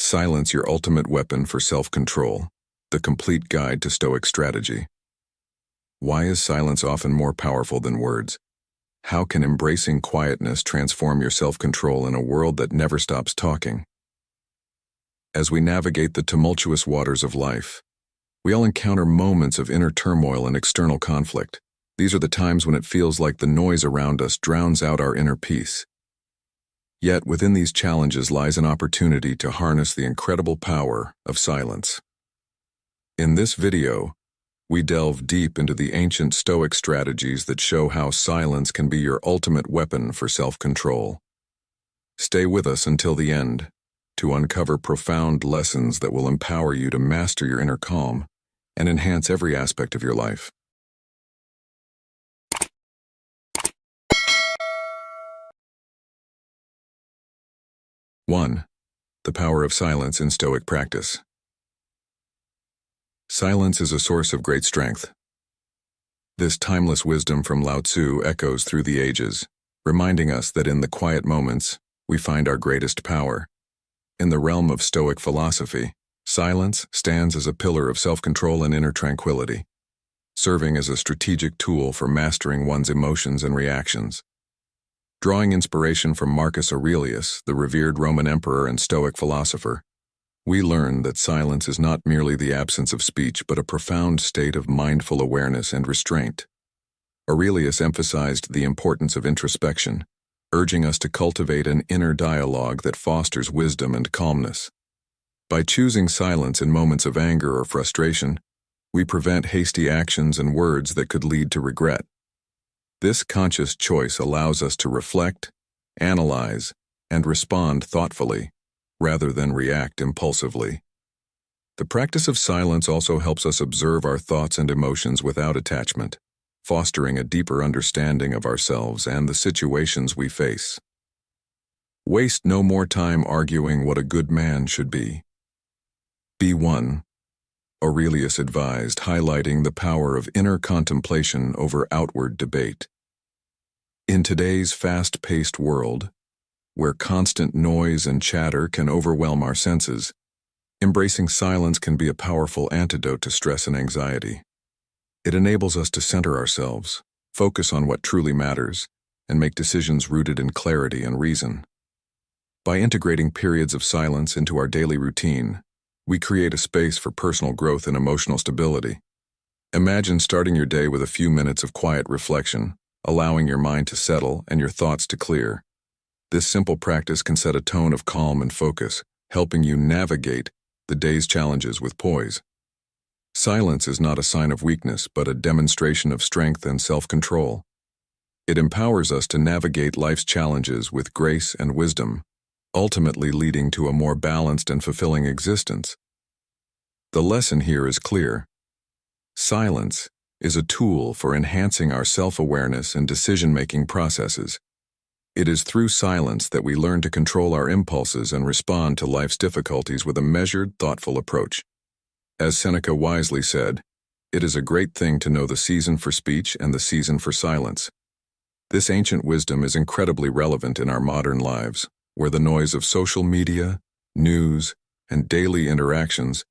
Silence, your ultimate weapon for self-control. The complete guide to Stoic strategy. Why is silence often more powerful than words? How can embracing quietness transform your self-control in a world that never stops talking? As we navigate the tumultuous waters of life, we all encounter moments of inner turmoil and external conflict. These are the times when it feels like the noise around us drowns out our inner peace. Yet within these challenges lies an opportunity to harness the incredible power of silence. In this video, we delve deep into the ancient Stoic strategies that show how silence can be your ultimate weapon for self-control. Stay with us until the end to uncover profound lessons that will empower you to master your inner calm and enhance every aspect of your life. One, the power of silence in Stoic practice. Silence is a source of great strength. This timeless wisdom from Lao Tzu echoes through the ages, reminding us that in the quiet moments, we find our greatest power. In the realm of Stoic philosophy, silence stands as a pillar of self-control and inner tranquility, serving as a strategic tool for mastering one's emotions and reactions. Drawing inspiration from Marcus Aurelius, the revered Roman emperor and Stoic philosopher, we learn that silence is not merely the absence of speech but a profound state of mindful awareness and restraint. Aurelius emphasized the importance of introspection, urging us to cultivate an inner dialogue that fosters wisdom and calmness. By choosing silence in moments of anger or frustration, we prevent hasty actions and words that could lead to regret. This conscious choice allows us to reflect, analyze, and respond thoughtfully, rather than react impulsively. The practice of silence also helps us observe our thoughts and emotions without attachment, fostering a deeper understanding of ourselves and the situations we face. Waste no more time arguing what a good man should be. B1. Aurelius advised, highlighting the power of inner contemplation over outward debate. In today's fast-paced world, where constant noise and chatter can overwhelm our senses, embracing silence can be a powerful antidote to stress and anxiety. It enables us to center ourselves, focus on what truly matters, and make decisions rooted in clarity and reason. By integrating periods of silence into our daily routine, we create a space for personal growth and emotional stability. Imagine starting your day with a few minutes of quiet reflection, allowing your mind to settle and your thoughts to clear. This simple practice can set a tone of calm and focus, helping you navigate the day's challenges with poise. Silence is not a sign of weakness, but a demonstration of strength and self-control. It empowers us to navigate life's challenges with grace and wisdom, ultimately leading to a more balanced and fulfilling existence. The lesson here is clear. Silence is a tool for enhancing our self-awareness and decision-making processes. It is through silence that we learn to control our impulses and respond to life's difficulties with a measured, thoughtful approach. As Seneca wisely said, it is a great thing to know the season for speech and the season for silence. This ancient wisdom is incredibly relevant in our modern lives, where the noise of social media, news, and daily interactions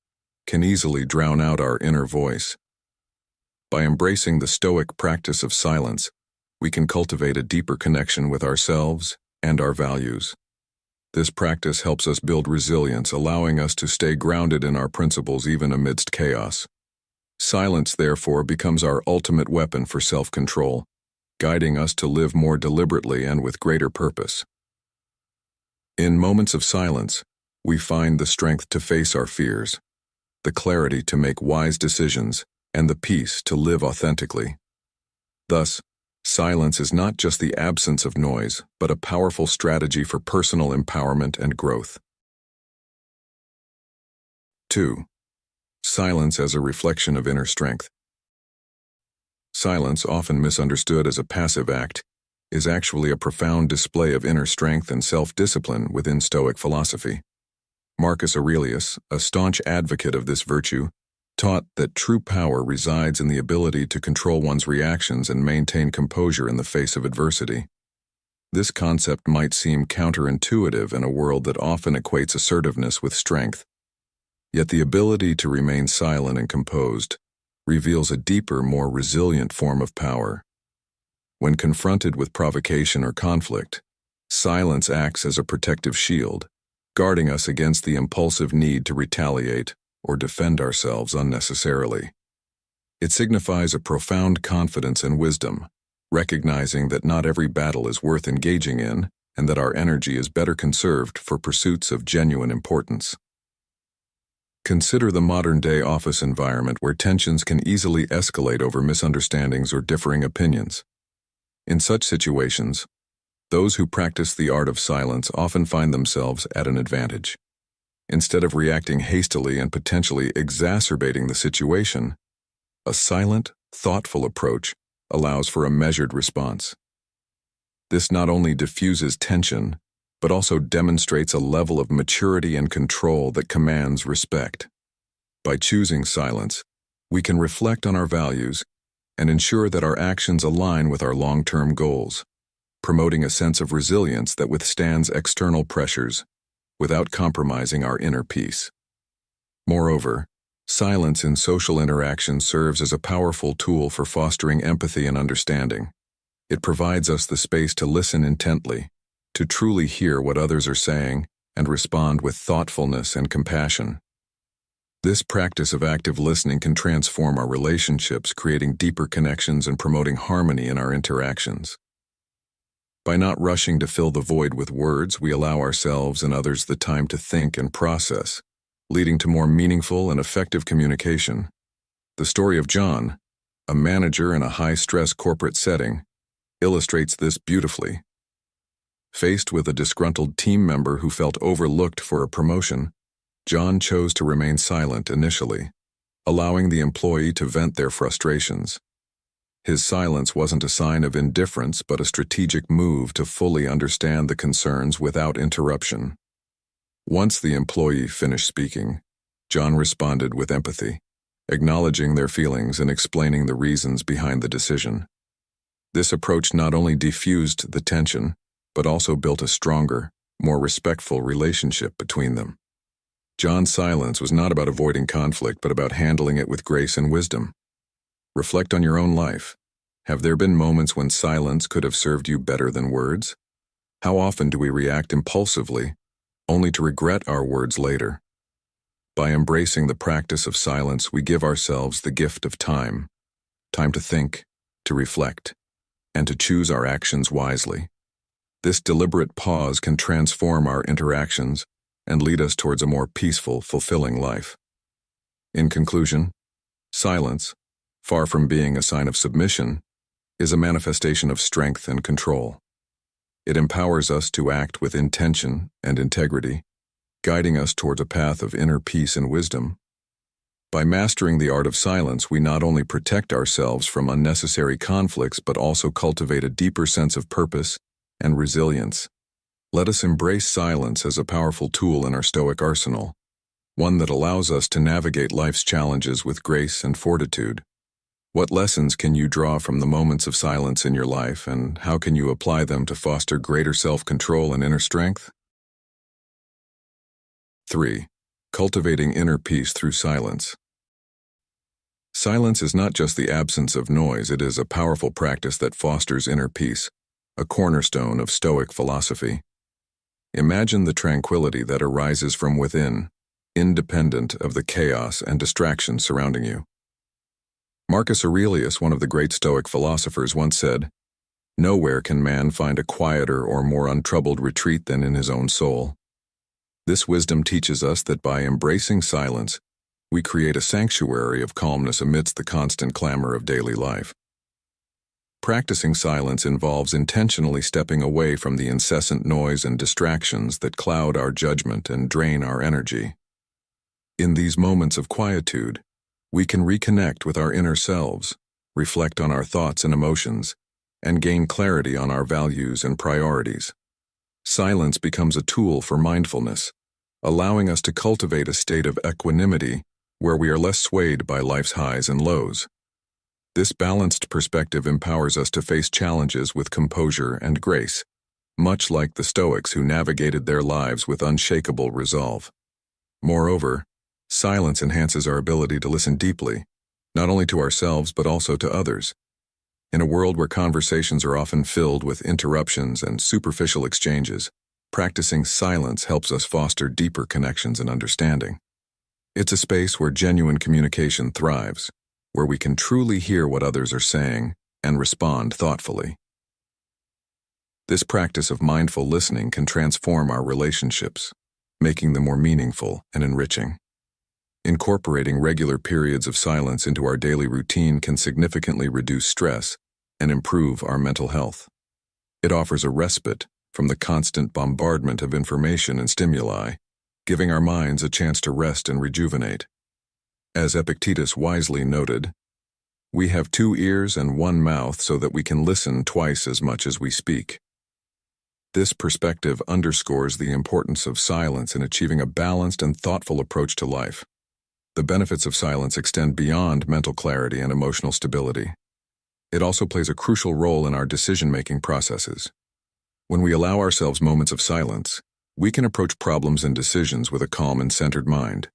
can easily drown out our inner voice. By embracing the Stoic practice of silence, we can cultivate a deeper connection with ourselves and our values. This practice helps us build resilience, allowing us to stay grounded in our principles even amidst chaos. Silence, therefore, becomes our ultimate weapon for self-control, guiding us to live more deliberately and with greater purpose. In moments of silence, we find the strength to face our fears, the clarity to make wise decisions, and the peace to live authentically. Thus, silence is not just the absence of noise, but a powerful strategy for personal empowerment and growth. 2. Silence as a reflection of inner strength. Silence, often misunderstood as a passive act, is actually a profound display of inner strength and self-discipline within Stoic philosophy. Marcus Aurelius, a staunch advocate of this virtue, taught that true power resides in the ability to control one's reactions and maintain composure in the face of adversity. This concept might seem counterintuitive in a world that often equates assertiveness with strength. Yet the ability to remain silent and composed reveals a deeper, more resilient form of power. When confronted with provocation or conflict, silence acts as a protective shield, guarding us against the impulsive need to retaliate or defend ourselves unnecessarily. It signifies a profound confidence and wisdom, recognizing that not every battle is worth engaging in and that our energy is better conserved for pursuits of genuine importance. Consider the modern-day office environment where tensions can easily escalate over misunderstandings or differing opinions. In such situations, those who practice the art of silence often find themselves at an advantage. Instead of reacting hastily and potentially exacerbating the situation, a silent, thoughtful approach allows for a measured response. This not only diffuses tension, but also demonstrates a level of maturity and control that commands respect. By choosing silence, we can reflect on our values and ensure that our actions align with our long-term goals, promoting a sense of resilience that withstands external pressures without compromising our inner peace. Moreover, silence in social interaction serves as a powerful tool for fostering empathy and understanding. It provides us the space to listen intently, to truly hear what others are saying, and respond with thoughtfulness and compassion. This practice of active listening can transform our relationships, creating deeper connections and promoting harmony in our interactions. By not rushing to fill the void with words, we allow ourselves and others the time to think and process, leading to more meaningful and effective communication. The story of John, a manager in a high-stress corporate setting, illustrates this beautifully. Faced with a disgruntled team member who felt overlooked for a promotion, John chose to remain silent initially, allowing the employee to vent their frustrations. His silence wasn't a sign of indifference, but a strategic move to fully understand the concerns without interruption. Once the employee finished speaking, John responded with empathy, acknowledging their feelings and explaining the reasons behind the decision. This approach not only diffused the tension, but also built a stronger, more respectful relationship between them. John's silence was not about avoiding conflict, but about handling it with grace and wisdom. Reflect on your own life. Have there been moments when silence could have served you better than words? How often do we react impulsively, only to regret our words later? By embracing the practice of silence, we give ourselves the gift of time to think, to reflect, and to choose our actions wisely. This deliberate pause can transform our interactions and lead us towards a more peaceful, fulfilling life. In conclusion, silence, far from being a sign of submission, is a manifestation of strength and control. It empowers us to act with intention and integrity, guiding us towards a path of inner peace and wisdom. By mastering the art of silence, we not only protect ourselves from unnecessary conflicts, but also cultivate a deeper sense of purpose and resilience. Let us embrace silence as a powerful tool in our Stoic arsenal, one that allows us to navigate life's challenges with grace and fortitude. What lessons can you draw from the moments of silence in your life, and how can you apply them to foster greater self-control and inner strength? 3. Cultivating inner peace through silence. Silence is not just the absence of noise, it is a powerful practice that fosters inner peace, a cornerstone of Stoic philosophy. Imagine the tranquility that arises from within, independent of the chaos and distraction surrounding you. Marcus Aurelius, one of the great Stoic philosophers, once said, "Nowhere can man find a quieter or more untroubled retreat than in his own soul." This wisdom teaches us that by embracing silence, we create a sanctuary of calmness amidst the constant clamor of daily life. Practicing silence involves intentionally stepping away from the incessant noise and distractions that cloud our judgment and drain our energy. In these moments of quietude, we can reconnect with our inner selves, reflect on our thoughts and emotions, and gain clarity on our values and priorities. Silence becomes a tool for mindfulness, allowing us to cultivate a state of equanimity where we are less swayed by life's highs and lows. This balanced perspective empowers us to face challenges with composure and grace, much like the Stoics who navigated their lives with unshakable resolve. Moreover, silence enhances our ability to listen deeply, not only to ourselves but also to others. In a world where conversations are often filled with interruptions and superficial exchanges, practicing silence helps us foster deeper connections and understanding. It's a space where genuine communication thrives, where we can truly hear what others are saying and respond thoughtfully. This practice of mindful listening can transform our relationships, making them more meaningful and enriching. Incorporating regular periods of silence into our daily routine can significantly reduce stress and improve our mental health. It offers a respite from the constant bombardment of information and stimuli, giving our minds a chance to rest and rejuvenate. As Epictetus wisely noted, "We have 2 ears and 1 mouth so that we can listen twice as much as we speak." This perspective underscores the importance of silence in achieving a balanced and thoughtful approach to life. The benefits of silence extend beyond mental clarity and emotional stability. It also plays a crucial role in our decision-making processes. When we allow ourselves moments of silence, we can approach problems and decisions with a calm and centered mind.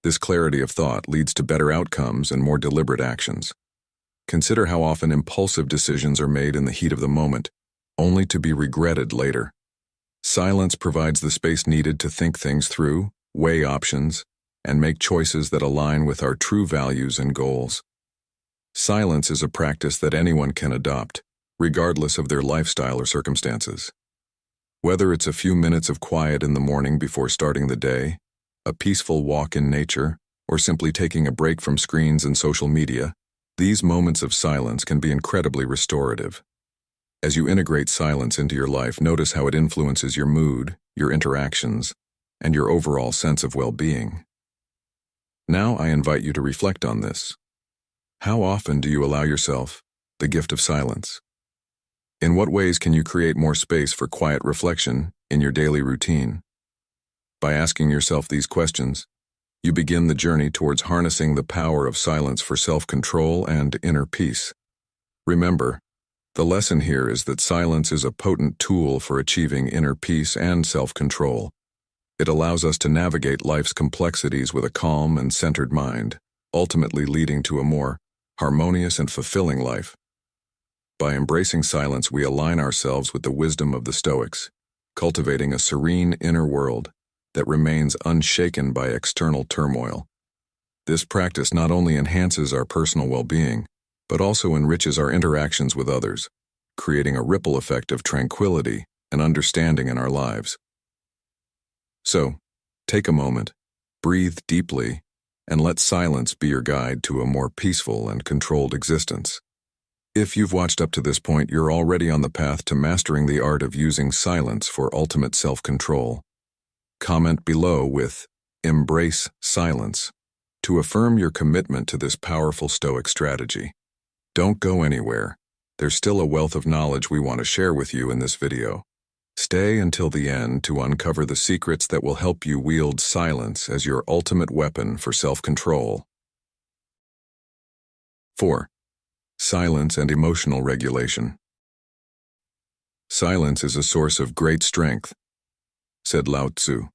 This clarity of thought leads to better outcomes and more deliberate actions. Consider how often impulsive decisions are made in the heat of the moment, only to be regretted later. Silence provides the space needed to think things through, weigh options, and make choices that align with our true values and goals. Silence is a practice that anyone can adopt, regardless of their lifestyle or circumstances. Whether it's a few minutes of quiet in the morning before starting the day, a peaceful walk in nature, or simply taking a break from screens and social media, these moments of silence can be incredibly restorative. As you integrate silence into your life, notice how it influences your mood, your interactions, and your overall sense of well-being. Now I invite you to reflect on this. How often do you allow yourself the gift of silence? In what ways can you create more space for quiet reflection in your daily routine? By asking yourself these questions, you begin the journey towards harnessing the power of silence for self-control and inner peace. Remember, the lesson here is that silence is a potent tool for achieving inner peace and self-control. It allows us to navigate life's complexities with a calm and centered mind, ultimately leading to a more harmonious and fulfilling life. By embracing silence, we align ourselves with the wisdom of the Stoics, cultivating a serene inner world that remains unshaken by external turmoil. This practice not only enhances our personal well-being, but also enriches our interactions with others, creating a ripple effect of tranquility and understanding in our lives. So, take a moment, breathe deeply, and let silence be your guide to a more peaceful and controlled existence. If you've watched up to this point, you're already on the path to mastering the art of using silence for ultimate self-control. Comment below with "Embrace silence" to affirm your commitment to this powerful Stoic strategy. Don't go anywhere. There's still a wealth of knowledge we want to share with you in this video. Stay until the end to uncover the secrets that will help you wield silence as your ultimate weapon for self-control. 4. Silence and emotional regulation. Silence is a source of great strength, said Lao Tzu.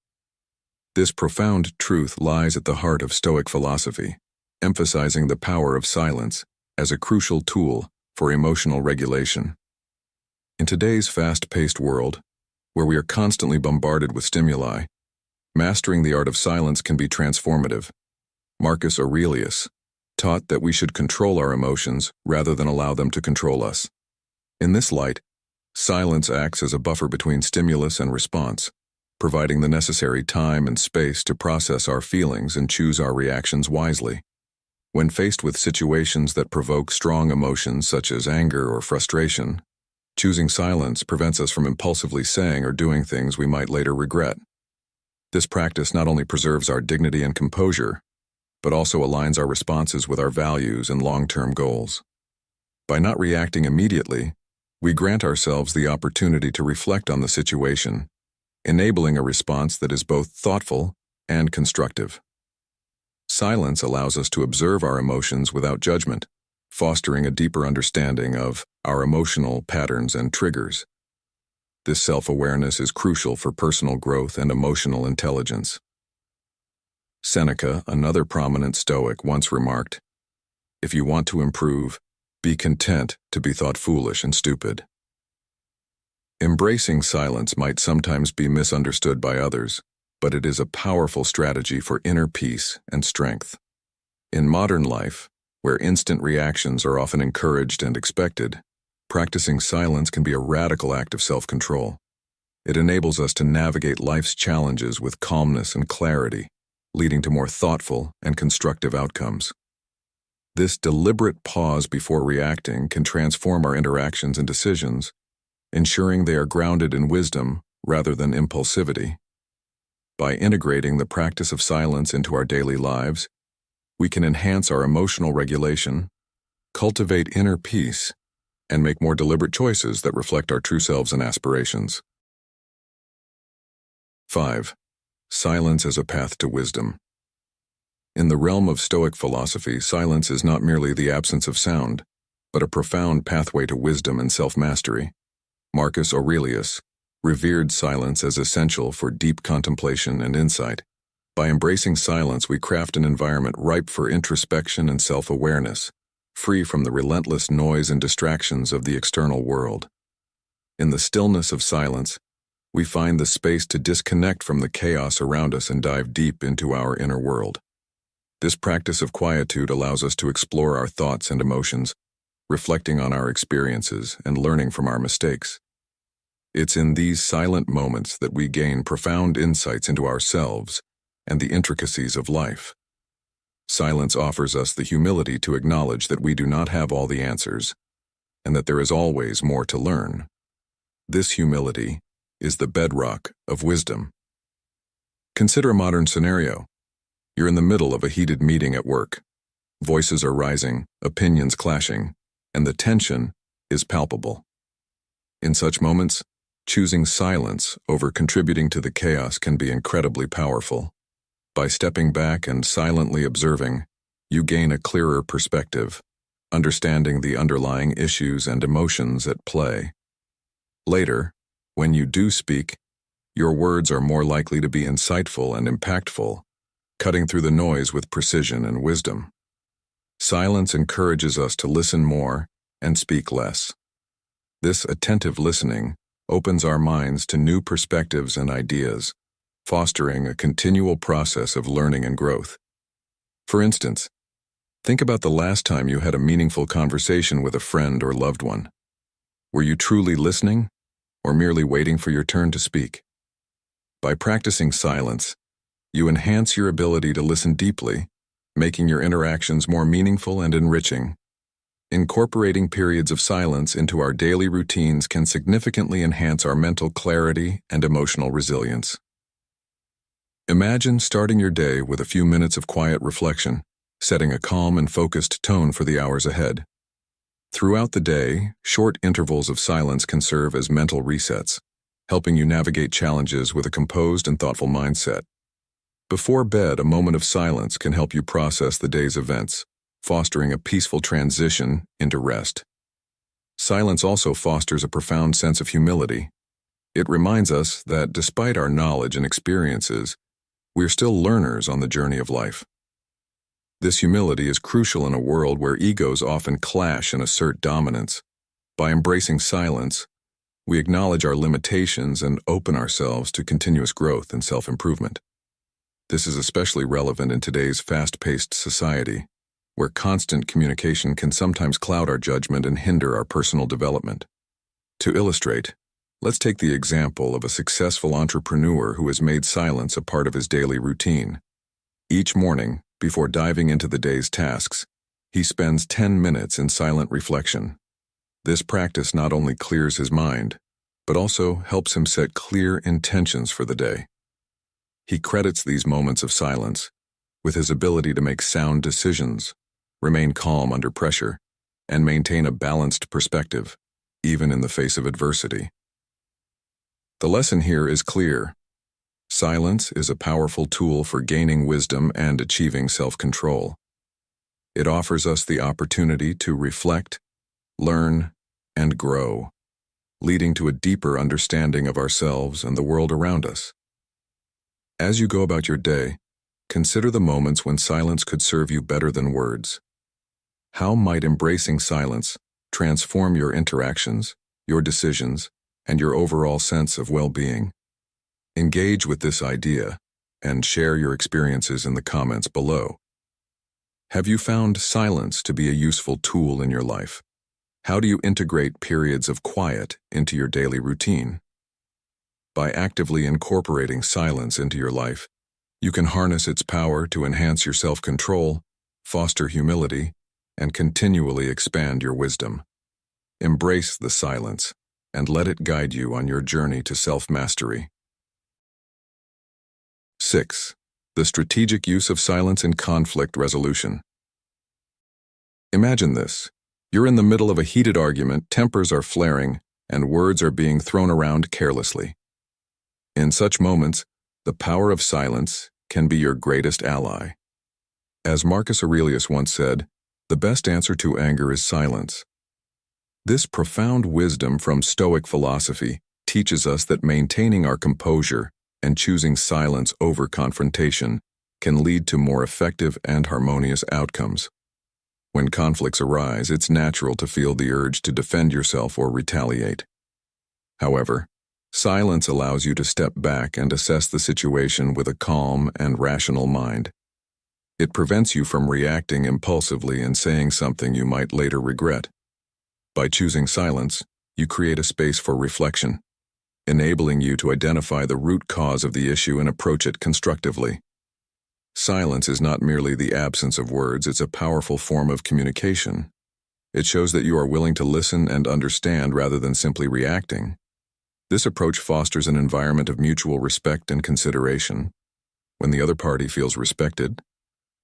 This profound truth lies at the heart of Stoic philosophy, emphasizing the power of silence as a crucial tool for emotional regulation. In today's fast-paced world, where we are constantly bombarded with stimuli, mastering the art of silence can be transformative. Marcus Aurelius taught that we should control our emotions rather than allow them to control us. In this light, silence acts as a buffer between stimulus and response, providing the necessary time and space to process our feelings and choose our reactions wisely. When faced with situations that provoke strong emotions such as anger or frustration, choosing silence prevents us from impulsively saying or doing things we might later regret. This practice not only preserves our dignity and composure, but also aligns our responses with our values and long-term goals. By not reacting immediately, we grant ourselves the opportunity to reflect on the situation, enabling a response that is both thoughtful and constructive. Silence allows us to observe our emotions without judgment, fostering a deeper understanding of our emotional patterns and triggers. This self-awareness is crucial for personal growth and emotional intelligence. Seneca, another prominent Stoic, once remarked, "If you want to improve, be content to be thought foolish and stupid." Embracing silence might sometimes be misunderstood by others, but it is a powerful strategy for inner peace and strength. In modern life, where instant reactions are often encouraged and expected, practicing silence can be a radical act of self-control. It enables us to navigate life's challenges with calmness and clarity, leading to more thoughtful and constructive outcomes. This deliberate pause before reacting can transform our interactions and decisions, ensuring they are grounded in wisdom rather than impulsivity. By integrating the practice of silence into our daily lives, we can enhance our emotional regulation, cultivate inner peace, and make more deliberate choices that reflect our true selves and aspirations. 5. Silence as a path to wisdom. In the realm of Stoic philosophy, silence is not merely the absence of sound, but a profound pathway to wisdom and self-mastery. Marcus Aurelius revered silence as essential for deep contemplation and insight. By embracing silence, we craft an environment ripe for introspection and self-awareness, free from the relentless noise and distractions of the external world. In the stillness of silence, we find the space to disconnect from the chaos around us and dive deep into our inner world. This practice of quietude allows us to explore our thoughts and emotions, reflecting on our experiences and learning from our mistakes. It's in these silent moments that we gain profound insights into ourselves and the intricacies of life. Silence offers us the humility to acknowledge that we do not have all the answers, and that there is always more to learn. This humility is the bedrock of wisdom. Consider a modern scenario. You're in the middle of a heated meeting at work. Voices are rising, opinions clashing, and the tension is palpable. In such moments, choosing silence over contributing to the chaos can be incredibly powerful. By stepping back and silently observing, you gain a clearer perspective, understanding the underlying issues and emotions at play. Later, when you do speak, your words are more likely to be insightful and impactful, cutting through the noise with precision and wisdom. Silence encourages us to listen more and speak less. This attentive listening opens our minds to new perspectives and ideas, fostering a continual process of learning and growth. For instance, think about the last time you had a meaningful conversation with a friend or loved one. Were you truly listening, or merely waiting for your turn to speak? By practicing silence, you enhance your ability to listen deeply, making your interactions more meaningful and enriching. Incorporating periods of silence into our daily routines can significantly enhance our mental clarity and emotional resilience. Imagine starting your day with a few minutes of quiet reflection, setting a calm and focused tone for the hours ahead. Throughout the day, short intervals of silence can serve as mental resets, helping you navigate challenges with a composed and thoughtful mindset. Before bed, a moment of silence can help you process the day's events, fostering a peaceful transition into rest. Silence also fosters a profound sense of humility. It reminds us that despite our knowledge and experiences, we are still learners on the journey of life. This humility is crucial in a world where egos often clash and assert dominance. By embracing silence, we acknowledge our limitations and open ourselves to continuous growth and self-improvement. This is especially relevant in today's fast-paced society, where constant communication can sometimes cloud our judgment and hinder our personal development. To illustrate, let's take the example of a successful entrepreneur who has made silence a part of his daily routine. Each morning, before diving into the day's tasks, he spends 10 minutes in silent reflection. This practice not only clears his mind, but also helps him set clear intentions for the day. He credits these moments of silence with his ability to make sound decisions, remain calm under pressure, and maintain a balanced perspective, even in the face of adversity. The lesson here is clear. Silence is a powerful tool for gaining wisdom and achieving self-control. It offers us the opportunity to reflect, learn, and grow, leading to a deeper understanding of ourselves and the world around us. As you go about your day, consider the moments when silence could serve you better than words. How might embracing silence transform your interactions, your decisions, and your overall sense of well-being? Engage with this idea and share your experiences in the comments below. Have you found silence to be a useful tool in your life? How do you integrate periods of quiet into your daily routine? By actively incorporating silence into your life, you can harness its power to enhance your self-control, foster humility, and continually expand your wisdom. Embrace the silence and let it guide you on your journey to self-mastery. 6. The strategic use of silence in conflict resolution. Imagine this. You're in the middle of a heated argument, tempers are flaring, and words are being thrown around carelessly. In such moments, the power of silence can be your greatest ally. As Marcus Aurelius once said, the best answer to anger is silence. This profound wisdom from Stoic philosophy teaches us that maintaining our composure and choosing silence over confrontation can lead to more effective and harmonious outcomes. When conflicts arise, it's natural to feel the urge to defend yourself or retaliate. However, silence allows you to step back and assess the situation with a calm and rational mind. It prevents you from reacting impulsively and saying something you might later regret. By choosing silence, you create a space for reflection, enabling you to identify the root cause of the issue and approach it constructively. Silence is not merely the absence of words, it's a powerful form of communication. It shows that you are willing to listen and understand rather than simply reacting. This approach fosters an environment of mutual respect and consideration. When the other party feels respected,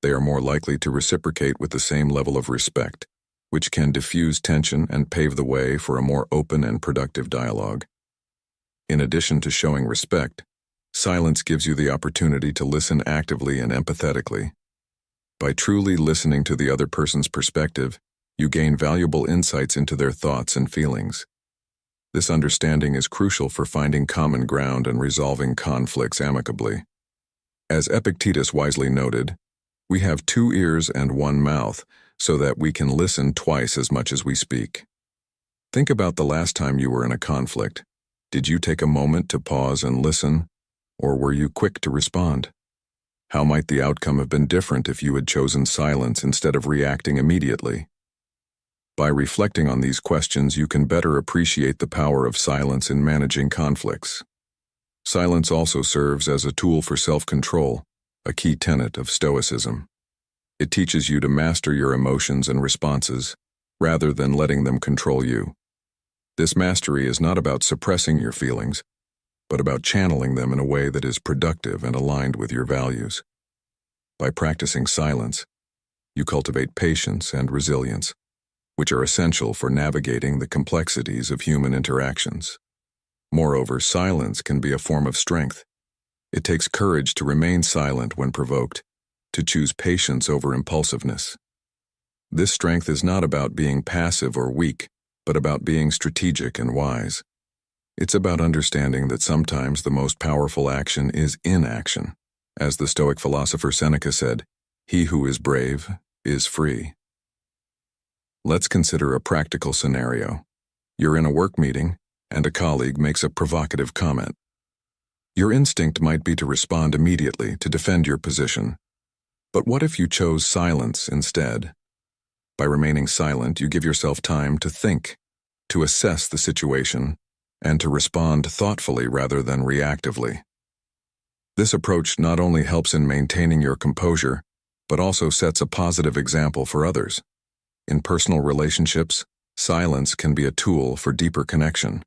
they are more likely to reciprocate with the same level of respect, which can diffuse tension and pave the way for a more open and productive dialogue. In addition to showing respect, silence gives you the opportunity to listen actively and empathetically. By truly listening to the other person's perspective, you gain valuable insights into their thoughts and feelings. This understanding is crucial for finding common ground and resolving conflicts amicably. As Epictetus wisely noted, we have 2 ears and 1 mouth so that we can listen twice as much as we speak. Think about the last time you were in a conflict. Did you take a moment to pause and listen, or were you quick to respond? How might the outcome have been different if you had chosen silence instead of reacting immediately? By reflecting on these questions, you can better appreciate the power of silence in managing conflicts. Silence also serves as a tool for self-control, a key tenet of Stoicism. It teaches you to master your emotions and responses, rather than letting them control you. This mastery is not about suppressing your feelings, but about channeling them in a way that is productive and aligned with your values. By practicing silence, you cultivate patience and resilience, which are essential for navigating the complexities of human interactions. Moreover, silence can be a form of strength. It takes courage to remain silent when provoked, to choose patience over impulsiveness. This strength is not about being passive or weak, but about being strategic and wise. It's about understanding that sometimes the most powerful action is inaction. As the Stoic philosopher Seneca said, "He who is brave is free." Let's consider a practical scenario. You're in a work meeting, and a colleague makes a provocative comment. Your instinct might be to respond immediately to defend your position. But what if you chose silence instead? By remaining silent, you give yourself time to think, to assess the situation, and to respond thoughtfully rather than reactively. This approach not only helps in maintaining your composure, but also sets a positive example for others. In personal relationships, silence can be a tool for deeper connection.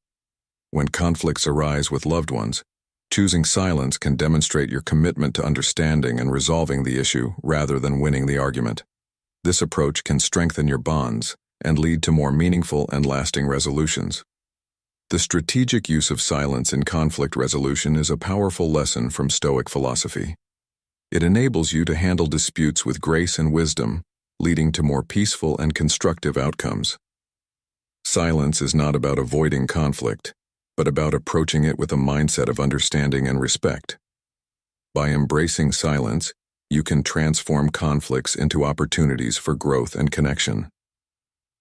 When conflicts arise with loved ones, choosing silence can demonstrate your commitment to understanding and resolving the issue rather than winning the argument. This approach can strengthen your bonds and lead to more meaningful and lasting resolutions. The strategic use of silence in conflict resolution is a powerful lesson from Stoic philosophy. It enables you to handle disputes with grace and wisdom, leading to more peaceful and constructive outcomes. Silence is not about avoiding conflict, but about approaching it with a mindset of understanding and respect. By embracing silence, you can transform conflicts into opportunities for growth and connection.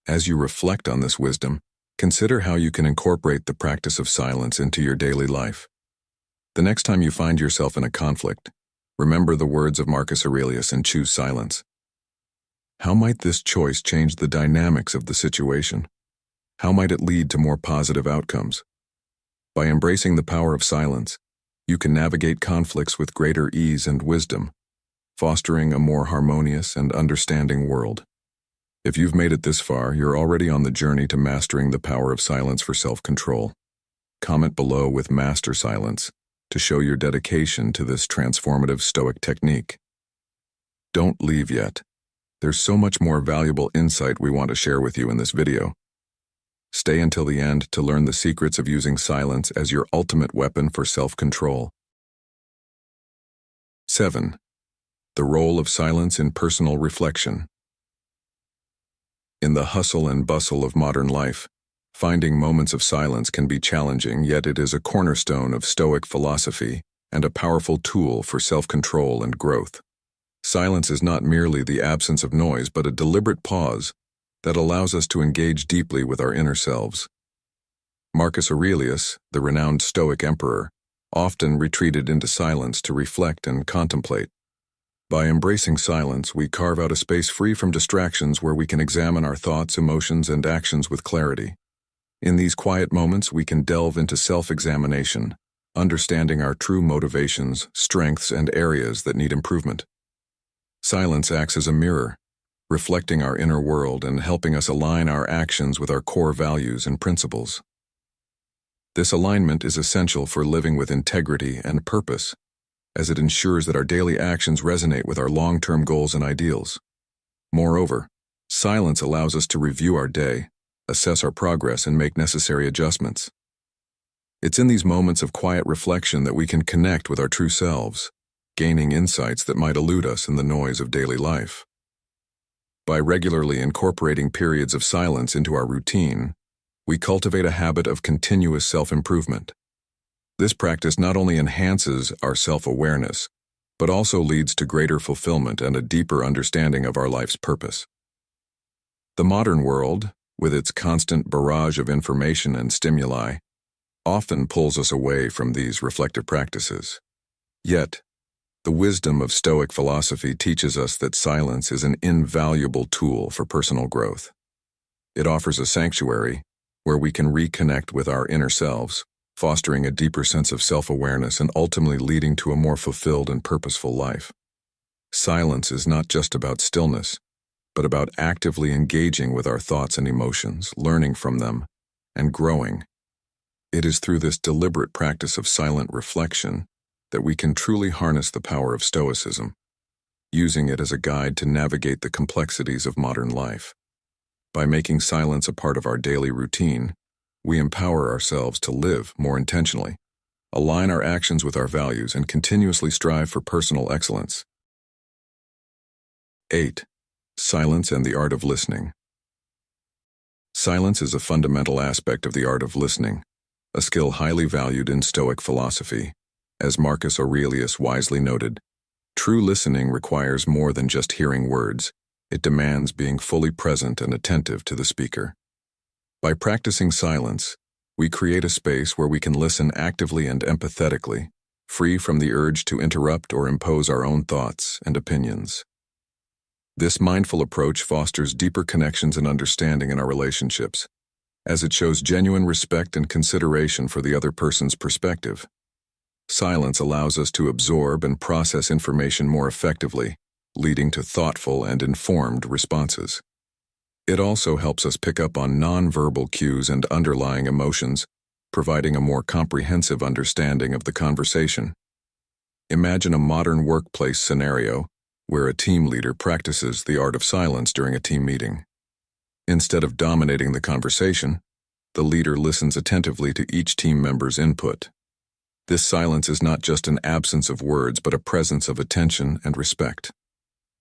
As you reflect on this wisdom, consider how you can incorporate the practice of silence into your daily life. The next time you find yourself in a conflict, remember the words of Marcus Aurelius and choose silence. How might this choice change the dynamics of the situation? How might it lead to more positive outcomes? By embracing the power of silence, you can navigate conflicts with greater ease and wisdom, fostering a more harmonious and understanding world. If you've made it this far, you're already on the journey to mastering the power of silence for self-control. Comment below with Master Silence to show your dedication to this transformative Stoic technique. Don't leave yet. There's so much more valuable insight we want to share with you in this video. Stay until the end to learn the secrets of using silence as your ultimate weapon for self-control. 7. The role of silence in personal reflection. In the hustle and bustle of modern life, finding moments of silence can be challenging, yet it is a cornerstone of Stoic philosophy and a powerful tool for self-control and growth. Silence is not merely the absence of noise, but a deliberate pause that allows us to engage deeply with our inner selves. Marcus Aurelius, the renowned Stoic emperor, often retreated into silence to reflect and contemplate. By embracing silence, we carve out a space free from distractions where we can examine our thoughts, emotions, and actions with clarity. In these quiet moments, we can delve into self-examination, understanding our true motivations, strengths, and areas that need improvement. Silence acts as a mirror, reflecting our inner world and helping us align our actions with our core values and principles. This alignment is essential for living with integrity and purpose, as it ensures that our daily actions resonate with our long-term goals and ideals. Moreover, silence allows us to review our day, assess our progress, and make necessary adjustments. It's in these moments of quiet reflection that we can connect with our true selves, gaining insights that might elude us in the noise of daily life. By regularly incorporating periods of silence into our routine, we cultivate a habit of continuous self-improvement. This practice not only enhances our self-awareness, but also leads to greater fulfillment and a deeper understanding of our life's purpose. The modern world, with its constant barrage of information and stimuli, often pulls us away from these reflective practices. Yet, the wisdom of Stoic philosophy teaches us that silence is an invaluable tool for personal growth. It offers a sanctuary where we can reconnect with our inner selves, fostering a deeper sense of self-awareness and ultimately leading to a more fulfilled and purposeful life. Silence is not just about stillness, but about actively engaging with our thoughts and emotions, learning from them, and growing. It is through this deliberate practice of silent reflection that we can truly harness the power of Stoicism, using it as a guide to navigate the complexities of modern life. By making silence a part of our daily routine, we empower ourselves to live more intentionally, align our actions with our values, and continuously strive for personal excellence. 8. Silence and the art of listening. Silence is a fundamental aspect of the art of listening, a skill highly valued in Stoic philosophy. As Marcus Aurelius wisely noted, true listening requires more than just hearing words. It demands being fully present and attentive to the speaker. By practicing silence, we create a space where we can listen actively and empathetically, free from the urge to interrupt or impose our own thoughts and opinions. This mindful approach fosters deeper connections and understanding in our relationships, as it shows genuine respect and consideration for the other person's perspective. Silence allows us to absorb and process information more effectively, leading to thoughtful and informed responses. It also helps us pick up on nonverbal cues and underlying emotions, providing a more comprehensive understanding of the conversation. Imagine a modern workplace scenario where a team leader practices the art of silence during a team meeting. Instead of dominating the conversation, the leader listens attentively to each team member's input. This silence is not just an absence of words, but a presence of attention and respect.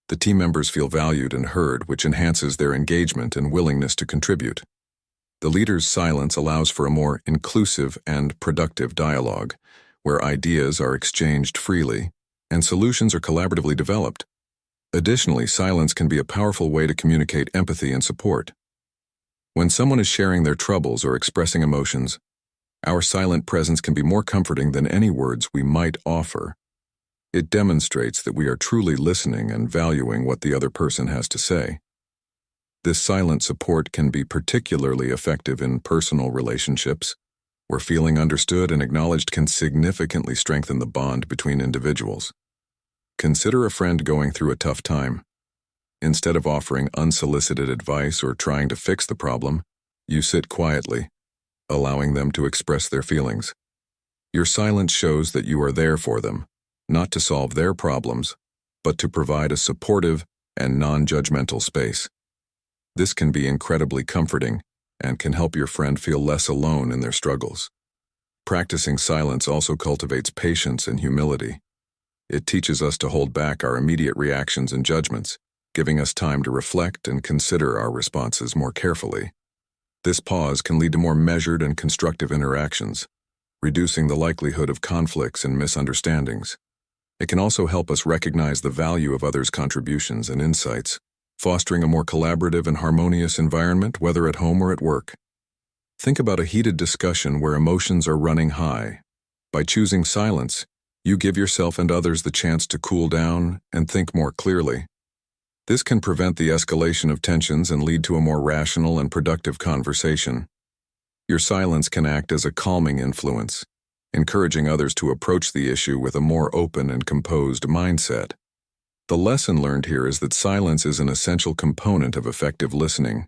The team members feel valued and heard, which enhances their engagement and willingness to contribute. The leader's silence allows for a more inclusive and productive dialogue, where ideas are exchanged freely and solutions are collaboratively developed. Additionally, silence can be a powerful way to communicate empathy and support. When someone is sharing their troubles or expressing emotions, our silent presence can be more comforting than any words we might offer. It demonstrates that we are truly listening and valuing what the other person has to say. This silent support can be particularly effective in personal relationships, where feeling understood and acknowledged can significantly strengthen the bond between individuals. Consider a friend going through a tough time. Instead of offering unsolicited advice or trying to fix the problem, you sit quietly, allowing them to express their feelings. Your silence shows that you are there for them, not to solve their problems, but to provide a supportive and non-judgmental space. This can be incredibly comforting and can help your friend feel less alone in their struggles. Practicing silence also cultivates patience and humility. It teaches us to hold back our immediate reactions and judgments, giving us time to reflect and consider our responses more carefully. This pause can lead to more measured and constructive interactions, reducing the likelihood of conflicts and misunderstandings. It can also help us recognize the value of others' contributions and insights, fostering a more collaborative and harmonious environment, whether at home or at work. Think about a heated discussion where emotions are running high. By choosing silence, you give yourself and others the chance to cool down and think more clearly. This can prevent the escalation of tensions and lead to a more rational and productive conversation. Your silence can act as a calming influence, encouraging others to approach the issue with a more open and composed mindset. The lesson learned here is that silence is an essential component of effective listening.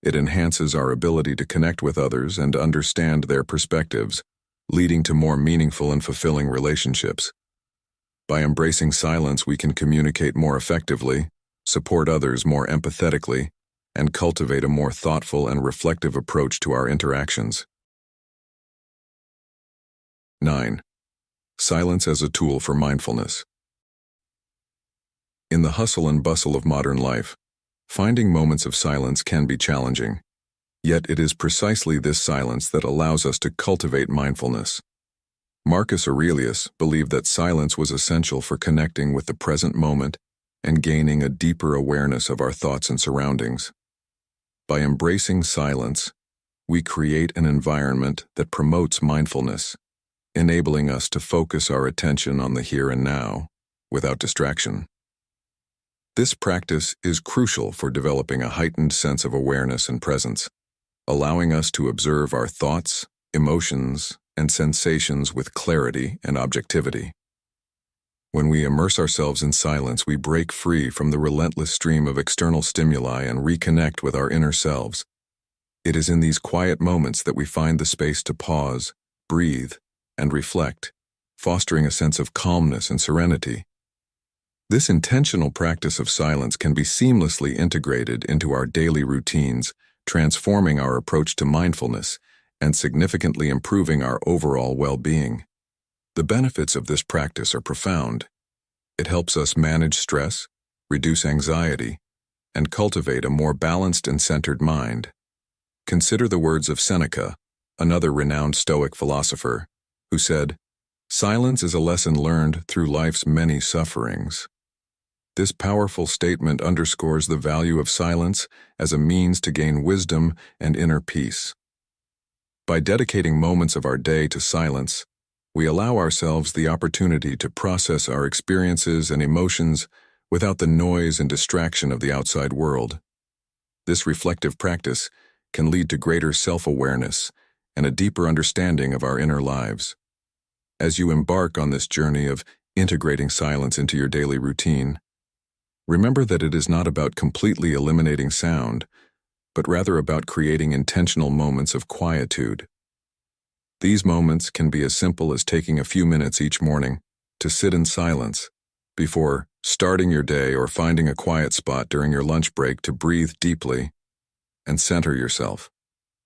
It enhances our ability to connect with others and understand their perspectives, leading to more meaningful and fulfilling relationships. By embracing silence, we can communicate more effectively, support others more empathetically, and cultivate a more thoughtful and reflective approach to our interactions. 9. Silence as a tool for mindfulness. In the hustle and bustle of modern life, finding moments of silence can be challenging. Yet it is precisely this silence that allows us to cultivate mindfulness. Marcus Aurelius believed that silence was essential for connecting with the present moment and gaining a deeper awareness of our thoughts and surroundings. By embracing silence, we create an environment that promotes mindfulness, enabling us to focus our attention on the here and now, without distraction. This practice is crucial for developing a heightened sense of awareness and presence, allowing us to observe our thoughts, emotions, and sensations with clarity and objectivity. When we immerse ourselves in silence, we break free from the relentless stream of external stimuli and reconnect with our inner selves. It is in these quiet moments that we find the space to pause, breathe, and reflect, fostering a sense of calmness and serenity. This intentional practice of silence can be seamlessly integrated into our daily routines, transforming our approach to mindfulness and significantly improving our overall well-being. The benefits of this practice are profound. It helps us manage stress, reduce anxiety, and cultivate a more balanced and centered mind. Consider the words of Seneca, another renowned Stoic philosopher, who said, "Silence is a lesson learned through life's many sufferings." This powerful statement underscores the value of silence as a means to gain wisdom and inner peace. By dedicating moments of our day to silence, we allow ourselves the opportunity to process our experiences and emotions without the noise and distraction of the outside world. This reflective practice can lead to greater self-awareness and a deeper understanding of our inner lives. As you embark on this journey of integrating silence into your daily routine, remember that it is not about completely eliminating sound, but rather about creating intentional moments of quietude. These moments can be as simple as taking a few minutes each morning to sit in silence before starting your day, or finding a quiet spot during your lunch break to breathe deeply and center yourself.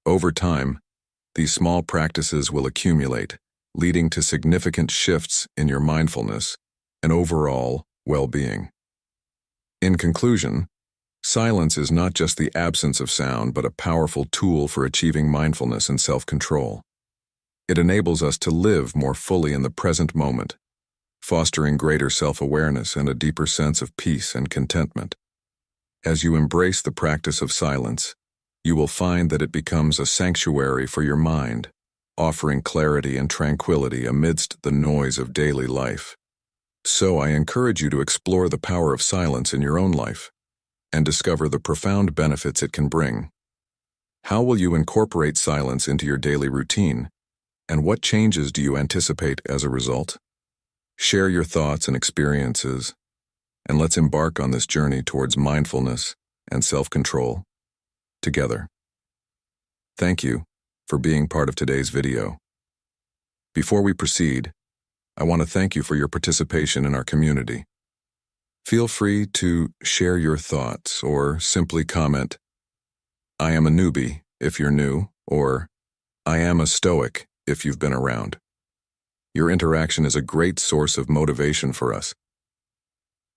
Over time, these small practices will accumulate, leading to significant shifts in your mindfulness and overall well-being. In conclusion, Silence is not just the absence of sound, but a powerful tool for achieving mindfulness and self-control. It enables us to live more fully in the present moment, fostering greater self-awareness and a deeper sense of peace and contentment. As you embrace the practice of silence, you will find that it becomes a sanctuary for your mind, offering clarity and tranquility amidst the noise of daily life. So I encourage you to explore the power of silence in your own life and discover the profound benefits it can bring. How will you incorporate silence into your daily routine, and what changes do you anticipate as a result? Share your thoughts and experiences, and let's embark on this journey towards mindfulness and self-control together. Thank you for being part of today's video. Before we proceed, I want to thank you for your participation in our community. Feel free to share your thoughts or simply comment, "I am a newbie," if you're new, or "I am a Stoic," if you've been around. Your interaction is a great source of motivation for us.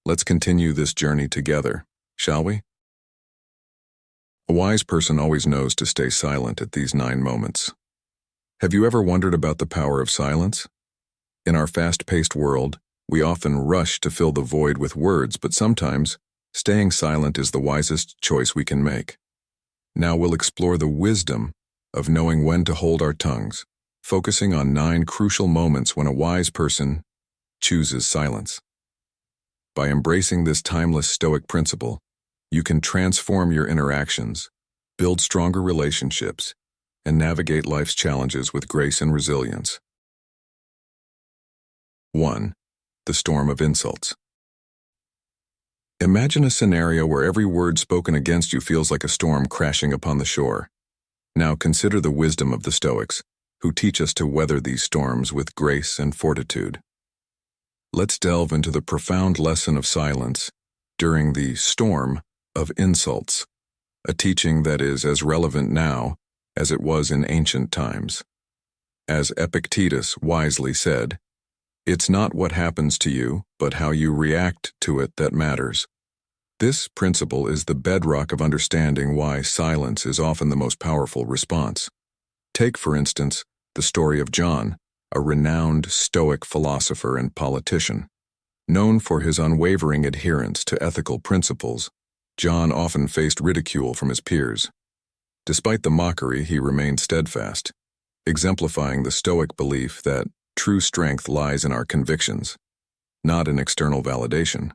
Let's continue this journey together, shall we? A wise person always knows to stay silent at these 9 moments. Have you ever wondered about the power of silence? In our fast-paced world, we often rush to fill the void with words, but sometimes staying silent is the wisest choice we can make. Now we'll explore the wisdom of knowing when to hold our tongues, focusing on 9 crucial moments when a wise person chooses silence. By embracing this timeless Stoic principle, you can transform your interactions, build stronger relationships, and navigate life's challenges with grace and resilience. 1. The storm of insults. Imagine a scenario where every word spoken against you feels like a storm crashing upon the shore. Now consider the wisdom of the Stoics, who teach us to weather these storms with grace and fortitude. Let's delve into the profound lesson of silence during the storm of insults, a teaching that is as relevant now as it was in ancient times. As Epictetus wisely said, "It's not what happens to you, but how you react to it that matters." This principle is the bedrock of understanding why silence is often the most powerful response. Take, for instance, the story of John, a renowned Stoic philosopher and politician. Known for his unwavering adherence to ethical principles, John often faced ridicule from his peers. Despite the mockery, he remained steadfast, exemplifying the Stoic belief that true strength lies in our convictions, not in external validation.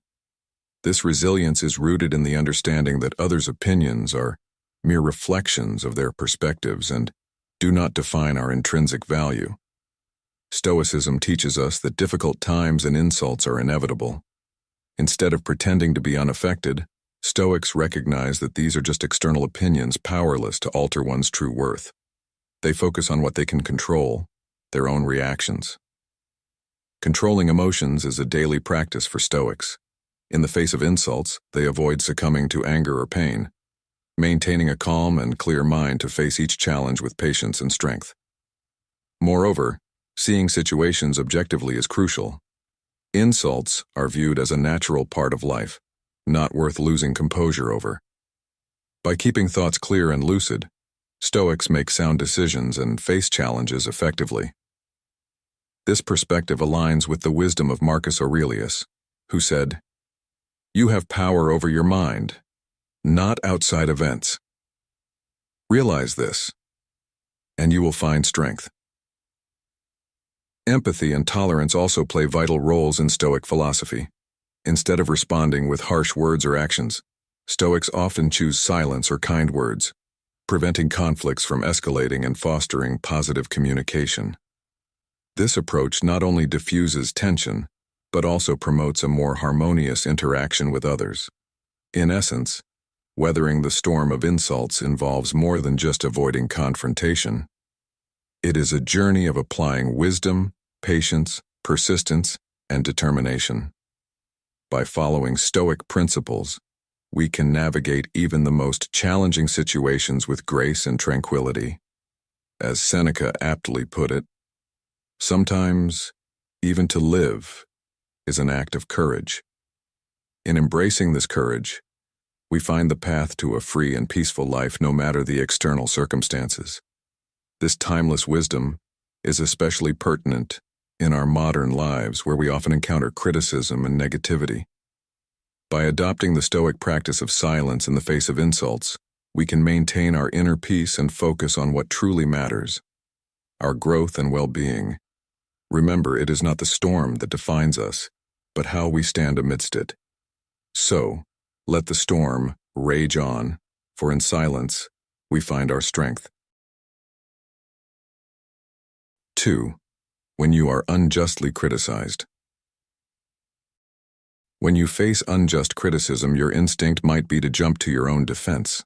This resilience is rooted in the understanding that others' opinions are mere reflections of their perspectives and do not define our intrinsic value. Stoicism teaches us that difficult times and insults are inevitable. Instead of pretending to be unaffected, Stoics recognize that these are just external opinions powerless to alter one's true worth. They focus on what they can control, their own reactions. Controlling emotions is a daily practice for Stoics. In the face of insults, they avoid succumbing to anger or pain, maintaining a calm and clear mind to face each challenge with patience and strength. Moreover, seeing situations objectively is crucial. Insults are viewed as a natural part of life, not worth losing composure over. By keeping thoughts clear and lucid, Stoics make sound decisions and face challenges effectively. This perspective aligns with the wisdom of Marcus Aurelius, who said, "You have power over your mind, not outside events. Realize this, and you will find strength." Empathy and tolerance also play vital roles in Stoic philosophy. Instead of responding with harsh words or actions, Stoics often choose silence or kind words, preventing conflicts from escalating and fostering positive communication. This approach not only diffuses tension, but also promotes a more harmonious interaction with others. In essence, weathering the storm of insults involves more than just avoiding confrontation. It is a journey of applying wisdom, patience, persistence, and determination. By following Stoic principles, we can navigate even the most challenging situations with grace and tranquility. As Seneca aptly put it, sometimes even to live is an act of courage. In embracing this courage, we find the path to a free and peaceful life no matter the external circumstances. This timeless wisdom is especially pertinent in our modern lives where we often encounter criticism and negativity. By adopting the Stoic practice of silence in the face of insults, we can maintain our inner peace and focus on what truly matters, our growth and well-being. Remember, it is not the storm that defines us, but how we stand amidst it. So, let the storm rage on, for in silence we find our strength. 2. When you are unjustly criticized. When you face unjust criticism, your instinct might be to jump to your own defense.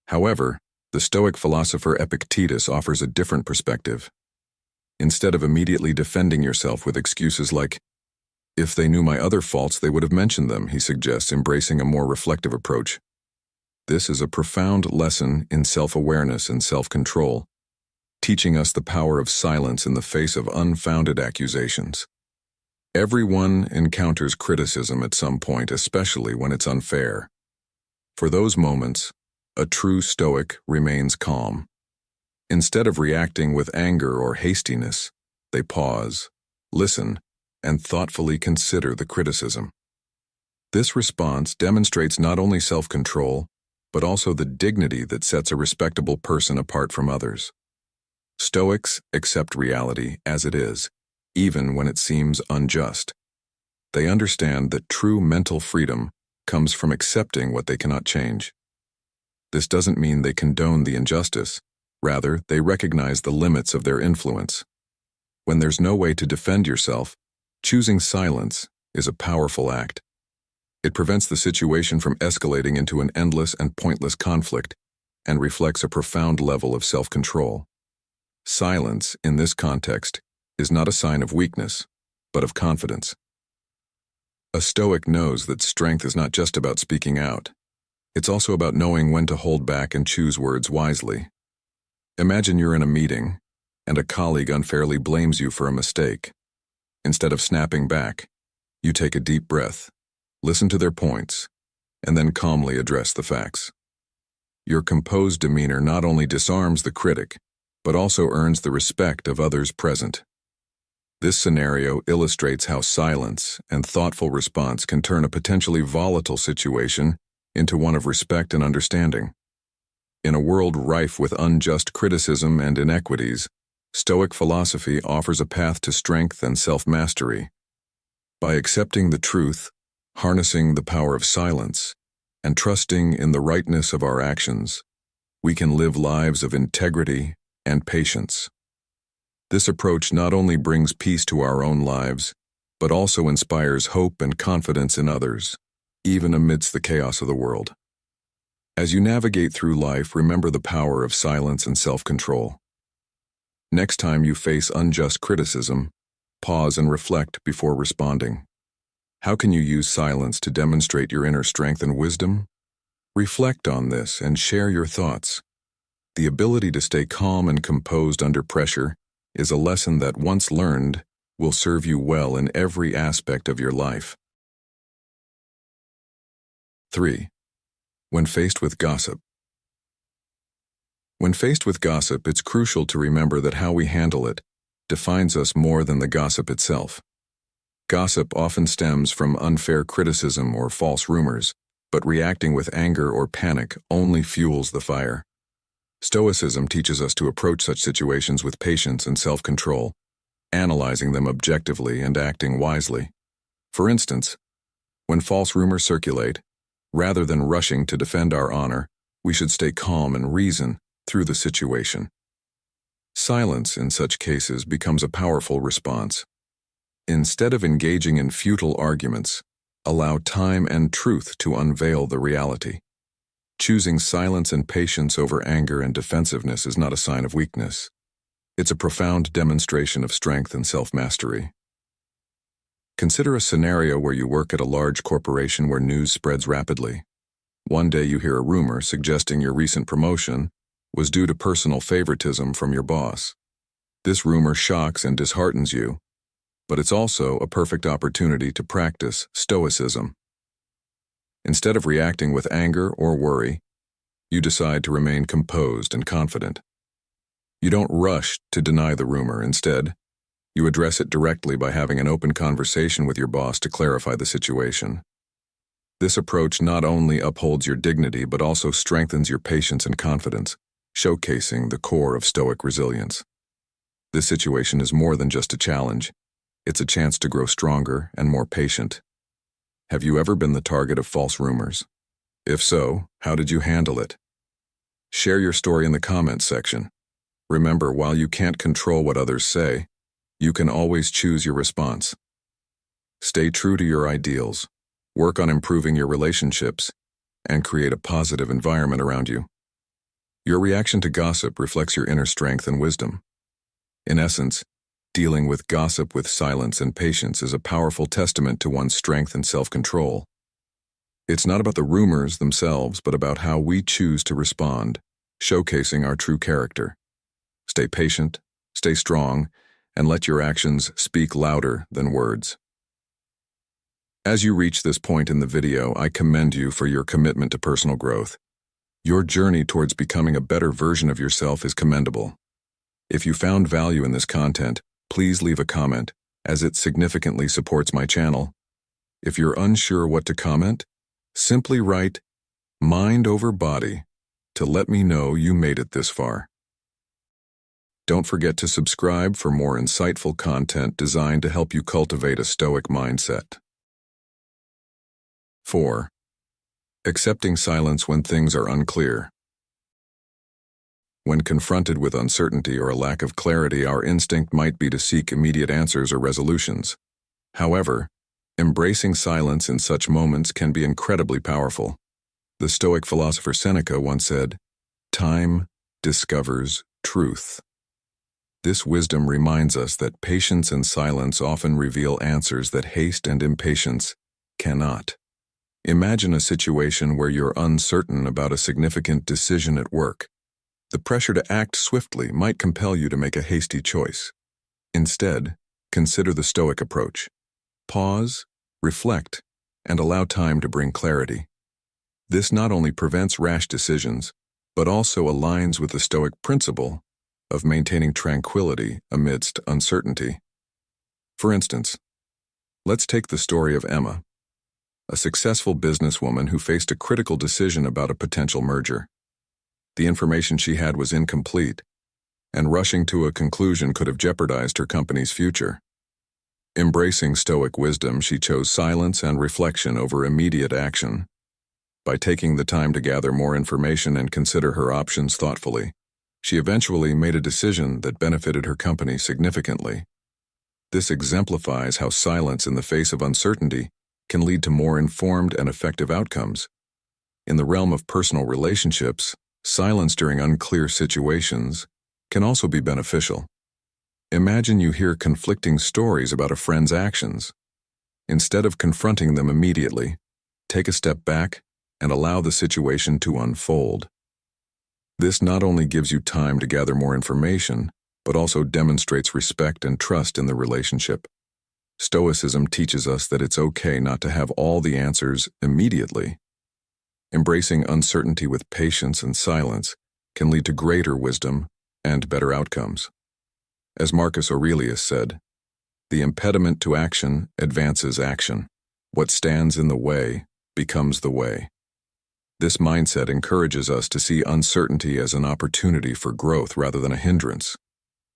However, the Stoic philosopher Epictetus offers a different perspective. Instead of immediately defending yourself with excuses like, "If they knew my other faults, they would have mentioned them," he suggests embracing a more reflective approach. This is a profound lesson in self-awareness and self-control, teaching us the power of silence in the face of unfounded accusations. Everyone encounters criticism at some point, especially when it's unfair. For those moments, a true Stoic remains calm. Instead of reacting with anger or hastiness, they pause, listen, and thoughtfully consider the criticism. This response demonstrates not only self-control, but also the dignity that sets a respectable person apart from others. Stoics accept reality as it is, even when it seems unjust. They understand that true mental freedom comes from accepting what they cannot change. This doesn't mean they condone the injustice. Rather, they recognize the limits of their influence. When there's no way to defend yourself, choosing silence is a powerful act. It prevents the situation from escalating into an endless and pointless conflict and reflects a profound level of self-control. Silence, in this context, is not a sign of weakness, but of confidence. A Stoic knows that strength is not just about speaking out. It's also about knowing when to hold back and choose words wisely. Imagine you're in a meeting, and a colleague unfairly blames you for a mistake. Instead of snapping back, you take a deep breath, listen to their points, and then calmly address the facts. Your composed demeanor not only disarms the critic, but also earns the respect of others present. This scenario illustrates how silence and thoughtful response can turn a potentially volatile situation into one of respect and understanding. In a world rife with unjust criticism and inequities, Stoic philosophy offers a path to strength and self-mastery. By accepting the truth, harnessing the power of silence, and trusting in the rightness of our actions, we can live lives of integrity and patience. This approach not only brings peace to our own lives, but also inspires hope and confidence in others, even amidst the chaos of the world. As you navigate through life, remember the power of silence and self-control. Next time you face unjust criticism, pause and reflect before responding. How can you use silence to demonstrate your inner strength and wisdom? Reflect on this and share your thoughts. The ability to stay calm and composed under pressure is a lesson that, once learned, will serve you well in every aspect of your life. 3. When faced with gossip. When faced with gossip, it's crucial to remember that how we handle it defines us more than the gossip itself. Gossip often stems from unfair criticism or false rumors, but reacting with anger or panic only fuels the fire. Stoicism teaches us to approach such situations with patience and self-control, analyzing them objectively and acting wisely. For instance, when false rumors circulate, rather than rushing to defend our honor, we should stay calm and reason through the situation. Silence in such cases becomes a powerful response. Instead of engaging in futile arguments, allow time and truth to unveil the reality. Choosing silence and patience over anger and defensiveness is not a sign of weakness. It's a profound demonstration of strength and self-mastery. Consider a scenario where you work at a large corporation where news spreads rapidly. One day you hear a rumor suggesting your recent promotion was due to personal favoritism from your boss. This rumor shocks and disheartens you, but it's also a perfect opportunity to practice Stoicism. Instead of reacting with anger or worry, you decide to remain composed and confident. You don't rush to deny the rumor. Instead, you address it directly by having an open conversation with your boss to clarify the situation. This approach not only upholds your dignity but also strengthens your patience and confidence, showcasing the core of Stoic resilience. This situation is more than just a challenge. It's a chance to grow stronger and more patient. Have you ever been the target of false rumors? If so, how did you handle it? Share your story in the comments section. Remember, while you can't control what others say, you can always choose your response. Stay true to your ideals, work on improving your relationships, and create a positive environment around you. Your reaction to gossip reflects your inner strength and wisdom. In essence, dealing with gossip with silence and patience is a powerful testament to one's strength and self-control. It's not about the rumors themselves, but about how we choose to respond, showcasing our true character. Stay patient, stay strong, and let your actions speak louder than words. As you reach this point in the video, I commend you for your commitment to personal growth. Your journey towards becoming a better version of yourself is commendable. If you found value in this content, please leave a comment, as it significantly supports my channel. If you're unsure what to comment, simply write "mind over body" to let me know you made it this far. Don't forget to subscribe for more insightful content designed to help you cultivate a Stoic mindset. 4. Accepting silence when things are unclear. When confronted with uncertainty or a lack of clarity, our instinct might be to seek immediate answers or resolutions. However, embracing silence in such moments can be incredibly powerful. The Stoic philosopher Seneca once said, "Time discovers truth." This wisdom reminds us that patience and silence often reveal answers that haste and impatience cannot. Imagine a situation where you're uncertain about a significant decision at work. The pressure to act swiftly might compel you to make a hasty choice. Instead, consider the Stoic approach. Pause, reflect, and allow time to bring clarity. This not only prevents rash decisions, but also aligns with the Stoic principle of maintaining tranquility amidst uncertainty. For instance, let's take the story of Emma, a successful businesswoman who faced a critical decision about a potential merger. The information she had was incomplete, and rushing to a conclusion could have jeopardized her company's future. Embracing Stoic wisdom, she chose silence and reflection over immediate action. By taking the time to gather more information and consider her options thoughtfully, she eventually made a decision that benefited her company significantly. This exemplifies how silence in the face of uncertainty can lead to more informed and effective outcomes. In the realm of personal relationships, silence during unclear situations can also be beneficial. Imagine you hear conflicting stories about a friend's actions. Instead of confronting them immediately, take a step back and allow the situation to unfold. This not only gives you time to gather more information, but also demonstrates respect and trust in the relationship. Stoicism teaches us that it's okay not to have all the answers immediately. Embracing uncertainty with patience and silence can lead to greater wisdom and better outcomes. As Marcus Aurelius said, "The impediment to action advances action. What stands in the way becomes the way." This mindset encourages us to see uncertainty as an opportunity for growth rather than a hindrance.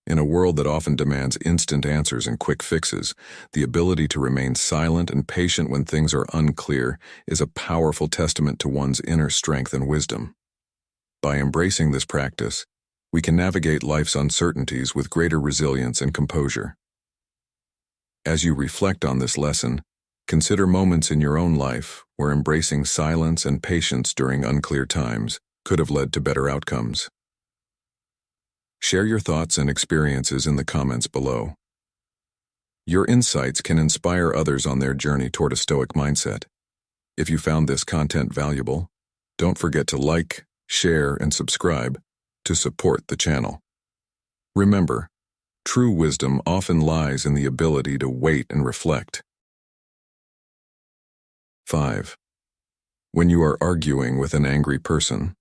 In a world that often demands instant answers and quick fixes, the ability to remain silent and patient when things are unclear is a powerful testament to one's inner strength and wisdom. By embracing this practice, we can navigate life's uncertainties with greater resilience and composure. As you reflect on this lesson, consider moments in your own life where embracing silence and patience during unclear times could have led to better outcomes. Share your thoughts and experiences in the comments below. Your insights can inspire others on their journey toward a Stoic mindset. If you found this content valuable, don't forget to like, share, and subscribe to support the channel. Remember, true wisdom often lies in the ability to wait and reflect. 5. When you are arguing with an angry person.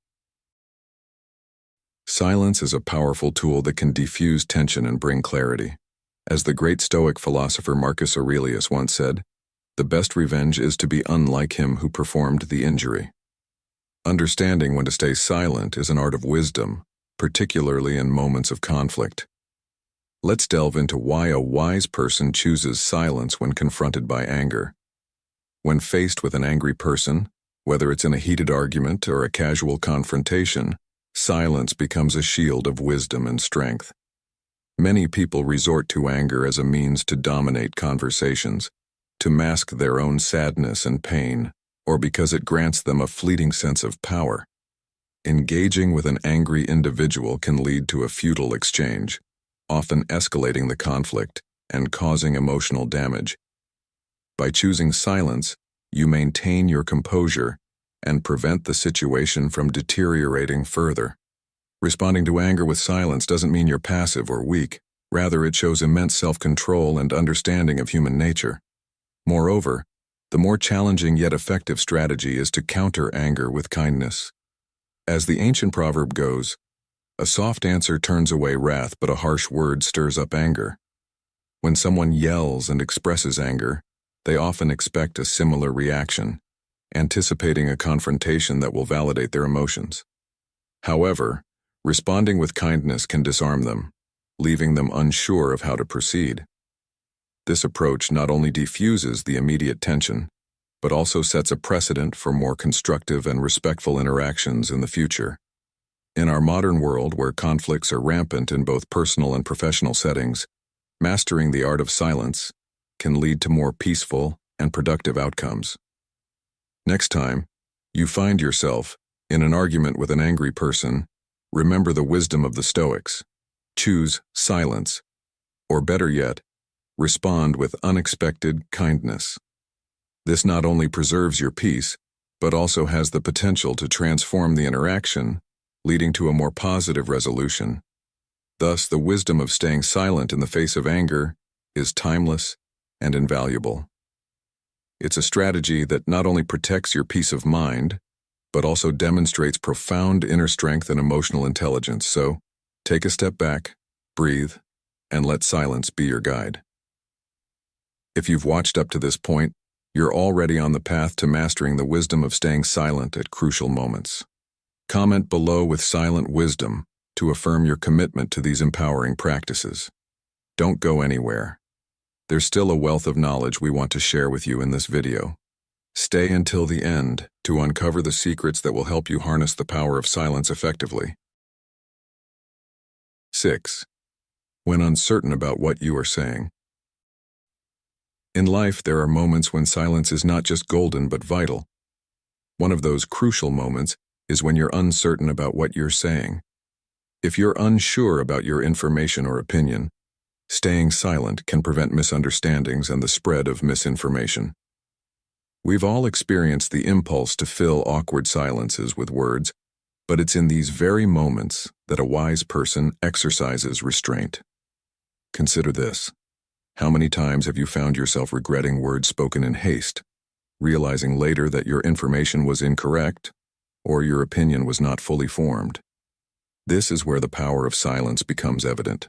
Silence is a powerful tool that can diffuse tension and bring clarity. As the great Stoic philosopher Marcus Aurelius once said, "The best revenge is to be unlike him who performed the injury." Understanding when to stay silent is an art of wisdom, particularly in moments of conflict. Let's delve into why a wise person chooses silence when confronted by anger. When faced with an angry person, whether it's in a heated argument or a casual confrontation, silence becomes a shield of wisdom and strength. Many people resort to anger as a means to dominate conversations, to mask their own sadness and pain, or because it grants them a fleeting sense of power. Engaging with an angry individual can lead to a futile exchange, often escalating the conflict and causing emotional damage. By choosing silence, you maintain your composure and prevent the situation from deteriorating further. Responding to anger with silence doesn't mean you're passive or weak. Rather, it shows immense self-control and understanding of human nature. Moreover, the more challenging yet effective strategy is to counter anger with kindness. As the ancient proverb goes, "A soft answer turns away wrath, but a harsh word stirs up anger." When someone yells and expresses anger, they often expect a similar reaction, anticipating a confrontation that will validate their emotions. However, responding with kindness can disarm them, leaving them unsure of how to proceed. This approach not only diffuses the immediate tension, but also sets a precedent for more constructive and respectful interactions in the future. In our modern world, where conflicts are rampant in both personal and professional settings, mastering the art of silence can lead to more peaceful and productive outcomes. Next time you find yourself in an argument with an angry person, remember the wisdom of the Stoics. Choose silence, or better yet, respond with unexpected kindness. This not only preserves your peace, but also has the potential to transform the interaction, leading to a more positive resolution. Thus, the wisdom of staying silent in the face of anger is timeless and invaluable. It's a strategy that not only protects your peace of mind, but also demonstrates profound inner strength and emotional intelligence. So, take a step back, breathe, and let silence be your guide. If you've watched up to this point, you're already on the path to mastering the wisdom of staying silent at crucial moments. Comment below with silent wisdom to affirm your commitment to these empowering practices. Don't go anywhere. There's still a wealth of knowledge we want to share with you in this video. Stay until the end to uncover the secrets that will help you harness the power of silence effectively. 6. When uncertain about what you are saying. In life, there are moments when silence is not just golden but vital. One of those crucial moments is when you're uncertain about what you're saying. If you're unsure about your information or opinion, staying silent can prevent misunderstandings and the spread of misinformation. We've all experienced the impulse to fill awkward silences with words, but it's in these very moments that a wise person exercises restraint. Consider this. How many times have you found yourself regretting words spoken in haste, realizing later that your information was incorrect or your opinion was not fully formed? This is where the power of silence becomes evident.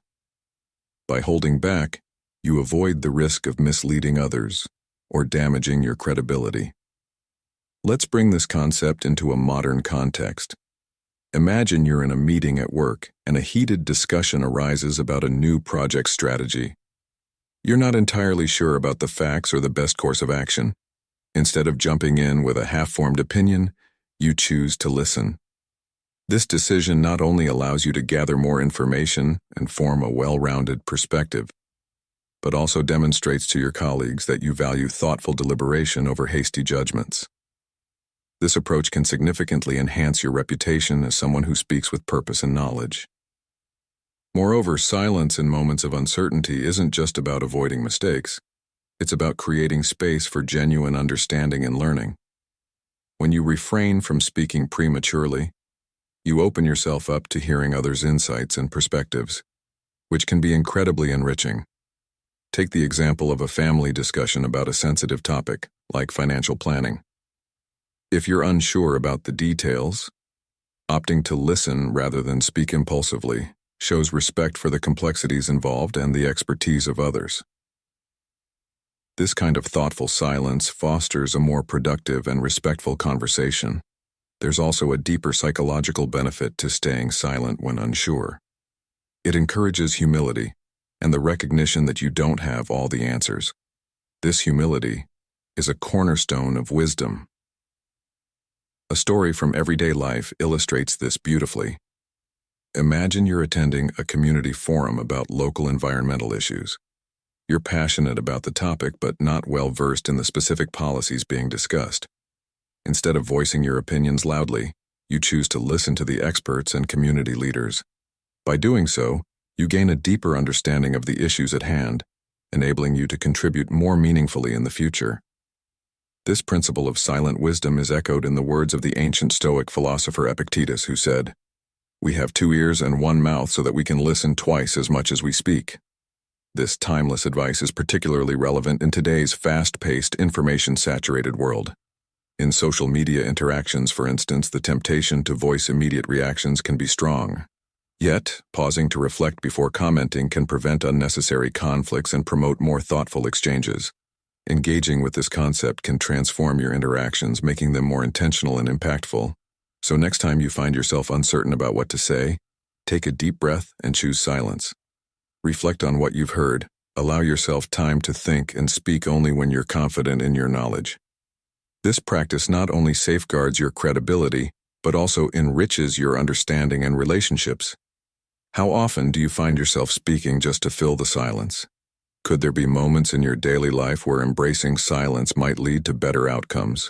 By holding back, you avoid the risk of misleading others or damaging your credibility. Let's bring this concept into a modern context. Imagine you're in a meeting at work and a heated discussion arises about a new project strategy. You're not entirely sure about the facts or the best course of action. Instead of jumping in with a half-formed opinion, you choose to listen. This decision not only allows you to gather more information and form a well-rounded perspective, but also demonstrates to your colleagues that you value thoughtful deliberation over hasty judgments. This approach can significantly enhance your reputation as someone who speaks with purpose and knowledge. Moreover, silence in moments of uncertainty isn't just about avoiding mistakes. It's about creating space for genuine understanding and learning. When you refrain from speaking prematurely, you open yourself up to hearing others' insights and perspectives, which can be incredibly enriching. Take the example of a family discussion about a sensitive topic, like financial planning. If you're unsure about the details, opting to listen rather than speak impulsively shows respect for the complexities involved and the expertise of others. This kind of thoughtful silence fosters a more productive and respectful conversation. There's also a deeper psychological benefit to staying silent when unsure. It encourages humility and the recognition that you don't have all the answers. This humility is a cornerstone of wisdom. A story from everyday life illustrates this beautifully. Imagine you're attending a community forum about local environmental issues. You're passionate about the topic but not well versed in the specific policies being discussed. Instead of voicing your opinions loudly, you choose to listen to the experts and community leaders. By doing so, you gain a deeper understanding of the issues at hand, enabling you to contribute more meaningfully in the future. This principle of silent wisdom is echoed in the words of the ancient Stoic philosopher Epictetus, who said, "We have 2 ears and 1 mouth so that we can listen twice as much as we speak." This timeless advice is particularly relevant in today's fast-paced, information-saturated world. In social media interactions, for instance, the temptation to voice immediate reactions can be strong. Yet, pausing to reflect before commenting can prevent unnecessary conflicts and promote more thoughtful exchanges. Engaging with this concept can transform your interactions, making them more intentional and impactful. So next time you find yourself uncertain about what to say, take a deep breath and choose silence. Reflect on what you've heard. Allow yourself time to think and speak only when you're confident in your knowledge. This practice not only safeguards your credibility, but also enriches your understanding and relationships. How often do you find yourself speaking just to fill the silence? Could there be moments in your daily life where embracing silence might lead to better outcomes?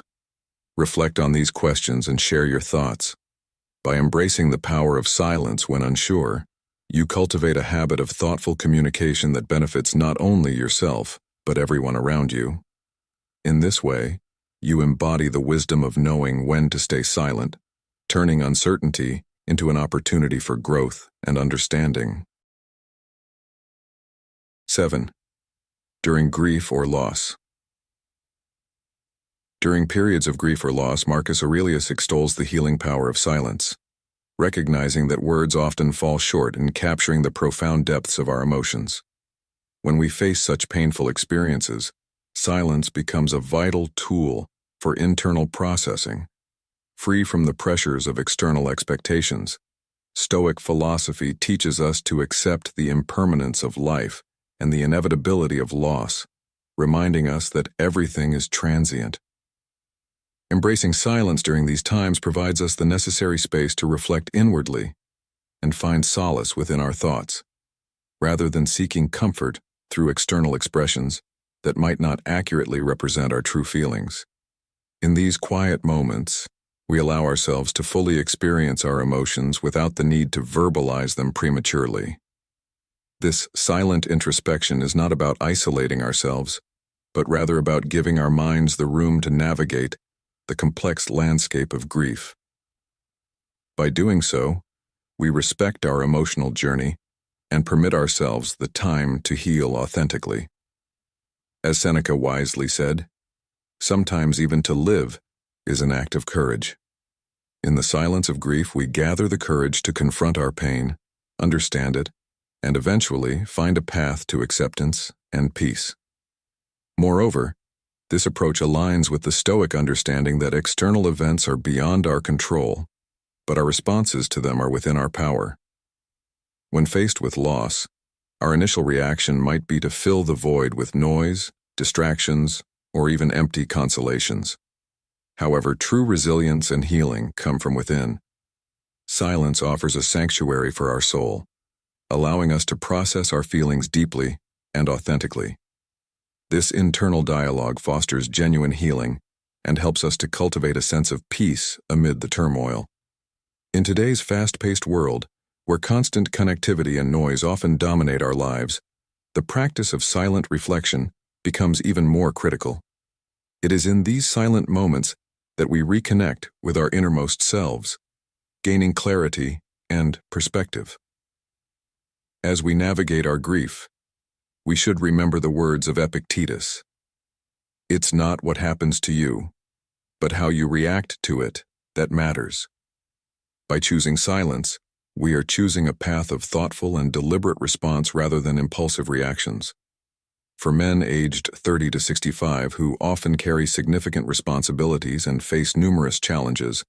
Reflect on these questions and share your thoughts. By embracing the power of silence when unsure, you cultivate a habit of thoughtful communication that benefits not only yourself, but everyone around you. In this way, you embody the wisdom of knowing when to stay silent, turning uncertainty into an opportunity for growth and understanding. 7. During grief or loss. During periods of grief or loss, Marcus Aurelius extols the healing power of silence, recognizing that words often fall short in capturing the profound depths of our emotions. When we face such painful experiences, silence becomes a vital tool for internal processing. Free from the pressures of external expectations, Stoic philosophy teaches us to accept the impermanence of life and the inevitability of loss, reminding us that everything is transient. Embracing silence during these times provides us the necessary space to reflect inwardly and find solace within our thoughts, rather than seeking comfort through external expressions that might not accurately represent our true feelings. In these quiet moments, we allow ourselves to fully experience our emotions without the need to verbalize them prematurely. This silent introspection is not about isolating ourselves, but rather about giving our minds the room to navigate the complex landscape of grief. By doing so, we respect our emotional journey and permit ourselves the time to heal authentically. As Seneca wisely said, sometimes even to live is an act of courage. In the silence of grief, we gather the courage to confront our pain, understand it, and eventually find a path to acceptance and peace. Moreover, this approach aligns with the Stoic understanding that external events are beyond our control, but our responses to them are within our power. When faced with loss, our initial reaction might be to fill the void with noise, distractions, or even empty consolations. However, true resilience and healing come from within. Silence offers a sanctuary for our soul, allowing us to process our feelings deeply and authentically. This internal dialogue fosters genuine healing and helps us to cultivate a sense of peace amid the turmoil. In today's fast-paced world, where constant connectivity and noise often dominate our lives, the practice of silent reflection becomes even more critical. It is in these silent moments that we reconnect with our innermost selves, gaining clarity and perspective. As we navigate our grief, we should remember the words of Epictetus. "It's not what happens to you, but how you react to it that matters. By choosing silence, we are choosing a path of thoughtful and deliberate response rather than impulsive reactions. For men aged 30 to 65 who often carry significant responsibilities and face numerous challenges,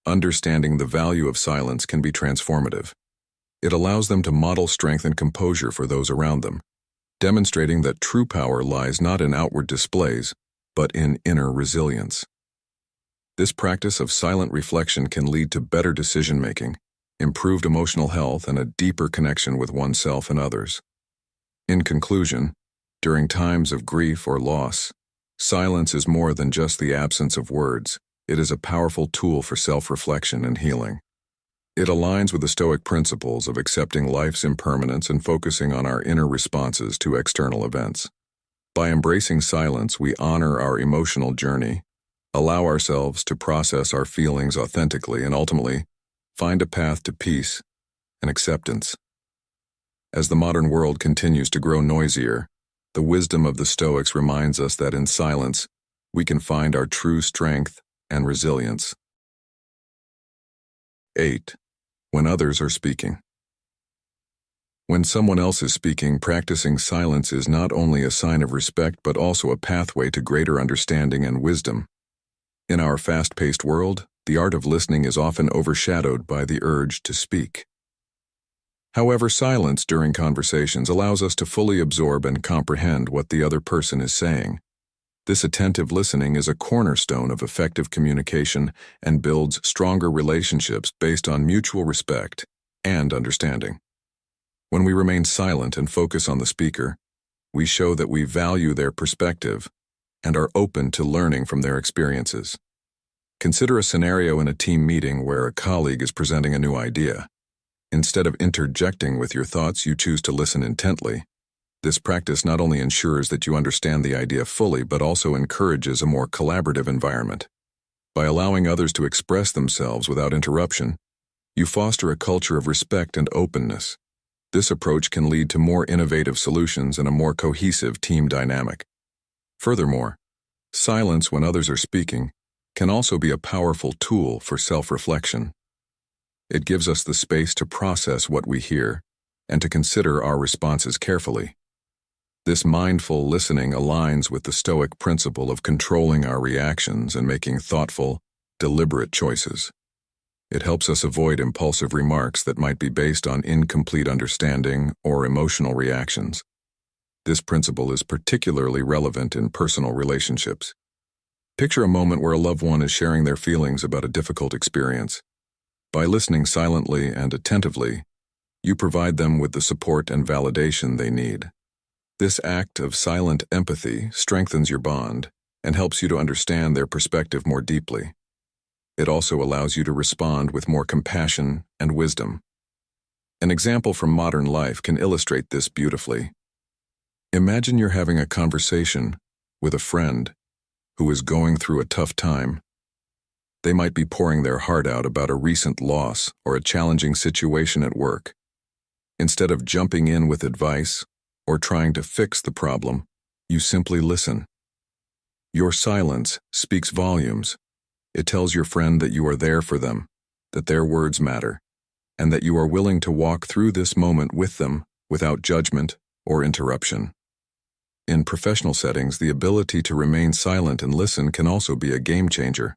understanding the value of silence can be transformative. It allows them to model strength and composure for those around them, demonstrating that true power lies not in outward displays, but in inner resilience. This practice of silent reflection can lead to better decision-making, improved emotional health, and a deeper connection with oneself and others. In conclusion, during times of grief or loss, silence is more than just the absence of words. It is a powerful tool for self-reflection and healing. It aligns with the Stoic principles of accepting life's impermanence and focusing on our inner responses to external events. By embracing silence, we honor our emotional journey, allow ourselves to process our feelings authentically, and ultimately find a path to peace and acceptance. As the modern world continues to grow noisier, the wisdom of the Stoics reminds us that in silence, we can find our true strength and resilience. 8. When others are speaking. When someone else is speaking, practicing silence is not only a sign of respect but also a pathway to greater understanding and wisdom. In our fast-paced world, the art of listening is often overshadowed by the urge to speak. However, silence during conversations allows us to fully absorb and comprehend what the other person is saying. This attentive listening is a cornerstone of effective communication and builds stronger relationships based on mutual respect and understanding. When we remain silent and focus on the speaker, we show that we value their perspective and are open to learning from their experiences. Consider a scenario in a team meeting where a colleague is presenting a new idea. Instead of interjecting with your thoughts, you choose to listen intently. This practice not only ensures that you understand the idea fully, but also encourages a more collaborative environment. By allowing others to express themselves without interruption, you foster a culture of respect and openness. This approach can lead to more innovative solutions and a more cohesive team dynamic. Furthermore, silence when others are speaking can also be a powerful tool for self-reflection. It gives us the space to process what we hear and to consider our responses carefully. This mindful listening aligns with the Stoic principle of controlling our reactions and making thoughtful, deliberate choices. It helps us avoid impulsive remarks that might be based on incomplete understanding or emotional reactions. This principle is particularly relevant in personal relationships. Picture a moment where a loved one is sharing their feelings about a difficult experience. By listening silently and attentively, you provide them with the support and validation they need. This act of silent empathy strengthens your bond and helps you to understand their perspective more deeply. It also allows you to respond with more compassion and wisdom. An example from modern life can illustrate this beautifully. Imagine you're having a conversation with a friend who is going through a tough time. They might be pouring their heart out about a recent loss or a challenging situation at work. Instead of jumping in with advice or trying to fix the problem, you simply listen. Your silence speaks volumes. It tells your friend that you are there for them, that their words matter, and that you are willing to walk through this moment with them without judgment or interruption. In professional settings, the ability to remain silent and listen can also be a game changer.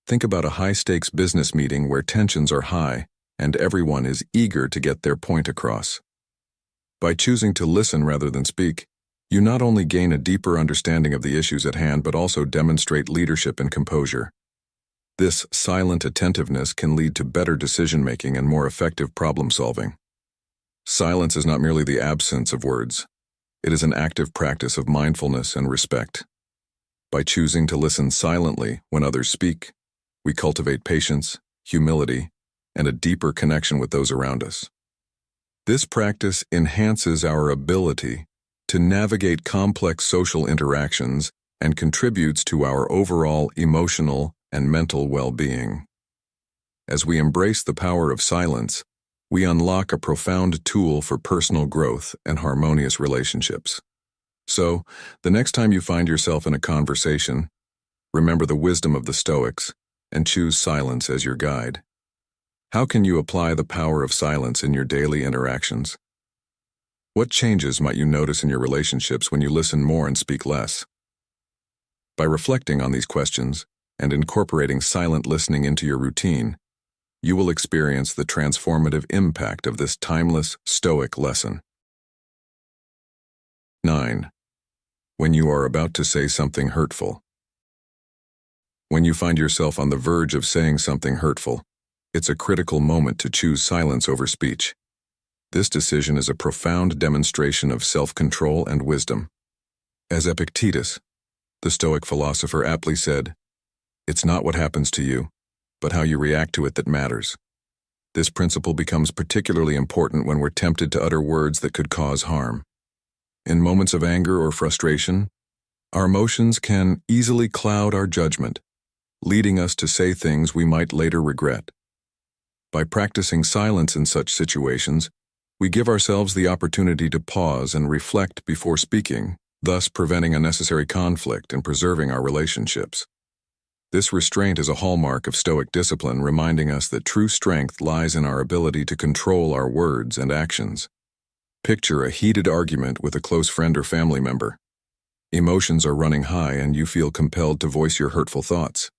Think about a high-stakes business meeting where tensions are high and everyone is eager to get their point across. By choosing to listen rather than speak, you not only gain a deeper understanding of the issues at hand but also demonstrate leadership and composure. This silent attentiveness can lead to better decision-making and more effective problem-solving. Silence is not merely the absence of words. It is an active practice of mindfulness and respect. By choosing to listen silently when others speak, we cultivate patience, humility, and a deeper connection with those around us. This practice enhances our ability to navigate complex social interactions and contributes to our overall emotional and mental well-being. As we embrace the power of silence, we unlock a profound tool for personal growth and harmonious relationships. So, the next time you find yourself in a conversation, remember the wisdom of the Stoics, and choose silence as your guide. How can you apply the power of silence in your daily interactions? What changes might you notice in your relationships when you listen more and speak less? By reflecting on these questions and incorporating silent listening into your routine, you will experience the transformative impact of this timeless Stoic lesson. 9. When you are about to say something hurtful. When you find yourself on the verge of saying something hurtful, it's a critical moment to choose silence over speech. This decision is a profound demonstration of self-control and wisdom. As Epictetus, the Stoic philosopher, aptly said, "It's not what happens to you, but how you react to it that matters." This principle becomes particularly important when we're tempted to utter words that could cause harm. In moments of anger or frustration, our emotions can easily cloud our judgment, leading us to say things we might later regret. By practicing silence in such situations, we give ourselves the opportunity to pause and reflect before speaking, thus preventing unnecessary conflict and preserving our relationships. This restraint is a hallmark of Stoic discipline, reminding us that true strength lies in our ability to control our words and actions. Picture a heated argument with a close friend or family member. Emotions are running high and you feel compelled to voice your hurtful thoughts.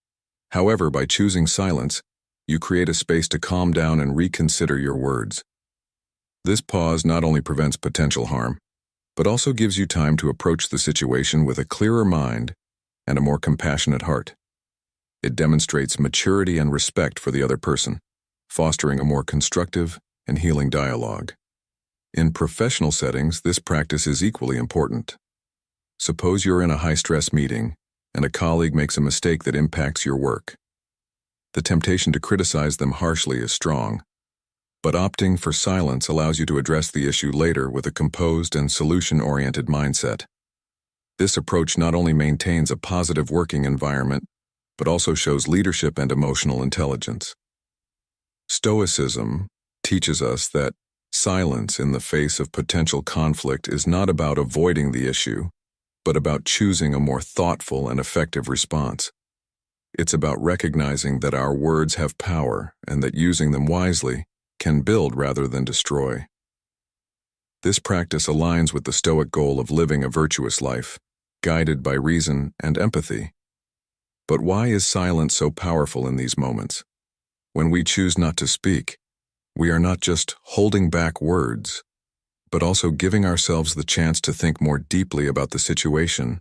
However, by choosing silence, you create a space to calm down and reconsider your words. This pause not only prevents potential harm, but also gives you time to approach the situation with a clearer mind and a more compassionate heart. It demonstrates maturity and respect for the other person, fostering a more constructive and healing dialogue. In professional settings, this practice is equally important. Suppose you're in a high-stress meeting and a colleague makes a mistake that impacts your work. The temptation to criticize them harshly is strong, but opting for silence allows you to address the issue later with a composed and solution-oriented mindset. This approach not only maintains a positive working environment, but also shows leadership and emotional intelligence. Stoicism teaches us that silence in the face of potential conflict is not about avoiding the issue, but about choosing a more thoughtful and effective response. It's about recognizing that our words have power and that using them wisely can build rather than destroy. This practice aligns with the Stoic goal of living a virtuous life, guided by reason and empathy. But why is silence so powerful in these moments? When we choose not to speak, we are not just holding back words, but also giving ourselves the chance to think more deeply about the situation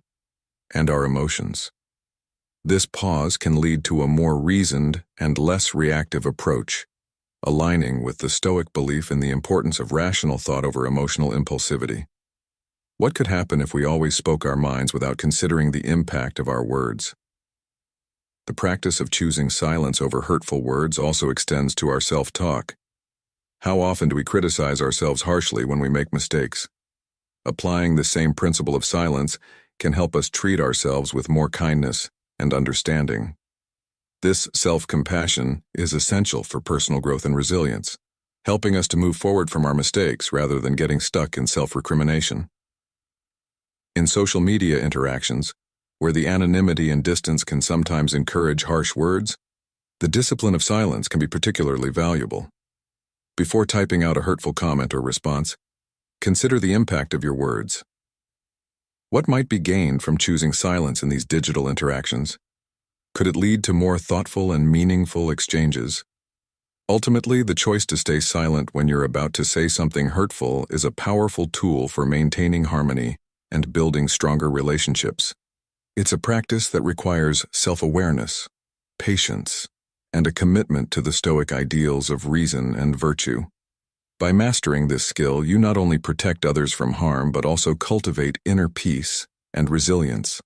and our emotions. This pause can lead to a more reasoned and less reactive approach, aligning with the Stoic belief in the importance of rational thought over emotional impulsivity. What could happen if we always spoke our minds without considering the impact of our words? The practice of choosing silence over hurtful words also extends to our self-talk. How often do we criticize ourselves harshly when we make mistakes? Applying the same principle of silence can help us treat ourselves with more kindness and understanding. This self-compassion is essential for personal growth and resilience, helping us to move forward from our mistakes rather than getting stuck in self-recrimination. In social media interactions, where the anonymity and distance can sometimes encourage harsh words, the discipline of silence can be particularly valuable. Before typing out a hurtful comment or response, consider the impact of your words. What might be gained from choosing silence in these digital interactions? Could it lead to more thoughtful and meaningful exchanges? Ultimately, the choice to stay silent when you're about to say something hurtful is a powerful tool for maintaining harmony and building stronger relationships. It's a practice that requires self-awareness, patience, and a commitment to the Stoic ideals of reason and virtue. By mastering this skill, you not only protect others from harm, but also cultivate inner peace and resilience.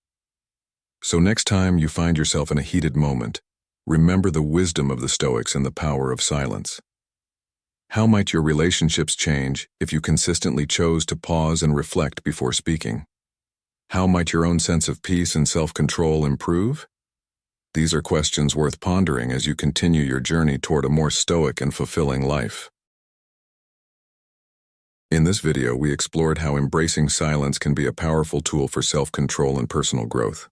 So next time you find yourself in a heated moment, remember the wisdom of the Stoics and the power of silence. How might your relationships change if you consistently chose to pause and reflect before speaking? How might your own sense of peace and self-control improve? These are questions worth pondering as you continue your journey toward a more stoic and fulfilling life. In this video, we explored how embracing silence can be a powerful tool for self-control and personal growth.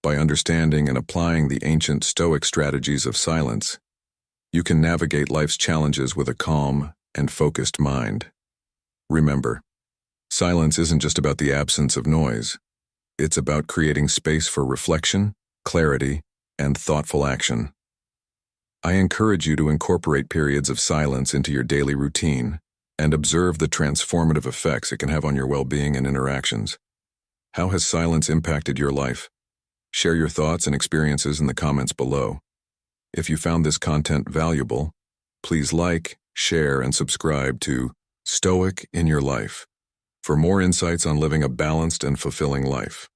By understanding and applying the ancient Stoic strategies of silence, you can navigate life's challenges with a calm and focused mind. Remember, silence isn't just about the absence of noise. It's about creating space for reflection, clarity, and thoughtful action. I encourage you to incorporate periods of silence into your daily routine and observe the transformative effects it can have on your well-being and interactions. How has silence impacted your life? Share your thoughts and experiences in the comments below. If you found this content valuable, please like, share, and subscribe to Stoic in Your Life for more insights on living a balanced and fulfilling life.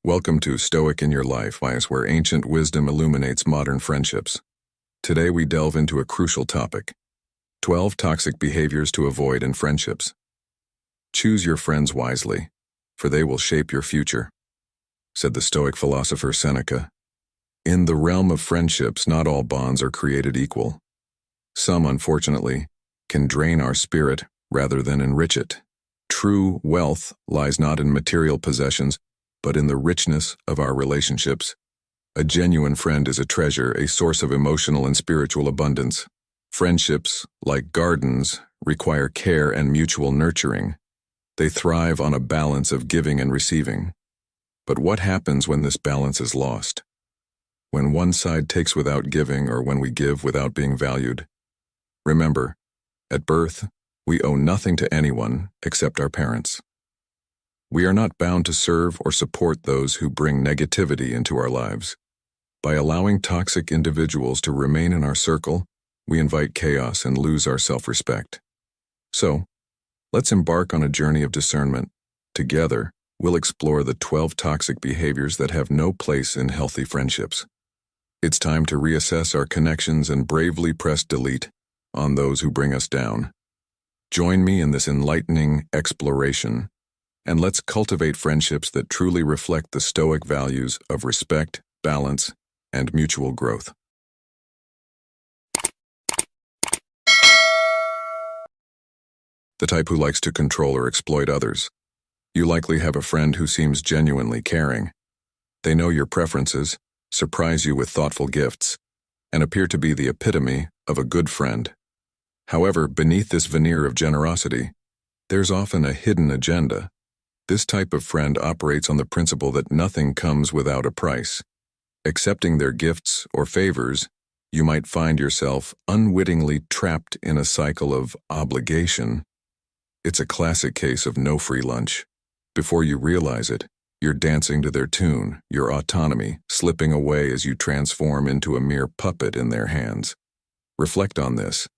Welcome to Stoic in Your Life, where ancient wisdom illuminates modern friendships. Today we delve into a crucial topic: 12 toxic behaviors to avoid in friendships. Choose your friends wisely, for they will shape your future, said the Stoic philosopher Seneca. In the realm of friendships, not all bonds are created equal. Some, unfortunately, can drain our spirit rather than enrich it. True wealth lies not in material possessions, but in the richness of our relationships. A genuine friend is a treasure, a source of emotional and spiritual abundance. Friendships, like gardens, require care and mutual nurturing. They thrive on a balance of giving and receiving. But what happens when this balance is lost? When one side takes without giving, or when we give without being valued? Remember, at birth, we owe nothing to anyone except our parents. We are not bound to serve or support those who bring negativity into our lives. By allowing toxic individuals to remain in our circle, we invite chaos and lose our self-respect. So, let's embark on a journey of discernment. Together, we'll explore the 12 toxic behaviors that have no place in healthy friendships. It's time to reassess our connections and bravely press delete on those who bring us down. Join me in this enlightening exploration, and let's cultivate friendships that truly reflect the Stoic values of respect, balance, and mutual growth. The type who likes to control or exploit others. You likely have a friend who seems genuinely caring. They know your preferences, surprise you with thoughtful gifts, and appear to be the epitome of a good friend. However, beneath this veneer of generosity, there's often a hidden agenda. This type of friend operates on the principle that nothing comes without a price. Accepting their gifts or favors, you might find yourself unwittingly trapped in a cycle of obligation. It's a classic case of no free lunch. Before you realize it, you're dancing to their tune, your autonomy slipping away as you transform into a mere puppet in their hands. Reflect on this.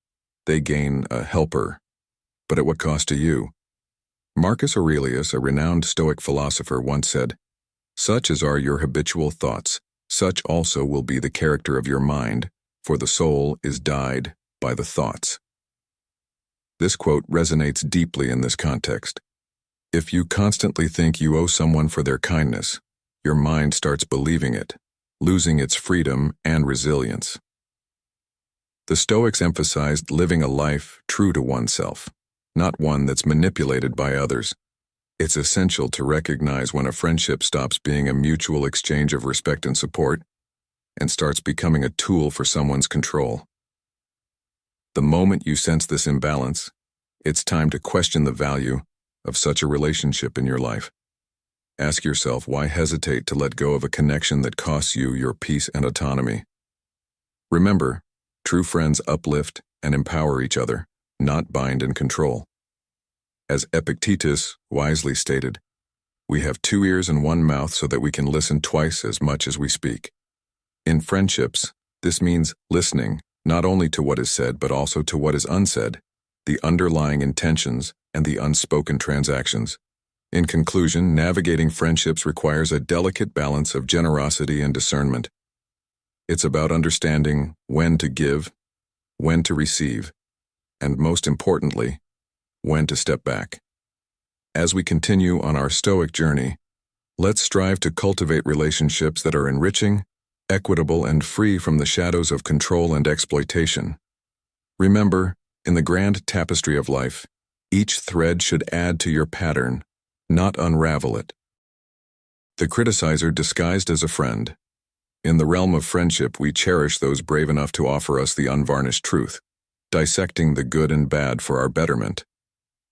They gain a helper, but at what cost to you? Marcus Aurelius, a renowned Stoic philosopher, once said, "Such as are your habitual thoughts, such also will be the character of your mind, for the soul is dyed by the thoughts." This quote resonates deeply in this context. If you constantly think you owe someone for their kindness, your mind starts believing it, losing its freedom and resilience. The Stoics emphasized living a life true to oneself, not one that's manipulated by others. It's essential to recognize when a friendship stops being a mutual exchange of respect and support and starts becoming a tool for someone's control. The moment you sense this imbalance, it's time to question the value of such a relationship in your life. Ask yourself, why hesitate to let go of a connection that costs you your peace and autonomy? Remember, true friends uplift and empower each other, not bind and control. As Epictetus wisely stated, we have 2 ears and 1 mouth so that we can listen twice as much as we speak. In friendships, this means listening not only to what is said but also to what is unsaid, the underlying intentions and the unspoken transactions. In conclusion, navigating friendships requires a delicate balance of generosity and discernment. It's about understanding when to give, when to receive, and most importantly, when to step back. As we continue on our Stoic journey, Let's strive to cultivate relationships that are enriching, equitable, and free from the shadows of control and exploitation. Remember, in the grand tapestry of life, each thread should add to your pattern, not unravel it. The criticizer disguised as a friend. In the realm of friendship, we cherish those brave enough to offer us the unvarnished truth, dissecting the good and bad for our betterment.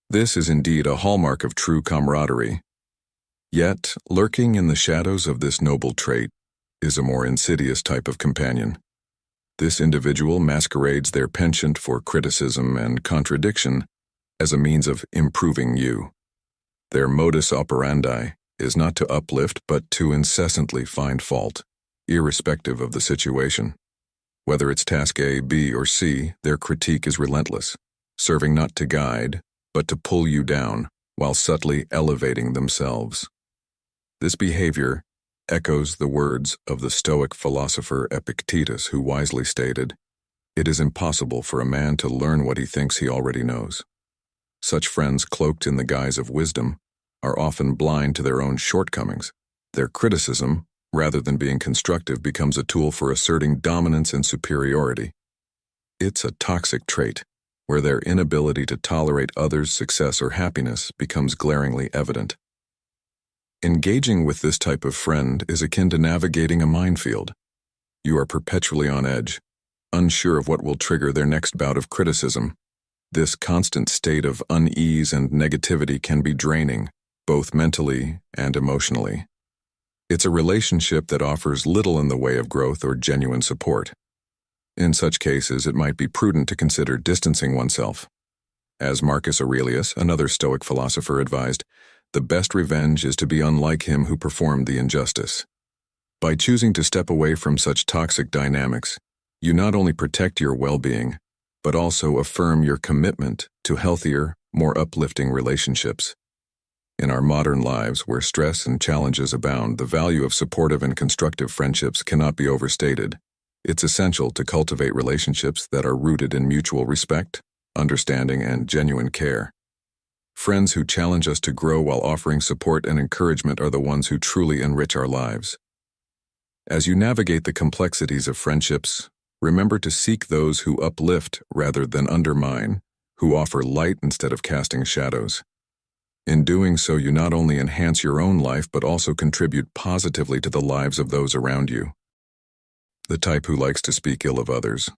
This is indeed a hallmark of true camaraderie. Yet, lurking in the shadows of this noble trait is a more insidious type of companion. This individual masquerades their penchant for criticism and contradiction as a means of improving you. Their modus operandi is not to uplift but to incessantly find fault, irrespective of the situation. Whether it's task A, B, or C, their critique is relentless, serving not to guide, but to pull you down while subtly elevating themselves. This behavior echoes the words of the Stoic philosopher Epictetus, who wisely stated, "It is impossible for a man to learn what he thinks he already knows." Such friends, cloaked in the guise of wisdom, are often blind to their own shortcomings. Their criticism, rather than being constructive, becomes a tool for asserting dominance and superiority. It's a toxic trait, where their inability to tolerate others' success or happiness becomes glaringly evident. Engaging with this type of friend is akin to navigating a minefield. You are perpetually on edge, unsure of what will trigger their next bout of criticism. This constant state of unease and negativity can be draining, both mentally and emotionally. It's a relationship that offers little in the way of growth or genuine support. In such cases, it might be prudent to consider distancing oneself. As Marcus Aurelius, another Stoic philosopher, advised, the best revenge is to be unlike him who performed the injustice. By choosing to step away from such toxic dynamics, you not only protect your well-being, but also affirm your commitment to healthier, more uplifting relationships. In our modern lives, where stress and challenges abound, the value of supportive and constructive friendships cannot be overstated. It's essential to cultivate relationships that are rooted in mutual respect, understanding, and genuine care. Friends who challenge us to grow while offering support and encouragement are the ones who truly enrich our lives. As you navigate the complexities of friendships, remember to seek those who uplift rather than undermine, who offer light instead of casting shadows. In doing so, you not only enhance your own life but also contribute positively to the lives of those around you. The type who likes to speak ill of others.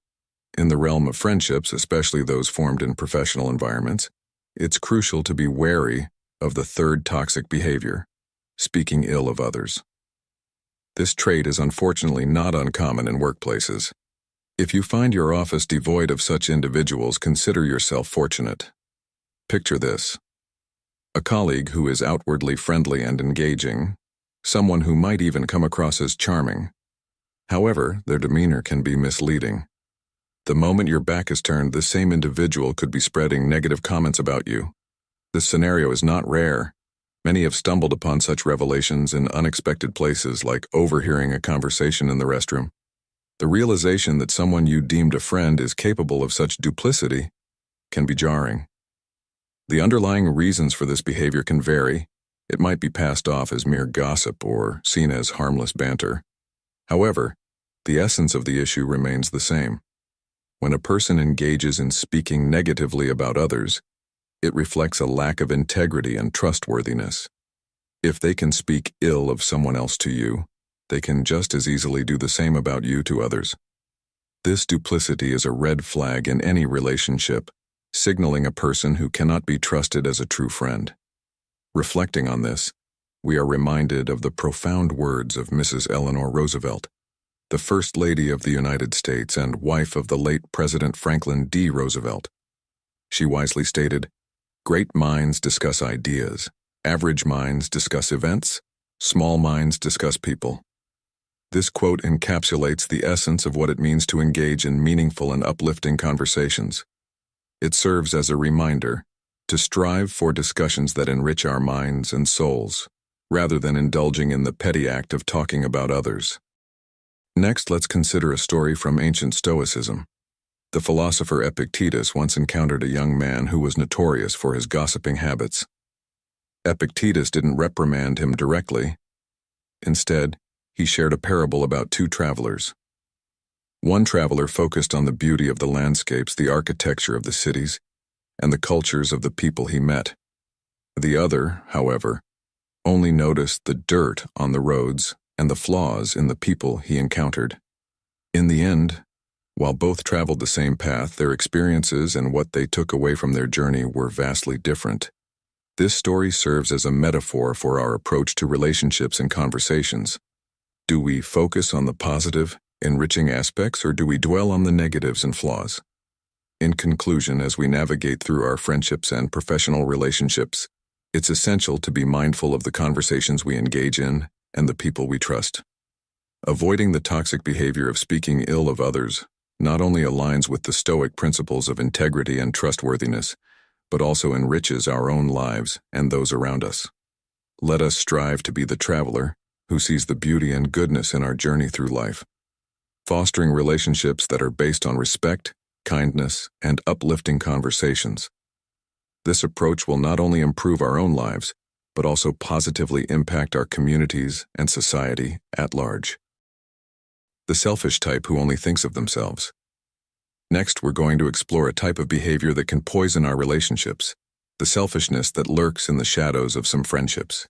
In the realm of friendships, especially those formed in professional environments, it's crucial to be wary of the third toxic behavior, speaking ill of others. This trait is unfortunately not uncommon in workplaces. If you find your office devoid of such individuals, consider yourself fortunate. Picture this: a colleague who is outwardly friendly and engaging, someone who might even come across as charming. However, their demeanor can be misleading. The moment your back is turned, the same individual could be spreading negative comments about you. This scenario is not rare. Many have stumbled upon such revelations in unexpected places, like overhearing a conversation in the restroom. The realization that someone you deemed a friend is capable of such duplicity can be jarring. The underlying reasons for this behavior can vary. It might be passed off as mere gossip or seen as harmless banter. However, the essence of the issue remains the same. When a person engages in speaking negatively about others, it reflects a lack of integrity and trustworthiness. If they can speak ill of someone else to you, they can just as easily do the same about you to others. This duplicity is a red flag in any relationship, signaling a person who cannot be trusted as a true friend. Reflecting on this, we are reminded of the profound words of Mrs. Eleanor Roosevelt, the First Lady of the United States and wife of the late President Franklin D. Roosevelt. She wisely stated, "Great minds discuss ideas, average minds discuss events, small minds discuss people." This quote encapsulates the essence of what it means to engage in meaningful and uplifting conversations. It serves as a reminder to strive for discussions that enrich our minds and souls, rather than indulging in the petty act of talking about others. Next, let's consider a story from ancient Stoicism. The philosopher Epictetus once encountered a young man who was notorious for his gossiping habits. Epictetus didn't reprimand him directly, Instead, he shared a parable about two travelers. One traveler focused on the beauty of the landscapes, the architecture of the cities, and the cultures of the people he met. The other, however, only noticed the dirt on the roads and the flaws in the people he encountered. In the end, while both traveled the same path, their experiences and what they took away from their journey were vastly different. This story serves as a metaphor for our approach to relationships and conversations. Do we focus on the positive, enriching aspects, or do we dwell on the negatives and flaws? In conclusion, as we navigate through our friendships and professional relationships, it's essential to be mindful of the conversations we engage in and the people we trust. Avoiding the toxic behavior of speaking ill of others not only aligns with the Stoic principles of integrity and trustworthiness, but also enriches our own lives and those around us. Let us strive to be the traveler who sees the beauty and goodness in our journey through life, fostering relationships that are based on respect, kindness, and uplifting conversations. This approach will not only improve our own lives, but also positively impact our communities and society at large. The selfish type who only thinks of themselves. Next, we're going to explore a type of behavior that can poison our relationships, the selfishness that lurks in the shadows of some friendships.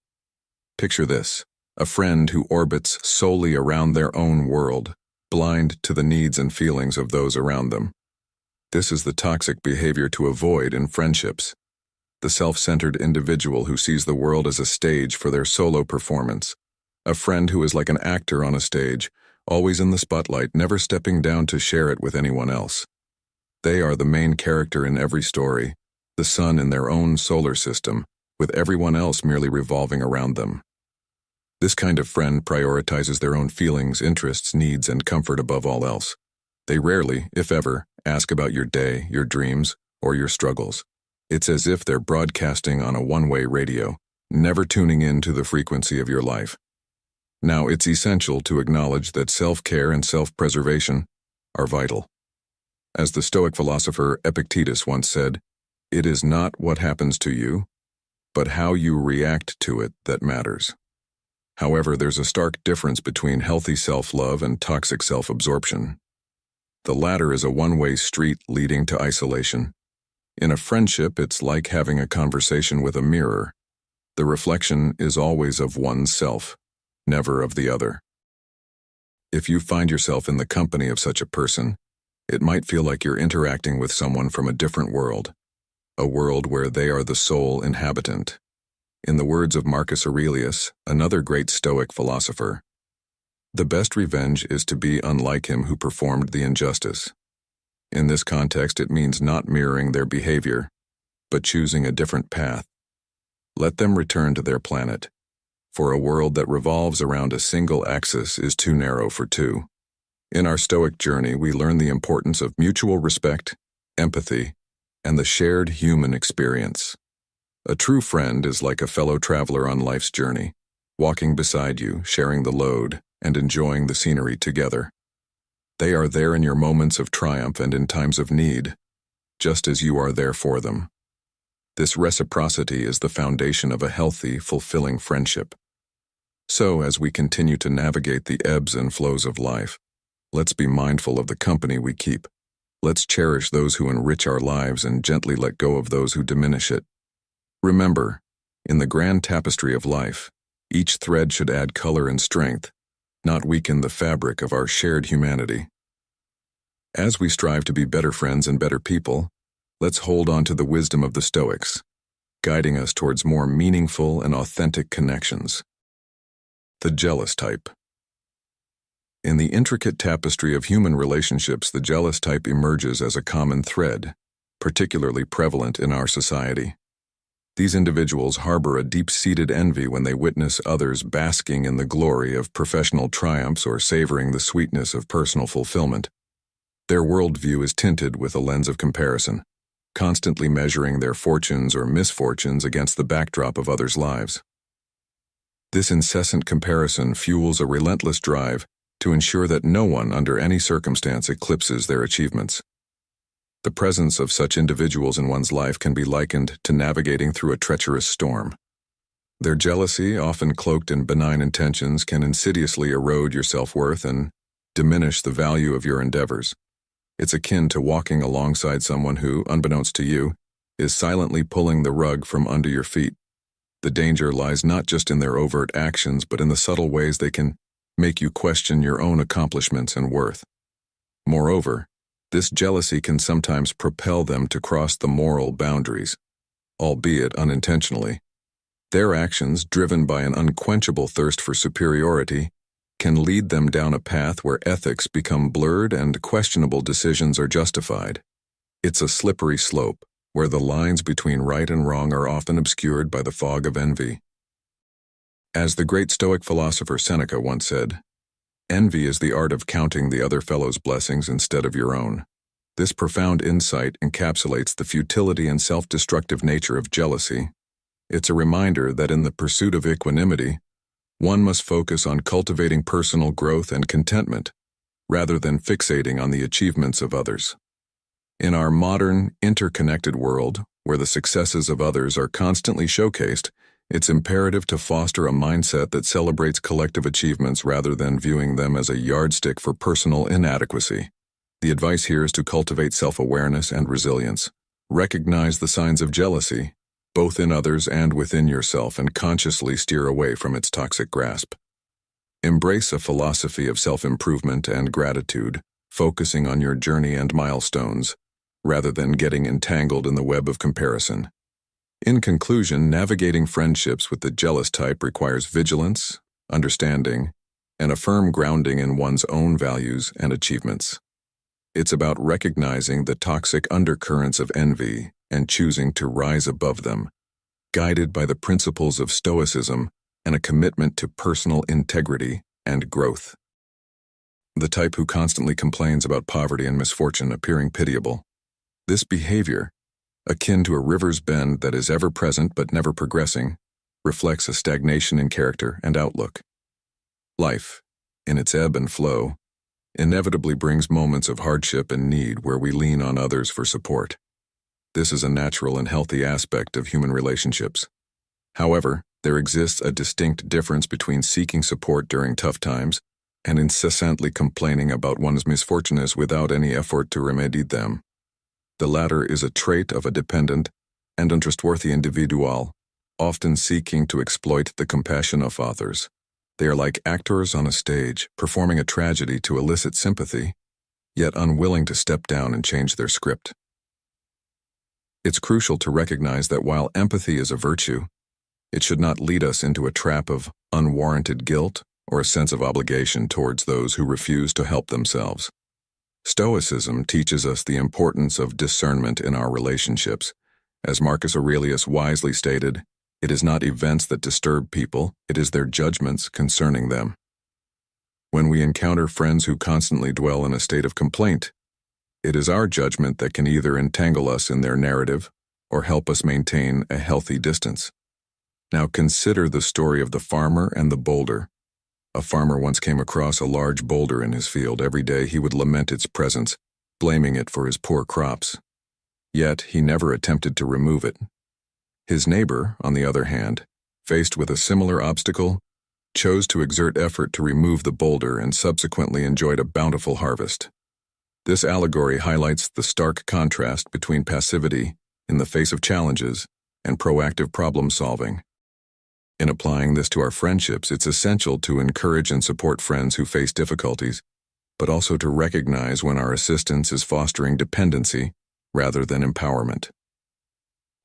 Picture this, a friend who orbits solely around their own world, blind to the needs and feelings of those around them. This is the toxic behavior to avoid in friendships. The self-centered individual who sees the world as a stage for their solo performance. A friend who is like an actor on a stage, always in the spotlight, never stepping down to share it with anyone else. They are the main character in every story, the sun in their own solar system, with everyone else merely revolving around them. This kind of friend prioritizes their own feelings, interests, needs, and comfort above all else. They rarely, if ever, ask about your day, your dreams, or your struggles. It's as if they're broadcasting on a one-way radio, never tuning in to the frequency of your life. Now, it's essential to acknowledge that self-care and self-preservation are vital. As the Stoic philosopher Epictetus once said, "It is not what happens to you, but how you react to it that matters." However, there's a stark difference between healthy self-love and toxic self-absorption. The latter is a one-way street leading to isolation. In a friendship, it's like having a conversation with a mirror. The reflection is always of oneself, never of the other. If you find yourself in the company of such a person, it might feel like you're interacting with someone from a different world, a world where they are the sole inhabitant. In the words of Marcus Aurelius, another great Stoic philosopher, "The best revenge is to be unlike him who performed the injustice." In this context, it means not mirroring their behavior, but choosing a different path. Let them return to their planet, for a world that revolves around a single axis is too narrow for two. In our Stoic journey, we learn the importance of mutual respect, empathy, and the shared human experience. A true friend is like a fellow traveler on life's journey, walking beside you, sharing the load, and enjoying the scenery together. They are there in your moments of triumph and in times of need, just as you are there for them. This reciprocity is the foundation of a healthy, fulfilling friendship. So, as we continue to navigate the ebbs and flows of life, let's be mindful of the company we keep. Let's cherish those who enrich our lives and gently let go of those who diminish it. Remember, in the grand tapestry of life, each thread should add color and strength, not weaken the fabric of our shared humanity. As we strive to be better friends and better people, let's hold on to the wisdom of the Stoics, guiding us towards more meaningful and authentic connections. The jealous type. In the intricate tapestry of human relationships, the jealous type emerges as a common thread, particularly prevalent in our society. These individuals harbor a deep-seated envy when they witness others basking in the glory of professional triumphs or savoring the sweetness of personal fulfillment. Their worldview is tinted with a lens of comparison, constantly measuring their fortunes or misfortunes against the backdrop of others' lives. This incessant comparison fuels a relentless drive to ensure that no one under any circumstance eclipses their achievements. The presence of such individuals in one's life can be likened to navigating through a treacherous storm. Their jealousy, often cloaked in benign intentions, can insidiously erode your self-worth and diminish the value of your endeavors. It's akin to walking alongside someone who, unbeknownst to you, is silently pulling the rug from under your feet. The danger lies not just in their overt actions, but in the subtle ways they can make you question your own accomplishments and worth. Moreover, this jealousy can sometimes propel them to cross the moral boundaries, albeit unintentionally. Their actions, driven by an unquenchable thirst for superiority, can lead them down a path where ethics become blurred and questionable decisions are justified. It's a slippery slope, where the lines between right and wrong are often obscured by the fog of envy. As the great Stoic philosopher Seneca once said, "Envy is the art of counting the other fellow's blessings instead of your own." This profound insight encapsulates the futility and self-destructive nature of jealousy. It's a reminder that in the pursuit of equanimity, one must focus on cultivating personal growth and contentment, rather than fixating on the achievements of others. In our modern, interconnected world, where the successes of others are constantly showcased, it's imperative to foster a mindset that celebrates collective achievements rather than viewing them as a yardstick for personal inadequacy. The advice here is to cultivate self-awareness and resilience. Recognize the signs of jealousy, both in others and within yourself, and consciously steer away from its toxic grasp. Embrace a philosophy of self-improvement and gratitude, focusing on your journey and milestones, rather than getting entangled in the web of comparison. In conclusion, navigating friendships with the jealous type requires vigilance, understanding, and a firm grounding in one's own values and achievements. It's about recognizing the toxic undercurrents of envy and choosing to rise above them, guided by the principles of Stoicism and a commitment to personal integrity and growth. The type who constantly complains about poverty and misfortune appearing pitiable. This behavior, akin to a river's bend that is ever present but never progressing, reflects a stagnation in character and outlook. Life, in its ebb and flow, inevitably brings moments of hardship and need where we lean on others for support. This is a natural and healthy aspect of human relationships. However, there exists a distinct difference between seeking support during tough times and incessantly complaining about one's misfortunes without any effort to remedy them. The latter is a trait of a dependent and untrustworthy individual, often seeking to exploit the compassion of others. They are like actors on a stage, performing a tragedy to elicit sympathy, yet unwilling to step down and change their script. It's crucial to recognize that while empathy is a virtue, it should not lead us into a trap of unwarranted guilt or a sense of obligation towards those who refuse to help themselves. Stoicism teaches us the importance of discernment in our relationships. As Marcus Aurelius wisely stated, it is not events that disturb people, it is their judgments concerning them. When we encounter friends who constantly dwell in a state of complaint, it is our judgment that can either entangle us in their narrative or help us maintain a healthy distance. Now consider the story of the farmer and the boulder. A farmer once came across a large boulder in his field. Every day he would lament its presence, blaming it for his poor crops. Yet he never attempted to remove it. His neighbor, on the other hand, faced with a similar obstacle, chose to exert effort to remove the boulder and subsequently enjoyed a bountiful harvest. This allegory highlights the stark contrast between passivity in the face of challenges and proactive problem-solving. In applying this to our friendships, it's essential to encourage and support friends who face difficulties, but also to recognize when our assistance is fostering dependency rather than empowerment.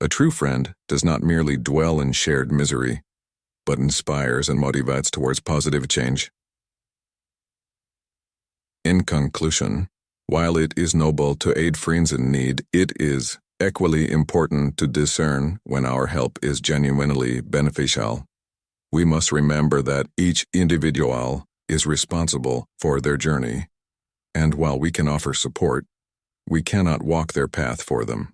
A true friend does not merely dwell in shared misery, but inspires and motivates towards positive change. In conclusion, while it is noble to aid friends in need, it is equally important to discern when our help is genuinely beneficial. We must remember that each individual is responsible for their journey, and while we can offer support, we cannot walk their path for them.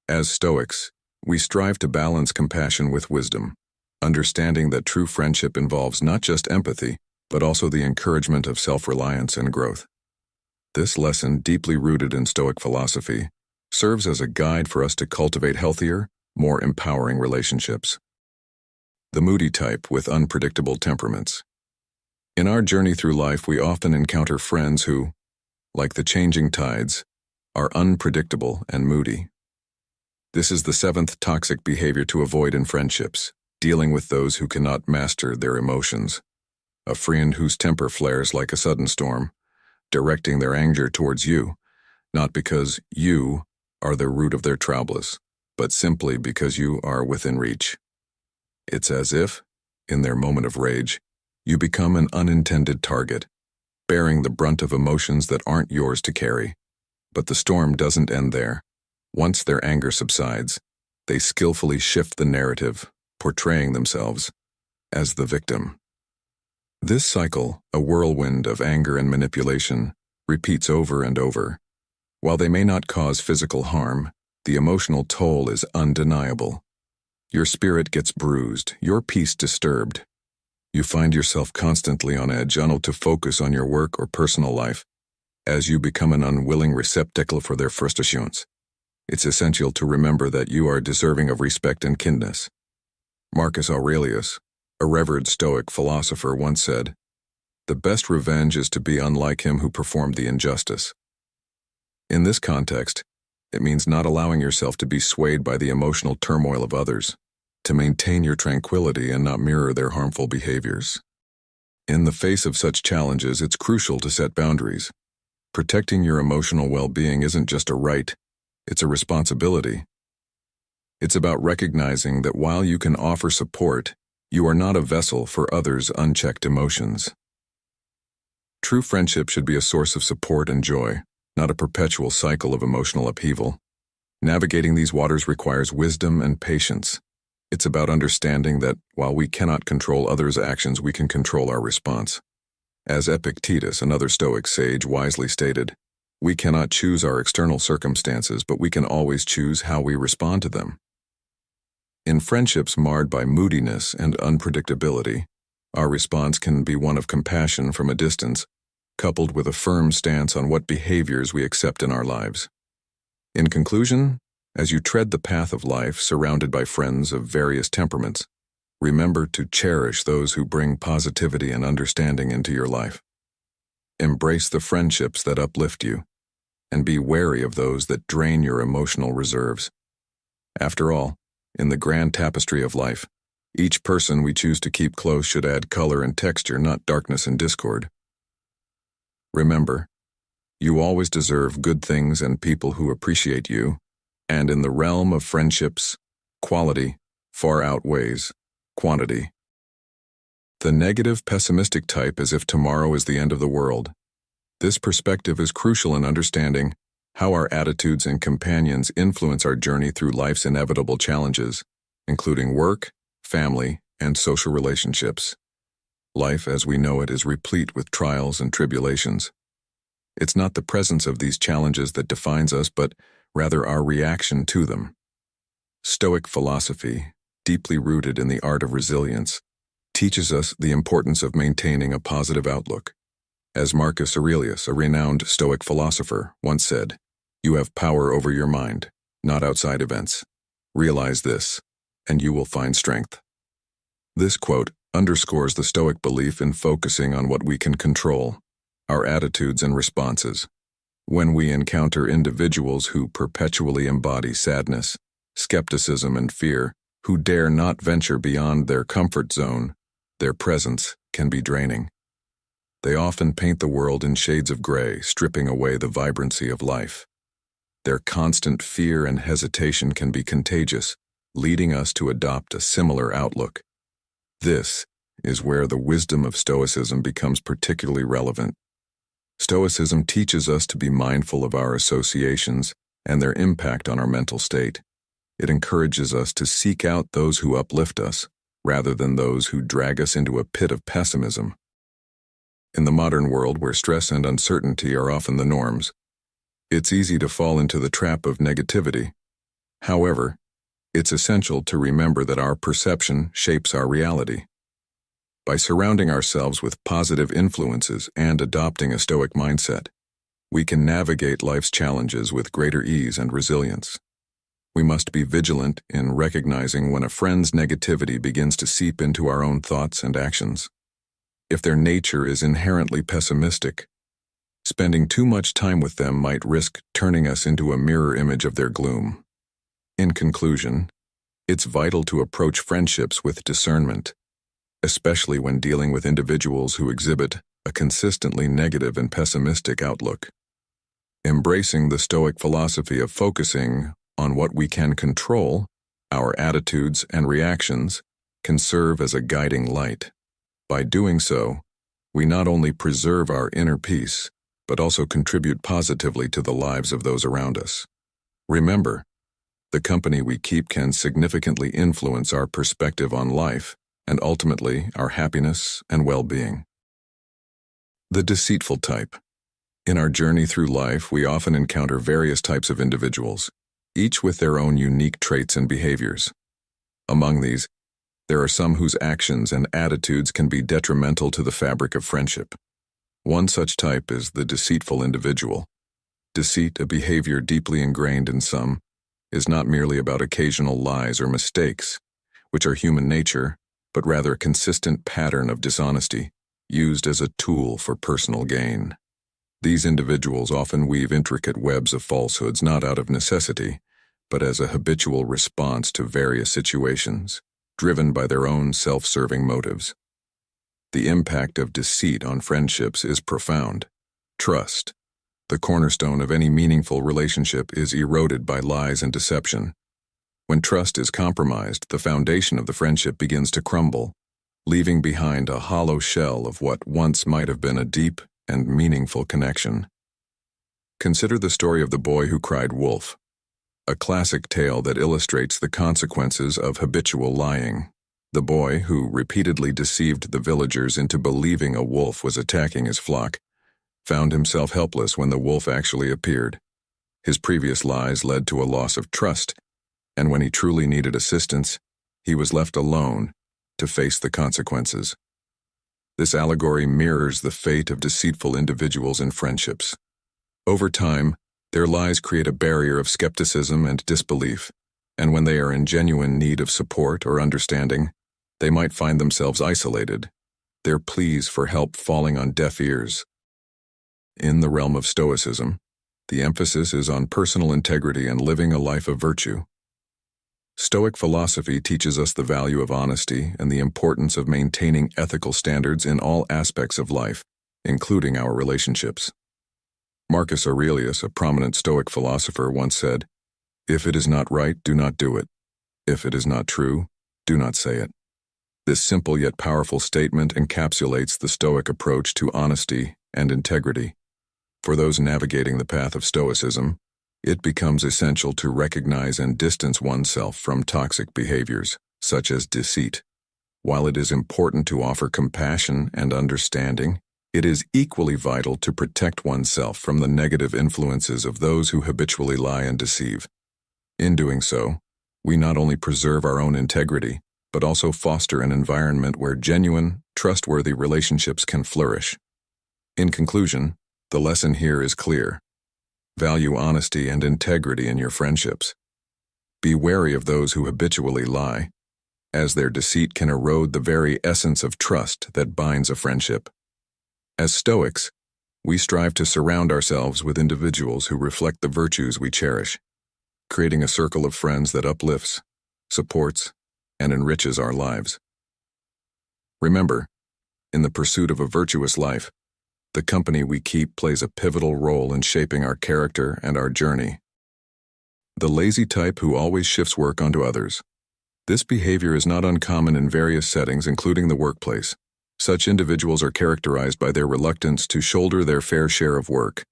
As Stoics, we strive to balance compassion with wisdom, understanding that true friendship involves not just empathy, but also the encouragement of self-reliance and growth. This lesson, deeply rooted in Stoic philosophy, serves as a guide for us to cultivate healthier, more empowering relationships. the moody type with unpredictable temperaments. In our journey through life, we often encounter friends who, like the changing tides, are unpredictable and moody. This is the seventh toxic behavior to avoid in friendships, dealing with those who cannot master their emotions. A friend whose temper flares like a sudden storm, directing their anger towards you, not because you are the root of their troubles, but simply because you are within reach. It's as if, in their moment of rage, you become an unintended target, bearing the brunt of emotions that aren't yours to carry. But the storm doesn't end there. Once their anger subsides, they skillfully shift the narrative, portraying themselves as the victim. This cycle, a whirlwind of anger and manipulation, repeats over and over. While they may not cause physical harm, the emotional toll is undeniable. Your spirit gets bruised, your peace disturbed. You find yourself constantly on edge, unable to focus on your work or personal life, as you become an unwilling receptacle for their frustrations. It's essential to remember that you are deserving of respect and kindness. Marcus Aurelius, a revered Stoic philosopher, once said, "The best revenge is to be unlike him who performed the injustice." In this context, it means not allowing yourself to be swayed by the emotional turmoil of others, to maintain your tranquility and not mirror their harmful behaviors. In the face of such challenges, it's crucial to set boundaries. Protecting your emotional well-being isn't just a right, it's a responsibility. It's about recognizing that while you can offer support, you are not a vessel for others' unchecked emotions. True friendship should be a source of support and joy, not a perpetual cycle of emotional upheaval. Navigating these waters requires wisdom and patience. It's about understanding that while we cannot control others' actions, we can control our response. As Epictetus, another Stoic sage, wisely stated, "We cannot choose our external circumstances, but we can always choose how we respond to them." In friendships marred by moodiness and unpredictability, our response can be one of compassion from a distance, coupled with a firm stance on what behaviors we accept in our lives. In conclusion, as you tread the path of life surrounded by friends of various temperaments, remember to cherish those who bring positivity and understanding into your life. Embrace the friendships that uplift you, and be wary of those that drain your emotional reserves. After all, in the grand tapestry of life, each person we choose to keep close should add color and texture, not darkness and discord. Remember, you always deserve good things and people who appreciate you, and in the realm of friendships, quality far outweighs quantity. The negative, pessimistic type as if tomorrow is the end of the world. This perspective is crucial in understanding how our attitudes and companions influence our journey through life's inevitable challenges, including work, family, and social relationships. Life as we know it is replete with trials and tribulations. It's not the presence of these challenges that defines us, but rather our reaction to them. Stoic philosophy, deeply rooted in the art of resilience, teaches us the importance of maintaining a positive outlook. As Marcus Aurelius, a renowned Stoic philosopher, once said, "You have power over your mind, not outside events. Realize this, and you will find strength." This quote underscores the Stoic belief in focusing on what we can control, our attitudes and responses. When we encounter individuals who perpetually embody sadness, skepticism, and fear, who dare not venture beyond their comfort zone, their presence can be draining. They often paint the world in shades of gray, stripping away the vibrancy of life. Their constant fear and hesitation can be contagious, leading us to adopt a similar outlook. This is where the wisdom of Stoicism becomes particularly relevant. Stoicism teaches us to be mindful of our associations and their impact on our mental state. It encourages us to seek out those who uplift us, rather than those who drag us into a pit of pessimism. In the modern world where stress and uncertainty are often the norms, it's easy to fall into the trap of negativity. However, it's essential to remember that our perception shapes our reality. By surrounding ourselves with positive influences and adopting a Stoic mindset, we can navigate life's challenges with greater ease and resilience. We must be vigilant in recognizing when a friend's negativity begins to seep into our own thoughts and actions. If their nature is inherently pessimistic, spending too much time with them might risk turning us into a mirror image of their gloom. In conclusion, it's vital to approach friendships with discernment, especially when dealing with individuals who exhibit a consistently negative and pessimistic outlook. Embracing the Stoic philosophy of focusing on what we can control, our attitudes and reactions, can serve as a guiding light. By doing so, we not only preserve our inner peace, but also contribute positively to the lives of those around us. Remember, the company we keep can significantly influence our perspective on life and ultimately our happiness and well-being. The deceitful type. In our journey through life, we often encounter various types of individuals, each with their own unique traits and behaviors. Among these, there are some whose actions and attitudes can be detrimental to the fabric of friendship. One such type is the deceitful individual. Deceit, a behavior deeply ingrained in some, is not merely about occasional lies or mistakes, which are human nature, but rather a consistent pattern of dishonesty, used as a tool for personal gain. These individuals often weave intricate webs of falsehoods not out of necessity, but as a habitual response to various situations, driven by their own self-serving motives. The impact of deceit on friendships is profound. Trust, the cornerstone of any meaningful relationship, is eroded by lies and deception. When trust is compromised, the foundation of the friendship begins to crumble, leaving behind a hollow shell of what once might have been a deep and meaningful connection. Consider the story of the boy who cried wolf, a classic tale that illustrates the consequences of habitual lying. The boy, who repeatedly deceived the villagers into believing a wolf was attacking his flock, found himself helpless when the wolf actually appeared. His previous lies led to a loss of trust, and when he truly needed assistance, he was left alone to face the consequences. This allegory mirrors the fate of deceitful individuals in friendships. Over time, their lies create a barrier of skepticism and disbelief, and when they are in genuine need of support or understanding, they might find themselves isolated, their pleas for help falling on deaf ears. In the realm of Stoicism, the emphasis is on personal integrity and living a life of virtue. Stoic philosophy teaches us the value of honesty and the importance of maintaining ethical standards in all aspects of life, including our relationships. Marcus Aurelius, a prominent Stoic philosopher, once said, "If it is not right, do not do it. If it is not true, do not say it." This simple yet powerful statement encapsulates the Stoic approach to honesty and integrity. For those navigating the path of Stoicism, it becomes essential to recognize and distance oneself from toxic behaviors, such as deceit. While it is important to offer compassion and understanding, it is equally vital to protect oneself from the negative influences of those who habitually lie and deceive. In doing so, we not only preserve our own integrity, but also foster an environment where genuine, trustworthy relationships can flourish. In conclusion, the lesson here is clear. Value honesty and integrity in your friendships. Be wary of those who habitually lie, as their deceit can erode the very essence of trust that binds a friendship. As Stoics, we strive to surround ourselves with individuals who reflect the virtues we cherish, creating a circle of friends that uplifts, supports, and enriches our lives. Remember, in the pursuit of a virtuous life, the company we keep plays a pivotal role in shaping our character and our journey. The lazy type who always shifts work onto others. This behavior is not uncommon in various settings, including the workplace. Such individuals are characterized by their reluctance to shoulder their fair share of work,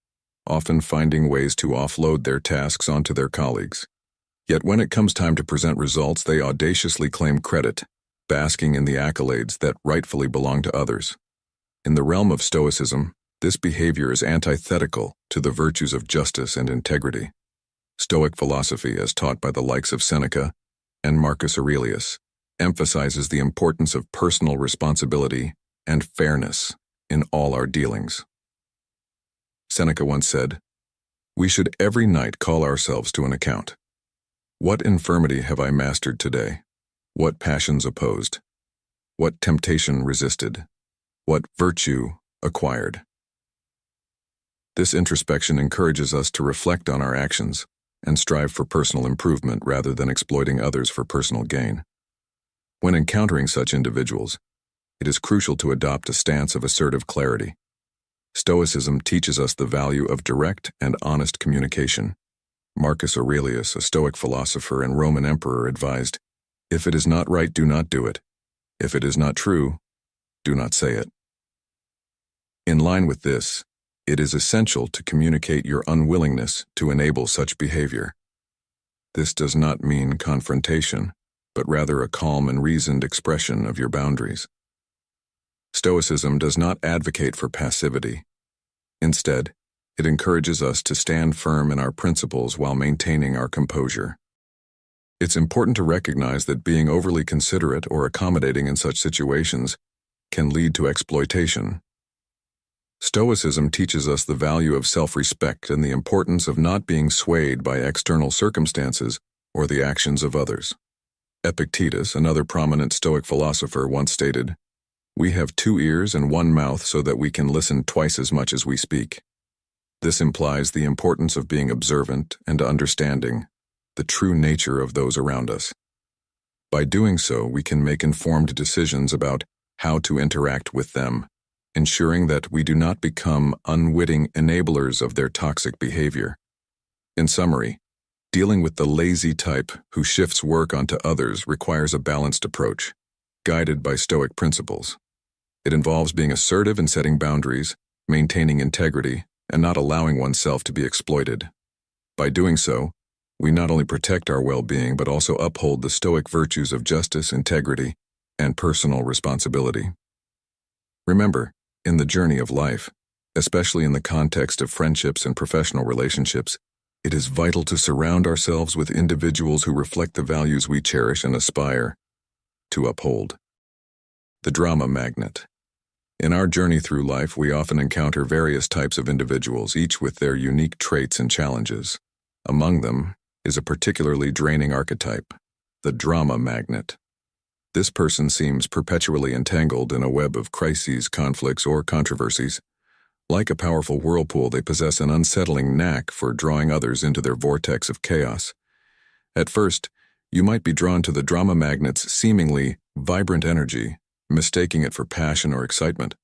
often finding ways to offload their tasks onto their colleagues. Yet when it comes time to present results, they audaciously claim credit, basking in the accolades that rightfully belong to others. In the realm of Stoicism, this behavior is antithetical to the virtues of justice and integrity. Stoic philosophy, as taught by the likes of Seneca and Marcus Aurelius, emphasizes the importance of personal responsibility and fairness in all our dealings. Seneca once said, "We should every night call ourselves to an account. What infirmity have I mastered today? What passions opposed? What temptation resisted? What virtue acquired? This introspection encourages us to reflect on our actions and strive for personal improvement rather than exploiting others for personal gain. When encountering such individuals, it is crucial to adopt a stance of assertive clarity. Stoicism teaches us the value of direct and honest communication. Marcus Aurelius, a Stoic philosopher and Roman emperor, advised, "If it is not right, do not do it. If it is not true, do not say it." In line with this, it is essential to communicate your unwillingness to enable such behavior. This does not mean confrontation, but rather a calm and reasoned expression of your boundaries. Stoicism does not advocate for passivity. Instead, it encourages us to stand firm in our principles while maintaining our composure. It's important to recognize that being overly considerate or accommodating in such situations can lead to exploitation. Stoicism teaches us the value of self-respect and the importance of not being swayed by external circumstances or the actions of others. Epictetus, another prominent Stoic philosopher, once stated, "We have 2 ears and 1 mouth so that we can listen twice as much as we speak." This implies the importance of being observant and understanding the true nature of those around us. By doing so, we can make informed decisions about how to interact with them, ensuring that we do not become unwitting enablers of their toxic behavior. In summary, dealing with the lazy type who shifts work onto others requires a balanced approach, guided by Stoic principles. It involves being assertive and setting boundaries, maintaining integrity, and not allowing oneself to be exploited. By doing so, we not only protect our well-being but also uphold the Stoic virtues of justice, integrity, and personal responsibility. Remember, in the journey of life, especially in the context of friendships and professional relationships, it is vital to surround ourselves with individuals who reflect the values we cherish and aspire to uphold. The drama magnet. In our journey through life, we often encounter various types of individuals, each with their unique traits and challenges. Among them is a particularly draining archetype, the drama magnet. This person seems perpetually entangled in a web of crises, conflicts, or controversies. Like a powerful whirlpool, they possess an unsettling knack for drawing others into their vortex of chaos. At first, you might be drawn to the drama magnet's seemingly vibrant energy, mistaking it for passion or excitement.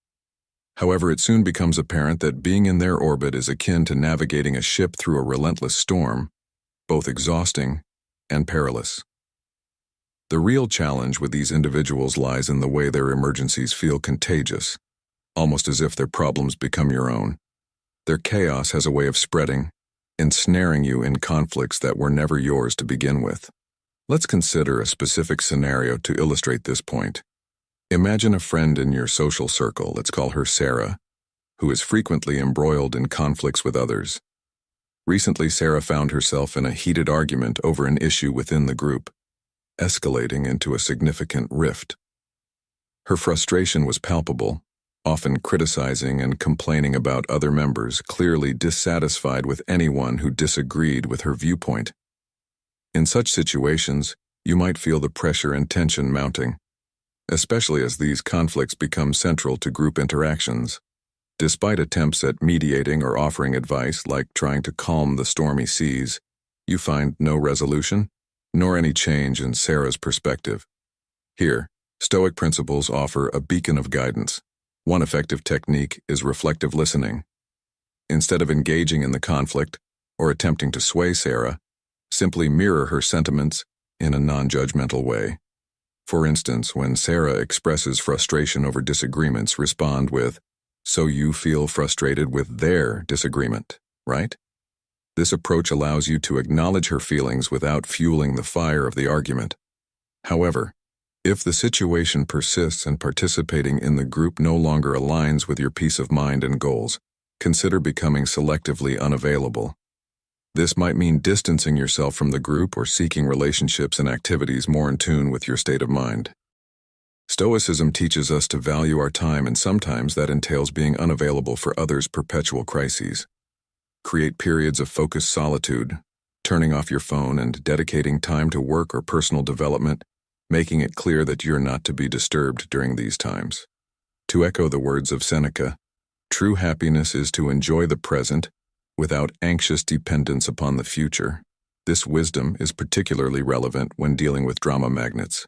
However, it soon becomes apparent that being in their orbit is akin to navigating a ship through a relentless storm, both exhausting and perilous. The real challenge with these individuals lies in the way their emergencies feel contagious, almost as if their problems become your own. Their chaos has a way of spreading, ensnaring you in conflicts that were never yours to begin with. Let's consider a specific scenario to illustrate this point. Imagine a friend in your social circle, let's call her Sarah, who is frequently embroiled in conflicts with others. Recently, Sarah found herself in a heated argument over an issue within the group, escalating into a significant rift. Her frustration was palpable, often criticizing and complaining about other members, clearly dissatisfied with anyone who disagreed with her viewpoint. In such situations, you might feel the pressure and tension mounting, especially as these conflicts become central to group interactions. Despite attempts at mediating or offering advice, like trying to calm the stormy seas, you find no resolution, nor any change in Sarah's perspective. Here, Stoic principles offer a beacon of guidance. One effective technique is reflective listening. Instead of engaging in the conflict or attempting to sway Sarah, simply mirror her sentiments in a non-judgmental way. For instance, when Sarah expresses frustration over disagreements, respond with, "So you feel frustrated with their disagreement, right?" This approach allows you to acknowledge her feelings without fueling the fire of the argument. However, if the situation persists and participating in the group no longer aligns with your peace of mind and goals, consider becoming selectively unavailable. This might mean distancing yourself from the group or seeking relationships and activities more in tune with your state of mind. Stoicism teaches us to value our time, and sometimes that entails being unavailable for others' perpetual crises. Create periods of focused solitude, turning off your phone and dedicating time to work or personal development, making it clear that you're not to be disturbed during these times. To echo the words of Seneca, true happiness is to enjoy the present without anxious dependence upon the future. This wisdom is particularly relevant when dealing with drama magnets.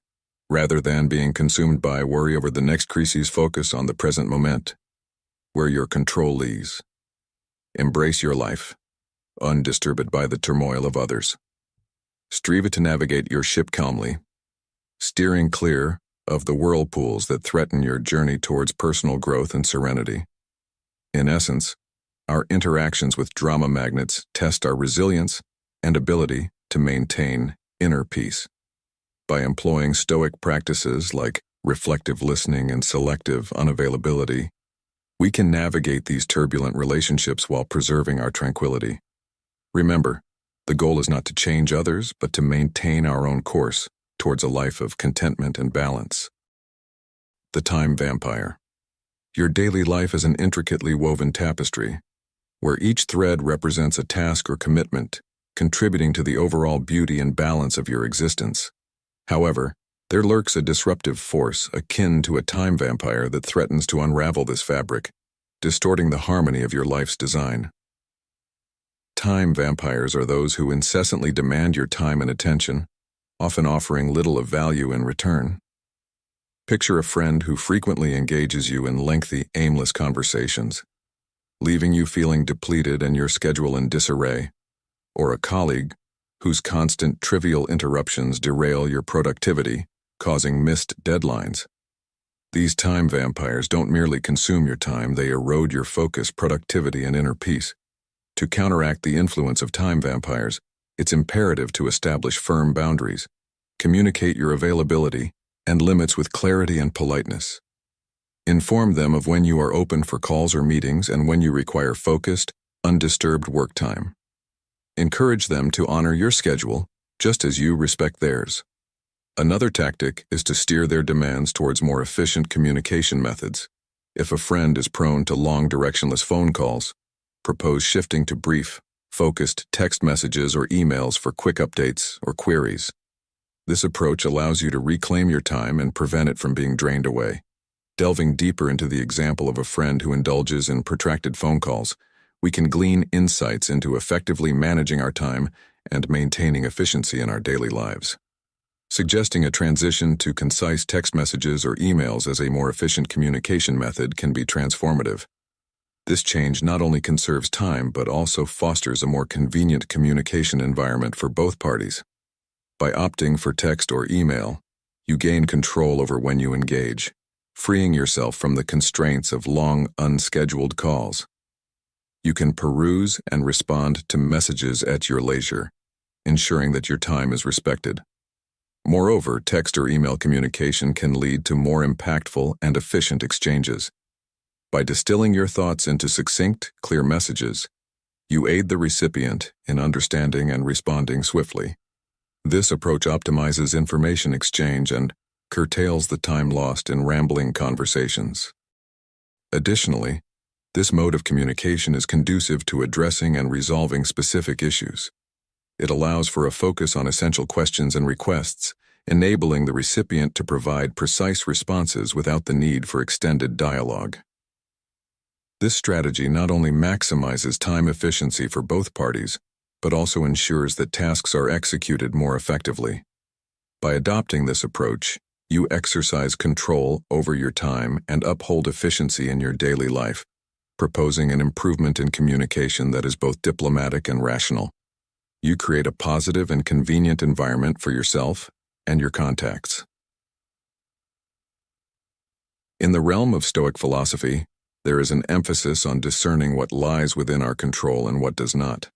Rather than being consumed by worry over the next crisis, focus on the present moment, where your control lies. Embrace your life, undisturbed by the turmoil of others. Strive to navigate your ship calmly, steering clear of the whirlpools that threaten your journey towards personal growth and serenity. In essence, our interactions with drama magnets test our resilience and ability to maintain inner peace. By employing Stoic practices like reflective listening and selective unavailability, we can navigate these turbulent relationships while preserving our tranquility. Remember, the goal is not to change others, but to maintain our own course towards a life of contentment and balance. The time vampire. Your daily life is an intricately woven tapestry, where each thread represents a task or commitment, contributing to the overall beauty and balance of your existence. However, there lurks a disruptive force akin to a time vampire that threatens to unravel this fabric, distorting the harmony of your life's design. Time vampires are those who incessantly demand your time and attention, often offering little of value in return. Picture a friend who frequently engages you in lengthy, aimless conversations, leaving you feeling depleted and your schedule in disarray, or a colleague whose constant trivial interruptions derail your productivity, causing missed deadlines. These time vampires don't merely consume your time, they erode your focus, productivity, and inner peace. To counteract the influence of time vampires, it's imperative to establish firm boundaries, communicate your availability and limits with clarity and politeness. Inform them of when you are open for calls or meetings and when you require focused, undisturbed work time. Encourage them to honor your schedule, just as you respect theirs. Another tactic is to steer their demands towards more efficient communication methods. If a friend is prone to long directionless phone calls, propose shifting to brief, focused text messages or emails for quick updates or queries. This approach allows you to reclaim your time and prevent it from being drained away. Delving deeper into the example of a friend who indulges in protracted phone calls, we can glean insights into effectively managing our time and maintaining efficiency in our daily lives. Suggesting a transition to concise text messages or emails as a more efficient communication method can be transformative. This change not only conserves time but also fosters a more convenient communication environment for both parties. By opting for text or email, you gain control over when you engage, freeing yourself from the constraints of long, unscheduled calls. You can peruse and respond to messages at your leisure, ensuring that your time is respected. Moreover, text or email communication can lead to more impactful and efficient exchanges. By distilling your thoughts into succinct, clear messages, you aid the recipient in understanding and responding swiftly. This approach optimizes information exchange and curtails the time lost in rambling conversations. Additionally, this mode of communication is conducive to addressing and resolving specific issues. It allows for a focus on essential questions and requests, enabling the recipient to provide precise responses without the need for extended dialogue. This strategy not only maximizes time efficiency for both parties, but also ensures that tasks are executed more effectively. By adopting this approach, you exercise control over your time and uphold efficiency in your daily life, proposing an improvement in communication that is both diplomatic and rational. You create a positive and convenient environment for yourself and your contacts. In the realm of Stoic philosophy, there is an emphasis on discerning what lies within our control and what does not.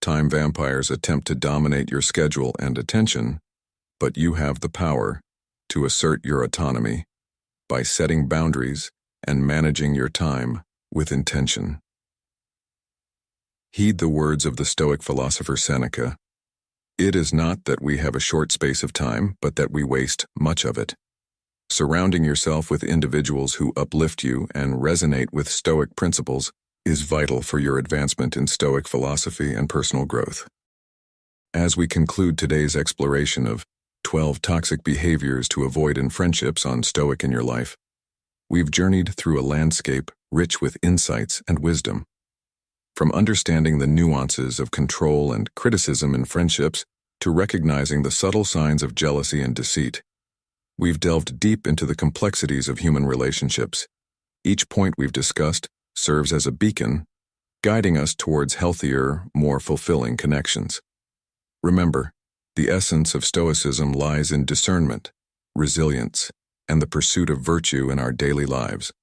Time vampires attempt to dominate your schedule and attention, but you have the power to assert your autonomy by setting boundaries and managing your time with intention. Heed the words of the Stoic philosopher Seneca. It is not that we have a short space of time, but that we waste much of it. Surrounding yourself with individuals who uplift you and resonate with Stoic principles is vital for your advancement in Stoic philosophy and personal growth. As we conclude today's exploration of 12 toxic behaviors to avoid in friendships on Stoic in Your Life, we've journeyed through a landscape rich with insights and wisdom. From understanding the nuances of control and criticism in friendships to recognizing the subtle signs of jealousy and deceit, we've delved deep into the complexities of human relationships. Each point we've discussed serves as a beacon, guiding us towards healthier, more fulfilling connections. Remember, the essence of Stoicism lies in discernment, resilience, and the pursuit of virtue in our daily lives.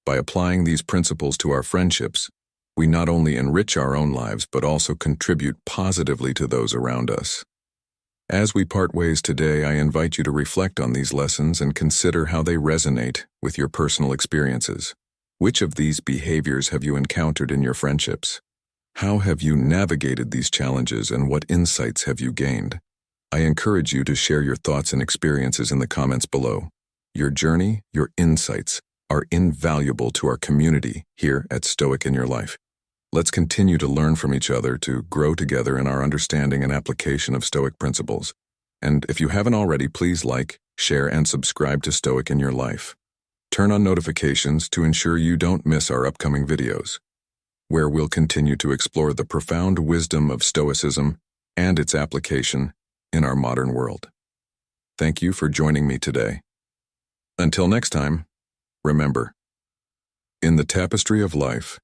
By applying these principles to our friendships, we not only enrich our own lives but also contribute positively to those around us. As we part ways today, I invite you to reflect on these lessons and consider how they resonate with your personal experiences. Which of these behaviors have you encountered in your friendships? How have you navigated these challenges and what insights have you gained? I encourage you to share your thoughts and experiences in the comments below. Your journey, your insights, are invaluable to our community here at Stoic in Your Life. Let's continue to learn from each other to grow together in our understanding and application of Stoic principles. And if you haven't already, please like, share, and subscribe to Stoic in Your Life. Turn on notifications to ensure you don't miss our upcoming videos, where we'll continue to explore the profound wisdom of Stoicism and its application in our modern world. Thank you for joining me today. Until next time, remember, in the tapestry of life,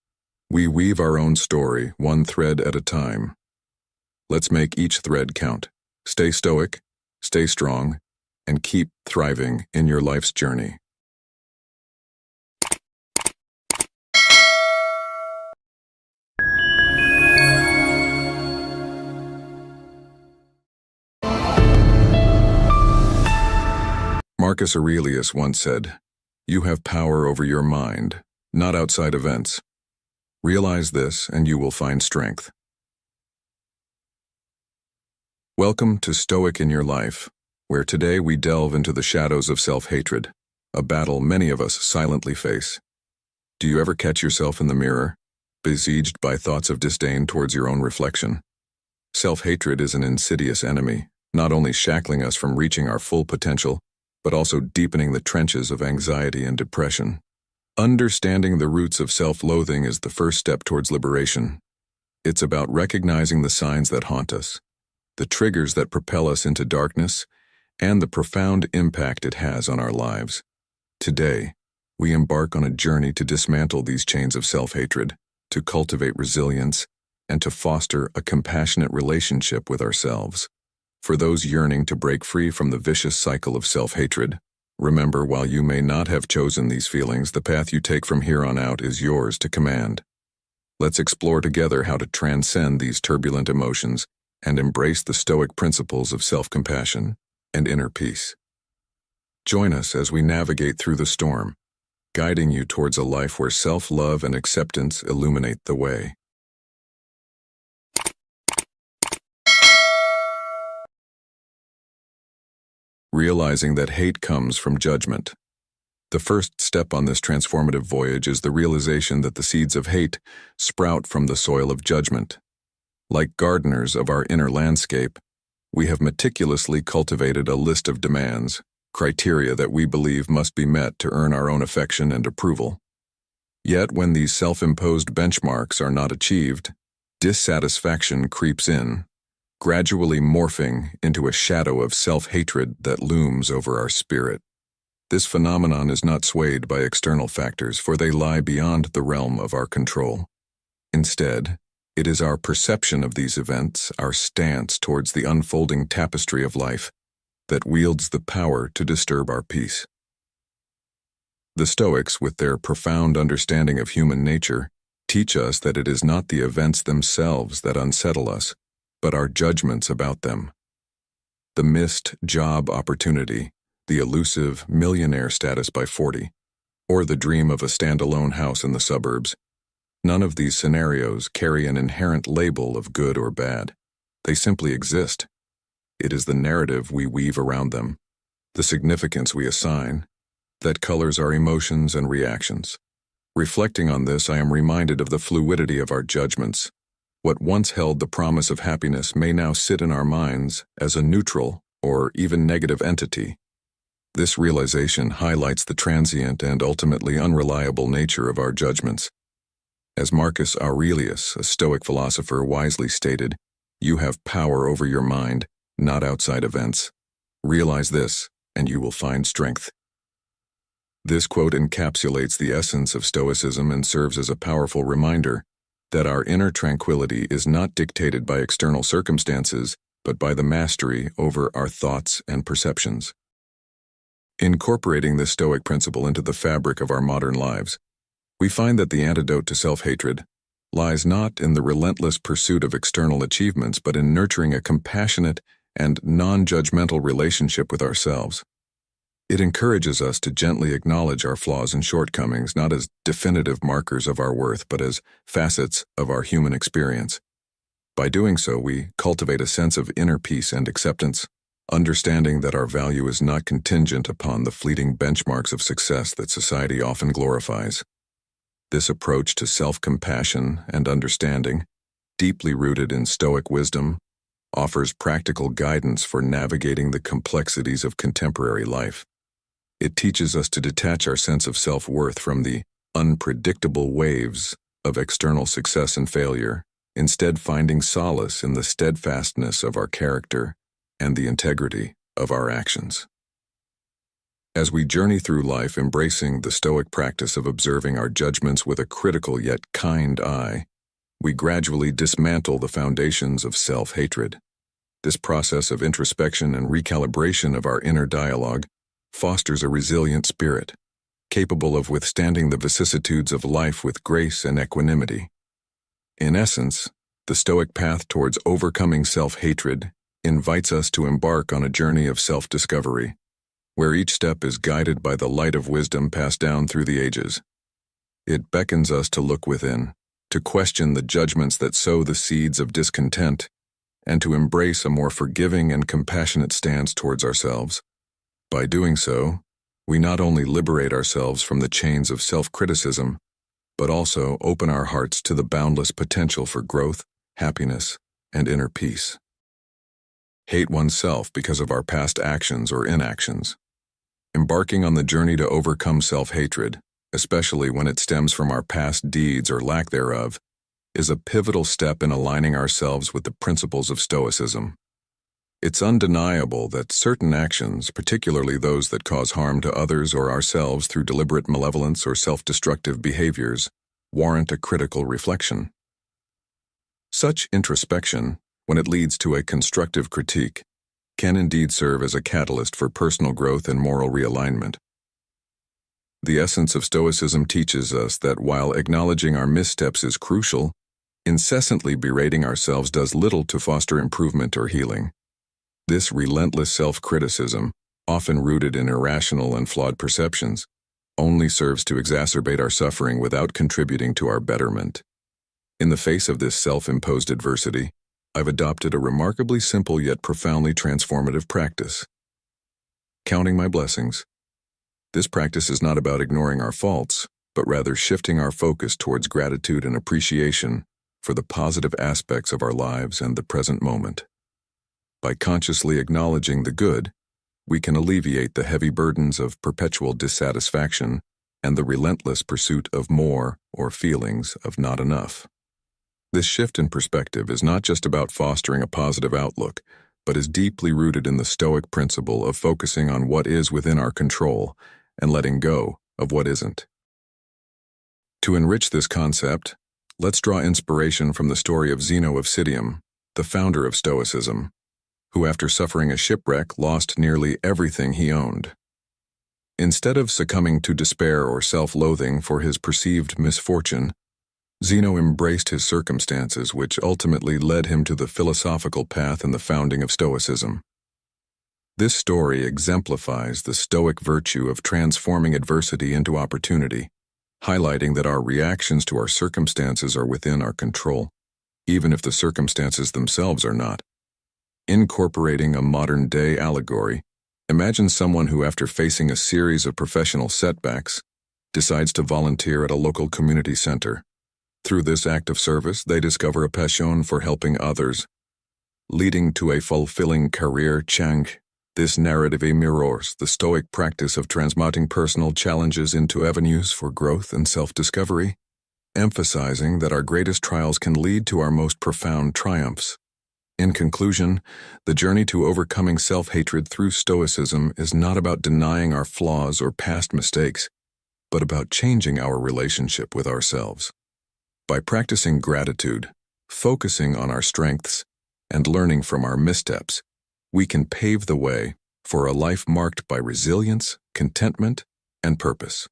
we weave our own story, one thread at a time. Let's make each thread count. Stay stoic, stay strong, and keep thriving in your life's journey. Marcus Aurelius once said, "You have power over your mind, not outside events. Realize this and you will find strength." Welcome to Stoic in Your Life, where today we delve into the shadows of self-hatred, a battle many of us silently face. Do you ever catch yourself in the mirror, besieged by thoughts of disdain towards your own reflection? Self-hatred is an insidious enemy, not only shackling us from reaching our full potential, but also deepening the trenches of anxiety and depression. Understanding the roots of self-loathing is the first step towards liberation. It's about recognizing the signs that haunt us, the triggers that propel us into darkness, and the profound impact it has on our lives. Today, we embark on a journey to dismantle these chains of self-hatred, to cultivate resilience, and to foster a compassionate relationship with ourselves. For those yearning to break free from the vicious cycle of self-hatred, remember, while you may not have chosen these feelings, the path you take from here on out is yours to command. Let's explore together how to transcend these turbulent emotions and embrace the Stoic principles of self-compassion and inner peace. Join us as we navigate through the storm, guiding you towards a life where self-love and acceptance illuminate the way. Realizing that hate comes from judgment. The first step on this transformative voyage is the realization that the seeds of hate sprout from the soil of judgment. Like gardeners of our inner landscape, we have meticulously cultivated a list of demands, criteria that we believe must be met to earn our own affection and approval. Yet when these self-imposed benchmarks are not achieved, dissatisfaction creeps in, gradually morphing into a shadow of self-hatred that looms over our spirit. This phenomenon is not swayed by external factors, for they lie beyond the realm of our control. Instead, it is our perception of these events, our stance towards the unfolding tapestry of life, that wields the power to disturb our peace. The Stoics, with their profound understanding of human nature, teach us that it is not the events themselves that unsettle us, but our judgments about them. The missed job opportunity, the elusive millionaire status by 40, or the dream of a standalone house in the suburbs, none of these scenarios carry an inherent label of good or bad. They simply exist. It is the narrative we weave around them, the significance we assign, that colors our emotions and reactions. Reflecting on this, I am reminded of the fluidity of our judgments. What once held the promise of happiness may now sit in our minds as a neutral or even negative entity. This realization highlights the transient and ultimately unreliable nature of our judgments. As Marcus Aurelius, a Stoic philosopher, wisely stated, "You have power over your mind, not outside events. Realize this, and you will find strength." This quote encapsulates the essence of Stoicism and serves as a powerful reminder that our inner tranquility is not dictated by external circumstances, but by the mastery over our thoughts and perceptions. Incorporating this Stoic principle into the fabric of our modern lives, we find that the antidote to self-hatred lies not in the relentless pursuit of external achievements, but in nurturing a compassionate and non-judgmental relationship with ourselves. It encourages us to gently acknowledge our flaws and shortcomings, not as definitive markers of our worth, but as facets of our human experience. By doing so, we cultivate a sense of inner peace and acceptance, understanding that our value is not contingent upon the fleeting benchmarks of success that society often glorifies. This approach to self-compassion and understanding, deeply rooted in Stoic wisdom, offers practical guidance for navigating the complexities of contemporary life. It teaches us to detach our sense of self-worth from the unpredictable waves of external success and failure, instead finding solace in the steadfastness of our character and the integrity of our actions. As we journey through life embracing the Stoic practice of observing our judgments with a critical yet kind eye, we gradually dismantle the foundations of self-hatred. This process of introspection and recalibration of our inner dialogue fosters a resilient spirit, capable of withstanding the vicissitudes of life with grace and equanimity. In essence, the Stoic path towards overcoming self-hatred invites us to embark on a journey of self-discovery, where each step is guided by the light of wisdom passed down through the ages. It beckons us to look within, to question the judgments that sow the seeds of discontent, and to embrace a more forgiving and compassionate stance towards ourselves. By doing so, we not only liberate ourselves from the chains of self-criticism, but also open our hearts to the boundless potential for growth, happiness, and inner peace. Hate oneself because of our past actions or inactions. Embarking on the journey to overcome self-hatred, especially when it stems from our past deeds or lack thereof, is a pivotal step in aligning ourselves with the principles of Stoicism. It's undeniable that certain actions, particularly those that cause harm to others or ourselves through deliberate malevolence or self-destructive behaviors, warrant a critical reflection. Such introspection, when it leads to a constructive critique, can indeed serve as a catalyst for personal growth and moral realignment. The essence of Stoicism teaches us that while acknowledging our missteps is crucial, incessantly berating ourselves does little to foster improvement or healing. This relentless self-criticism, often rooted in irrational and flawed perceptions, only serves to exacerbate our suffering without contributing to our betterment. In the face of this self-imposed adversity, I've adopted a remarkably simple yet profoundly transformative practice: counting my blessings. This practice is not about ignoring our faults, but rather shifting our focus towards gratitude and appreciation for the positive aspects of our lives and the present moment. By consciously acknowledging the good, we can alleviate the heavy burdens of perpetual dissatisfaction and the relentless pursuit of more or feelings of not enough. This shift in perspective is not just about fostering a positive outlook, but is deeply rooted in the Stoic principle of focusing on what is within our control and letting go of what isn't. To enrich this concept, let's draw inspiration from the story of Zeno of Citium, the founder of Stoicism, who after suffering a shipwreck lost nearly everything he owned. Instead of succumbing to despair or self-loathing for his perceived misfortune, Zeno embraced his circumstances, which ultimately led him to the philosophical path and the founding of Stoicism. This story exemplifies the Stoic virtue of transforming adversity into opportunity, highlighting that our reactions to our circumstances are within our control, even if the circumstances themselves are not. Incorporating a modern-day allegory, imagine someone who, after facing a series of professional setbacks, decides to volunteer at a local community center. Through this act of service, they discover a passion for helping others, leading to a fulfilling career. This narrative mirrors the Stoic practice of transmuting personal challenges into avenues for growth and self-discovery, emphasizing that our greatest trials can lead to our most profound triumphs. In conclusion, the journey to overcoming self-hatred through Stoicism is not about denying our flaws or past mistakes, but about changing our relationship with ourselves. By practicing gratitude, focusing on our strengths, and learning from our missteps, we can pave the way for a life marked by resilience, contentment, and purpose.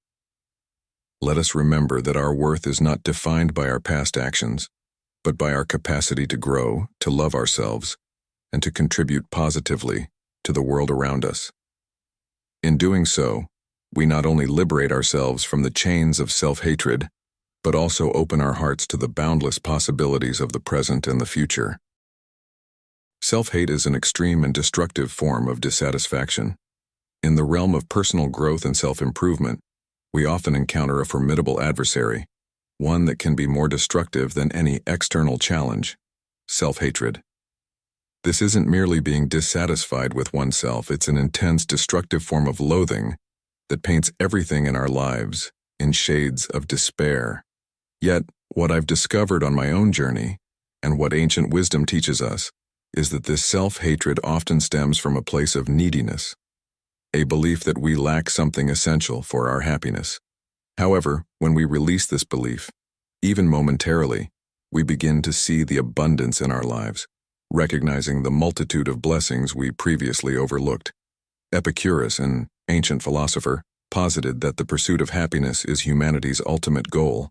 Let us remember that our worth is not defined by our past actions, but by our capacity to grow, to love ourselves, and to contribute positively to the world around us. In doing so, we not only liberate ourselves from the chains of self-hatred, but also open our hearts to the boundless possibilities of the present and the future. Self-hate is an extreme and destructive form of dissatisfaction. In the realm of personal growth and self-improvement, we often encounter a formidable adversary, one that can be more destructive than any external challenge: self-hatred. This isn't merely being dissatisfied with oneself, it's an intense, destructive form of loathing that paints everything in our lives in shades of despair. Yet, what I've discovered on my own journey, and what ancient wisdom teaches us, is that this self-hatred often stems from a place of neediness, a belief that we lack something essential for our happiness. However, when we release this belief, even momentarily, we begin to see the abundance in our lives, recognizing the multitude of blessings we previously overlooked. Epicurus, an ancient philosopher, posited that the pursuit of happiness is humanity's ultimate goal.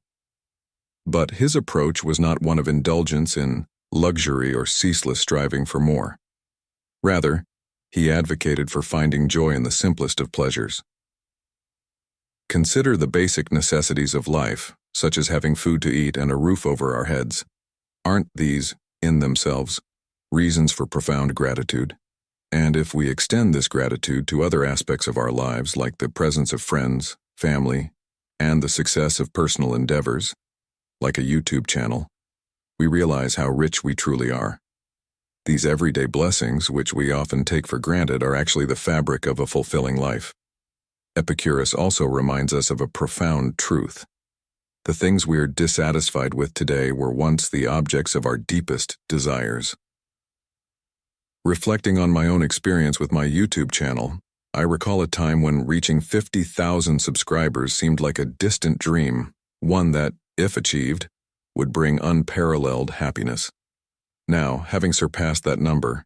But his approach was not one of indulgence in luxury or ceaseless striving for more. Rather, he advocated for finding joy in the simplest of pleasures. Consider the basic necessities of life, such as having food to eat and a roof over our heads. Aren't these, in themselves, reasons for profound gratitude? And if we extend this gratitude to other aspects of our lives, like the presence of friends, family, and the success of personal endeavors, like a YouTube channel, we realize how rich we truly are. These everyday blessings, which we often take for granted, are actually the fabric of a fulfilling life. Epicurus also reminds us of a profound truth. The things we are dissatisfied with today were once the objects of our deepest desires. Reflecting on my own experience with my YouTube channel, I recall a time when reaching 50,000 subscribers seemed like a distant dream, one that, if achieved, would bring unparalleled happiness. Now, having surpassed that number,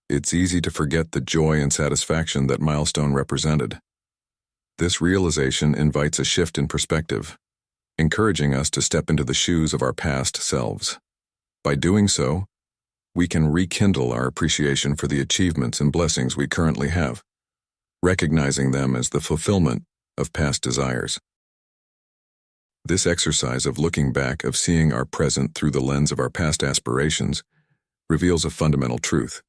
it's easy to forget the joy and satisfaction that milestone represented. This realization invites a shift in perspective, encouraging us to step into the shoes of our past selves. By doing so, we can rekindle our appreciation for the achievements and blessings we currently have, recognizing them as the fulfillment of past desires. This exercise of looking back, of seeing our present through the lens of our past aspirations, reveals a fundamental truth.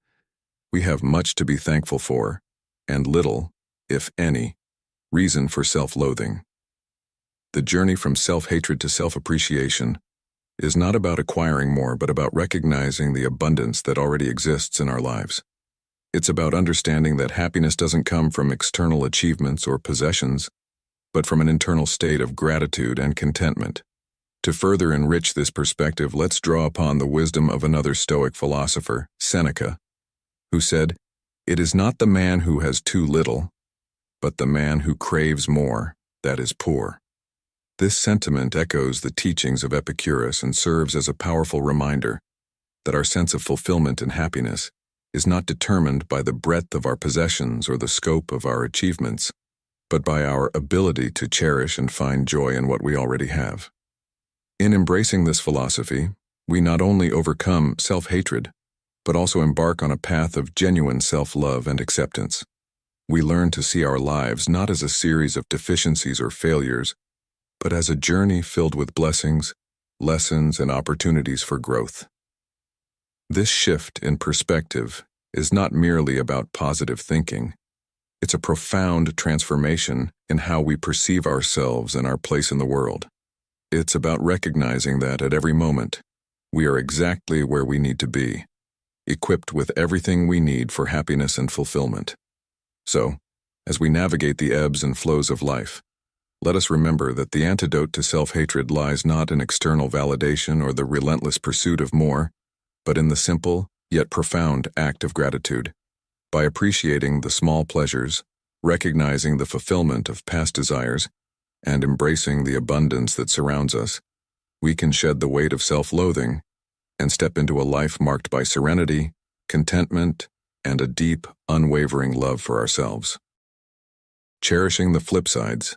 We have much to be thankful for, and little, if any, reason for self-loathing. The journey from self-hatred to self-appreciation is not about acquiring more, but about recognizing the abundance that already exists in our lives. It's about understanding that happiness doesn't come from external achievements or possessions, but from an internal state of gratitude and contentment. To further enrich this perspective, let's draw upon the wisdom of another Stoic philosopher, Seneca, who said, "It is not the man who has too little, but the man who craves more that is poor." This sentiment echoes the teachings of Epicurus and serves as a powerful reminder that our sense of fulfillment and happiness is not determined by the breadth of our possessions or the scope of our achievements, but by our ability to cherish and find joy in what we already have. In embracing this philosophy, we not only overcome self-hatred, but also embark on a path of genuine self-love and acceptance. We learn to see our lives not as a series of deficiencies or failures, but as a journey filled with blessings, lessons, and opportunities for growth. This shift in perspective is not merely about positive thinking. It's a profound transformation in how we perceive ourselves and our place in the world. It's about recognizing that at every moment, we are exactly where we need to be, equipped with everything we need for happiness and fulfillment. So, as we navigate the ebbs and flows of life, let us remember that the antidote to self-hatred lies not in external validation or the relentless pursuit of more, but in the simple, yet profound act of gratitude. By appreciating the small pleasures, recognizing the fulfillment of past desires, and embracing the abundance that surrounds us, we can shed the weight of self-loathing and step into a life marked by serenity, contentment, and a deep, unwavering love for ourselves. Cherishing the flip sides.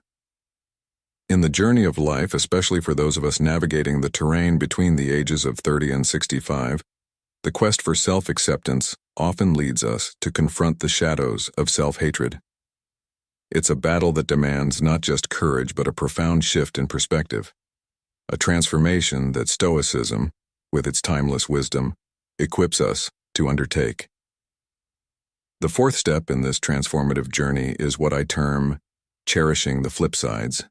In the journey of life, especially for those of us navigating the terrain between the ages of 30 and 65, the quest for self-acceptance often leads us to confront the shadows of self-hatred. It's a battle that demands not just courage but a profound shift in perspective, a transformation that Stoicism, with its timeless wisdom, equips us to undertake. The fourth step in this transformative journey is what I term cherishing the flip sides,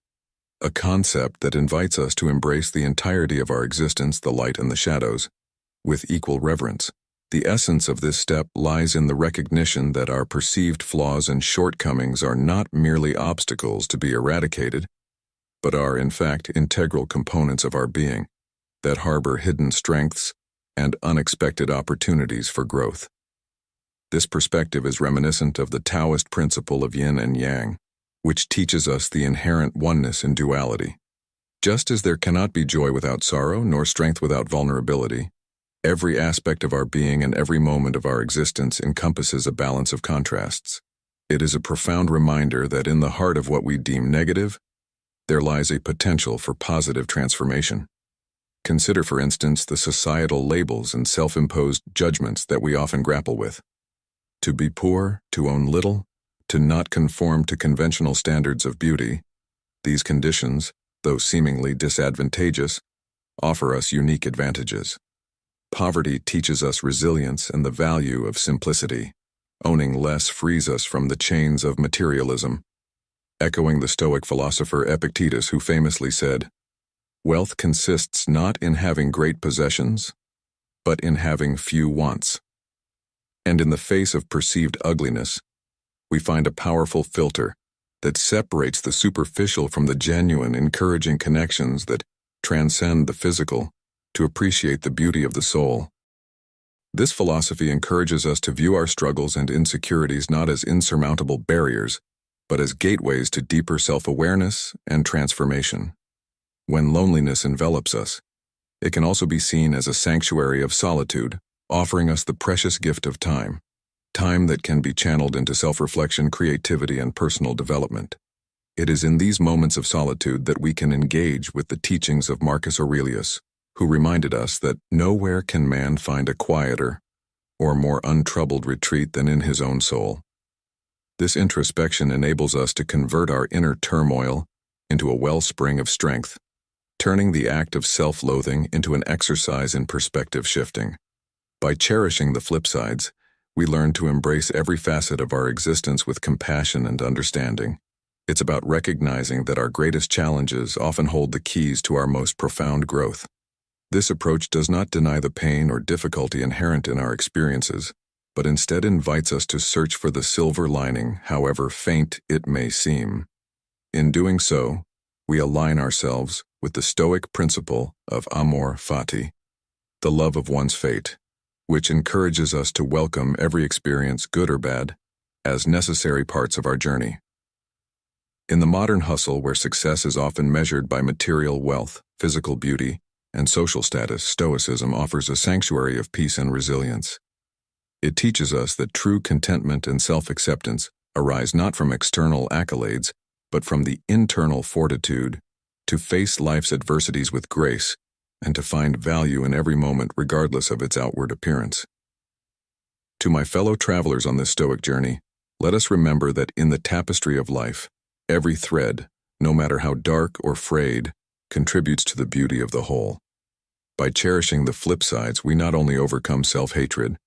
a concept that invites us to embrace the entirety of our existence, the light and the shadows, with equal reverence. The essence of this step lies in the recognition that our perceived flaws and shortcomings are not merely obstacles to be eradicated, but are, in fact, integral components of our being that harbor hidden strengths and unexpected opportunities for growth. This perspective is reminiscent of the Taoist principle of yin and yang, which teaches us the inherent oneness in duality. Just as there cannot be joy without sorrow, nor strength without vulnerability, every aspect of our being and every moment of our existence encompasses a balance of contrasts. It is a profound reminder that in the heart of what we deem negative, there lies a potential for positive transformation. Consider, for instance, the societal labels and self-imposed judgments that we often grapple with. To be poor, to own little, to not conform to conventional standards of beauty, these conditions, though seemingly disadvantageous, offer us unique advantages. Poverty teaches us resilience and the value of simplicity. Owning less frees us from the chains of materialism. Echoing the Stoic philosopher Epictetus, who famously said, "Wealth consists not in having great possessions, but in having few wants." And in the face of perceived ugliness, we find a powerful filter that separates the superficial from the genuine, encouraging connections that transcend the physical to appreciate the beauty of the soul. This philosophy encourages us to view our struggles and insecurities not as insurmountable barriers, but as gateways to deeper self-awareness and transformation. When loneliness envelops us, it can also be seen as a sanctuary of solitude, offering us the precious gift of time that can be channeled into self-reflection, creativity, and personal development. It is in these moments of solitude that we can engage with the teachings of Marcus Aurelius, who reminded us that nowhere can man find a quieter or more untroubled retreat than in his own soul. This introspection enables us to convert our inner turmoil into a wellspring of strength, turning the act of self-loathing into an exercise in perspective shifting. By cherishing the flip sides, we learn to embrace every facet of our existence with compassion and understanding. It's about recognizing that our greatest challenges often hold the keys to our most profound growth. This approach does not deny the pain or difficulty inherent in our experiences, but instead invites us to search for the silver lining, however faint it may seem. In doing so, we align ourselves with the Stoic principle of amor fati, the love of one's fate, which encourages us to welcome every experience, good or bad, as necessary parts of our journey. In the modern hustle, where success is often measured by material wealth, physical beauty, and social status, Stoicism offers a sanctuary of peace and resilience. It teaches us that true contentment and self-acceptance arise not from external accolades, but from the internal fortitude to face life's adversities with grace and to find value in every moment regardless of its outward appearance. To my fellow travelers on this Stoic journey, let us remember that in the tapestry of life, every thread, no matter how dark or frayed, contributes to the beauty of the whole. By cherishing the flip sides, we not only overcome self-hatred,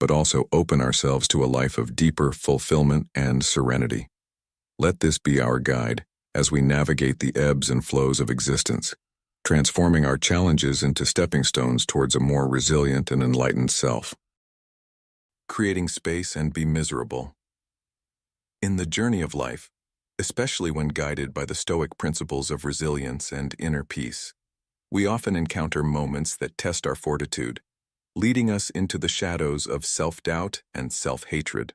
but also open ourselves to a life of deeper fulfillment and serenity. Let this be our guide as we navigate the ebbs and flows of existence, transforming our challenges into stepping stones towards a more resilient and enlightened self. Creating space and be miserable. In the journey of life, especially when guided by the Stoic principles of resilience and inner peace, we often encounter moments that test our fortitude, leading us into the shadows of self-doubt and self-hatred.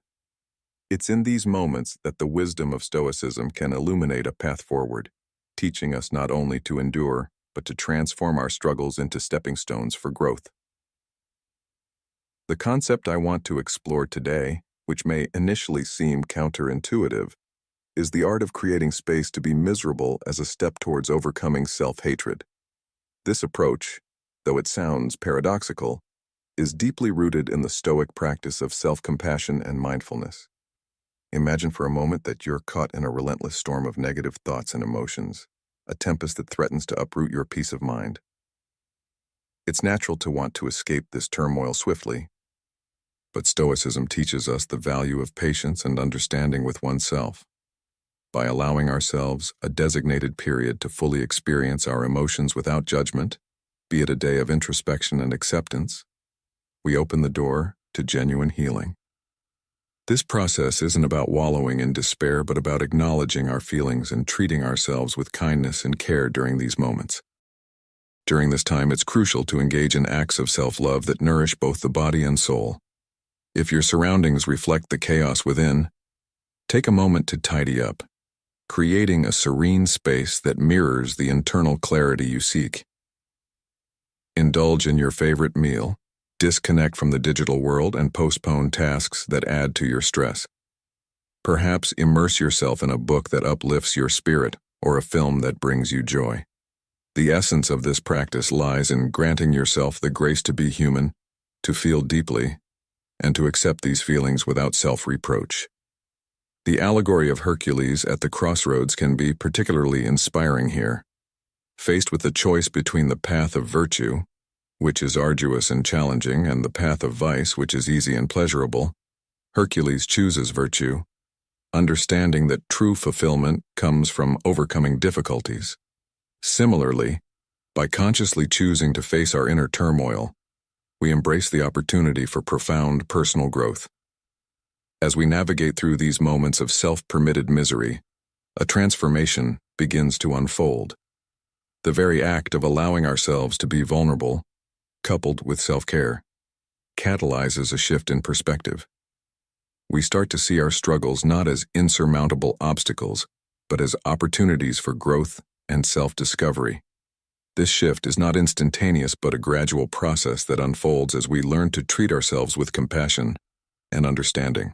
It's in these moments that the wisdom of Stoicism can illuminate a path forward, teaching us not only to endure, but to transform our struggles into stepping stones for growth. The concept I want to explore today, which may initially seem counterintuitive, is the art of creating space to be miserable as a step towards overcoming self-hatred. This approach, though it sounds paradoxical, is deeply rooted in the Stoic practice of self-compassion and mindfulness. Imagine for a moment that you're caught in a relentless storm of negative thoughts and emotions, a tempest that threatens to uproot your peace of mind. It's natural to want to escape this turmoil swiftly, but Stoicism teaches us the value of patience and understanding with oneself. By allowing ourselves a designated period to fully experience our emotions without judgment, be it a day of introspection and acceptance, we open the door to genuine healing. This process isn't about wallowing in despair, but about acknowledging our feelings and treating ourselves with kindness and care during these moments. During this time, it's crucial to engage in acts of self-love that nourish both the body and soul. If your surroundings reflect the chaos within, take a moment to tidy up, creating a serene space that mirrors the internal clarity you seek. Indulge in your favorite meal, disconnect from the digital world, and postpone tasks that add to your stress. Perhaps immerse yourself in a book that uplifts your spirit or a film that brings you joy. The essence of this practice lies in granting yourself the grace to be human, to feel deeply, and to accept these feelings without self-reproach. The allegory of Hercules at the crossroads can be particularly inspiring here. Faced with the choice between the path of virtue, which is arduous and challenging, and the path of vice, which is easy and pleasurable, Hercules chooses virtue, understanding that true fulfillment comes from overcoming difficulties. Similarly, by consciously choosing to face our inner turmoil, we embrace the opportunity for profound personal growth. As we navigate through these moments of self-permitted misery, a transformation begins to unfold. The very act of allowing ourselves to be vulnerable, coupled with self-care, catalyzes a shift in perspective. We start to see our struggles not as insurmountable obstacles, but as opportunities for growth and self-discovery. This shift is not instantaneous, but a gradual process that unfolds as we learn to treat ourselves with compassion and understanding.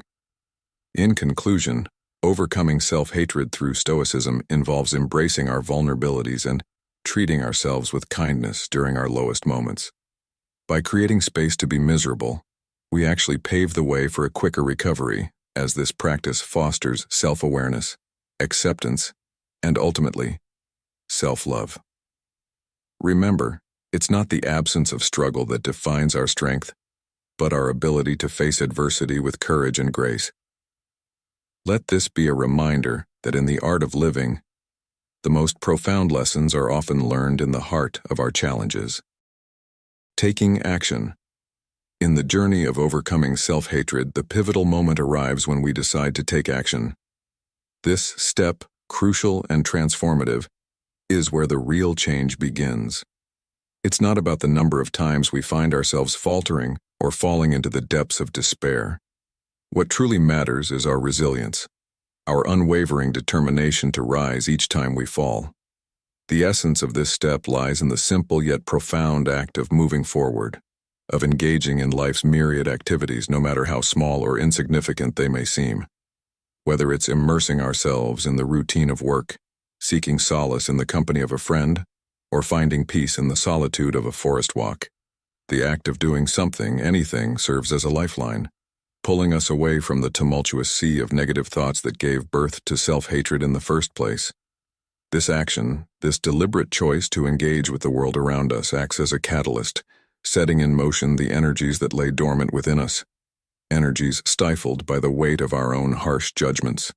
In conclusion, overcoming self-hatred through Stoicism involves embracing our vulnerabilities and treating ourselves with kindness during our lowest moments. By creating space to be miserable, we actually pave the way for a quicker recovery, as this practice fosters self-awareness, acceptance, and ultimately, self-love. Remember, it's not the absence of struggle that defines our strength, but our ability to face adversity with courage and grace. Let this be a reminder that in the art of living, the most profound lessons are often learned in the heart of our challenges. Taking action. In the journey of overcoming self-hatred, the pivotal moment arrives when we decide to take action. This step, crucial and transformative, is where the real change begins. It's not about the number of times we find ourselves faltering or falling into the depths of despair. What truly matters is our resilience, our unwavering determination to rise each time we fall. The essence of this step lies in the simple yet profound act of moving forward, of engaging in life's myriad activities, no matter how small or insignificant they may seem. Whether it's immersing ourselves in the routine of work, seeking solace in the company of a friend, or finding peace in the solitude of a forest walk, the act of doing something, anything, serves as a lifeline, pulling us away from the tumultuous sea of negative thoughts that gave birth to self-hatred in the first place. This action, this deliberate choice to engage with the world around us, acts as a catalyst, setting in motion the energies that lay dormant within us, energies stifled by the weight of our own harsh judgments.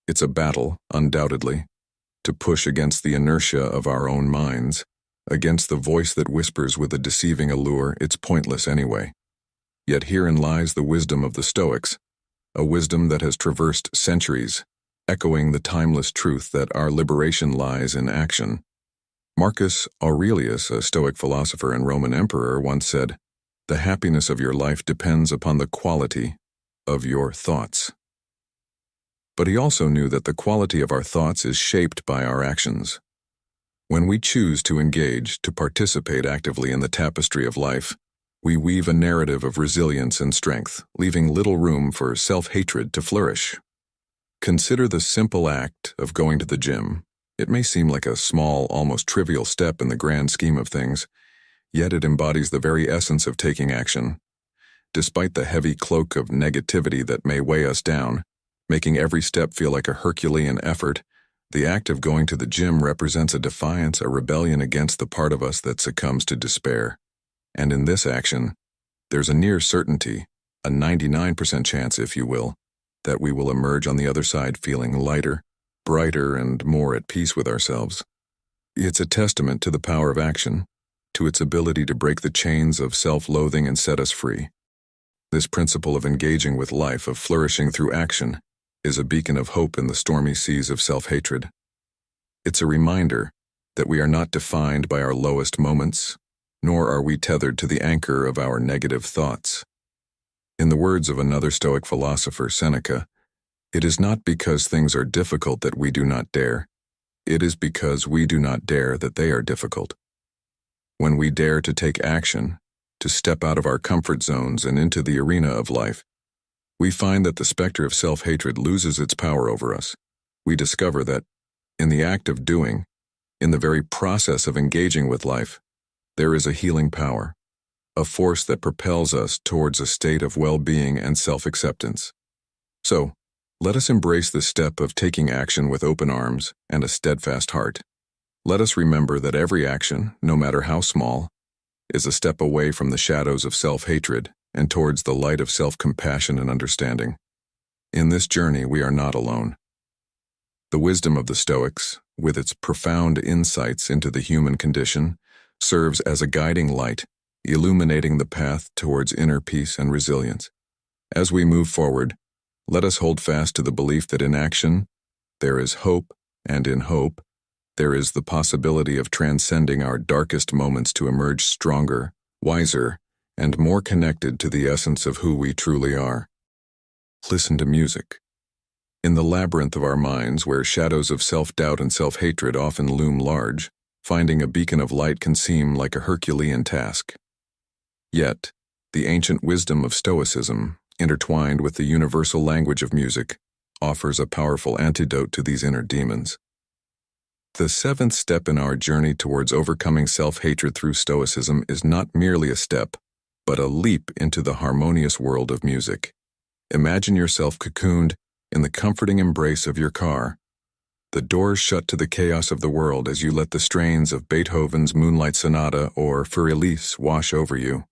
It's a battle, undoubtedly, to push against the inertia of our own minds, Against the voice that whispers with a deceiving allure, it's pointless anyway. Yet herein lies the wisdom of the Stoics, a wisdom that has traversed centuries, echoing the timeless truth that our liberation lies in action. Marcus Aurelius, a Stoic philosopher and Roman emperor, once said, "The happiness of your life depends upon the quality of your thoughts." But he also knew that the quality of our thoughts is shaped by our actions. When we choose to engage, to participate actively in the tapestry of life, we weave a narrative of resilience and strength, leaving little room for self-hatred to flourish. Consider the simple act of going to the gym. It may seem like a small, almost trivial step in the grand scheme of things, yet it embodies the very essence of taking action. Despite the heavy cloak of negativity that may weigh us down, making every step feel like a Herculean effort, the act of going to the gym represents a defiance, a rebellion against the part of us that succumbs to despair. And in this action, there's a near certainty, a 99% chance, if you will, that we will emerge on the other side feeling lighter, brighter, and more at peace with ourselves. It's a testament to the power of action, to its ability to break the chains of self-loathing and set us free. This principle of engaging with life, of flourishing through action, is a beacon of hope in the stormy seas of self-hatred. It's a reminder that we are not defined by our lowest moments, nor are we tethered to the anchor of our negative thoughts. In the words of another Stoic philosopher, Seneca, "It is not because things are difficult that we do not dare. It is because we do not dare that they are difficult." When we dare to take action, to step out of our comfort zones and into the arena of life, we find that the specter of self-hatred loses its power over us. We discover that, in the act of doing, in the very process of engaging with life, there is a healing power, a force that propels us towards a state of well-being and self-acceptance. So, let us embrace the step of taking action with open arms and a steadfast heart. Let us remember that every action, no matter how small, is a step away from the shadows of self-hatred and towards the light of self-compassion and understanding. In this journey, we are not alone. The wisdom of the Stoics, with its profound insights into the human condition, serves as a guiding light, illuminating the path towards inner peace and resilience. As we move forward, let us hold fast to the belief that in action, there is hope, and in hope, there is the possibility of transcending our darkest moments to emerge stronger, wiser, and more connected to the essence of who we truly are. Listen to music. In the labyrinth of our minds, where shadows of self-doubt and self-hatred often loom large, finding a beacon of light can seem like a Herculean task. Yet, the ancient wisdom of Stoicism, intertwined with the universal language of music, offers a powerful antidote to these inner demons. The seventh step in our journey towards overcoming self-hatred through Stoicism is not merely a step, but a leap into the harmonious world of music. Imagine yourself cocooned in the comforting embrace of your car. The doors shut to the chaos of the world as you let the strains of Beethoven's Moonlight Sonata or Fur-Elise wash over you.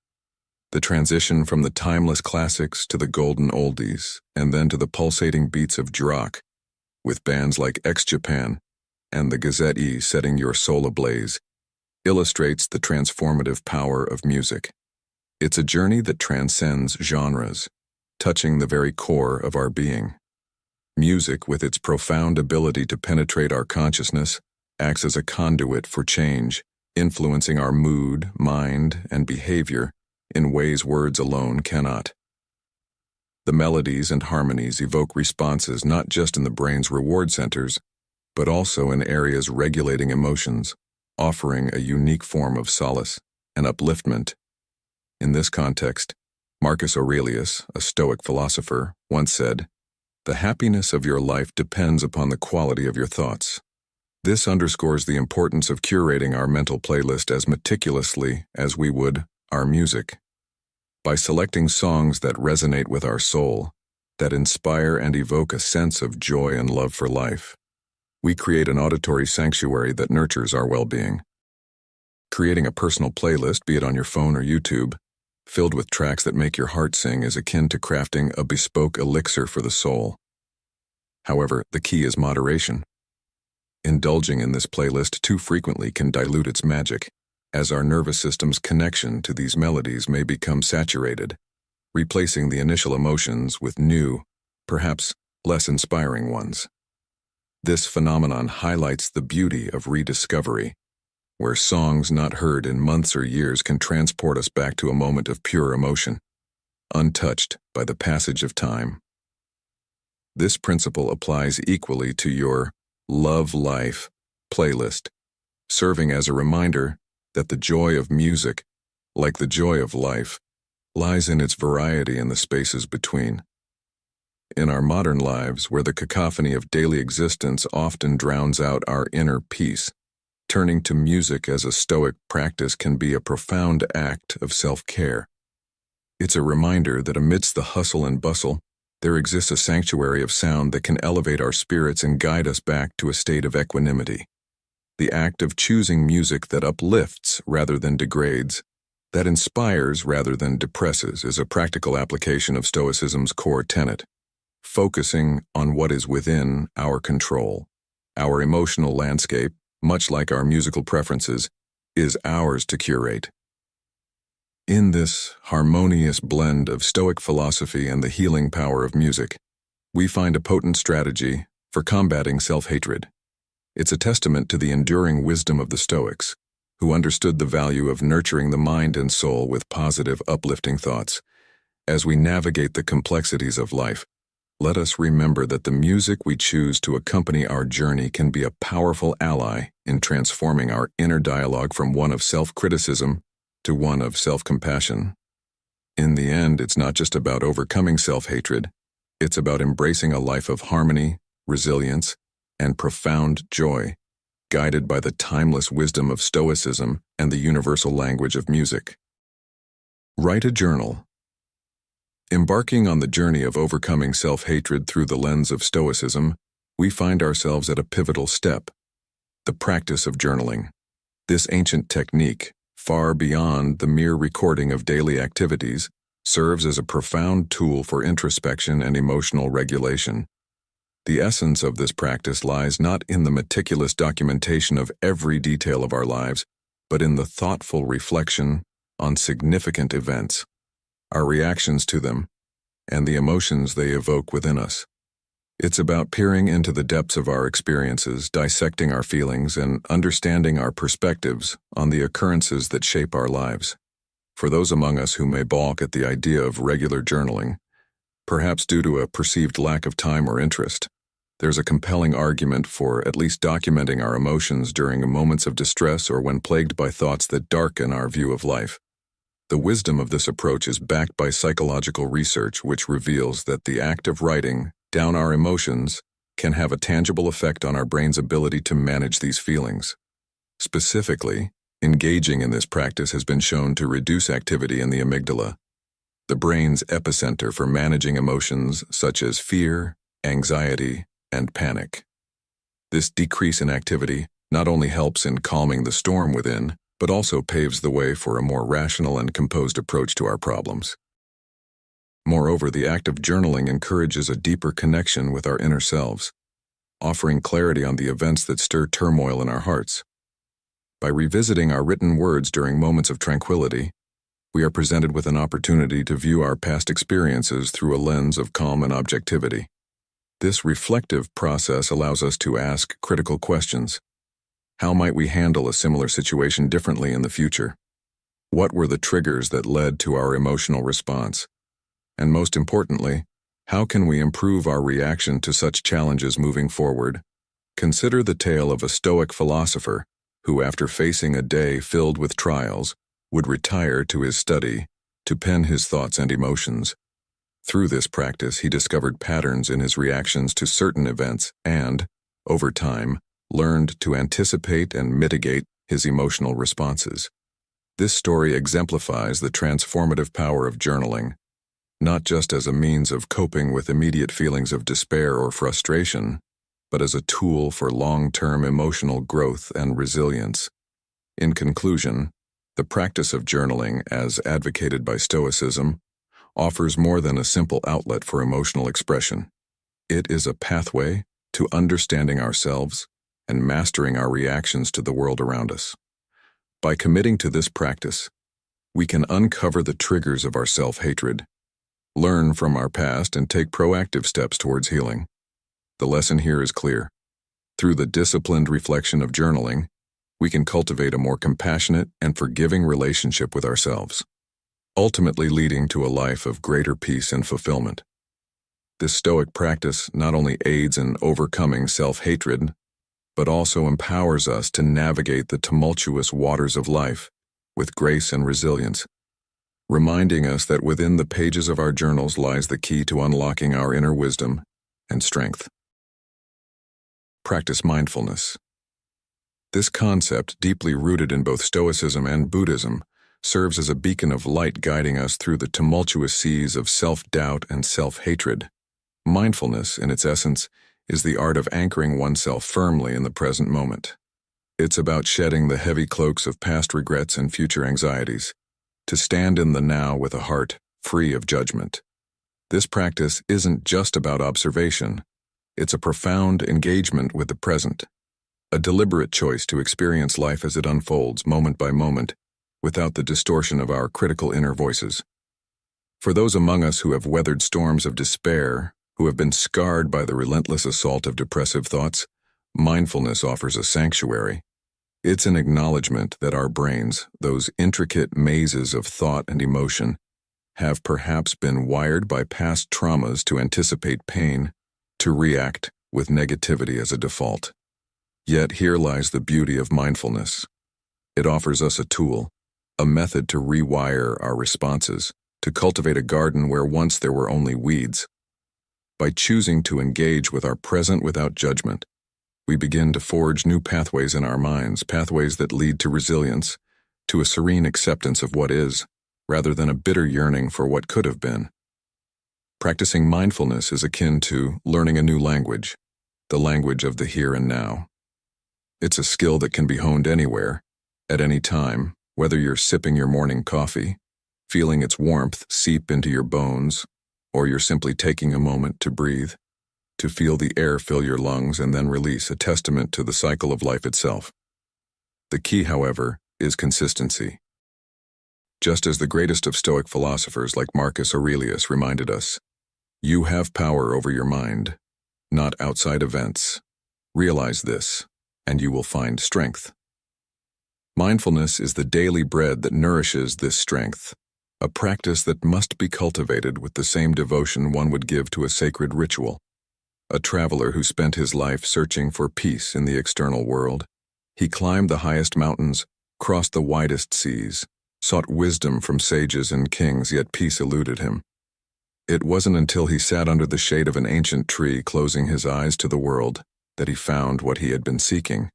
The transition from the timeless classics to the golden oldies, and then to the pulsating beats of rock, with bands like X-Japan and the Gazette setting your soul ablaze, illustrates the transformative power of music. It's a journey that transcends genres, touching the very core of our being. Music, with its profound ability to penetrate our consciousness, acts as a conduit for change, influencing our mood, mind, and behavior in ways words alone cannot. The melodies and harmonies evoke responses not just in the brain's reward centers, but also in areas regulating emotions, offering a unique form of solace and upliftment. In this context, Marcus Aurelius, a Stoic philosopher, once said, "The happiness of your life depends upon the quality of your thoughts." This underscores the importance of curating our mental playlist as meticulously as we would our music. By selecting songs that resonate with our soul, that inspire and evoke a sense of joy and love for life, we create an auditory sanctuary that nurtures our well-being. Creating a personal playlist, be it on your phone or YouTube, filled with tracks that make your heart sing, is akin to crafting a bespoke elixir for the soul. However, the key is moderation. Indulging in this playlist too frequently can dilute its magic, as our nervous system's connection to these melodies may become saturated, replacing the initial emotions with new, perhaps less inspiring ones. This phenomenon highlights the beauty of rediscovery, where songs not heard in months or years can transport us back to a moment of pure emotion, untouched by the passage of time. This principle applies equally to your Love Life playlist, serving as a reminder that the joy of music, like the joy of life, lies in its variety and the spaces between. In our modern lives, where the cacophony of daily existence often drowns out our inner peace, turning to music as a Stoic practice can be a profound act of self-care. It's a reminder that amidst the hustle and bustle, there exists a sanctuary of sound that can elevate our spirits and guide us back to a state of equanimity. The act of choosing music that uplifts rather than degrades, that inspires rather than depresses, is a practical application of Stoicism's core tenet, focusing on what is within our control. Our emotional landscape, much like our musical preferences, is ours to curate. In this harmonious blend of Stoic philosophy and the healing power of music, we find a potent strategy for combating self-hatred. It's a testament to the enduring wisdom of the Stoics, who understood the value of nurturing the mind and soul with positive, uplifting thoughts. As we navigate the complexities of life, let us remember that the music we choose to accompany our journey can be a powerful ally in transforming our inner dialogue from one of self-criticism to one of self-compassion. In the end, it's not just about overcoming self-hatred, it's about embracing a life of harmony, resilience, and profound joy, guided by the timeless wisdom of Stoicism and the universal language of music. Write a journal. Embarking on the journey of overcoming self-hatred through the lens of Stoicism, we find ourselves at a pivotal step, the practice of journaling. This ancient technique, far beyond the mere recording of daily activities, serves as a profound tool for introspection and emotional regulation. The essence of this practice lies not in the meticulous documentation of every detail of our lives, but in the thoughtful reflection on significant events, our reactions to them, and the emotions they evoke within us. It's about peering into the depths of our experiences, dissecting our feelings, and understanding our perspectives on the occurrences that shape our lives. For those among us who may balk at the idea of regular journaling, perhaps due to a perceived lack of time or interest, there's a compelling argument for at least documenting our emotions during moments of distress or when plagued by thoughts that darken our view of life. The wisdom of this approach is backed by psychological research, which reveals that the act of writing down our emotions can have a tangible effect on our brain's ability to manage these feelings. Specifically, engaging in this practice has been shown to reduce activity in the amygdala, the brain's epicenter for managing emotions such as fear, anxiety, and panic. This decrease in activity not only helps in calming the storm within, but also paves the way for a more rational and composed approach to our problems. Moreover, the act of journaling encourages a deeper connection with our inner selves, offering clarity on the events that stir turmoil in our hearts. By revisiting our written words during moments of tranquility, we are presented with an opportunity to view our past experiences through a lens of calm and objectivity. This reflective process allows us to ask critical questions. How might we handle a similar situation differently in the future? What were the triggers that led to our emotional response? And most importantly, how can we improve our reaction to such challenges moving forward? Consider the tale of a Stoic philosopher who, after facing a day filled with trials, would retire to his study to pen his thoughts and emotions. Through this practice, he discovered patterns in his reactions to certain events and, over time, learned to anticipate and mitigate his emotional responses. This story exemplifies the transformative power of journaling, not just as a means of coping with immediate feelings of despair or frustration, but as a tool for long-term emotional growth and resilience. In conclusion, the practice of journaling, as advocated by Stoicism, offers more than a simple outlet for emotional expression. It is a pathway to understanding ourselves and mastering our reactions to the world around us. By committing to this practice, we can uncover the triggers of our self-hatred, learn from our past, and take proactive steps towards healing. The lesson here is clear. Through the disciplined reflection of journaling, we can cultivate a more compassionate and forgiving relationship with ourselves, ultimately leading to a life of greater peace and fulfillment. This Stoic practice not only aids in overcoming self-hatred, but also empowers us to navigate the tumultuous waters of life with grace and resilience, reminding us that within the pages of our journals lies the key to unlocking our inner wisdom and strength. Practice mindfulness. This concept, deeply rooted in both Stoicism and Buddhism, serves as a beacon of light guiding us through the tumultuous seas of self-doubt and self-hatred. Mindfulness, in its essence, is the art of anchoring oneself firmly in the present moment. It's about shedding the heavy cloaks of past regrets and future anxieties, to stand in the now with a heart free of judgment. This practice isn't just about observation. It's a profound engagement with the present, a deliberate choice to experience life as it unfolds moment by moment, without the distortion of our critical inner voices. For those among us who have weathered storms of despair, who have been scarred by the relentless assault of depressive thoughts, mindfulness offers a sanctuary. It's an acknowledgement that our brains, those intricate mazes of thought and emotion, have perhaps been wired by past traumas to anticipate pain, to react with negativity as a default. Yet here lies the beauty of mindfulness. It offers us a tool, a method to rewire our responses, to cultivate a garden where once there were only weeds. By choosing to engage with our present without judgment, we begin to forge new pathways in our minds, pathways that lead to resilience, to a serene acceptance of what is, rather than a bitter yearning for what could have been. Practicing mindfulness is akin to learning a new language, the language of the here and now. It's a skill that can be honed anywhere, at any time, whether you're sipping your morning coffee, feeling its warmth seep into your bones, or you're simply taking a moment to breathe, to feel the air fill your lungs and then release, a testament to the cycle of life itself. The key, however, is consistency. Just as the greatest of Stoic philosophers like Marcus Aurelius reminded us, you have power over your mind, not outside events. Realize this, and you will find strength. Mindfulness is the daily bread that nourishes this strength, a practice that must be cultivated with the same devotion one would give to a sacred ritual. A traveler who spent his life searching for peace in the external world, he climbed the highest mountains, crossed the widest seas, sought wisdom from sages and kings, yet peace eluded him. It wasn't until he sat under the shade of an ancient tree, closing his eyes to the world, that he found what he had been seeking.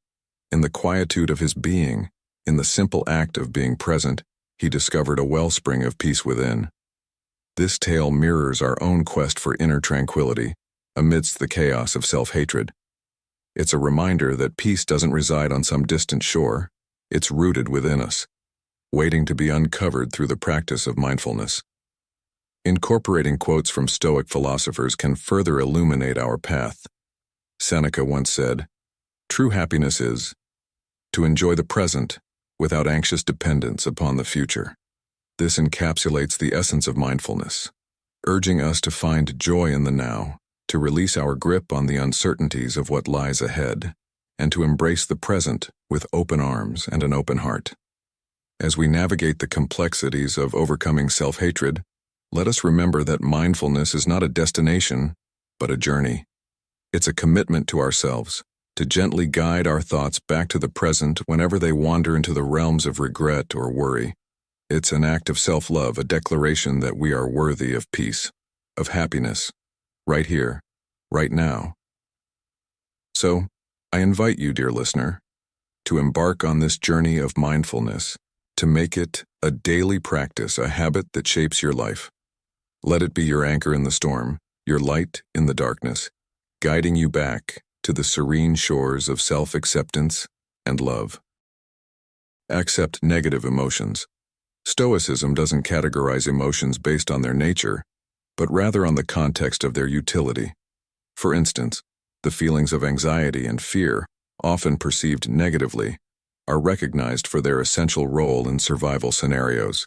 In the quietude of his being, in the simple act of being present, he discovered a wellspring of peace within. This tale mirrors our own quest for inner tranquility amidst the chaos of self-hatred. It's a reminder that peace doesn't reside on some distant shore. It's rooted within us, waiting to be uncovered through the practice of mindfulness. Incorporating quotes from Stoic philosophers can further illuminate our path. Seneca once said, "True happiness is to enjoy the present without anxious dependence upon the future." This encapsulates the essence of mindfulness, urging us to find joy in the now, to release our grip on the uncertainties of what lies ahead, and to embrace the present with open arms and an open heart. As we navigate the complexities of overcoming self-hatred, let us remember that mindfulness is not a destination, but a journey. It's a commitment to ourselves, to gently guide our thoughts back to the present whenever they wander into the realms of regret or worry. It's an act of self-love, a declaration that we are worthy of peace, of happiness, right here, right now. So, I invite you, dear listener, to embark on this journey of mindfulness, to make it a daily practice, a habit that shapes your life. Let it be your anchor in the storm, your light in the darkness, guiding you back to the serene shores of self-acceptance and love. Accept negative emotions. Stoicism doesn't categorize emotions based on their nature, but rather on the context of their utility. For instance, the feelings of anxiety and fear, often perceived negatively, are recognized for their essential role in survival scenarios.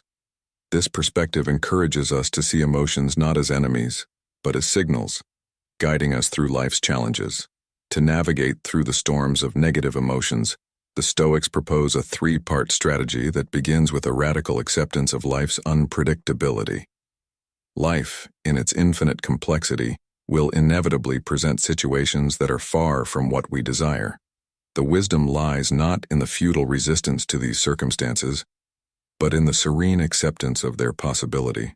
This perspective encourages us to see emotions not as enemies, but as signals, guiding us through life's challenges. To navigate through the storms of negative emotions, the Stoics propose a three-part strategy that begins with a radical acceptance of life's unpredictability. Life, in its infinite complexity, will inevitably present situations that are far from what we desire. The wisdom lies not in the futile resistance to these circumstances, but in the serene acceptance of their possibility.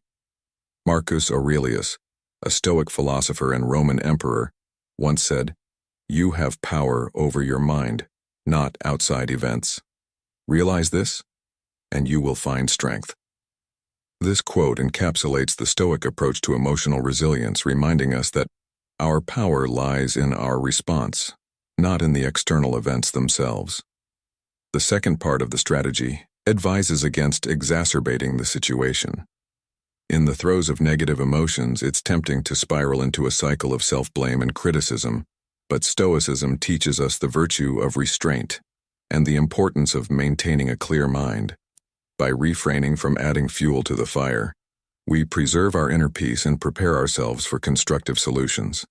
Marcus Aurelius, a Stoic philosopher and Roman emperor, once said, "You have power over your mind, not outside events. Realize this, and you will find strength." This quote encapsulates the Stoic approach to emotional resilience, reminding us that our power lies in our response, not in the external events themselves. The second part of the strategy advises against exacerbating the situation. In the throes of negative emotions, it's tempting to spiral into a cycle of self-blame and criticism, but Stoicism teaches us the virtue of restraint and the importance of maintaining a clear mind. By refraining from adding fuel to the fire, we preserve our inner peace and prepare ourselves for constructive solutions.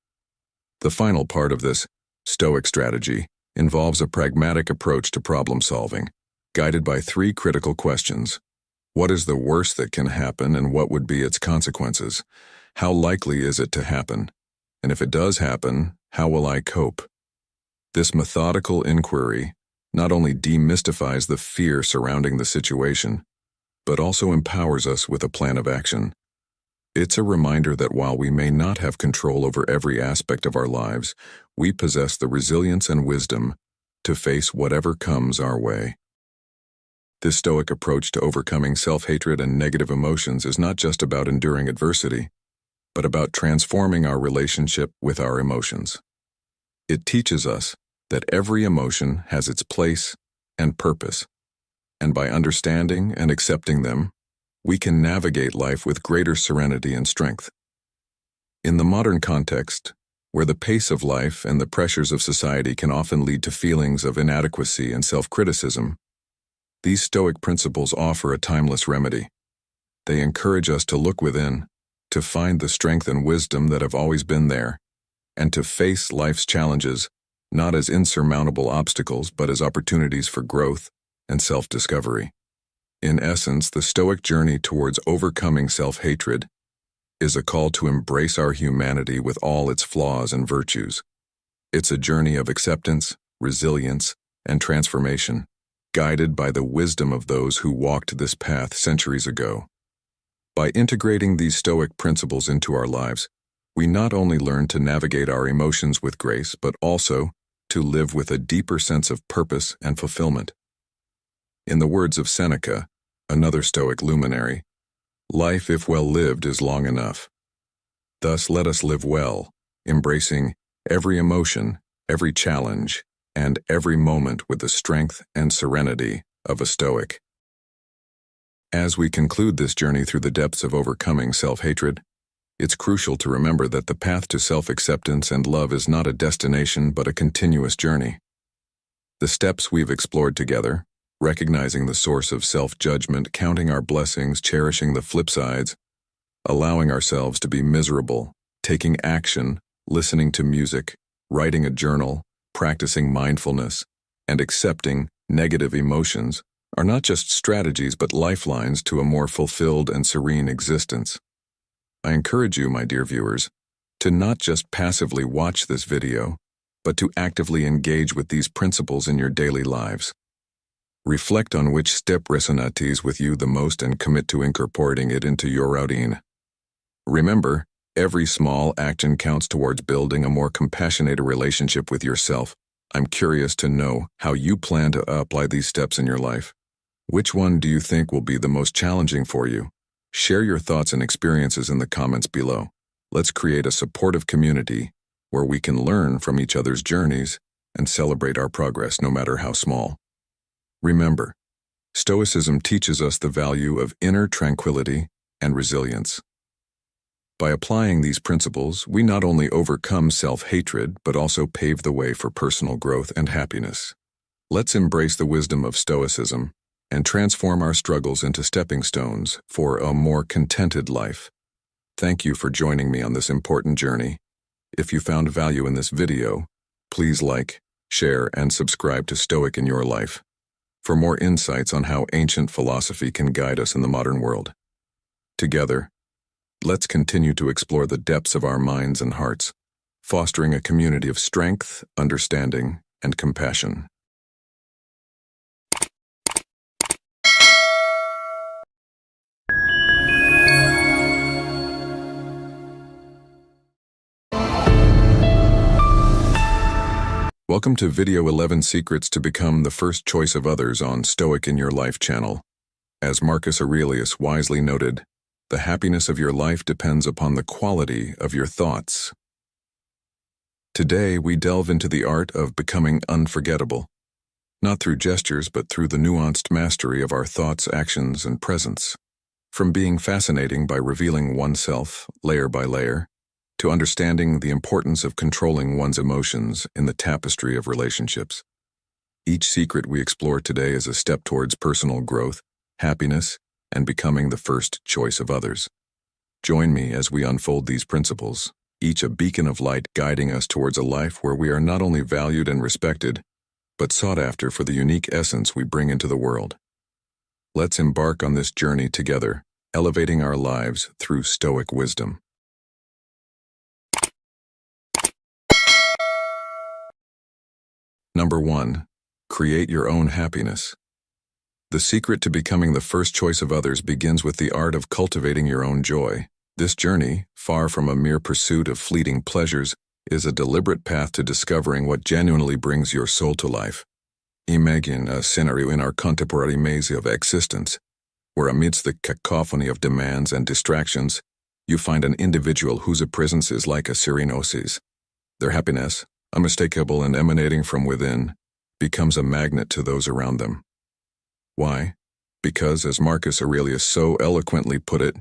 The final part of this Stoic strategy involves a pragmatic approach to problem solving, guided by three critical questions. What is the worst that can happen, and what would be its consequences? How likely is it to happen? And if it does happen, how will I cope? This methodical inquiry not only demystifies the fear surrounding the situation, but also empowers us with a plan of action. It's a reminder that while we may not have control over every aspect of our lives, we possess the resilience and wisdom to face whatever comes our way. This Stoic approach to overcoming self-hatred and negative emotions is not just about enduring adversity, but about transforming our relationship with our emotions. It teaches us that every emotion has its place and purpose, and by understanding and accepting them, we can navigate life with greater serenity and strength. In the modern context, where the pace of life and the pressures of society can often lead to feelings of inadequacy and self-criticism, these Stoic principles offer a timeless remedy. They encourage us to look within, to find the strength and wisdom that have always been there, and to face life's challenges not as insurmountable obstacles but as opportunities for growth and self-discovery. In essence, the Stoic journey towards overcoming self-hatred is a call to embrace our humanity with all its flaws and virtues. It's a journey of acceptance, resilience, and transformation, guided by the wisdom of those who walked this path centuries ago. By integrating these Stoic principles into our lives, we not only learn to navigate our emotions with grace, but also to live with a deeper sense of purpose and fulfillment. In the words of Seneca, another Stoic luminary, "Life, if well lived, is long enough." Thus, let us live well, embracing every emotion, every challenge, and every moment with the strength and serenity of a Stoic. As we conclude this journey through the depths of overcoming self-hatred, it's crucial to remember that the path to self-acceptance and love is not a destination but a continuous journey. The steps we've explored together, recognizing the source of self-judgment, counting our blessings, cherishing the flip sides, allowing ourselves to be miserable, taking action, listening to music, writing a journal, practicing mindfulness, and accepting negative emotions are not just strategies but lifelines to a more fulfilled and serene existence. I encourage you, my dear viewers, to not just passively watch this video, but to actively engage with these principles in your daily lives. Reflect on which step resonates with you the most and commit to incorporating it into your routine. Remember, every small action counts towards building a more compassionate relationship with yourself. I'm curious to know how you plan to apply these steps in your life. Which one do you think will be the most challenging for you? Share your thoughts and experiences in the comments below. Let's create a supportive community where we can learn from each other's journeys and celebrate our progress no matter how small. Remember, Stoicism teaches us the value of inner tranquility and resilience. By applying these principles, we not only overcome self-hatred but also pave the way for personal growth and happiness. Let's embrace the wisdom of Stoicism and transform our struggles into stepping stones for a more contented life. Thank you for joining me on this important journey. If you found value in this video, please like, share, and subscribe to Stoic in Your Life for more insights on how ancient philosophy can guide us in the modern world. Together, let's continue to explore the depths of our minds and hearts, fostering a community of strength, understanding, and compassion. Welcome to Video 11 Secrets to Become the First Choice of Others on Stoic in Your Life channel. As Marcus Aurelius wisely noted, the happiness of your life depends upon the quality of your thoughts. Today, we delve into the art of becoming unforgettable, not through gestures but through the nuanced mastery of our thoughts, actions, and presence. From being fascinating by revealing oneself, layer by layer, to understanding the importance of controlling one's emotions in the tapestry of relationships. Each secret we explore today is a step towards personal growth, happiness, and becoming the first choice of others. Join me as we unfold these principles, each a beacon of light guiding us towards a life where we are not only valued and respected, but sought after for the unique essence we bring into the world. Let's embark on this journey together, elevating our lives through Stoic wisdom. Number 1. Create your own happiness. The secret to becoming the first choice of others begins with the art of cultivating your own joy. This journey, far from a mere pursuit of fleeting pleasures, is a deliberate path to discovering what genuinely brings your soul to life. Imagine a scenario in our contemporary maze of existence, where amidst the cacophony of demands and distractions, you find an individual whose presence is like a serene oasis. Their happiness, unmistakable and emanating from within, becomes a magnet to those around them. Why? Because, as Marcus Aurelius so eloquently put it,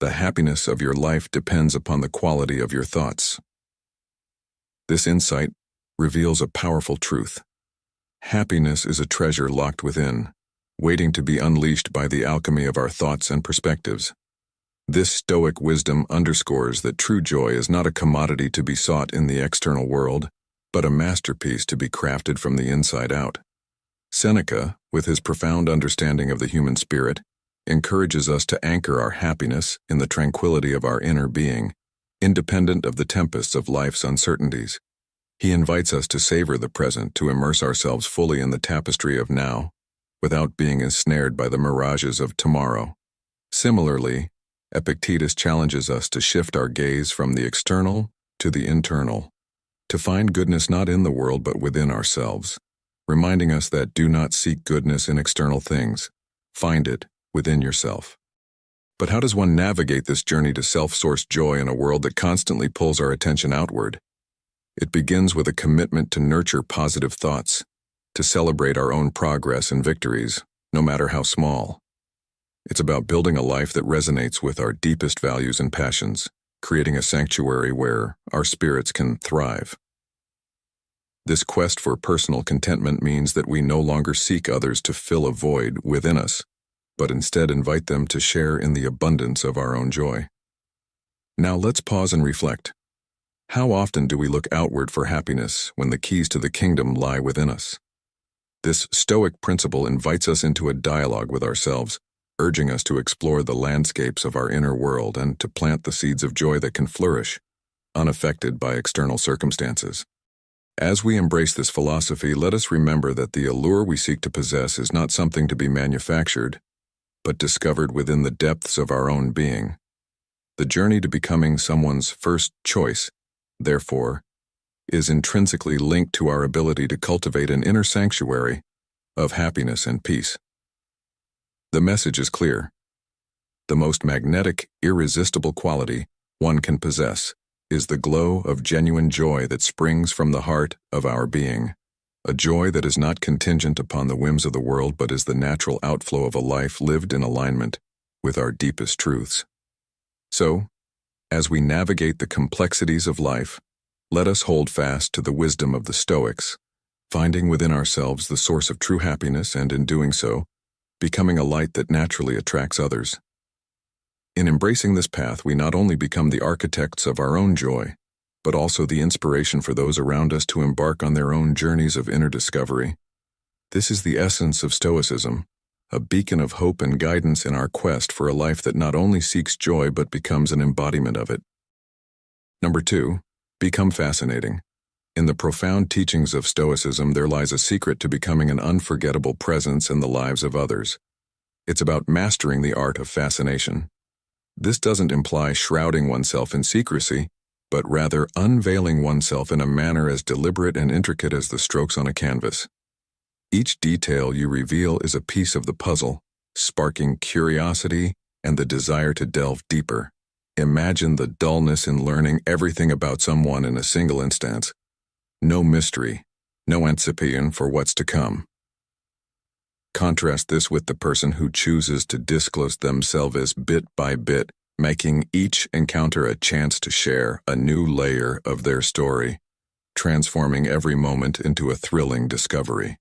the happiness of your life depends upon the quality of your thoughts. This insight reveals a powerful truth. Happiness is a treasure locked within, waiting to be unleashed by the alchemy of our thoughts and perspectives. This Stoic wisdom underscores that true joy is not a commodity to be sought in the external world, but a masterpiece to be crafted from the inside out. Seneca, with his profound understanding of the human spirit, encourages us to anchor our happiness in the tranquility of our inner being, independent of the tempests of life's uncertainties. He invites us to savor the present, to immerse ourselves fully in the tapestry of now, without being ensnared by the mirages of tomorrow. Similarly, Epictetus challenges us to shift our gaze from the external to the internal, to find goodness not in the world but within ourselves, reminding us that do not seek goodness in external things, find it within yourself. But how does one navigate this journey to self-sourced joy in a world that constantly pulls our attention outward? It begins with a commitment to nurture positive thoughts, to celebrate our own progress and victories, no matter how small. It's about building a life that resonates with our deepest values and passions, creating a sanctuary where our spirits can thrive. This quest for personal contentment means that we no longer seek others to fill a void within us, but instead invite them to share in the abundance of our own joy. Now let's pause and reflect. How often do we look outward for happiness when the keys to the kingdom lie within us? This Stoic principle invites us into a dialogue with ourselves, urging us to explore the landscapes of our inner world and to plant the seeds of joy that can flourish, unaffected by external circumstances. As we embrace this philosophy, let us remember that the allure we seek to possess is not something to be manufactured, but discovered within the depths of our own being. The journey to becoming someone's first choice, therefore, is intrinsically linked to our ability to cultivate an inner sanctuary of happiness and peace. The message is clear. The most magnetic, irresistible quality one can possess is the glow of genuine joy that springs from the heart of our being, a joy that is not contingent upon the whims of the world but is the natural outflow of a life lived in alignment with our deepest truths. So, as we navigate the complexities of life, let us hold fast to the wisdom of the Stoics, finding within ourselves the source of true happiness and, in doing so, becoming a light that naturally attracts others. In embracing this path, we not only become the architects of our own joy, but also the inspiration for those around us to embark on their own journeys of inner discovery. This is the essence of Stoicism, a beacon of hope and guidance in our quest for a life that not only seeks joy but becomes an embodiment of it. Number 2, become fascinating. In the profound teachings of Stoicism, there lies a secret to becoming an unforgettable presence in the lives of others. It's about mastering the art of fascination. This doesn't imply shrouding oneself in secrecy, but rather unveiling oneself in a manner as deliberate and intricate as the strokes on a canvas. Each detail you reveal is a piece of the puzzle, sparking curiosity and the desire to delve deeper. Imagine the dullness in learning everything about someone in a single instance. No mystery, no anticipation for what's to come. Contrast this with the person who chooses to disclose themselves bit by bit, making each encounter a chance to share a new layer of their story, transforming every moment into a thrilling discovery.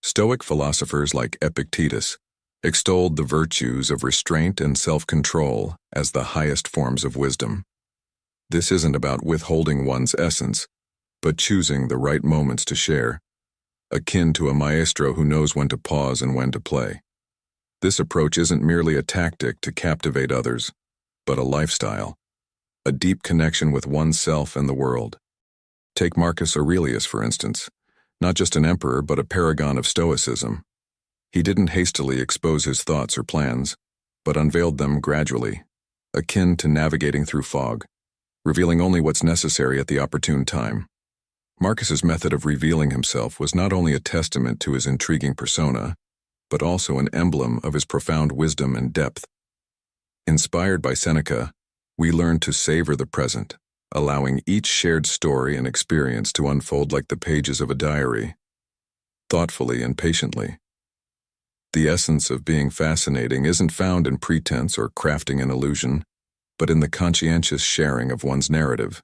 Stoic philosophers like Epictetus extolled the virtues of restraint and self-control as the highest forms of wisdom. This isn't about withholding one's essence, but choosing the right moments to share, akin to a maestro who knows when to pause and when to play. This approach isn't merely a tactic to captivate others, but a lifestyle, a deep connection with oneself and the world. Take Marcus Aurelius, for instance, not just an emperor but a paragon of Stoicism. He didn't hastily expose his thoughts or plans, but unveiled them gradually, akin to navigating through fog, revealing only what's necessary at the opportune time. Marcus's method of revealing himself was not only a testament to his intriguing persona, but also an emblem of his profound wisdom and depth. Inspired by Seneca, we learn to savor the present, allowing each shared story and experience to unfold like the pages of a diary, thoughtfully and patiently. The essence of being fascinating isn't found in pretense or crafting an illusion, but in the conscientious sharing of one's narrative.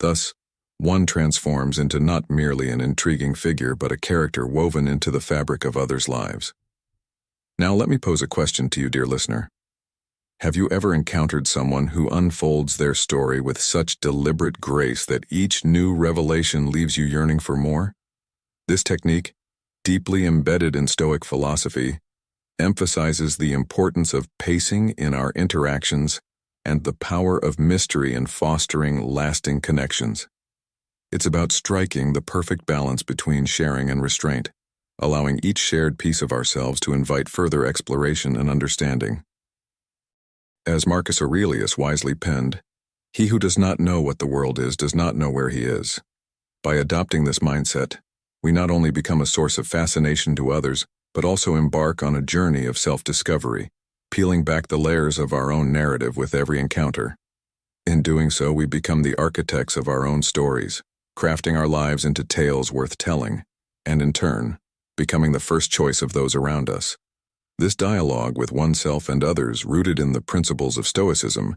Thus, one transforms into not merely an intriguing figure but a character woven into the fabric of others' lives. Now let me pose a question to you, dear listener. Have you ever encountered someone who unfolds their story with such deliberate grace that each new revelation leaves you yearning for more? This technique, deeply embedded in Stoic philosophy, emphasizes the importance of pacing in our interactions and the power of mystery in fostering lasting connections. It's about striking the perfect balance between sharing and restraint, allowing each shared piece of ourselves to invite further exploration and understanding. As Marcus Aurelius wisely penned, "He who does not know what the world is does not know where he is." By adopting this mindset, we not only become a source of fascination to others, but also embark on a journey of self-discovery, peeling back the layers of our own narrative with every encounter. In doing so, we become the architects of our own stories, crafting our lives into tales worth telling, and in turn, becoming the first choice of those around us. This dialogue with oneself and others, rooted in the principles of Stoicism,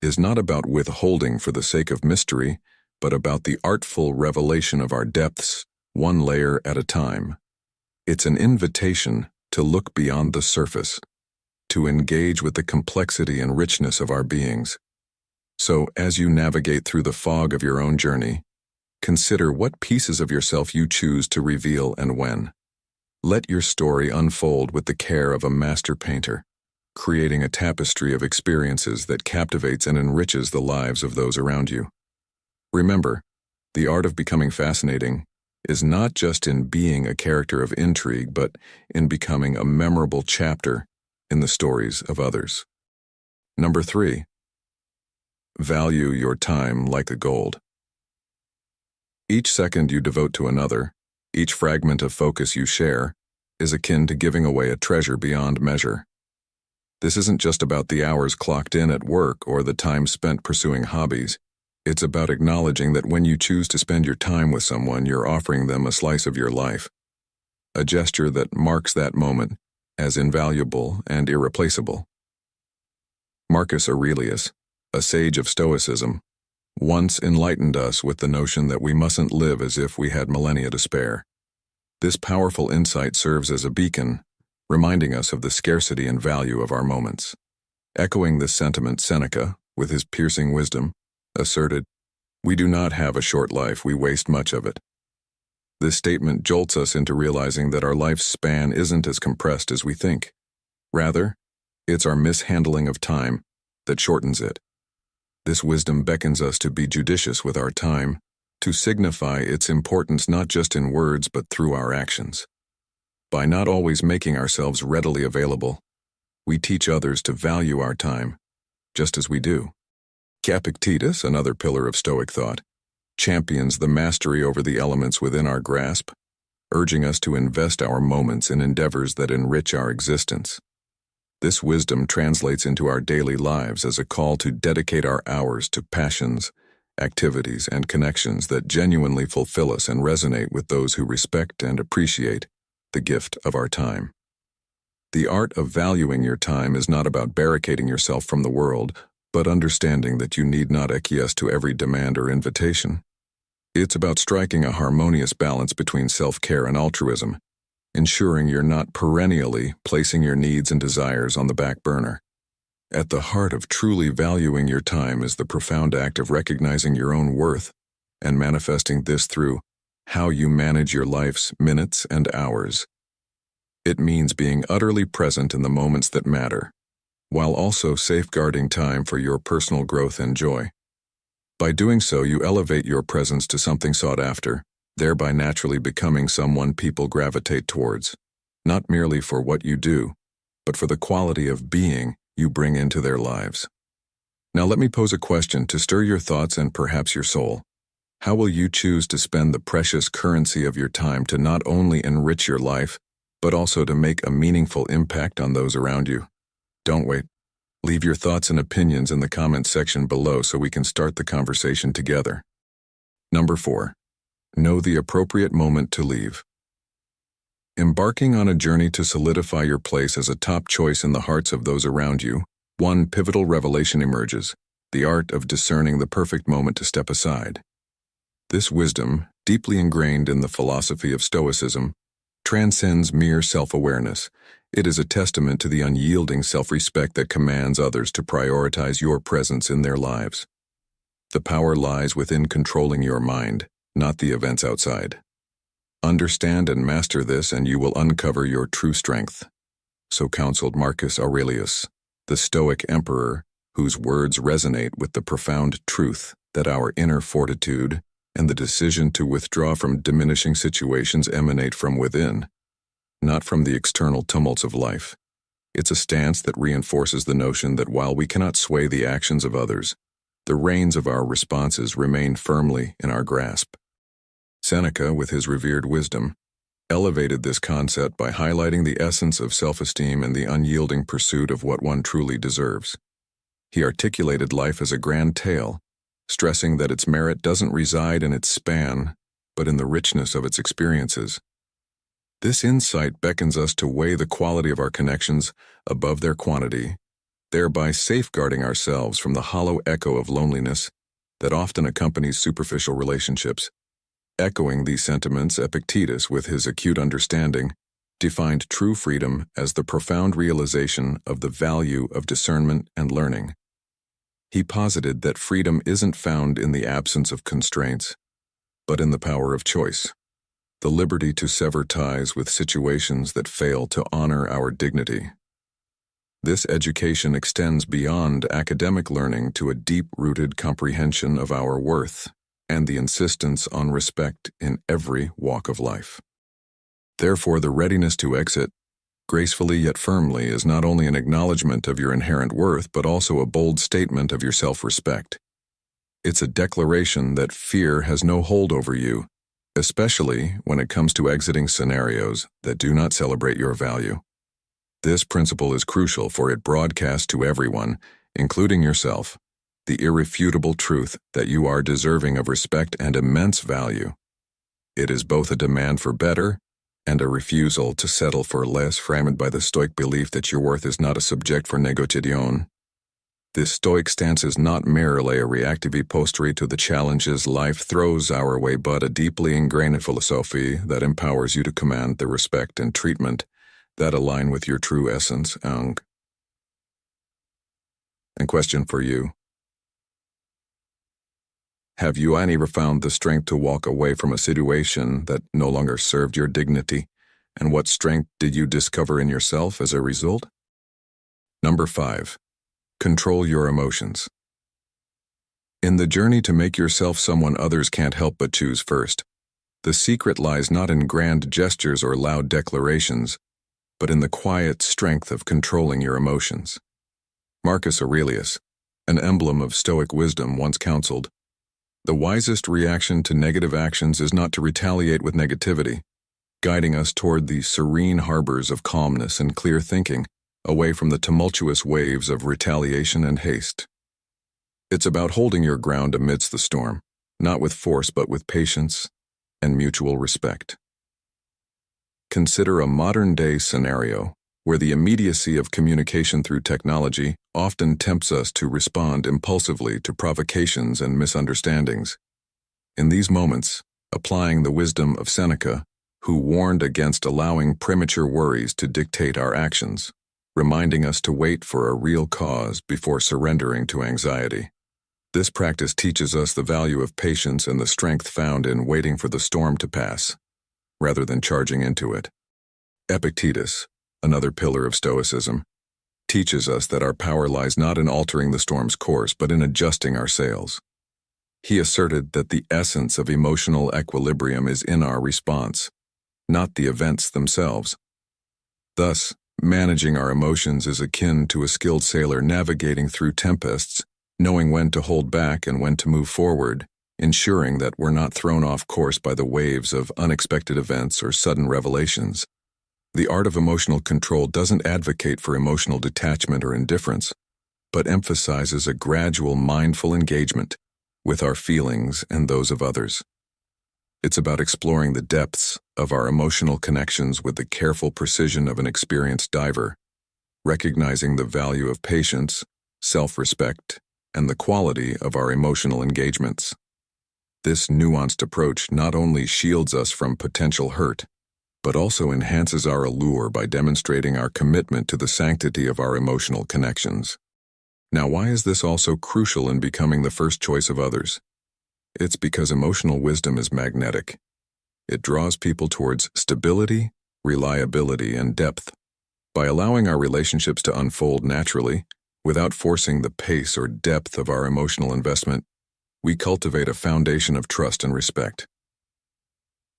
is not about withholding for the sake of mystery, but about the artful revelation of our depths, one layer at a time. It's an invitation to look beyond the surface, to engage with the complexity and richness of our beings. So, as you navigate through the fog of your own journey, consider what pieces of yourself you choose to reveal and when. Let your story unfold with the care of a master painter, creating a tapestry of experiences that captivates and enriches the lives of those around you. Remember, the art of becoming fascinating is not just in being a character of intrigue, but in becoming a memorable chapter in the stories of others. Number 3, value your time like a gold. Each second you devote to another, each fragment of focus you share, is akin to giving away a treasure beyond measure. This isn't just about the hours clocked in at work or the time spent pursuing hobbies. It's about acknowledging that when you choose to spend your time with someone, you're offering them a slice of your life, a gesture that marks that moment as invaluable and irreplaceable. Marcus Aurelius, a sage of Stoicism, once enlightened us with the notion that we mustn't live as if we had millennia to spare. This powerful insight serves as a beacon, reminding us of the scarcity and value of our moments. Echoing this sentiment, Seneca, with his piercing wisdom, asserted, "We do not have a short life, we waste much of it." This statement jolts us into realizing that our life's span isn't as compressed as we think. Rather, it's our mishandling of time that shortens it. This wisdom beckons us to be judicious with our time, to signify its importance not just in words but through our actions. By not always making ourselves readily available, we teach others to value our time, just as we do. Epictetus, another pillar of Stoic thought, champions the mastery over the elements within our grasp, urging us to invest our moments in endeavors that enrich our existence. This wisdom translates into our daily lives as a call to dedicate our hours to passions, activities, and connections that genuinely fulfill us and resonate with those who respect and appreciate the gift of our time. The art of valuing your time is not about barricading yourself from the world, but understanding that you need not acquiesce to every demand or invitation. It's about striking a harmonious balance between self-care and altruism, ensuring you're not perennially placing your needs and desires on the back burner. At the heart of truly valuing your time is the profound act of recognizing your own worth and manifesting this through how you manage your life's minutes and hours. It means being utterly present in the moments that matter, while also safeguarding time for your personal growth and joy. By doing so, you elevate your presence to something sought after, thereby naturally becoming someone people gravitate towards, not merely for what you do, but for the quality of being you bring into their lives. Now let me pose a question to stir your thoughts and perhaps your soul. How will you choose to spend the precious currency of your time to not only enrich your life, but also to make a meaningful impact on those around you? Don't wait. Leave your thoughts and opinions in the comments section below so we can start the conversation together. Number 4. Know the appropriate moment to leave. Embarking on a journey to solidify your place as a top choice in the hearts of those around you, one pivotal revelation emerges: the art of discerning the perfect moment to step aside. This wisdom, deeply ingrained in the philosophy of Stoicism, transcends mere self-awareness. It is a testament to the unyielding self-respect that commands others to prioritize your presence in their lives. The power lies within controlling your mind, not the events outside. Understand and master this, and you will uncover your true strength. So counseled Marcus Aurelius, the Stoic emperor, whose words resonate with the profound truth that our inner fortitude and the decision to withdraw from diminishing situations emanate from within, not from the external tumults of life. It's a stance that reinforces the notion that while we cannot sway the actions of others, the reins of our responses remain firmly in our grasp. Seneca, with his revered wisdom, elevated this concept by highlighting the essence of self-esteem and the unyielding pursuit of what one truly deserves. He articulated life as a grand tale, stressing that its merit doesn't reside in its span, but in the richness of its experiences. This insight beckons us to weigh the quality of our connections above their quantity, thereby safeguarding ourselves from the hollow echo of loneliness that often accompanies superficial relationships. Echoing these sentiments, Epictetus, with his acute understanding, defined true freedom as the profound realization of the value of discernment and learning. He posited that freedom isn't found in the absence of constraints, but in the power of choice, the liberty to sever ties with situations that fail to honor our dignity. This education extends beyond academic learning to a deep-rooted comprehension of our worth and the insistence on respect in every walk of life. Therefore, the readiness to exit, gracefully yet firmly, is not only an acknowledgement of your inherent worth, but also a bold statement of your self-respect. It's a declaration that fear has no hold over you, especially when it comes to exiting scenarios that do not celebrate your value. This principle is crucial, for it broadcasts to everyone, including yourself, the irrefutable truth that you are deserving of respect and immense value. It is both a demand for better and a refusal to settle for less, framed by the Stoic belief that your worth is not a subject for negotiation. This Stoic stance is not merely a reactive posture to the challenges life throws our way, but a deeply ingrained philosophy that empowers you to command the respect and treatment that align with your true essence. And question for you: have you ever found the strength to walk away from a situation that no longer served your dignity? And what strength did you discover in yourself as a result? Number 5. Control your emotions. In the journey to make yourself someone others can't help but choose first, the secret lies not in grand gestures or loud declarations, but in the quiet strength of controlling your emotions. Marcus Aurelius, an emblem of Stoic wisdom, once counseled, "The wisest reaction to negative actions is not to retaliate with negativity," guiding us toward the serene harbors of calmness and clear thinking, away from the tumultuous waves of retaliation and haste. It's about holding your ground amidst the storm, not with force but with patience and mutual respect. Consider a modern-day scenario where the immediacy of communication through technology often tempts us to respond impulsively to provocations and misunderstandings. In these moments, applying the wisdom of Seneca, who warned against allowing premature worries to dictate our actions, reminding us to wait for a real cause before surrendering to anxiety. This practice teaches us the value of patience and the strength found in waiting for the storm to pass, rather than charging into it. Epictetus, another pillar of Stoicism, teaches us that our power lies not in altering the storm's course, but in adjusting our sails. He asserted that the essence of emotional equilibrium is in our response, not the events themselves. Thus, managing our emotions is akin to a skilled sailor navigating through tempests, knowing when to hold back and when to move forward, ensuring that we're not thrown off course by the waves of unexpected events or sudden revelations. The art of emotional control doesn't advocate for emotional detachment or indifference, but emphasizes a gradual, mindful engagement with our feelings and those of others. It's about exploring the depths of our emotional connections with the careful precision of an experienced diver, recognizing the value of patience, self-respect, and the quality of our emotional engagements. This nuanced approach not only shields us from potential hurt, but also enhances our allure by demonstrating our commitment to the sanctity of our emotional connections. Now, why is this also crucial in becoming the first choice of others? It's because emotional wisdom is magnetic. It draws people towards stability, reliability, and depth. By allowing our relationships to unfold naturally, without forcing the pace or depth of our emotional investment, we cultivate a foundation of trust and respect.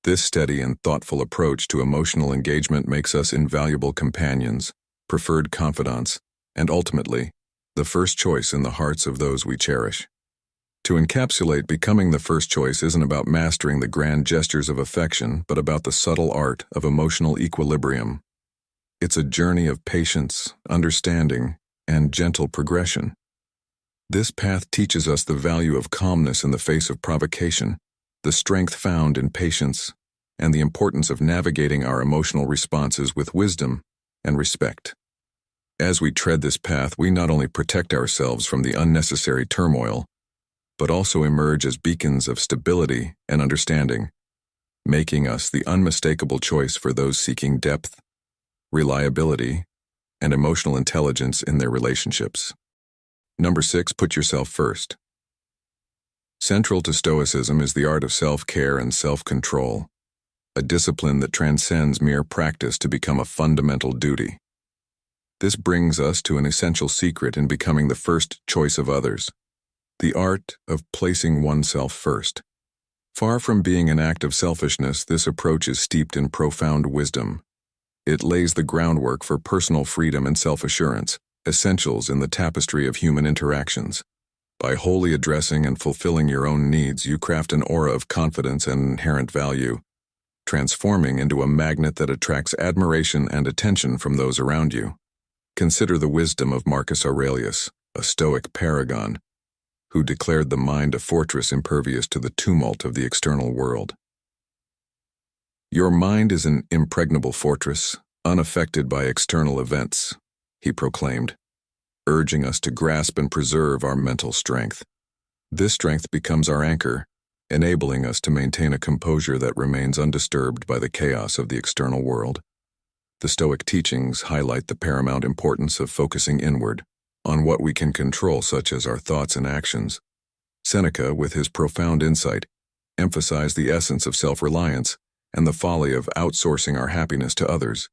This steady and thoughtful approach to emotional engagement makes us invaluable companions, preferred confidants, and ultimately, the first choice in the hearts of those we cherish. To encapsulate, becoming the first choice isn't about mastering the grand gestures of affection, but about the subtle art of emotional equilibrium. It's a journey of patience, understanding, and gentle progression. This path teaches us the value of calmness in the face of provocation, the strength found in patience, and the importance of navigating our emotional responses with wisdom and respect. As we tread this path, we not only protect ourselves from the unnecessary turmoil, but also emerge as beacons of stability and understanding, making us the unmistakable choice for those seeking depth, reliability, and emotional intelligence in their relationships. Number 6, put yourself first. Central to Stoicism is the art of self-care and self-control, a discipline that transcends mere practice to become a fundamental duty. This brings us to an essential secret in becoming the first choice of others: the art of placing oneself first. Far from being an act of selfishness, this approach is steeped in profound wisdom. It lays the groundwork for personal freedom and self-assurance, essentials in the tapestry of human interactions. By wholly addressing and fulfilling your own needs, you craft an aura of confidence and inherent value, transforming into a magnet that attracts admiration and attention from those around you. Consider the wisdom of Marcus Aurelius, a Stoic paragon, who declared the mind a fortress impervious to the tumult of the external world. "Your mind is an impregnable fortress, unaffected by external events," he proclaimed, urging us to grasp and preserve our mental strength. This strength becomes our anchor, enabling us to maintain a composure that remains undisturbed by the chaos of the external world. The Stoic teachings highlight the paramount importance of focusing inward, on what we can control, such as our thoughts and actions. Seneca, with his profound insight, emphasized the essence of self-reliance and the folly of outsourcing our happiness to others.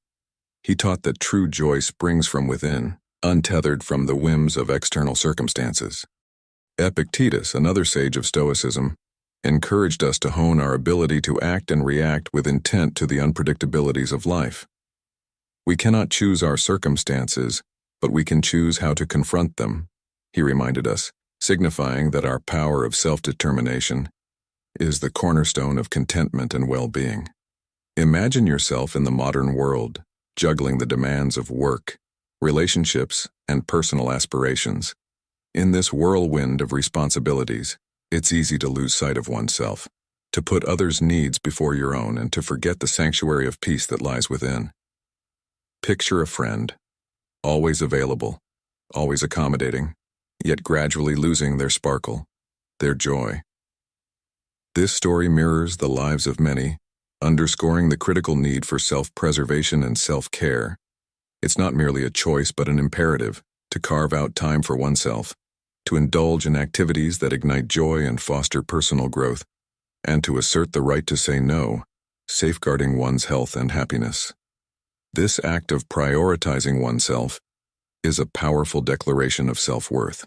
He taught that true joy springs from within, untethered from the whims of external circumstances. Epictetus, another sage of Stoicism, encouraged us to hone our ability to act and react with intent to the unpredictabilities of life. We cannot choose our circumstances, but we can choose how to confront them, he reminded us, signifying that our power of self-determination is the cornerstone of contentment and well-being. Imagine yourself in the modern world, juggling the demands of work, relationships, and personal aspirations. In this whirlwind of responsibilities, it's easy to lose sight of oneself, to put others' needs before your own, and to forget the sanctuary of peace that lies within. Picture a friend, always available, always accommodating, yet gradually losing their sparkle, their joy. This story mirrors the lives of many, underscoring the critical need for self-preservation and self-care. It's not merely a choice but an imperative to carve out time for oneself, to indulge in activities that ignite joy and foster personal growth, and to assert the right to say no, safeguarding one's health and happiness. This act of prioritizing oneself is a powerful declaration of self-worth.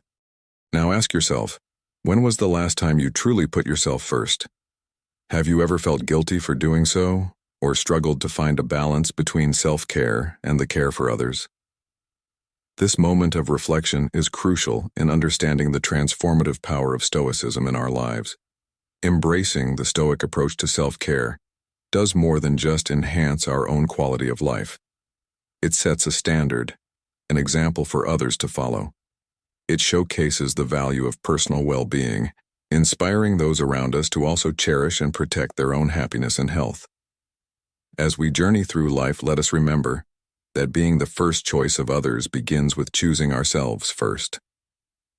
Now ask yourself, when was the last time you truly put yourself first? Have you ever felt guilty for doing so, or struggled to find a balance between self-care and the care for others? This moment of reflection is crucial in understanding the transformative power of Stoicism in our lives. Embracing the Stoic approach to self-care does more than just enhance our own quality of life. It sets a standard, an example for others to follow. It showcases the value of personal well-being, inspiring those around us to also cherish and protect their own happiness and health. As we journey through life, let us remember that being the first choice of others begins with choosing ourselves first.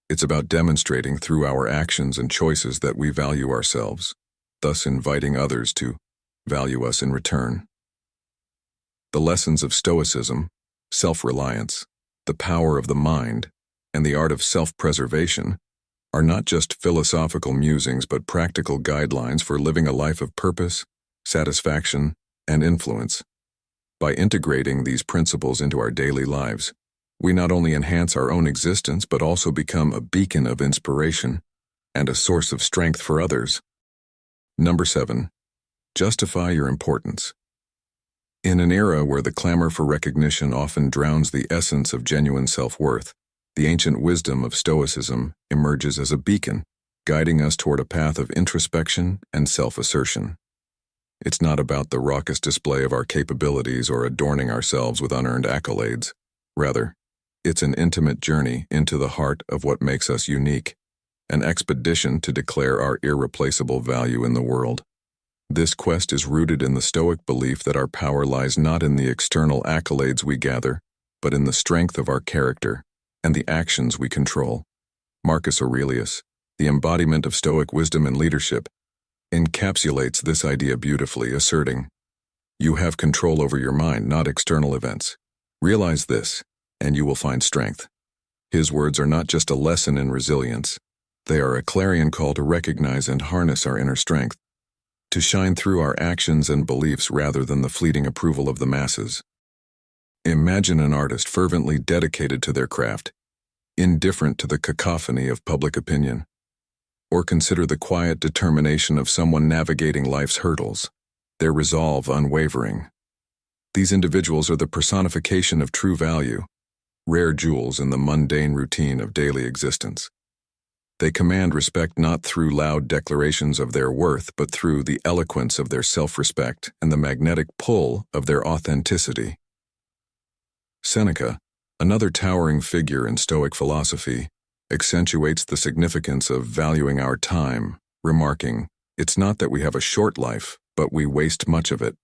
It's about demonstrating through our actions and choices that we value ourselves, thus inviting others to value us in return. The lessons of Stoicism, self-reliance, the power of the mind, and the art of self-preservation are not just philosophical musings but practical guidelines for living a life of purpose, satisfaction, and influence. By integrating these principles into our daily lives, we not only enhance our own existence but also become a beacon of inspiration and a source of strength for others. Number 7. Justify your importance. In an era where the clamor for recognition often drowns the essence of genuine self-worth, the ancient wisdom of Stoicism emerges as a beacon, guiding us toward a path of introspection and self-assertion. It's not about the raucous display of our capabilities or adorning ourselves with unearned accolades. Rather, it's an intimate journey into the heart of what makes us unique, an expedition to declare our irreplaceable value in the world. This quest is rooted in the Stoic belief that our power lies not in the external accolades we gather, but in the strength of our character and the actions we control. Marcus Aurelius, the embodiment of Stoic wisdom and leadership, encapsulates this idea beautifully, asserting, "You have control over your mind, not external events. Realize this, and you will find strength." His words are not just a lesson in resilience. They are a clarion call to recognize and harness our inner strength, to shine through our actions and beliefs rather than the fleeting approval of the masses. Imagine an artist fervently dedicated to their craft, indifferent to the cacophony of public opinion. Or consider the quiet determination of someone navigating life's hurdles, their resolve unwavering. These individuals are the personification of true value, rare jewels in the mundane routine of daily existence. They command respect not through loud declarations of their worth, but through the eloquence of their self-respect and the magnetic pull of their authenticity. Seneca, another towering figure in Stoic philosophy, accentuates the significance of valuing our time, remarking, "It's not that we have a short life, but we waste much of it."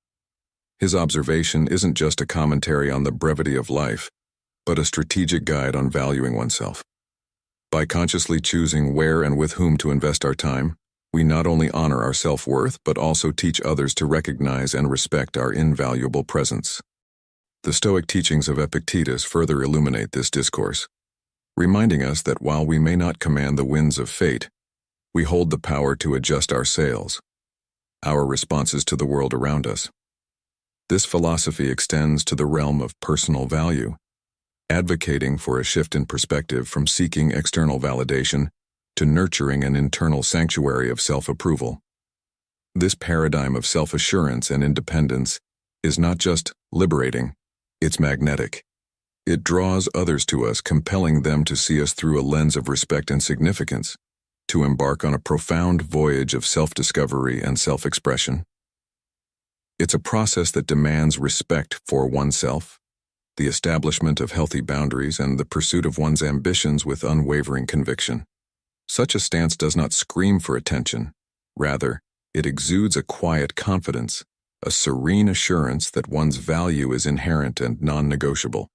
His observation isn't just a commentary on the brevity of life, but a strategic guide on valuing oneself. By consciously choosing where and with whom to invest our time, we not only honor our self-worth but also teach others to recognize and respect our invaluable presence. The Stoic teachings of Epictetus further illuminate this discourse, reminding us that while we may not command the winds of fate, we hold the power to adjust our sails, our responses to the world around us. This philosophy extends to the realm of personal value, advocating for a shift in perspective from seeking external validation to nurturing an internal sanctuary of self-approval. This paradigm of self-assurance and independence is not just liberating, it's magnetic. It draws others to us, compelling them to see us through a lens of respect and significance, to embark on a profound voyage of self-discovery and self-expression. It's a process that demands respect for oneself, the establishment of healthy boundaries, and the pursuit of one's ambitions with unwavering conviction. Such a stance does not scream for attention. Rather, it exudes a quiet confidence, a serene assurance that one's value is inherent and non-negotiable.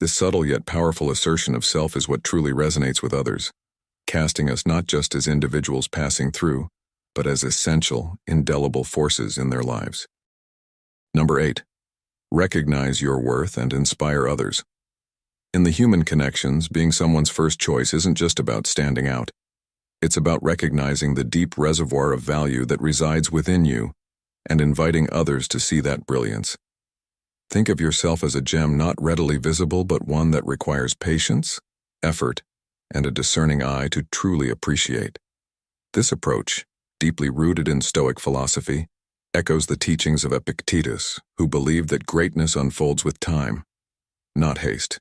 This subtle yet powerful assertion of self is what truly resonates with others, casting us not just as individuals passing through, but as essential, indelible forces in their lives. Number 8. Recognize your worth and inspire others. In the human connections, being someone's first choice isn't just about standing out. It's about recognizing the deep reservoir of value that resides within you and inviting others to see that brilliance. Think of yourself as a gem not readily visible, but one that requires patience, effort, and a discerning eye to truly appreciate. This approach, deeply rooted in Stoic philosophy, echoes the teachings of Epictetus, who believed that greatness unfolds with time, not haste.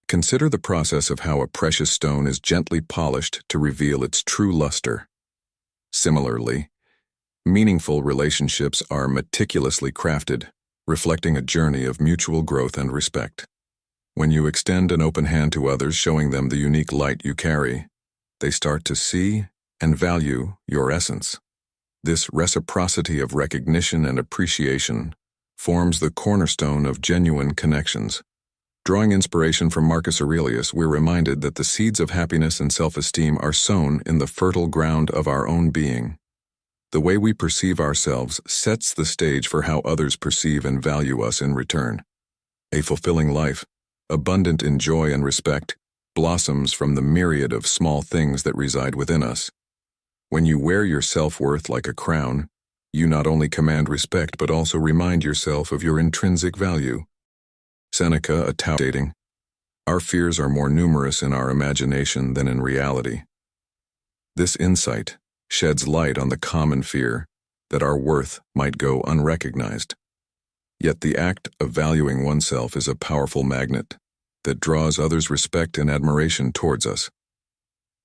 Consider the process of how a precious stone is gently polished to reveal its true luster. Similarly, meaningful relationships are meticulously crafted, reflecting a journey of mutual growth and respect. When you extend an open hand to others, showing them the unique light you carry, they start to see and value your essence. This reciprocity of recognition and appreciation forms the cornerstone of genuine connections. Drawing inspiration from Marcus Aurelius, we're reminded that the seeds of happiness and self-esteem are sown in the fertile ground of our own being. The way we perceive ourselves sets the stage for how others perceive and value us in return. A fulfilling life, abundant in joy and respect, blossoms from the myriad of small things that reside within us. When you wear your self-worth like a crown, you not only command respect but also remind yourself of your intrinsic value. Seneca, a Tao, stating, "Our fears are more numerous in our imagination than in reality." This insight sheds light on the common fear that our worth might go unrecognized. Yet the act of valuing oneself is a powerful magnet that draws others' respect and admiration towards us.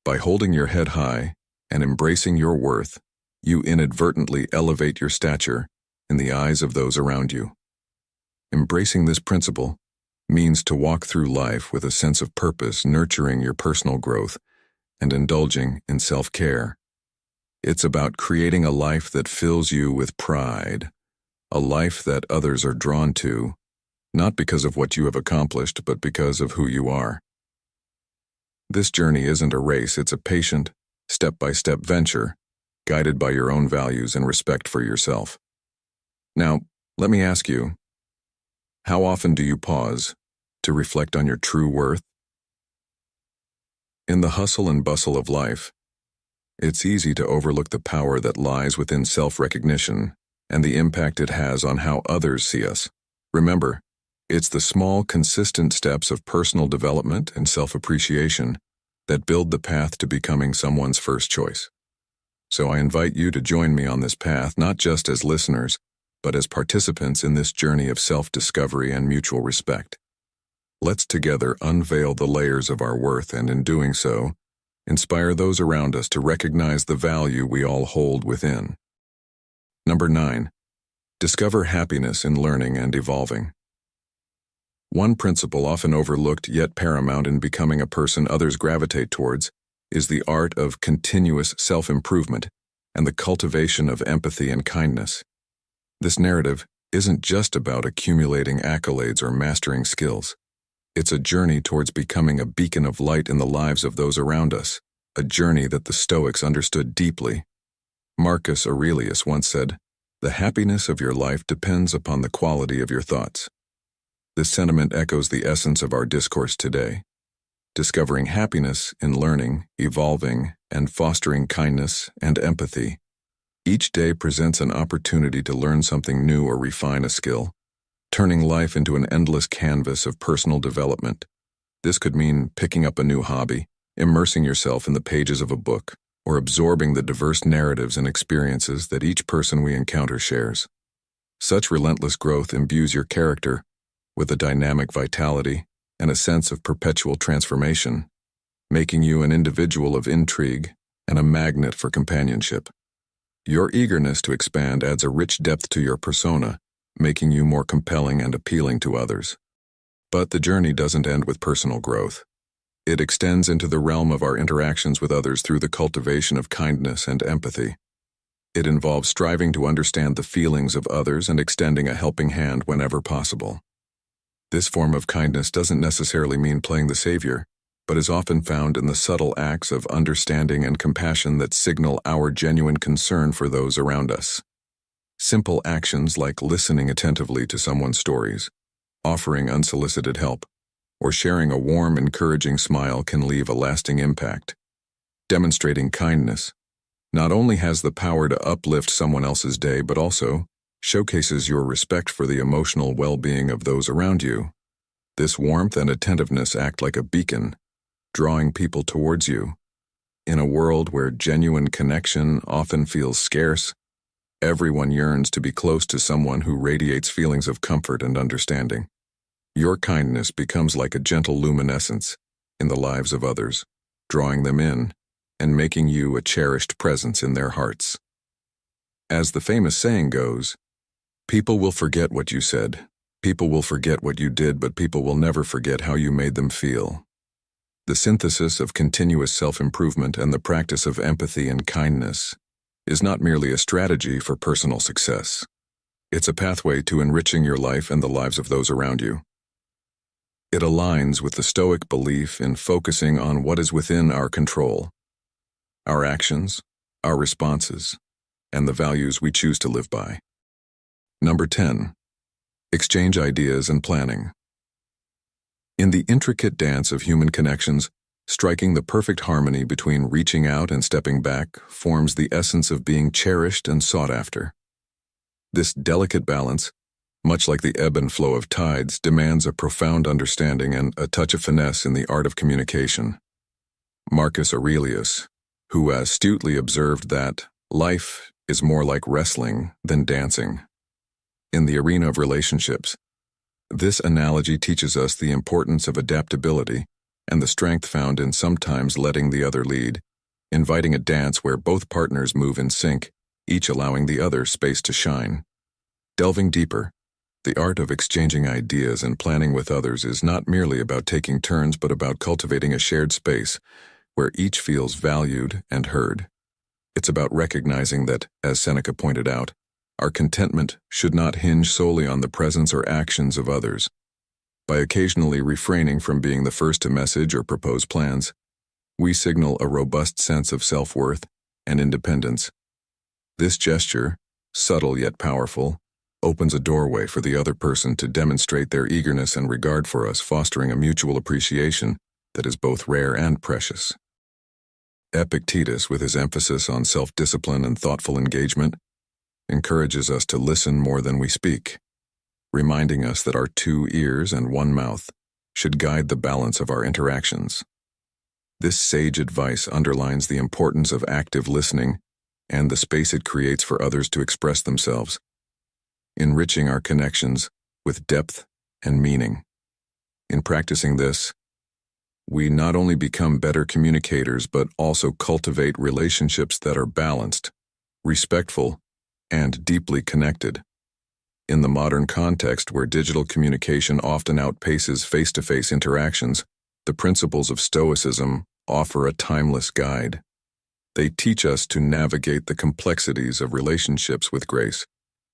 By holding your head high and embracing your worth, you inadvertently elevate your stature in the eyes of those around you. Embracing this principle means to walk through life with a sense of purpose, nurturing your personal growth and indulging in self-care. It's about creating a life that fills you with pride, a life that others are drawn to, not because of what you have accomplished, but because of who you are. This journey isn't a race, it's a patient, step-by-step venture, guided by your own values and respect for yourself. Now, let me ask you, how often do you pause to reflect on your true worth? In the hustle and bustle of life, it's easy to overlook the power that lies within self-recognition and the impact it has on how others see us. Remember, it's the small, consistent steps of personal development and self-appreciation that build the path to becoming someone's first choice. So I invite you to join me on this path, not just as listeners, but as participants in this journey of self-discovery and mutual respect. Let's together unveil the layers of our worth and, in doing so, inspire those around us to recognize the value we all hold within. Number 9. Discover happiness in learning and evolving. One principle often overlooked yet paramount in becoming a person others gravitate towards is the art of continuous self-improvement and the cultivation of empathy and kindness. This narrative isn't just about accumulating accolades or mastering skills. It's a journey towards becoming a beacon of light in the lives of those around us, a journey that the Stoics understood deeply. Marcus Aurelius once said, "The happiness of your life depends upon the quality of your thoughts." This sentiment echoes the essence of our discourse today. Discovering happiness in learning, evolving, and fostering kindness and empathy. Each day presents an opportunity to learn something new or refine a skill, turning life into an endless canvas of personal development. This could mean picking up a new hobby, immersing yourself in the pages of a book, or absorbing the diverse narratives and experiences that each person we encounter shares. Such relentless growth imbues your character with a dynamic vitality and a sense of perpetual transformation, making you an individual of intrigue and a magnet for companionship. Your eagerness to expand adds a rich depth to your persona, making you more compelling and appealing to others. But the journey doesn't end with personal growth. It extends into the realm of our interactions with others through the cultivation of kindness and empathy. It involves striving to understand the feelings of others and extending a helping hand whenever possible. This form of kindness doesn't necessarily mean playing the savior, but is often found in the subtle acts of understanding and compassion that signal our genuine concern for those around us. Simple actions like listening attentively to someone's stories, offering unsolicited help, or sharing a warm, encouraging smile can leave a lasting impact. Demonstrating kindness not only has the power to uplift someone else's day, but also showcases your respect for the emotional well-being of those around you. This warmth and attentiveness act like a beacon, drawing people towards you. In a world where genuine connection often feels scarce, everyone yearns to be close to someone who radiates feelings of comfort and understanding. Your kindness becomes like a gentle luminescence in the lives of others, drawing them in and making you a cherished presence in their hearts. As the famous saying goes, people will forget what you said, people will forget what you did, but people will never forget how you made them feel. The synthesis of continuous self-improvement and the practice of empathy and kindness is not merely a strategy for personal success. It's a pathway to enriching your life and the lives of those around you. It aligns with the Stoic belief in focusing on what is within our control, our actions, our responses, and the values we choose to live by. Number 10. Exchange ideas and planning. In the intricate dance of human connections, striking the perfect harmony between reaching out and stepping back forms the essence of being cherished and sought after. This delicate balance, much like the ebb and flow of tides, demands a profound understanding and a touch of finesse in the art of communication. Marcus Aurelius, who astutely observed that life is more like wrestling than dancing. In the arena of relationships, this analogy teaches us the importance of adaptability and the strength found in sometimes letting the other lead, inviting a dance where both partners move in sync, each allowing the other space to shine. Delving deeper, the art of exchanging ideas and planning with others is not merely about taking turns, but about cultivating a shared space where each feels valued and heard. It's about recognizing that, as Seneca pointed out, our contentment should not hinge solely on the presence or actions of others. By occasionally refraining from being the first to message or propose plans, we signal a robust sense of self-worth and independence. This gesture, subtle yet powerful, opens a doorway for the other person to demonstrate their eagerness and regard for us, fostering a mutual appreciation that is both rare and precious. Epictetus, with his emphasis on self-discipline and thoughtful engagement, encourages us to listen more than we speak, reminding us that our 2 ears and 1 mouth should guide the balance of our interactions. This sage advice underlines the importance of active listening and the space it creates for others to express themselves, enriching our connections with depth and meaning. In practicing this, we not only become better communicators but also cultivate relationships that are balanced, respectful, and deeply connected. In the modern context where digital communication often outpaces face-to-face interactions, the principles of Stoicism offer a timeless guide. They teach us to navigate the complexities of relationships with grace,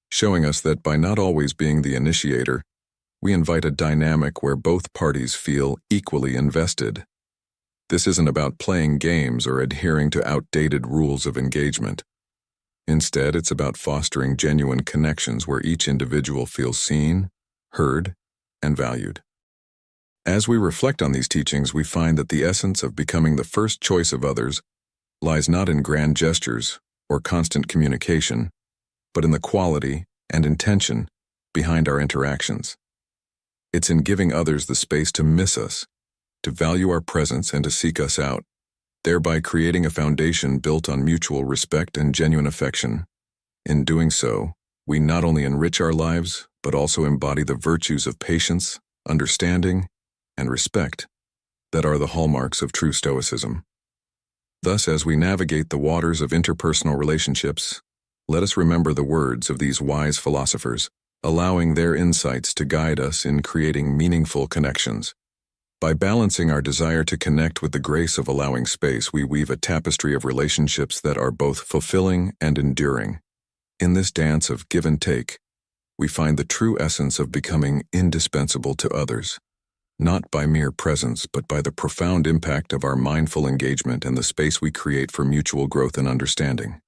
showing us that by not always being the initiator, we invite a dynamic where both parties feel equally invested. This isn't about playing games or adhering to outdated rules of engagement. Instead, it's about fostering genuine connections where each individual feels seen, heard, and valued. As we reflect on these teachings, we find that the essence of becoming the first choice of others lies not in grand gestures or constant communication, but in the quality and intention behind our interactions. It's in giving others the space to miss us, to value our presence, and to seek us out, thereby creating a foundation built on mutual respect and genuine affection. In doing so, we not only enrich our lives, but also embody the virtues of patience, understanding, and respect that are the hallmarks of true Stoicism. Thus, as we navigate the waters of interpersonal relationships, let us remember the words of these wise philosophers, allowing their insights to guide us in creating meaningful connections. By balancing our desire to connect with the grace of allowing space, we weave a tapestry of relationships that are both fulfilling and enduring. In this dance of give and take, we find the true essence of becoming indispensable to others, not by mere presence, but by the profound impact of our mindful engagement and the space we create for mutual growth and understanding.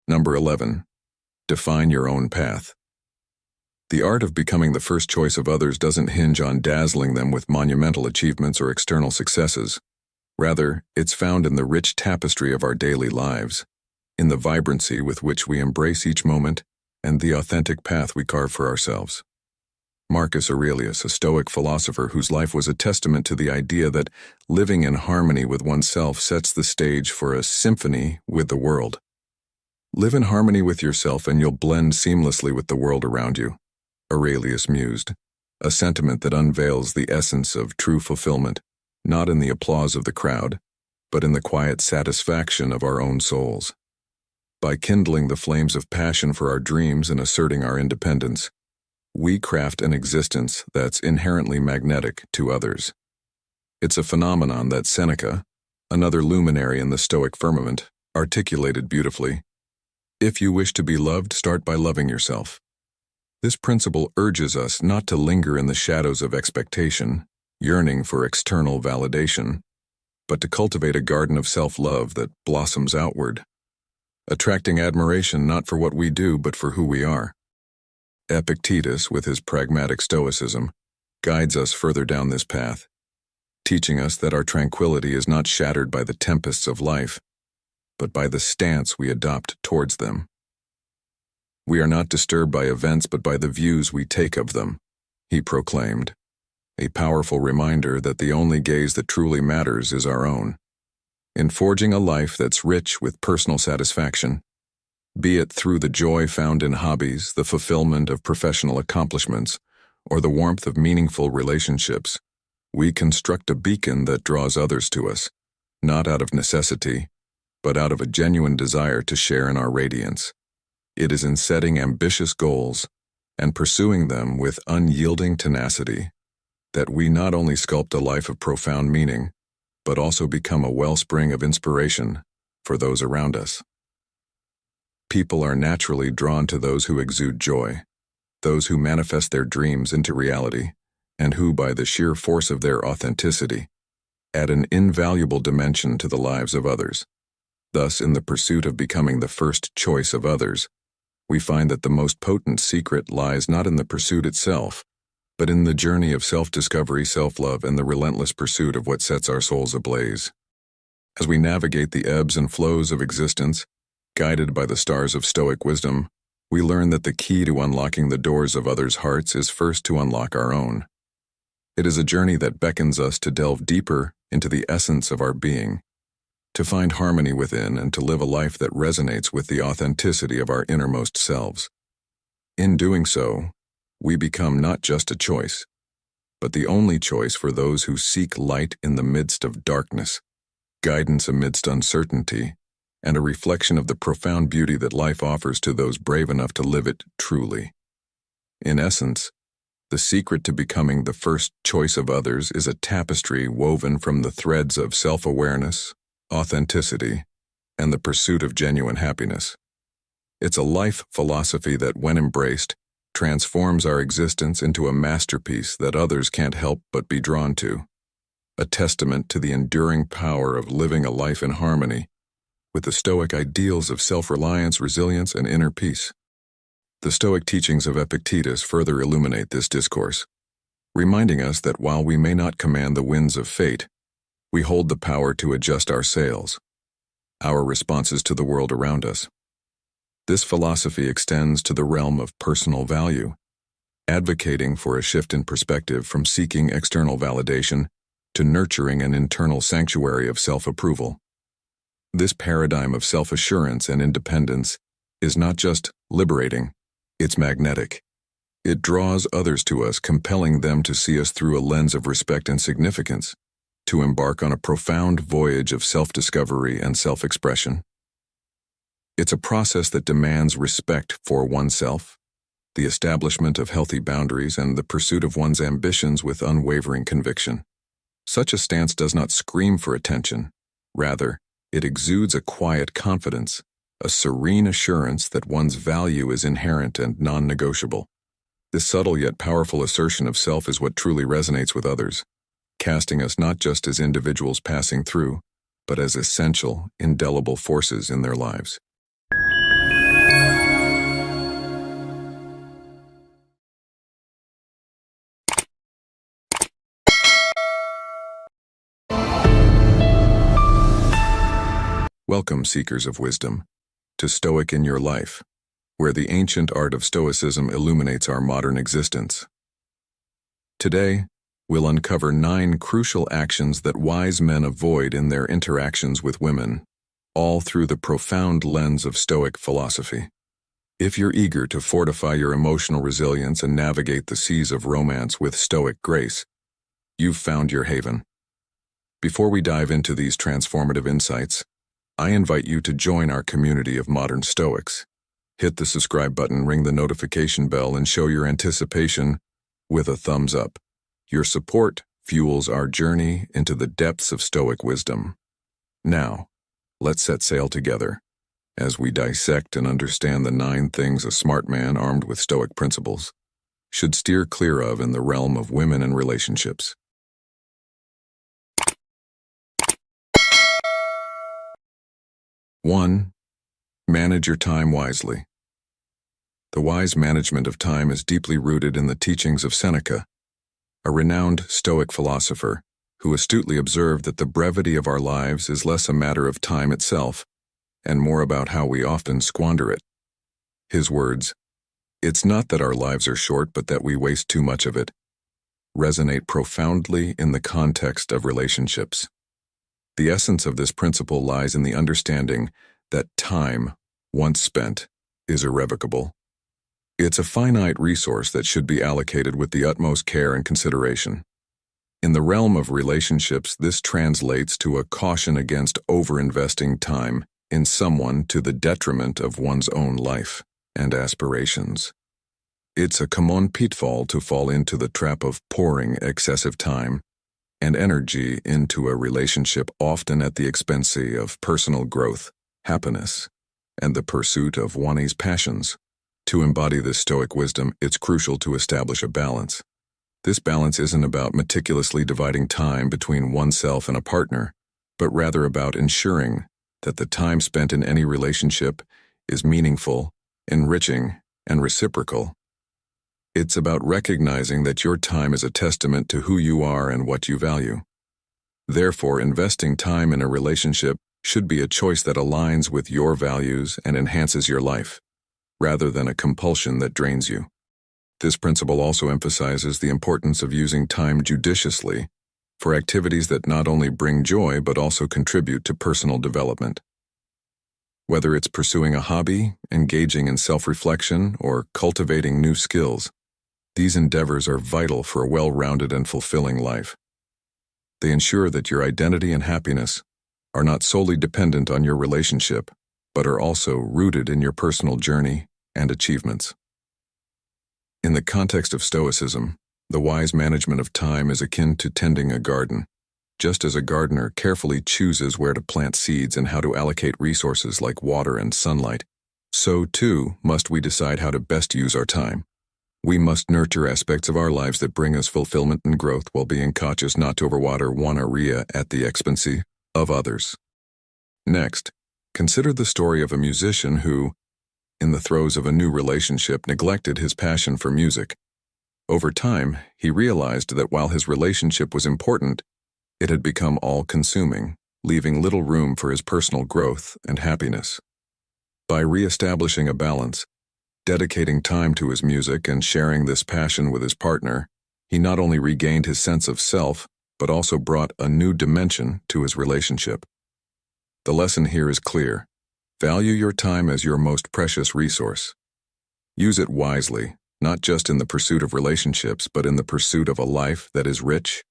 Number 11. Define your own path. The art of becoming the first choice of others doesn't hinge on dazzling them with monumental achievements or external successes. Rather, it's found in the rich tapestry of our daily lives, in the vibrancy with which we embrace each moment, and the authentic path we carve for ourselves. Marcus Aurelius, a Stoic philosopher whose life was a testament to the idea that living in harmony with oneself sets the stage for a symphony with the world. Live in harmony with yourself and you'll blend seamlessly with the world around you, Aurelius mused, a sentiment that unveils the essence of true fulfillment, not in the applause of the crowd, but in the quiet satisfaction of our own souls. By kindling the flames of passion for our dreams and asserting our independence, we craft an existence that's inherently magnetic to others. It's a phenomenon that Seneca, another luminary in the Stoic firmament, articulated beautifully. If you wish to be loved, start by loving yourself. This principle urges us not to linger in the shadows of expectation, yearning for external validation, but to cultivate a garden of self-love that blossoms outward, attracting admiration not for what we do but for who we are. Epictetus, with his pragmatic stoicism, guides us further down this path, teaching us that our tranquility is not shattered by the tempests of life, but by the stance we adopt towards them. We are not disturbed by events but by the views we take of them, he proclaimed, a powerful reminder that the only gaze that truly matters is our own. In forging a life that's rich with personal satisfaction, be it through the joy found in hobbies, the fulfillment of professional accomplishments, or the warmth of meaningful relationships, we construct a beacon that draws others to us, not out of necessity, but out of a genuine desire to share in our radiance. It is in setting ambitious goals and pursuing them with unyielding tenacity that we not only sculpt a life of profound meaning, but also become a wellspring of inspiration for those around us. People are naturally drawn to those who exude joy, those who manifest their dreams into reality, and who, by the sheer force of their authenticity, add an invaluable dimension to the lives of others. Thus, in the pursuit of becoming the first choice of others, we find that the most potent secret lies not in the pursuit itself, but in the journey of self-discovery, self-love, and the relentless pursuit of what sets our souls ablaze. As we navigate the ebbs and flows of existence, guided by the stars of Stoic wisdom, we learn that the key to unlocking the doors of others' hearts is first to unlock our own. It is a journey that beckons us to delve deeper into the essence of our being, to find harmony within and to live a life that resonates with the authenticity of our innermost selves. In doing so, we become not just a choice, but the only choice for those who seek light in the midst of darkness, guidance amidst uncertainty, and a reflection of the profound beauty that life offers to those brave enough to live it truly. In essence, the secret to becoming the first choice of others is a tapestry woven from the threads of self-awareness, authenticity, and the pursuit of genuine happiness. It's a life philosophy that, when embraced, transforms our existence into a masterpiece that others can't help but be drawn to, a testament to the enduring power of living a life in harmony with the Stoic ideals of self-reliance, resilience, and inner peace. The Stoic teachings of Epictetus further illuminate this discourse, reminding us that while we may not command the winds of fate, we hold the power to adjust our sails, our responses to the world around us. This philosophy extends to the realm of personal value, advocating for a shift in perspective from seeking external validation to nurturing an internal sanctuary of self-approval. This paradigm of self-assurance and independence is not just liberating, it's magnetic. It draws others to us, compelling them to see us through a lens of respect and significance, to embark on a profound voyage of self-discovery and self-expression. It's a process that demands respect for oneself, the establishment of healthy boundaries, and the pursuit of one's ambitions with unwavering conviction. Such a stance does not scream for attention. Rather, it exudes a quiet confidence, a serene assurance that one's value is inherent and non-negotiable. This subtle yet powerful assertion of self is what truly resonates with others, casting us not just as individuals passing through, but as essential, indelible forces in their lives. Welcome, seekers of wisdom, to Stoic in Your Life, where the ancient art of Stoicism illuminates our modern existence. Today, we'll uncover 9 crucial actions that wise men avoid in their interactions with women, all through the profound lens of Stoic philosophy. If you're eager to fortify your emotional resilience and navigate the seas of romance with Stoic grace, you've found your haven. Before we dive into these transformative insights, I invite you to join our community of modern Stoics. Hit the subscribe button, ring the notification bell, and show your anticipation with a thumbs up. Your support fuels our journey into the depths of Stoic wisdom. Now, let's set sail together as we dissect and understand the 9 things a smart man armed with Stoic principles should steer clear of in the realm of women and relationships. 1. Manage your time wisely. The wise management of time is deeply rooted in the teachings of Seneca, a renowned Stoic philosopher who astutely observed that the brevity of our lives is less a matter of time itself and more about how we often squander it. His words, "It's not that our lives are short but that we waste too much of it," resonate profoundly in the context of relationships. The essence of this principle lies in the understanding that time, once spent, is irrevocable. It's a finite resource that should be allocated with the utmost care and consideration. In the realm of relationships, this translates to a caution against overinvesting time in someone to the detriment of one's own life and aspirations. It's a common pitfall to fall into the trap of pouring excessive time and energy into a relationship, often at the expense of personal growth, happiness, and the pursuit of one's passions. To embody this Stoic wisdom, it's crucial to establish a balance. This balance isn't about meticulously dividing time between oneself and a partner, but rather about ensuring that the time spent in any relationship is meaningful, enriching, and reciprocal. It's about recognizing that your time is a testament to who you are and what you value. Therefore, investing time in a relationship should be a choice that aligns with your values and enhances your life, rather than a compulsion that drains you. This principle also emphasizes the importance of using time judiciously for activities that not only bring joy but also contribute to personal development. Whether it's pursuing a hobby, engaging in self-reflection, or cultivating new skills, these endeavors are vital for a well-rounded and fulfilling life. They ensure that your identity and happiness are not solely dependent on your relationship, but are also rooted in your personal journey and achievements. In the context of Stoicism, the wise management of time is akin to tending a garden. Just as a gardener carefully chooses where to plant seeds and how to allocate resources like water and sunlight, so too must we decide how to best use our time. We must nurture aspects of our lives that bring us fulfillment and growth while being cautious not to overwater one area at the expense of others. Next, consider the story of a musician who, in the throes of a new relationship, neglected his passion for music. Over time, he realized that while his relationship was important, it had become all-consuming, leaving little room for his personal growth and happiness. By re-establishing a balance, dedicating time to his music and sharing this passion with his partner, he not only regained his sense of self, but also brought a new dimension to his relationship. The lesson here is clear. Value your time as your most precious resource. Use it wisely, not just in the pursuit of relationships, but in the pursuit of a life that is rich,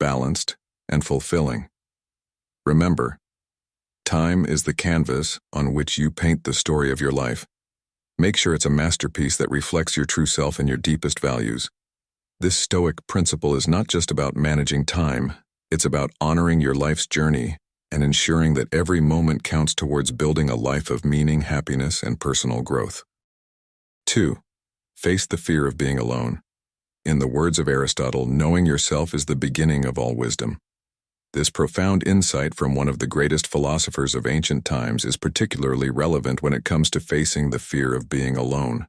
balanced, and fulfilling. Remember, time is the canvas on which you paint the story of your life. Make sure it's a masterpiece that reflects your true self and your deepest values. This Stoic principle is not just about managing time, it's about honoring your life's journey and ensuring that every moment counts towards building a life of meaning, happiness, and personal growth. 2. Face the fear of being alone. In the words of Aristotle, knowing yourself is the beginning of all wisdom. This profound insight from one of the greatest philosophers of ancient times is particularly relevant when it comes to facing the fear of being alone.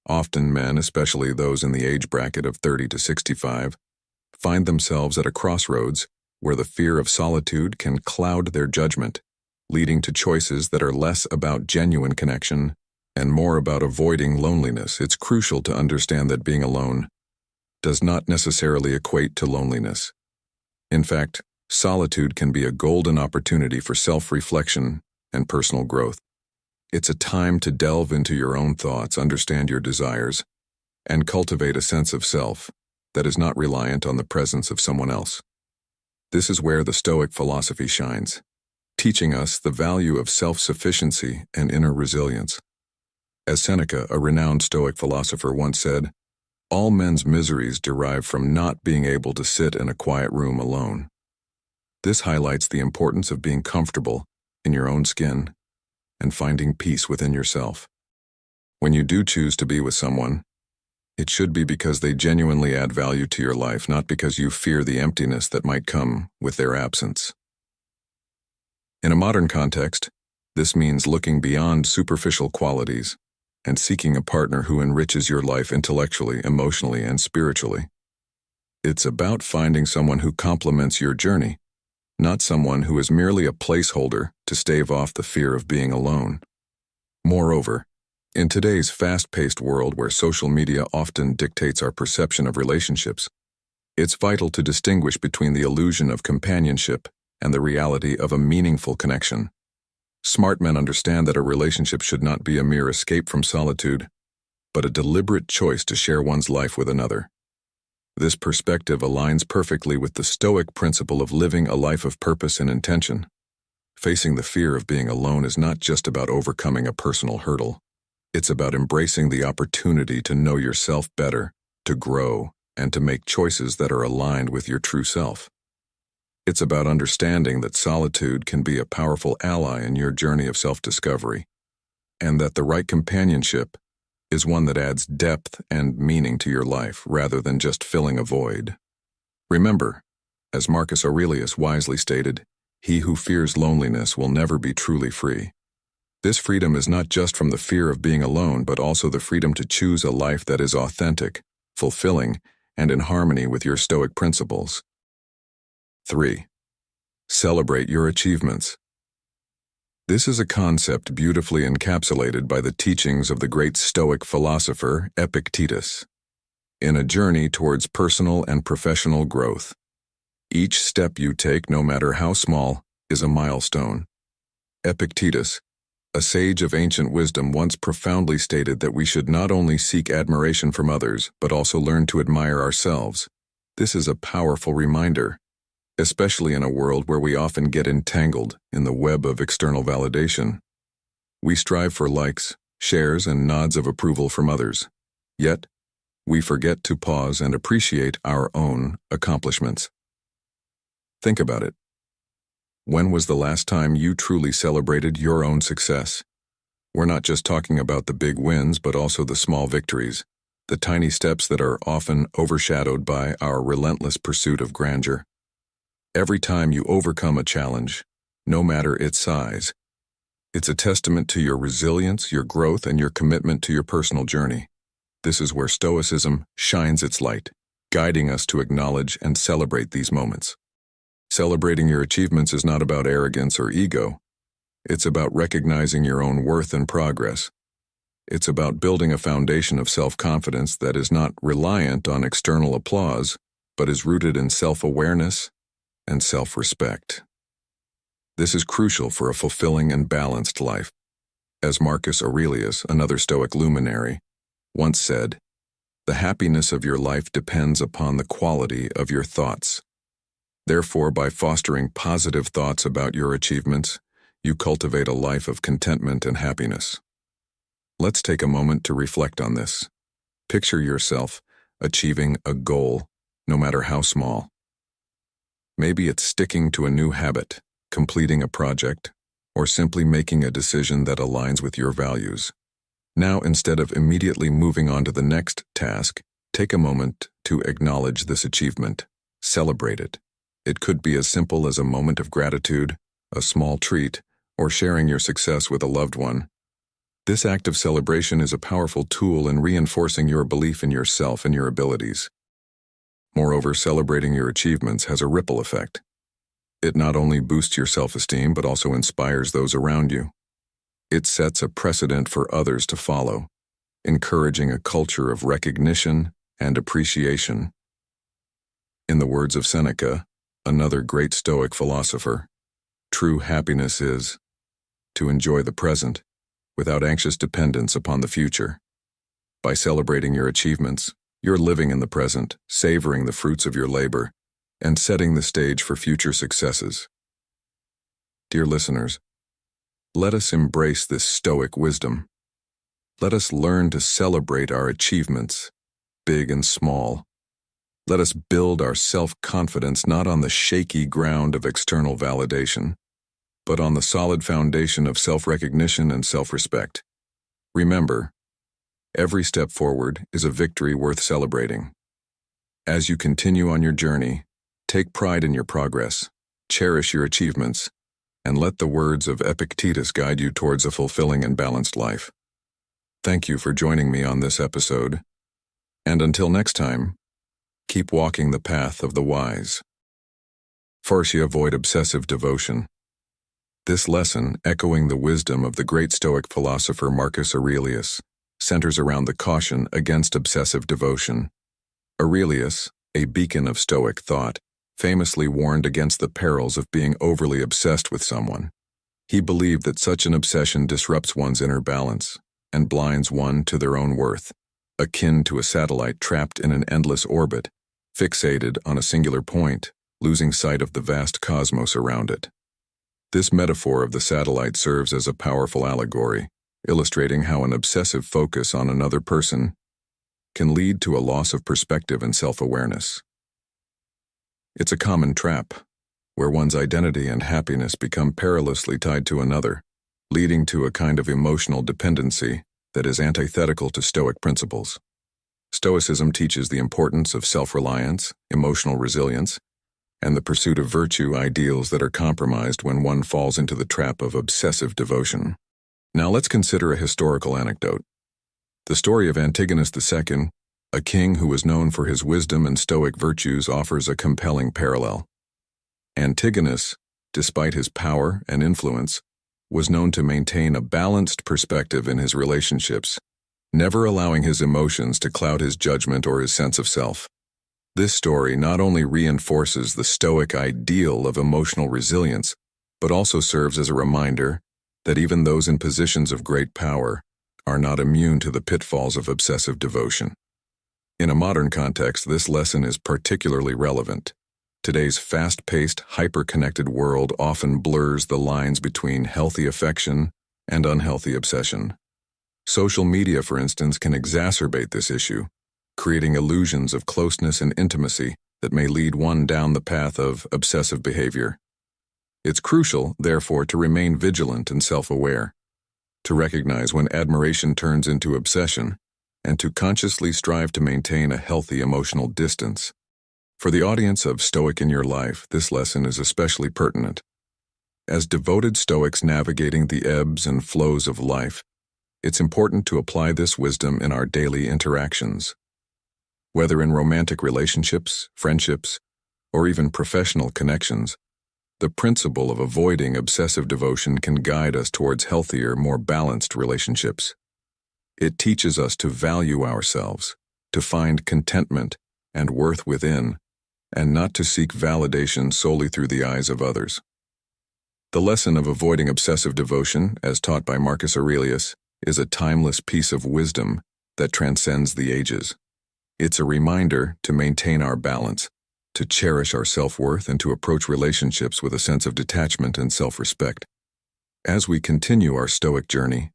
Often men, especially those in the age bracket of 30 to 65, find themselves at a crossroads where the fear of solitude can cloud their judgment, leading to choices that are less about genuine connection and more about avoiding loneliness. It's crucial to understand that being alone does not necessarily equate to loneliness. In fact, solitude can be a golden opportunity for self-reflection and personal growth. It's a time to delve into your own thoughts, understand your desires, and cultivate a sense of self that is not reliant on the presence of someone else. This is where the Stoic philosophy shines, teaching us the value of self-sufficiency and inner resilience. As Seneca, a renowned Stoic philosopher, once said, "All men's miseries derive from not being able to sit in a quiet room alone." This highlights the importance of being comfortable in your own skin and finding peace within yourself. When you do choose to be with someone, it should be because they genuinely add value to your life, not because you fear the emptiness that might come with their absence. In a modern context, this means looking beyond superficial qualities and seeking a partner who enriches your life intellectually, emotionally, and spiritually. It's about finding someone who complements your journey, not someone who is merely a placeholder to stave off the fear of being alone. Moreover, in today's fast-paced world where social media often dictates our perception of relationships, it's vital to distinguish between the illusion of companionship and the reality of a meaningful connection. Smart men understand that a relationship should not be a mere escape from solitude, but a deliberate choice to share one's life with another. This perspective aligns perfectly with the Stoic principle of living a life of purpose and intention. Facing the fear of being alone is not just about overcoming a personal hurdle. It's about embracing the opportunity to know yourself better, to grow, and to make choices that are aligned with your true self. It's about understanding that solitude can be a powerful ally in your journey of self-discovery, and that the right companionship is one that adds depth and meaning to your life rather than just filling a void. Remember, as Marcus Aurelius wisely stated, "He who fears loneliness will never be truly free." This freedom is not just from the fear of being alone, but also the freedom to choose a life that is authentic, fulfilling, and in harmony with your Stoic principles. 3. Celebrate your achievements. This is a concept beautifully encapsulated by the teachings of the great Stoic philosopher Epictetus. In a journey towards personal and professional growth, each step you take, no matter how small, is a milestone. Epictetus, a sage of ancient wisdom, once profoundly stated that we should not only seek admiration from others, but also learn to admire ourselves. This is a powerful reminder, especially in a world where we often get entangled in the web of external validation. We strive for likes, shares, and nods of approval from others. Yet, we forget to pause and appreciate our own accomplishments. Think about it. When was the last time you truly celebrated your own success? We're not just talking about the big wins, but also the small victories, the tiny steps that are often overshadowed by our relentless pursuit of grandeur. Every time you overcome a challenge, no matter its size, it's a testament to your resilience, your growth, and your commitment to your personal journey. This is where Stoicism shines its light, guiding us to acknowledge and celebrate these moments. Celebrating your achievements is not about arrogance or ego. It's about recognizing your own worth and progress. It's about building a foundation of self-confidence that is not reliant on external applause, but is rooted in self-awareness and self-respect. This is crucial for a fulfilling and balanced life. As Marcus Aurelius, another Stoic luminary, once said, "The happiness of your life depends upon the quality of your thoughts." Therefore, by fostering positive thoughts about your achievements, you cultivate a life of contentment and happiness. Let's take a moment to reflect on this. Picture yourself achieving a goal, no matter how small. Maybe it's sticking to a new habit, completing a project, or simply making a decision that aligns with your values. Now, instead of immediately moving on to the next task, take a moment to acknowledge this achievement. Celebrate it. It could be as simple as a moment of gratitude, a small treat, or sharing your success with a loved one. This act of celebration is a powerful tool in reinforcing your belief in yourself and your abilities. Moreover, celebrating your achievements has a ripple effect. It not only boosts your self-esteem, but also inspires those around you. It sets a precedent for others to follow, encouraging a culture of recognition and appreciation. In the words of Seneca, another great Stoic philosopher, true happiness is to enjoy the present without anxious dependence upon the future. By celebrating your achievements, you're living in the present, savoring the fruits of your labor, and setting the stage for future successes. Dear listeners, let us embrace this Stoic wisdom. Let us learn to celebrate our achievements, big and small. Let us build our self-confidence not on the shaky ground of external validation, but on the solid foundation of self-recognition and self-respect. Remember, every step forward is a victory worth celebrating. As you continue on your journey, take pride in your progress, cherish your achievements, and let the words of Epictetus guide you towards a fulfilling and balanced life. Thank you for joining me on this episode, and until next time, keep walking the path of the wise. First, avoid obsessive devotion. This lesson, echoing the wisdom of the great Stoic philosopher Marcus Aurelius, centers around the caution against obsessive devotion. Aurelius, a beacon of Stoic thought, famously warned against the perils of being overly obsessed with someone. He believed that such an obsession disrupts one's inner balance and blinds one to their own worth, akin to a satellite trapped in an endless orbit, fixated on a singular point, losing sight of the vast cosmos around it. This metaphor of the satellite serves as a powerful allegory, illustrating how an obsessive focus on another person can lead to a loss of perspective and self-awareness. It's a common trap, where one's identity and happiness become perilously tied to another, leading to a kind of emotional dependency that is antithetical to Stoic principles. Stoicism teaches the importance of self-reliance, emotional resilience, and the pursuit of virtue ideals that are compromised when one falls into the trap of obsessive devotion. Now let's consider a historical anecdote. The story of Antigonus II, a king who was known for his wisdom and Stoic virtues, offers a compelling parallel. Antigonus, despite his power and influence, was known to maintain a balanced perspective in his relationships, never allowing his emotions to cloud his judgment or his sense of self. This story not only reinforces the Stoic ideal of emotional resilience, but also serves as a reminder that even those in positions of great power are not immune to the pitfalls of obsessive devotion. In a modern context, this lesson is particularly relevant. Today's fast-paced, hyper-connected world often blurs the lines between healthy affection and unhealthy obsession. Social media, for instance, can exacerbate this issue, creating illusions of closeness and intimacy that may lead one down the path of obsessive behavior. It's crucial, therefore, to remain vigilant and self-aware, to recognize when admiration turns into obsession, and to consciously strive to maintain a healthy emotional distance. For the audience of Stoic in Your Life, this lesson is especially pertinent. As devoted Stoics navigating the ebbs and flows of life, it's important to apply this wisdom in our daily interactions. Whether in romantic relationships, friendships, or even professional connections, the principle of avoiding obsessive devotion can guide us towards healthier, more balanced relationships. It teaches us to value ourselves, to find contentment and worth within, and not to seek validation solely through the eyes of others. The lesson of avoiding obsessive devotion, as taught by Marcus Aurelius, is a timeless piece of wisdom that transcends the ages. It's a reminder to maintain our balance, to cherish our self-worth, and to approach relationships with a sense of detachment and self-respect. As we continue our Stoic journey,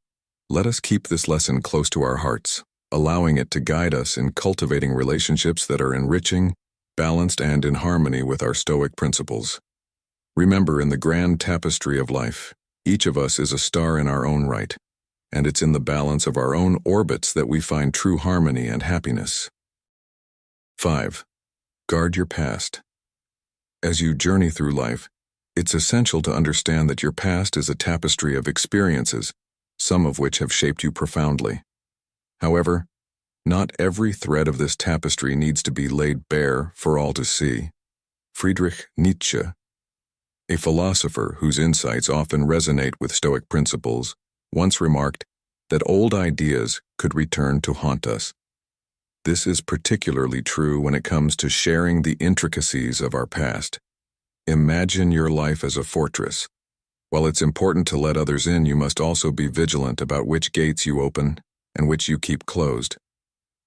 let us keep this lesson close to our hearts, allowing it to guide us in cultivating relationships that are enriching, balanced, and in harmony with our Stoic principles. Remember, in the grand tapestry of life, each of us is a star in our own right, and it's in the balance of our own orbits that we find true harmony and happiness. 5. Guard your past. As you journey through life, it's essential to understand that your past is a tapestry of experiences, some of which have shaped you profoundly. However, not every thread of this tapestry needs to be laid bare for all to see. Friedrich Nietzsche, a philosopher whose insights often resonate with Stoic principles, once remarked that old ideas could return to haunt us. This is particularly true when it comes to sharing the intricacies of our past. Imagine your life as a fortress. While it's important to let others in, you must also be vigilant about which gates you open and which you keep closed.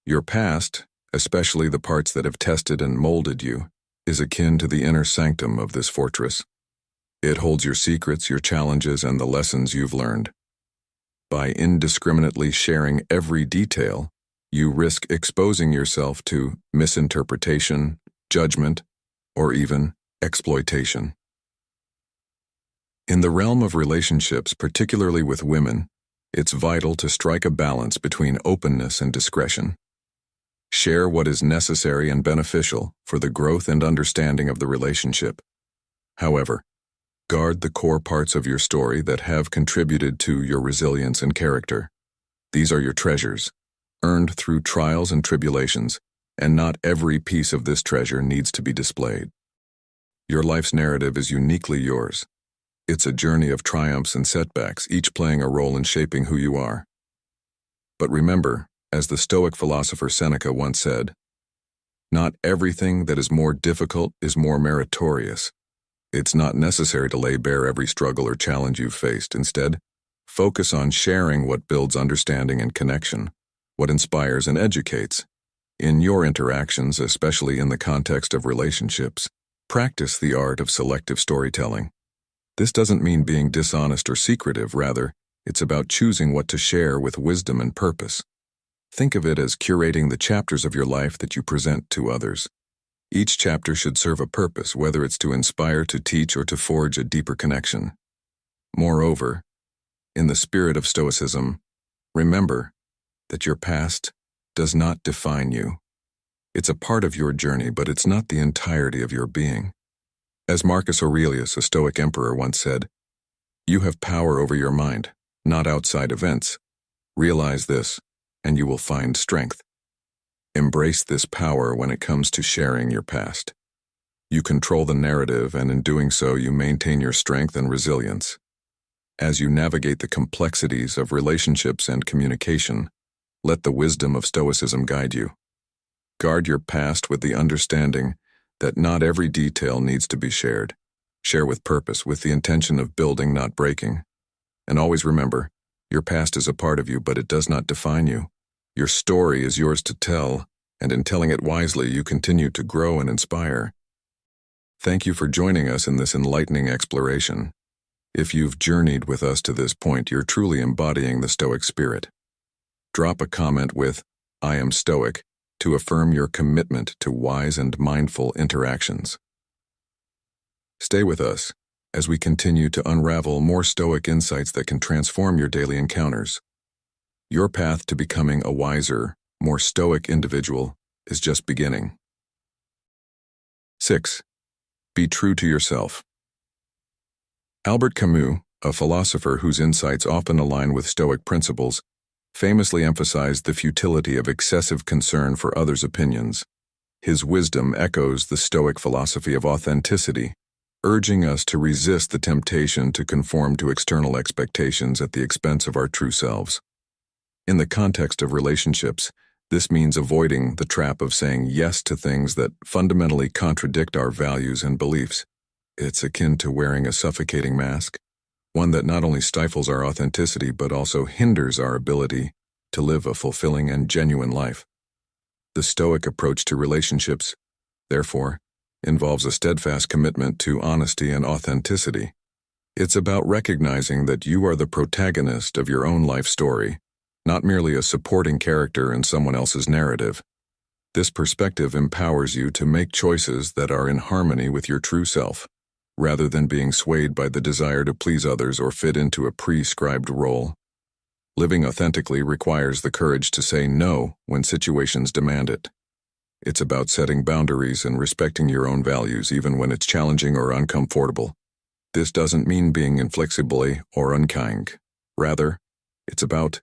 Your past, especially the parts that have tested and molded you, is akin to the inner sanctum of this fortress. It holds your secrets, your challenges, and the lessons you've learned. By indiscriminately sharing every detail, you risk exposing yourself to misinterpretation, judgment, or even exploitation. In the realm of relationships, particularly with women, it's vital to strike a balance between openness and discretion. Share what is necessary and beneficial for the growth and understanding of the relationship. However, guard the core parts of your story that have contributed to your resilience and character. These are your treasures, earned through trials and tribulations, and not every piece of this treasure needs to be displayed. Your life's narrative is uniquely yours. It's a journey of triumphs and setbacks, each playing a role in shaping who you are. But remember, as the Stoic philosopher Seneca once said, "Not everything that is more difficult is more meritorious." It's not necessary to lay bare every struggle or challenge you've faced. Instead, focus on sharing what builds understanding and connection, what inspires and educates. In your interactions, especially in the context of relationships, practice the art of selective storytelling. This doesn't mean being dishonest or secretive. Rather, it's about choosing what to share with wisdom and purpose. Think of it as curating the chapters of your life that you present to others. Each chapter should serve a purpose, whether it's to inspire, to teach, or to forge a deeper connection. Moreover, in the spirit of Stoicism, remember that your past does not define you. It's a part of your journey, but it's not the entirety of your being. As Marcus Aurelius, a Stoic emperor, once said, "You have power over your mind, not outside events. Realize this, and you will find strength." Embrace this power when it comes to sharing your past. You control the narrative, and in doing so, you maintain your strength and resilience. As you navigate the complexities of relationships and communication, let the wisdom of Stoicism guide you. Guard your past with the understanding that not every detail needs to be shared. Share with purpose, with the intention of building, not breaking. And always remember, your past is a part of you, but it does not define you. Your story is yours to tell, and in telling it wisely, you continue to grow and inspire. Thank you for joining us in this enlightening exploration. If you've journeyed with us to this point, you're truly embodying the Stoic spirit. Drop a comment with, "I am Stoic," to affirm your commitment to wise and mindful interactions. Stay with us as we continue to unravel more Stoic insights that can transform your daily encounters. Your path to becoming a wiser, more stoic individual is just beginning. 6. Be true to yourself. Albert Camus, a philosopher whose insights often align with Stoic principles, famously emphasized the futility of excessive concern for others' opinions. His wisdom echoes the Stoic philosophy of authenticity, urging us to resist the temptation to conform to external expectations at the expense of our true selves. In the context of relationships, this means avoiding the trap of saying yes to things that fundamentally contradict our values and beliefs. It's akin to wearing a suffocating mask, one that not only stifles our authenticity but also hinders our ability to live a fulfilling and genuine life. The Stoic approach to relationships, therefore, involves a steadfast commitment to honesty and authenticity. It's about recognizing that you are the protagonist of your own life story, not merely a supporting character in someone else's narrative. This perspective empowers you to make choices that are in harmony with your true self, rather than being swayed by the desire to please others or fit into a prescribed role. Living authentically requires the courage to say no when situations demand it. It's about setting boundaries and respecting your own values even when it's challenging or uncomfortable. This doesn't mean being inflexible or unkind. Rather, it's about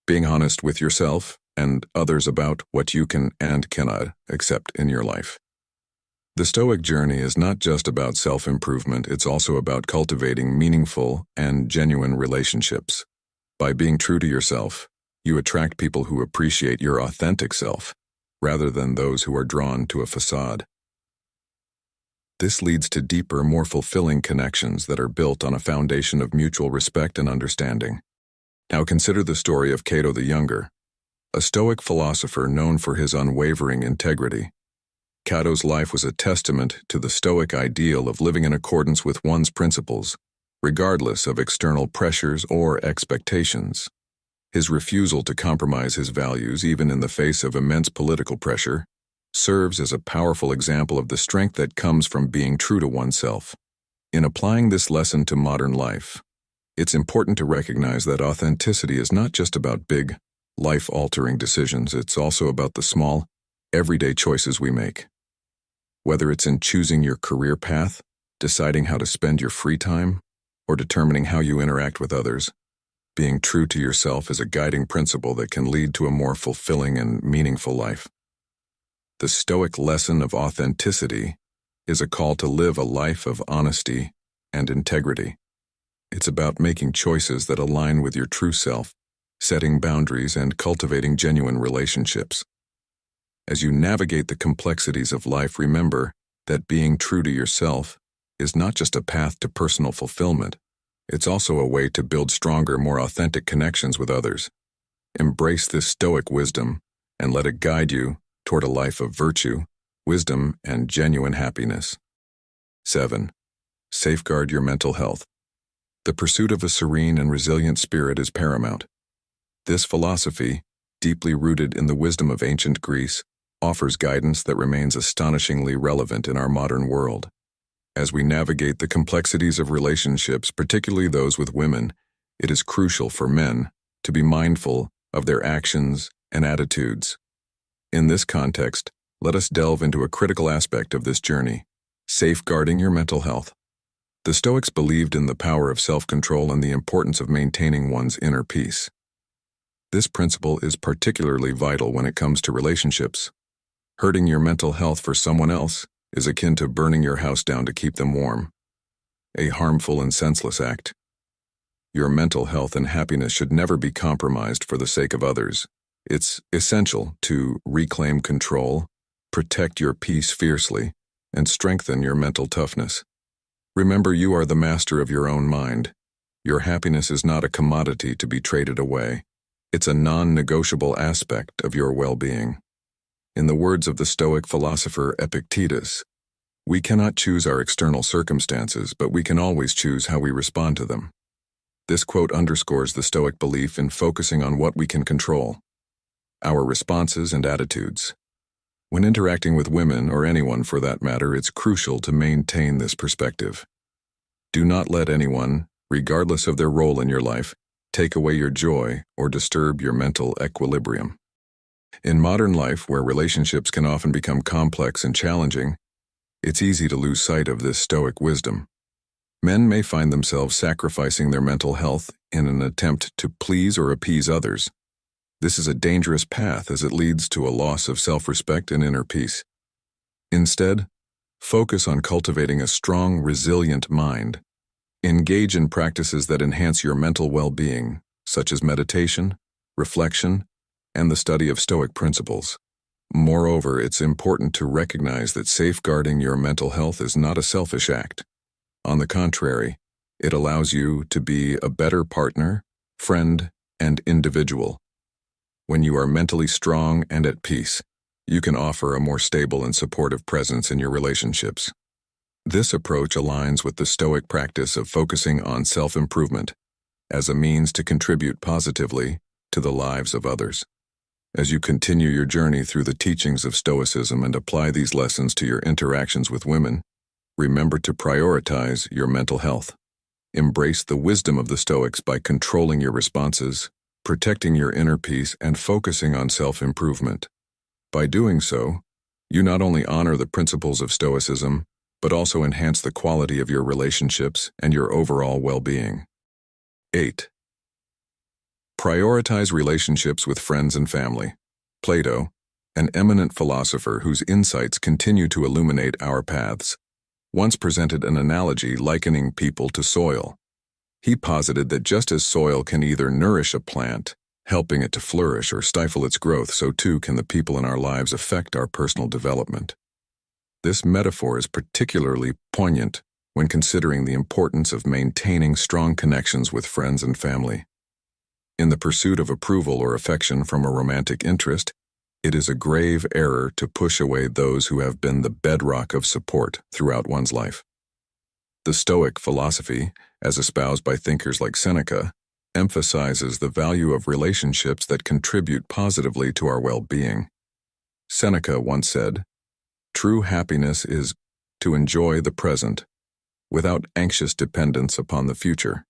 being honest with yourself and others about what you can and cannot accept in your life. The Stoic journey is not just about self-improvement, it's also about cultivating meaningful and genuine relationships. By being true to yourself, you attract people who appreciate your authentic self, rather than those who are drawn to a facade. This leads to deeper, more fulfilling connections that are built on a foundation of mutual respect and understanding. Now consider the story of Cato the Younger, a Stoic philosopher known for his unwavering integrity. Cato's life was a testament to the Stoic ideal of living in accordance with one's principles, regardless of external pressures or expectations. His refusal to compromise his values, even in the face of immense political pressure, serves as a powerful example of the strength that comes from being true to oneself. In applying this lesson to modern life, it's important to recognize that authenticity is not just about big, life-altering decisions, it's also about the small, everyday choices we make. Whether it's in choosing your career path, deciding how to spend your free time, or determining how you interact with others, being true to yourself is a guiding principle that can lead to a more fulfilling and meaningful life. The Stoic lesson of authenticity is a call to live a life of honesty and integrity. It's about making choices that align with your true self, setting boundaries, and cultivating genuine relationships. As you navigate the complexities of life, remember that being true to yourself is not just a path to personal fulfillment, it's also a way to build stronger, more authentic connections with others. Embrace this Stoic wisdom and let it guide you toward a life of virtue, wisdom, and genuine happiness. 7. Safeguard your mental health. The pursuit of a serene and resilient spirit is paramount. This philosophy, deeply rooted in the wisdom of ancient Greece, offers guidance that remains astonishingly relevant in our modern world. As we navigate the complexities of relationships, particularly those with women, it is crucial for men to be mindful of their actions and attitudes. In this context, let us delve into a critical aspect of this journey: safeguarding your mental health. The Stoics believed in the power of self-control and the importance of maintaining one's inner peace. This principle is particularly vital when it comes to relationships. Hurting your mental health for someone else is akin to burning your house down to keep them warm, a harmful and senseless act. Your mental health and happiness should never be compromised for the sake of others. It's essential to reclaim control, protect your peace fiercely, and strengthen your mental toughness. Remember, you are the master of your own mind. Your happiness is not a commodity to be traded away. It's a non-negotiable aspect of your well-being. In the words of the Stoic philosopher Epictetus, we cannot choose our external circumstances, but we can always choose how we respond to them. This quote underscores the Stoic belief in focusing on what we can control: our responses and attitudes. When interacting with women, or anyone for that matter, it's crucial to maintain this perspective. Do not let anyone, regardless of their role in your life, take away your joy or disturb your mental equilibrium. In modern life, where relationships can often become complex and challenging, it's easy to lose sight of this Stoic wisdom. Men may find themselves sacrificing their mental health in an attempt to please or appease others. This is a dangerous path as it leads to a loss of self-respect and inner peace. Instead, focus on cultivating a strong, resilient mind. Engage in practices that enhance your mental well-being, such as meditation, reflection, and the study of Stoic principles. Moreover, it's important to recognize that safeguarding your mental health is not a selfish act. On the contrary, it allows you to be a better partner, friend, and individual. When you are mentally strong and at peace, you can offer a more stable and supportive presence in your relationships. This approach aligns with the Stoic practice of focusing on self-improvement as a means to contribute positively to the lives of others. As you continue your journey through the teachings of Stoicism and apply these lessons to your interactions with women, remember to prioritize your mental health. Embrace the wisdom of the Stoics by controlling your responses, protecting your inner peace, and focusing on self-improvement. By doing so, you not only honor the principles of Stoicism, but also enhance the quality of your relationships and your overall well-being. 8. Prioritize relationships with friends and family. Plato, an eminent philosopher whose insights continue to illuminate our paths, once presented an analogy likening people to soil. He posited that just as soil can either nourish a plant, helping it to flourish, or stifle its growth, so too can the people in our lives affect our personal development. This metaphor is particularly poignant when considering the importance of maintaining strong connections with friends and family. In the pursuit of approval or affection from a romantic interest, it is a grave error to push away those who have been the bedrock of support throughout one's life. The Stoic philosophy, as espoused by thinkers like Seneca, emphasizes the value of relationships that contribute positively to our well-being. Seneca once said, "True happiness is to enjoy the present, without anxious dependence upon the future."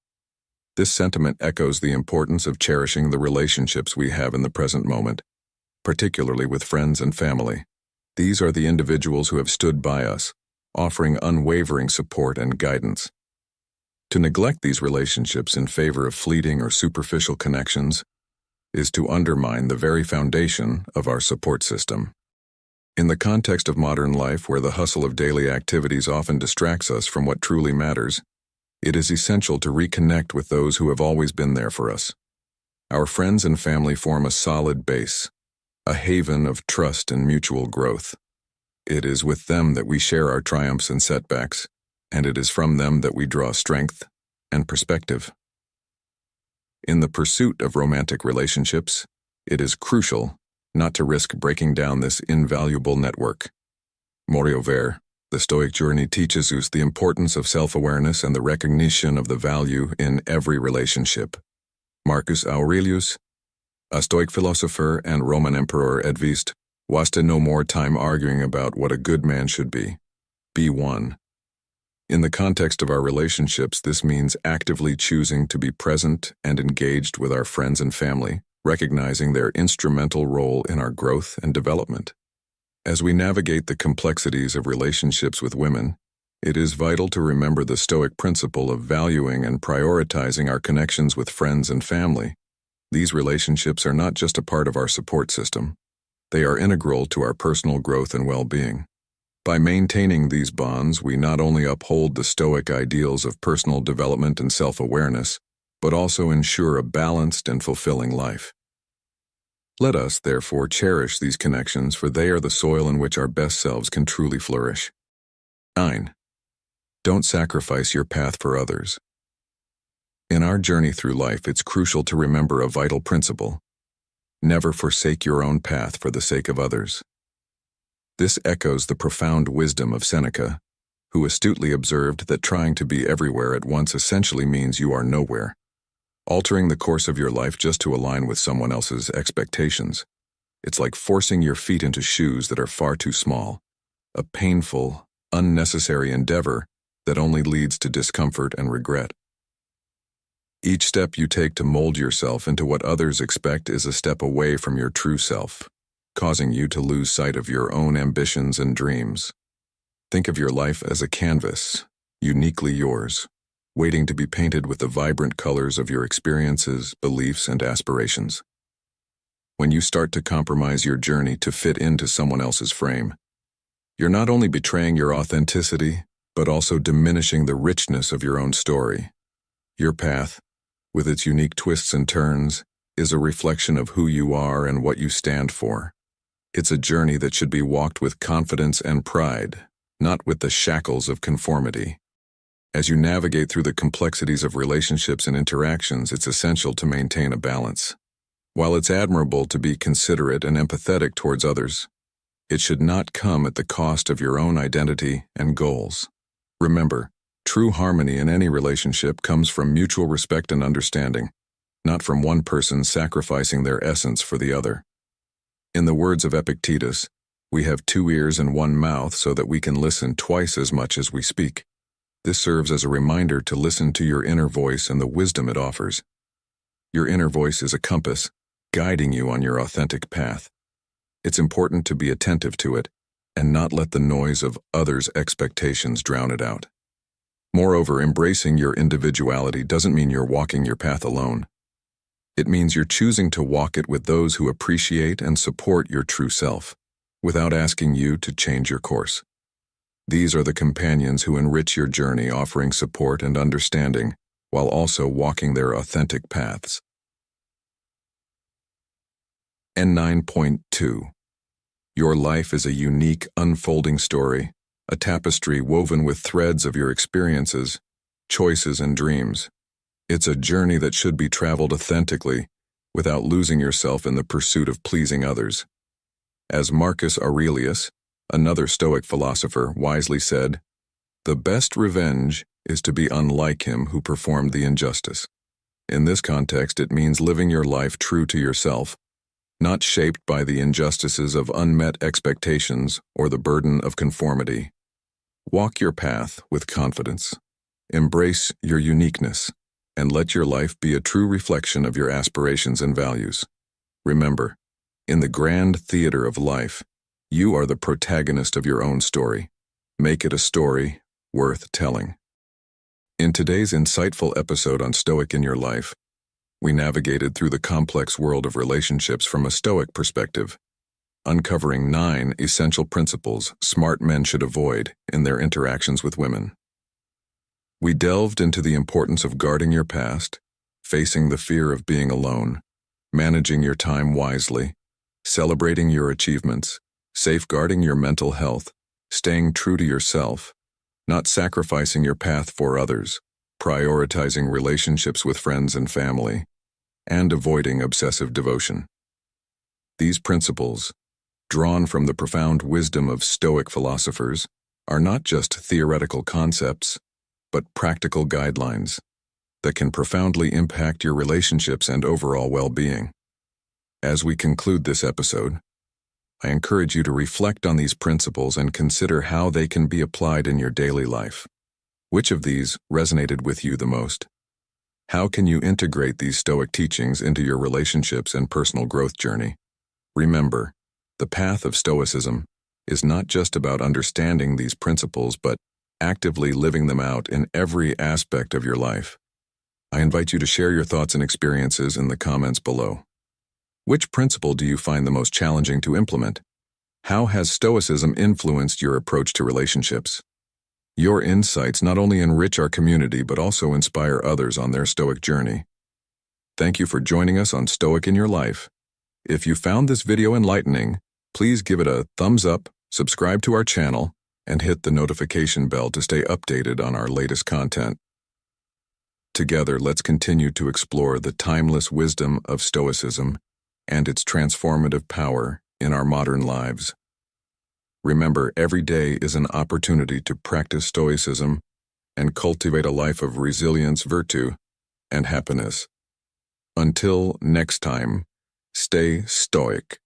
This sentiment echoes the importance of cherishing the relationships we have in the present moment, particularly with friends and family. These are the individuals who have stood by us, offering unwavering support and guidance. To neglect these relationships in favor of fleeting or superficial connections is to undermine the very foundation of our support system. In the context of modern life, where the hustle of daily activities often distracts us from what truly matters, it is essential to reconnect with those who have always been there for us. Our friends and family form a solid base, a haven of trust and mutual growth. It is with them that we share our triumphs and setbacks, and it is from them that we draw strength and perspective. In the pursuit of romantic relationships, it is crucial not to risk breaking down this invaluable network. Moreover, the Stoic journey teaches us the importance of self-awareness and the recognition of the value in every relationship. Marcus Aurelius, a Stoic philosopher and Roman emperor, advised, "Waste no more time arguing about what a good man should be. Be one." In the context of our relationships, this means actively choosing to be present and engaged with our friends and family, recognizing their instrumental role in our growth and development. As we navigate the complexities of relationships with women, it is vital to remember the Stoic principle of valuing and prioritizing our connections with friends and family. These relationships are not just a part of our support system. They are integral to our personal growth and well-being. By maintaining these bonds, we not only uphold the Stoic ideals of personal development and self-awareness, but also ensure a balanced and fulfilling life. Let us, therefore, cherish these connections, for they are the soil in which our best selves can truly flourish. 9. Don't sacrifice your path for others. In our journey through life, it's crucial to remember a vital principle: never forsake your own path for the sake of others. This echoes the profound wisdom of Seneca, who astutely observed that trying to be everywhere at once essentially means you are nowhere, altering the course of your life just to align with someone else's expectations. It's like forcing your feet into shoes that are far too small, a painful, unnecessary endeavor that only leads to discomfort and regret. Each step you take to mold yourself into what others expect is a step away from your true self. causing you to lose sight of your own ambitions and dreams. Think of your life as a canvas, uniquely yours, waiting to be painted with the vibrant colors of your experiences, beliefs, and aspirations. When you start to compromise your journey to fit into someone else's frame, you're not only betraying your authenticity, but also diminishing the richness of your own story. Your path, with its unique twists and turns, is a reflection of who you are and what you stand for. It's a journey that should be walked with confidence and pride, not with the shackles of conformity. As you navigate through the complexities of relationships and interactions, it's essential to maintain a balance. While it's admirable to be considerate and empathetic towards others, it should not come at the cost of your own identity and goals. Remember, true harmony in any relationship comes from mutual respect and understanding, not from one person sacrificing their essence for the other. In the words of Epictetus, we have 2 ears and 1 mouth so that we can listen twice as much as we speak. This serves as a reminder to listen to your inner voice and the wisdom it offers. Your inner voice is a compass, guiding you on your authentic path. It's important to be attentive to it and not let the noise of others' expectations drown it out. Moreover, embracing your individuality doesn't mean you're walking your path alone. It means you're choosing to walk it with those who appreciate and support your true self, without asking you to change your course. These are the companions who enrich your journey, offering support and understanding, while also walking their authentic paths. N9.2. Your life is a unique, unfolding story, a tapestry woven with threads of your experiences, choices, and dreams. It's a journey that should be traveled authentically, without losing yourself in the pursuit of pleasing others. As Marcus Aurelius, another Stoic philosopher, wisely said, "The best revenge is to be unlike him who performed the injustice." In this context, it means living your life true to yourself, not shaped by the injustices of unmet expectations or the burden of conformity. Walk your path with confidence. Embrace your uniqueness, and let your life be a true reflection of your aspirations and values. Remember, in the grand theater of life, you are the protagonist of your own story. Make it a story worth telling. In today's insightful episode on Stoic in Your Life, we navigated through the complex world of relationships from a Stoic perspective, uncovering 9 essential principles smart men should avoid in their interactions with women. We delved into the importance of guarding your past, facing the fear of being alone, managing your time wisely, celebrating your achievements, safeguarding your mental health, staying true to yourself, not sacrificing your path for others, prioritizing relationships with friends and family, and avoiding obsessive devotion. These principles, drawn from the profound wisdom of Stoic philosophers, are not just theoretical concepts, but practical guidelines that can profoundly impact your relationships and overall well-being. As we conclude this episode, I encourage you to reflect on these principles and consider how they can be applied in your daily life. Which of these resonated with you the most? How can you integrate these Stoic teachings into your relationships and personal growth journey? Remember, the path of Stoicism is not just about understanding these principles, but actively living them out in every aspect of your life. I invite you to share your thoughts and experiences in the comments below. Which principle do you find the most challenging to implement? How has Stoicism influenced your approach to relationships? Your insights not only enrich our community but also inspire others on their Stoic journey. Thank you for joining us on Stoic in Your Life. If you found this video enlightening, please give it a thumbs up, subscribe to our channel, and hit the notification bell to stay updated on our latest content. Together, let's continue to explore the timeless wisdom of Stoicism and its transformative power in our modern lives. Remember, every day is an opportunity to practice Stoicism and cultivate a life of resilience, virtue, and happiness. Until next time, stay stoic.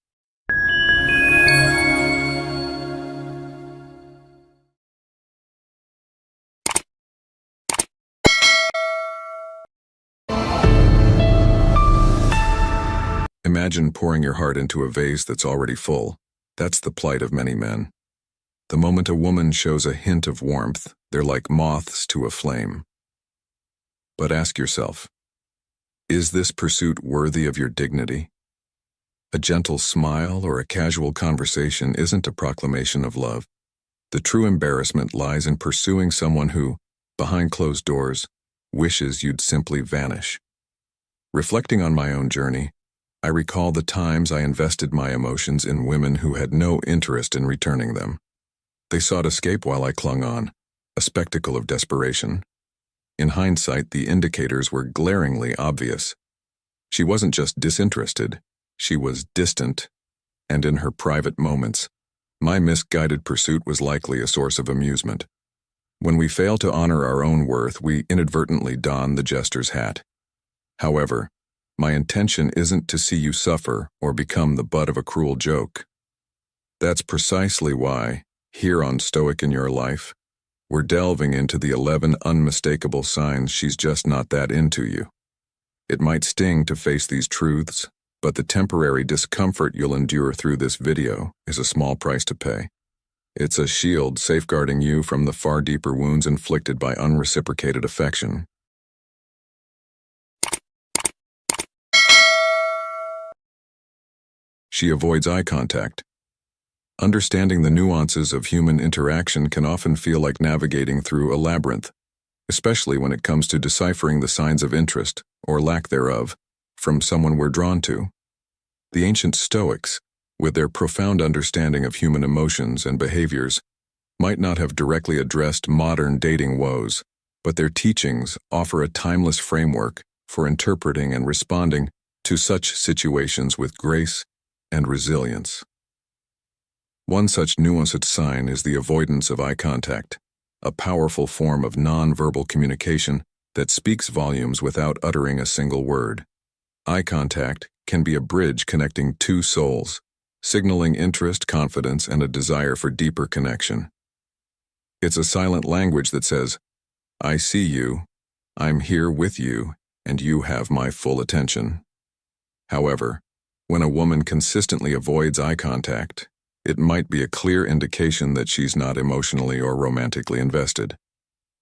Imagine Imagine pouring your heart into a vase that's already full. That's the plight of many men. The moment a woman shows a hint of warmth, they're like moths to a flame. But ask yourself, is this pursuit worthy of your dignity? A gentle smile or a casual conversation isn't a proclamation of love. The true embarrassment lies in pursuing someone who, behind closed doors, wishes you'd simply vanish. Reflecting on my own journey, I recall the times I invested my emotions in women who had no interest in returning them. They sought escape while I clung on, a spectacle of desperation. In hindsight, the indicators were glaringly obvious. She wasn't just disinterested, she was distant, and in her private moments, my misguided pursuit was likely a source of amusement. When we fail to honor our own worth, we inadvertently don the jester's hat. However, my intention isn't to see you suffer or become the butt of a cruel joke. That's precisely why, here on Stoic in Your Life, we're delving into the 11 unmistakable signs she's just not that into you. It might sting to face these truths, but the temporary discomfort you'll endure through this video is a small price to pay. It's a shield safeguarding you from the far deeper wounds inflicted by unreciprocated affection. She avoids eye contact. Understanding the nuances of human interaction can often feel like navigating through a labyrinth, especially when it comes to deciphering the signs of interest, or lack thereof, from someone we're drawn to. The ancient Stoics, with their profound understanding of human emotions and behaviors, might not have directly addressed modern dating woes, but their teachings offer a timeless framework for interpreting and responding to such situations with grace and resilience. One such nuanced sign is the avoidance of eye contact, a powerful form of non-verbal communication that speaks volumes without uttering a single word. Eye contact can be a bridge connecting two souls, signaling interest, confidence, and a desire for deeper connection. It's a silent language that says, "I see you, I'm here with you, and you have my full attention." However, when a woman consistently avoids eye contact, it might be a clear indication that she's not emotionally or romantically invested.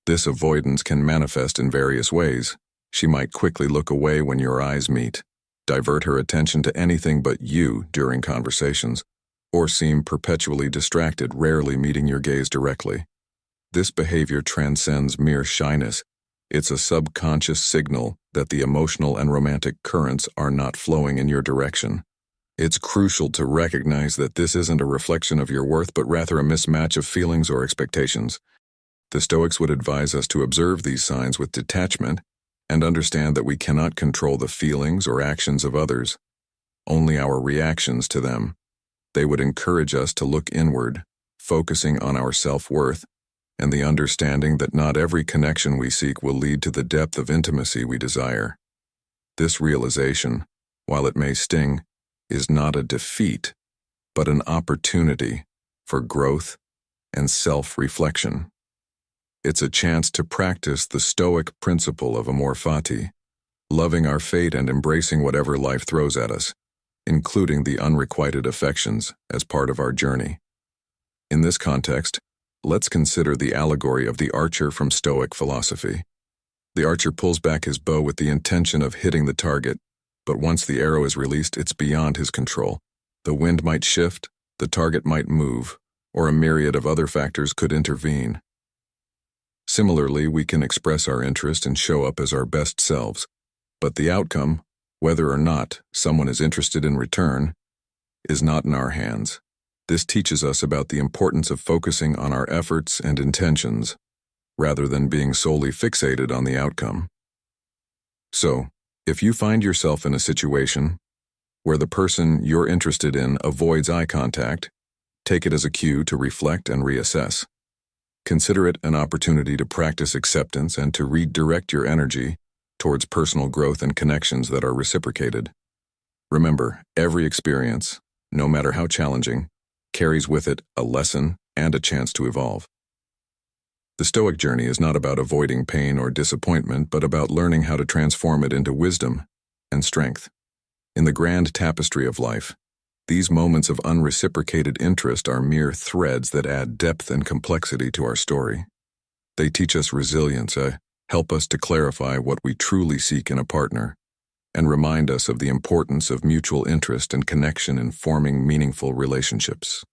This avoidance can manifest in various ways. She might quickly look away when your eyes meet, divert her attention to anything but you during conversations, or seem perpetually distracted, rarely meeting your gaze directly. This behavior transcends mere shyness. It's a subconscious signal that the emotional and romantic currents are not flowing in your direction. It's crucial to recognize that this isn't a reflection of your worth, but rather a mismatch of feelings or expectations. The Stoics would advise us to observe these signs with detachment and understand that we cannot control the feelings or actions of others, only our reactions to them. They would encourage us to look inward, focusing on our self-worth and the understanding that not every connection we seek will lead to the depth of intimacy we desire. This realization, while it may sting, is not a defeat, but an opportunity for growth and self-reflection. It's a chance to practice the Stoic principle of amor fati, loving our fate and embracing whatever life throws at us, including the unrequited affections, as part of our journey. In this context, let's consider the allegory of the archer from Stoic philosophy. The archer pulls back his bow with the intention of hitting the target, but once the arrow is released, it's beyond his control. The wind might shift, the target might move, or a myriad of other factors could intervene. Similarly, we can express our interest and show up as our best selves, but the outcome, whether or not someone is interested in return, is not in our hands. This teaches us about the importance of focusing on our efforts and intentions, rather than being solely fixated on the outcome. So, if you find yourself in a situation where the person you're interested in avoids eye contact, take it as a cue to reflect and reassess. Consider it an opportunity to practice acceptance and to redirect your energy towards personal growth and connections that are reciprocated. Remember, every experience, no matter how challenging, carries with it a lesson and a chance to evolve. The Stoic journey is not about avoiding pain or disappointment, but about learning how to transform it into wisdom and strength. In the grand tapestry of life, these moments of unreciprocated interest are mere threads that add depth and complexity to our story. They teach us resilience, help us to clarify what we truly seek in a partner, and remind us of the importance of mutual interest and connection in forming meaningful relationships.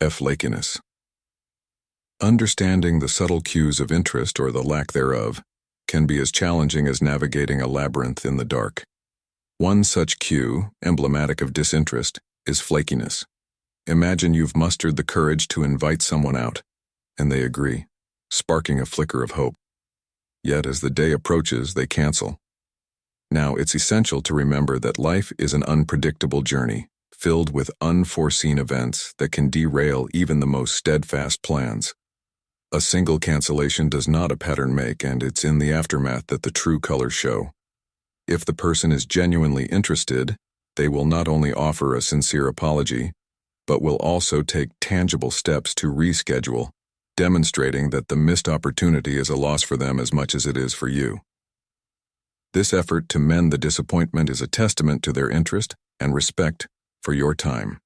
Flakiness. Understanding the subtle cues of interest or the lack thereof can be as challenging as navigating a labyrinth in the dark. One such cue, emblematic of disinterest, is flakiness. Imagine you've mustered the courage to invite someone out, and they agree, sparking a flicker of hope. Yet as the day approaches, they cancel. Now, it's essential to remember that life is an unpredictable journey, filled with unforeseen events that can derail even the most steadfast plans. A single cancellation does not a pattern make, and it's in the aftermath that the true colors show. If the person is genuinely interested, they will not only offer a sincere apology, but will also take tangible steps to reschedule, demonstrating that the missed opportunity is a loss for them as much as it is for you. This effort to mend the disappointment is a testament to their interest and respect for your time.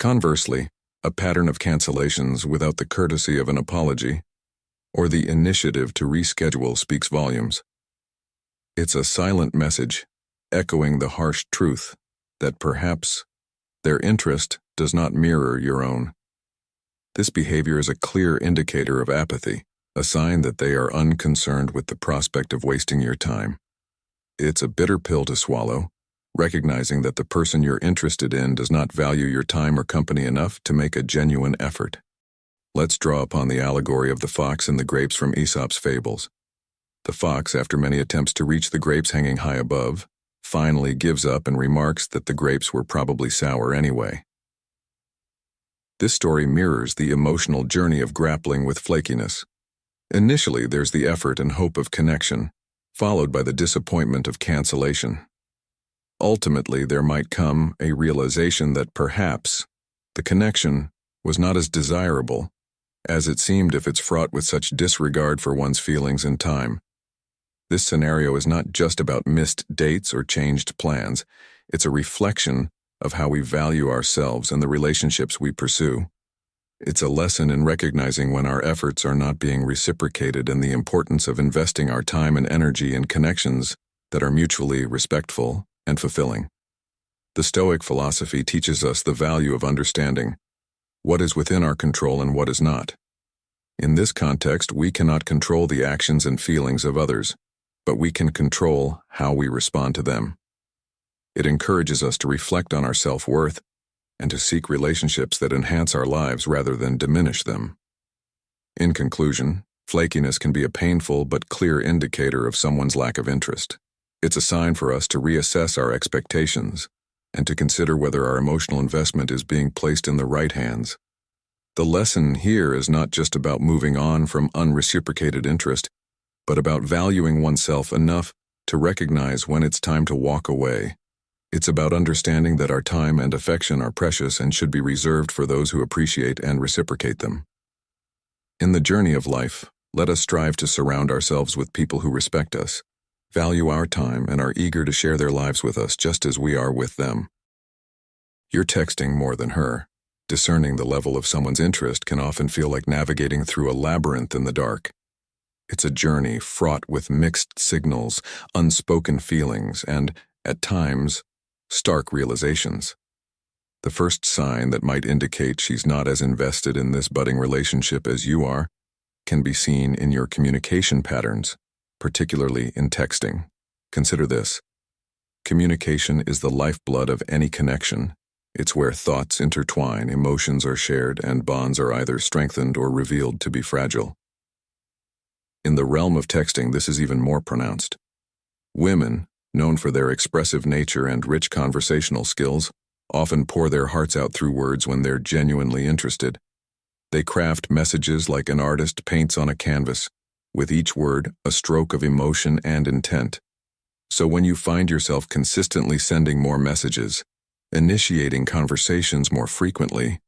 Conversely, a pattern of cancellations without the courtesy of an apology or the initiative to reschedule speaks volumes. It's a silent message, echoing the harsh truth that perhaps their interest does not mirror your own. This behavior is a clear indicator of apathy, a sign that they are unconcerned with the prospect of wasting your time. It's a bitter pill to swallow, recognizing that the person you're interested in does not value your time or company enough to make a genuine effort. Let's draw upon the allegory of the fox and the grapes from Aesop's fables. The fox, after many attempts to reach the grapes hanging high above, finally gives up and remarks that the grapes were probably sour anyway. This story mirrors the emotional journey of grappling with flakiness. Initially, there's the effort and hope of connection, followed by the disappointment of cancellation. Ultimately, there might come a realization that perhaps the connection was not as desirable as it seemed if it's fraught with such disregard for one's feelings and time. This scenario is not just about missed dates or changed plans. It's a reflection of how we value ourselves and the relationships we pursue. It's a lesson in recognizing when our efforts are not being reciprocated and the importance of investing our time and energy in connections that are mutually respectful and fulfilling. The Stoic philosophy teaches us the value of understanding what is within our control and what is not. In this context, we cannot control the actions and feelings of others, but we can control how we respond to them. It encourages us to reflect on our self-worth and to seek relationships that enhance our lives rather than diminish them. In conclusion, flakiness can be a painful but clear indicator of someone's lack of interest. It's a sign for us to reassess our expectations and to consider whether our emotional investment is being placed in the right hands. The lesson here is not just about moving on from unreciprocated interest, but about valuing oneself enough to recognize when it's time to walk away. It's about understanding that our time and affection are precious and should be reserved for those who appreciate and reciprocate them. In the journey of life, let us strive to surround ourselves with people who respect us, value our time, and are eager to share their lives with us just as we are with them. You're texting more than her. Discerning the level of someone's interest can often feel like navigating through a labyrinth in the dark. It's a journey fraught with mixed signals, unspoken feelings, and, at times, stark realizations. The first sign that might indicate she's not as invested in this budding relationship as you are can be seen in your communication patterns, particularly in texting. Consider this. Communication is the lifeblood of any connection. It's where thoughts intertwine, emotions are shared, and bonds are either strengthened or revealed to be fragile. In the realm of texting, this is even more pronounced. Women, known for their expressive nature and rich conversational skills, often pour their hearts out through words when they're genuinely interested. They craft messages like an artist paints on a canvas, with each word a stroke of emotion and intent. So when you find yourself consistently sending more messages, initiating conversations more frequently,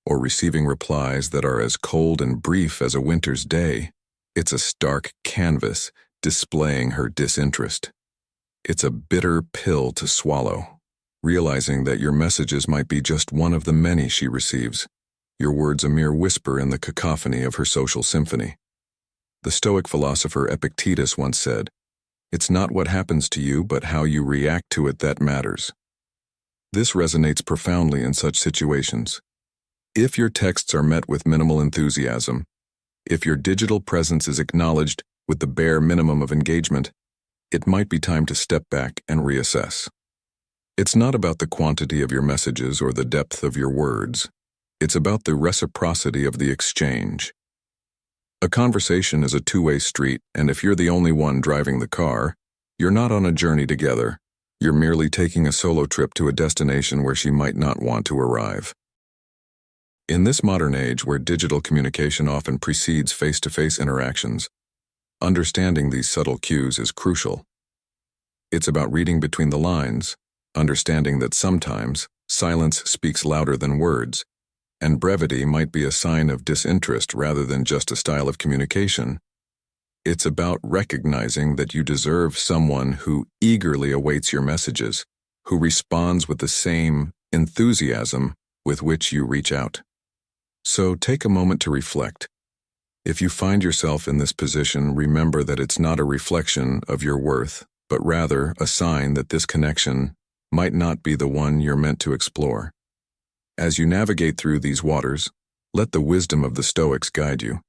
or receiving replies that are as cold and brief as a winter's day, it's a stark canvas displaying her disinterest. It's a bitter pill to swallow, realizing that your messages might be just one of the many she receives, your words a mere whisper in the cacophony of her social symphony. The Stoic philosopher Epictetus once said, "It's not what happens to you, but how you react to it that matters." This resonates profoundly in such situations. If your texts are met with minimal enthusiasm, if your digital presence is acknowledged with the bare minimum of engagement, it might be time to step back and reassess. It's not about the quantity of your messages or the depth of your words. It's about the reciprocity of the exchange. A conversation is a two-way street, and if you're the only one driving the car, you're not on a journey together. You're merely taking a solo trip to a destination where she might not want to arrive. In this modern age where digital communication often precedes face-to-face interactions, understanding these subtle cues is crucial. It's about reading between the lines, understanding that sometimes silence speaks louder than words, and brevity might be a sign of disinterest rather than just a style of communication. It's about recognizing that you deserve someone who eagerly awaits your messages, who responds with the same enthusiasm with which you reach out. So take a moment to reflect. If you find yourself in this position, remember that it's not a reflection of your worth, but rather a sign that this connection might not be the one you're meant to explore. As you navigate through these waters, let the wisdom of the Stoics guide you.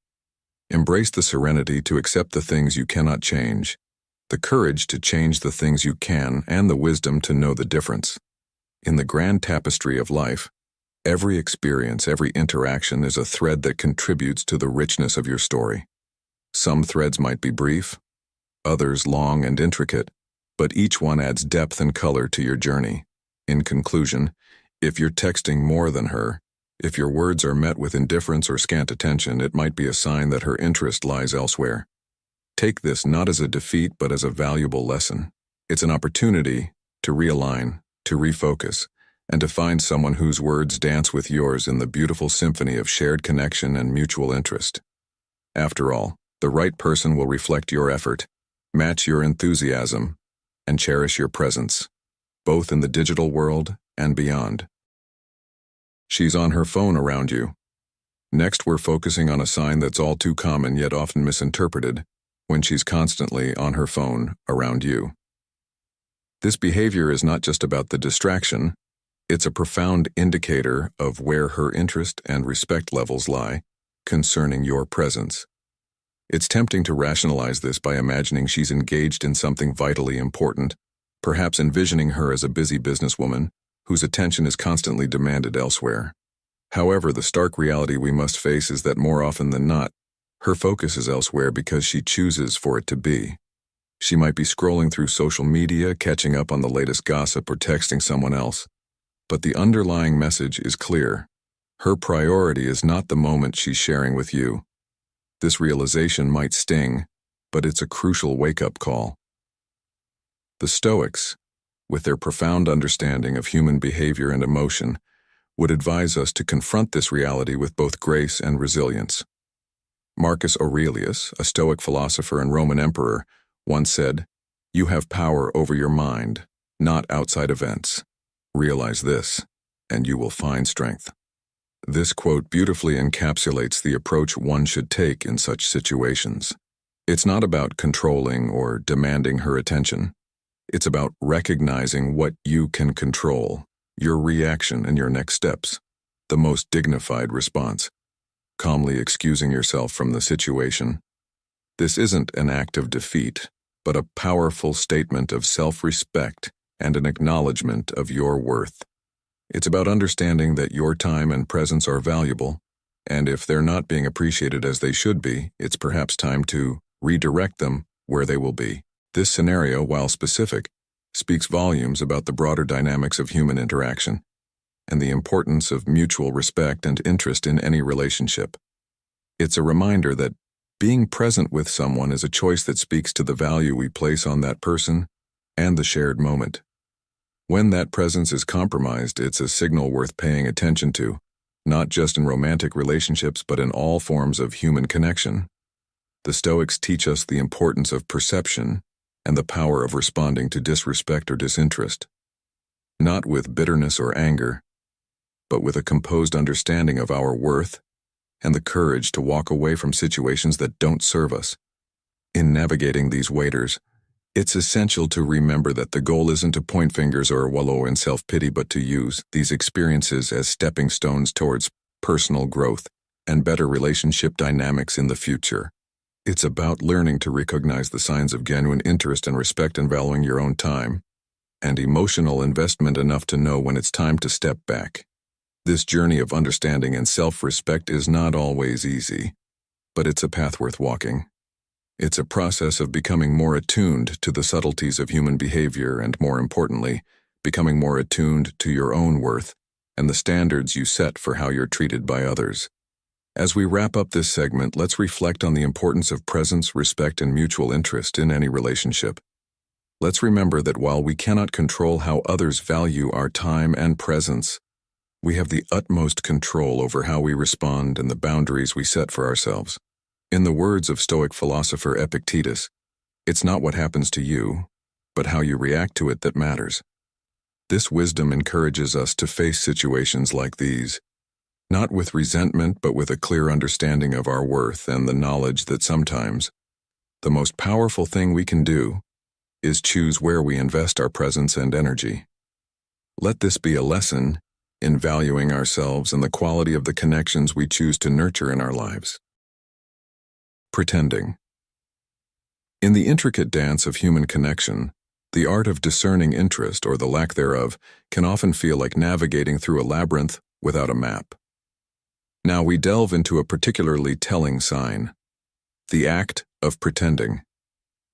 Embrace the serenity to accept the things you cannot change, the courage to change the things you can, and the wisdom to know the difference. In the grand tapestry of life, every experience, every interaction is a thread that contributes to the richness of your story. Some threads might be brief, others long and intricate, but each one adds depth and color to your journey. In conclusion, if you're texting more than her, if your words are met with indifference or scant attention, it might be a sign that her interest lies elsewhere. Take this not as a defeat, but as a valuable lesson. It's an opportunity to realign, to refocus, and to find someone whose words dance with yours in the beautiful symphony of shared connection and mutual interest. After all, the right person will reflect your effort, match your enthusiasm, and cherish your presence, both in the digital world and beyond. She's on her phone around you. Next, we're focusing on a sign that's all too common yet often misinterpreted, when she's constantly on her phone around you. This behavior is not just about the distraction, it's a profound indicator of where her interest and respect levels lie concerning your presence. It's tempting to rationalize this by imagining she's engaged in something vitally important, perhaps envisioning her as a busy businesswoman whose attention is constantly demanded elsewhere. However, the stark reality we must face is that more often than not, her focus is elsewhere because she chooses for it to be. She might be scrolling through social media, catching up on the latest gossip, or texting someone else. But the underlying message is clear. Her priority is not the moment she's sharing with you. This realization might sting, but it's a crucial wake-up call. The Stoics, with their profound understanding of human behavior and emotion, would advise us to confront this reality with both grace and resilience. Marcus Aurelius, a Stoic philosopher and Roman emperor, once said, "You have power over your mind, not outside events. Realize this, and you will find strength." This quote beautifully encapsulates the approach one should take in such situations. It's not about controlling or demanding her attention. It's about recognizing what you can control, your reaction and your next steps, the most dignified response, calmly excusing yourself from the situation. This isn't an act of defeat, but a powerful statement of self-respect and an acknowledgement of your worth. It's about understanding that your time and presence are valuable, and if they're not being appreciated as they should be, it's perhaps time to redirect them where they will be. This scenario, while specific, speaks volumes about the broader dynamics of human interaction and the importance of mutual respect and interest in any relationship. It's a reminder that being present with someone is a choice that speaks to the value we place on that person and the shared moment. When that presence is compromised, it's a signal worth paying attention to, not just in romantic relationships but in all forms of human connection. The Stoics teach us the importance of perception, and the power of responding to disrespect or disinterest. Not with bitterness or anger, but with a composed understanding of our worth and the courage to walk away from situations that don't serve us. In navigating these waders, it's essential to remember that the goal isn't to point fingers or wallow in self-pity, but to use these experiences as stepping stones towards personal growth and better relationship dynamics in the future. It's about learning to recognize the signs of genuine interest and respect and valuing your own time and emotional investment enough to know when it's time to step back. This journey of understanding and self-respect is not always easy, but it's a path worth walking. It's a process of becoming more attuned to the subtleties of human behavior and, more importantly, becoming more attuned to your own worth and the standards you set for how you're treated by others. As we wrap up this segment, let's reflect on the importance of presence, respect, and mutual interest in any relationship. Let's remember that while we cannot control how others value our time and presence, we have the utmost control over how we respond and the boundaries we set for ourselves. In the words of Stoic philosopher Epictetus, it's not what happens to you, but how you react to it that matters. This wisdom encourages us to face situations like these, not with resentment, but with a clear understanding of our worth and the knowledge that sometimes the most powerful thing we can do is choose where we invest our presence and energy. Let this be a lesson in valuing ourselves and the quality of the connections we choose to nurture in our lives. Pretending. In the intricate dance of human connection, the art of discerning interest, or the lack thereof, can often feel like navigating through a labyrinth without a map. Now we delve into a particularly telling sign: the act of pretending.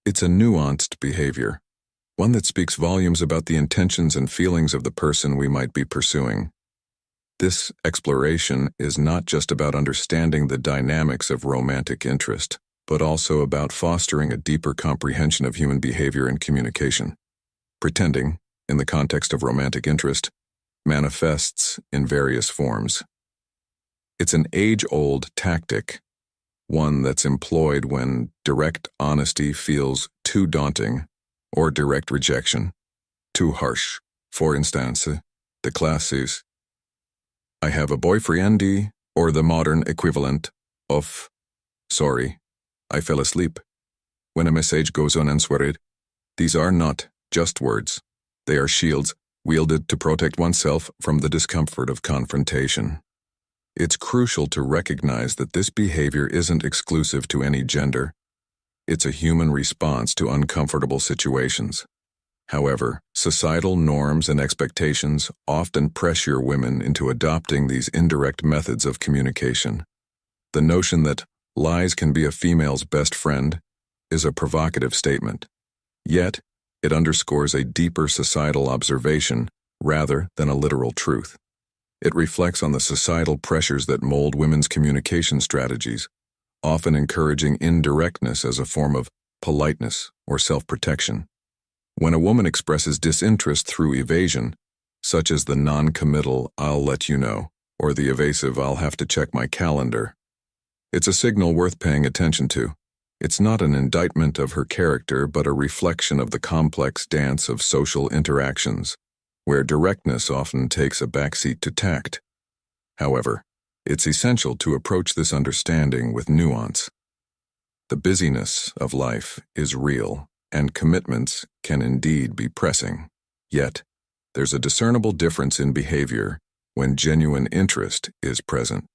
It's a nuanced behavior, one that speaks volumes about the intentions and feelings of the person we might be pursuing. This exploration is not just about understanding the dynamics of romantic interest, but also about fostering a deeper comprehension of human behavior and communication. Pretending, in the context of romantic interest, manifests in various forms. It's an age-old tactic, one that's employed when direct honesty feels too daunting, or direct rejection too harsh. For instance, the classics, "I have a boyfriend," or the modern equivalent of, "Sorry, I fell asleep," when a message goes unanswered. These are not just words. They are shields wielded to protect oneself from the discomfort of confrontation. It's crucial to recognize that this behavior isn't exclusive to any gender. It's a human response to uncomfortable situations. However, societal norms and expectations often pressure women into adopting these indirect methods of communication. The notion that lies can be a female's best friend is a provocative statement. Yet, it underscores a deeper societal observation rather than a literal truth. It reflects on the societal pressures that mold women's communication strategies, often encouraging indirectness as a form of politeness or self-protection. When a woman expresses disinterest through evasion, such as the non-committal "I'll let you know," or the evasive "I'll have to check my calendar," it's a signal worth paying attention to. It's not an indictment of her character, but a reflection of the complex dance of social interactions, where directness often takes a backseat to tact. However, it's essential to approach this understanding with nuance. The busyness of life is real, and commitments can indeed be pressing. Yet, there's a discernible difference in behavior when genuine interest is present.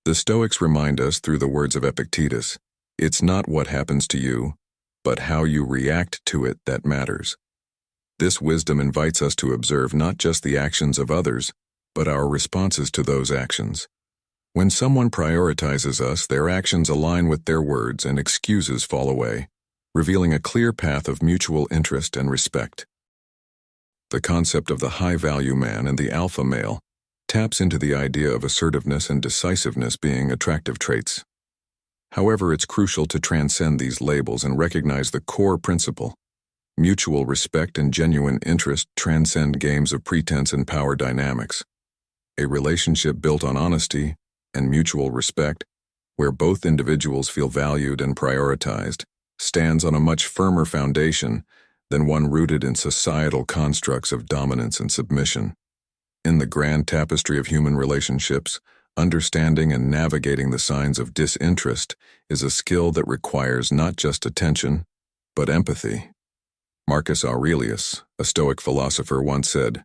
The Stoics remind us through the words of Epictetus, it's not what happens to you, but how you react to it that matters. This wisdom invites us to observe not just the actions of others, but our responses to those actions. When someone prioritizes us, their actions align with their words and excuses fall away, revealing a clear path of mutual interest and respect. The concept of the high-value man and the alpha male taps into the idea of assertiveness and decisiveness being attractive traits. However, it's crucial to transcend these labels and recognize the core principle. Mutual respect and genuine interest transcend games of pretense and power dynamics. A relationship built on honesty and mutual respect, where both individuals feel valued and prioritized, stands on a much firmer foundation than one rooted in societal constructs of dominance and submission. In the grand tapestry of human relationships, understanding and navigating the signs of disinterest is a skill that requires not just attention, but empathy. Marcus Aurelius, a Stoic philosopher, once said,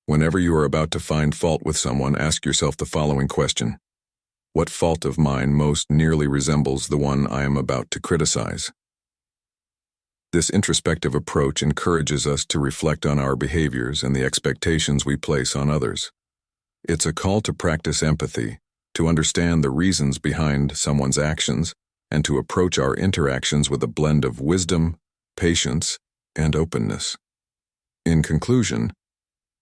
"Whenever you are about to find fault with someone, ask yourself the following question: what fault of mine most nearly resembles the one I am about to criticize?" This introspective approach encourages us to reflect on our behaviors and the expectations we place on others. It's a call to practice empathy, to understand the reasons behind someone's actions, and to approach our interactions with a blend of wisdom, patience, and openness. In conclusion,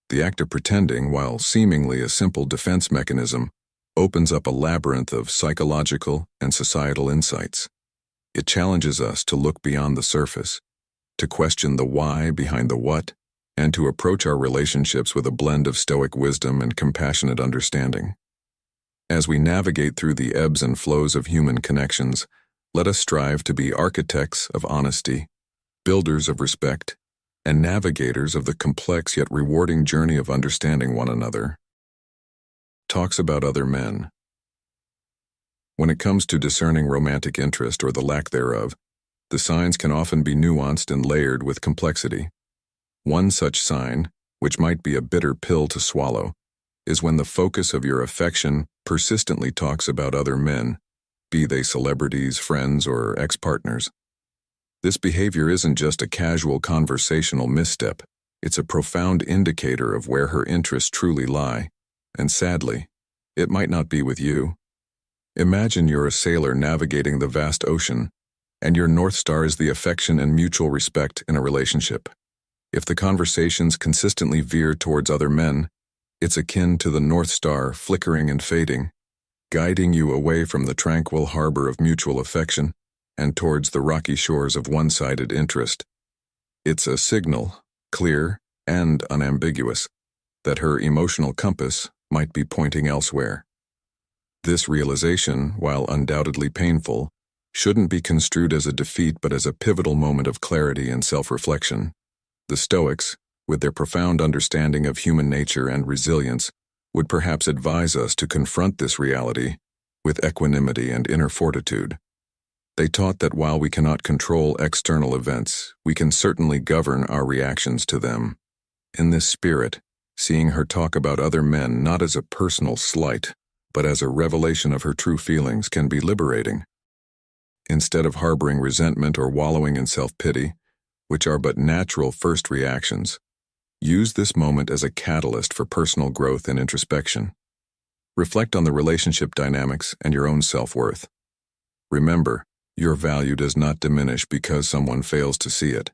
the act of pretending, while seemingly a simple defense mechanism, opens up a labyrinth of psychological and societal insights. It challenges us to look beyond the surface, to question the why behind the what, and to approach our relationships with a blend of Stoic wisdom and compassionate understanding. As we navigate through the ebbs and flows of human connections, let us strive to be architects of honesty, builders of respect, and navigators of the complex yet rewarding journey of understanding one another. Talks about other men. When it comes to discerning romantic interest or the lack thereof, the signs can often be nuanced and layered with complexity. One such sign, which might be a bitter pill to swallow, is when the focus of your affection persistently talks about other men, be they celebrities, friends, or ex-partners. This behavior isn't just a casual conversational misstep, it's a profound indicator of where her interests truly lie, and sadly, it might not be with you. Imagine you're a sailor navigating the vast ocean, and your North Star is the affection and mutual respect in a relationship. If the conversations consistently veer towards other men, it's akin to the North Star flickering and fading, guiding you away from the tranquil harbor of mutual affection and towards the rocky shores of one-sided interest. It's a signal, clear and unambiguous, that her emotional compass might be pointing elsewhere. This realization, while undoubtedly painful, shouldn't be construed as a defeat but as a pivotal moment of clarity and self-reflection. The Stoics, with their profound understanding of human nature and resilience, would perhaps advise us to confront this reality with equanimity and inner fortitude. They taught that while we cannot control external events, we can certainly govern our reactions to them. In this spirit, seeing her talk about other men not as a personal slight, but as a revelation of her true feelings can be liberating. Instead of harboring resentment or wallowing in self-pity, which are but natural first reactions, use this moment as a catalyst for personal growth and introspection. Reflect on the relationship dynamics and your own self-worth. Remember, your value does not diminish because someone fails to see it.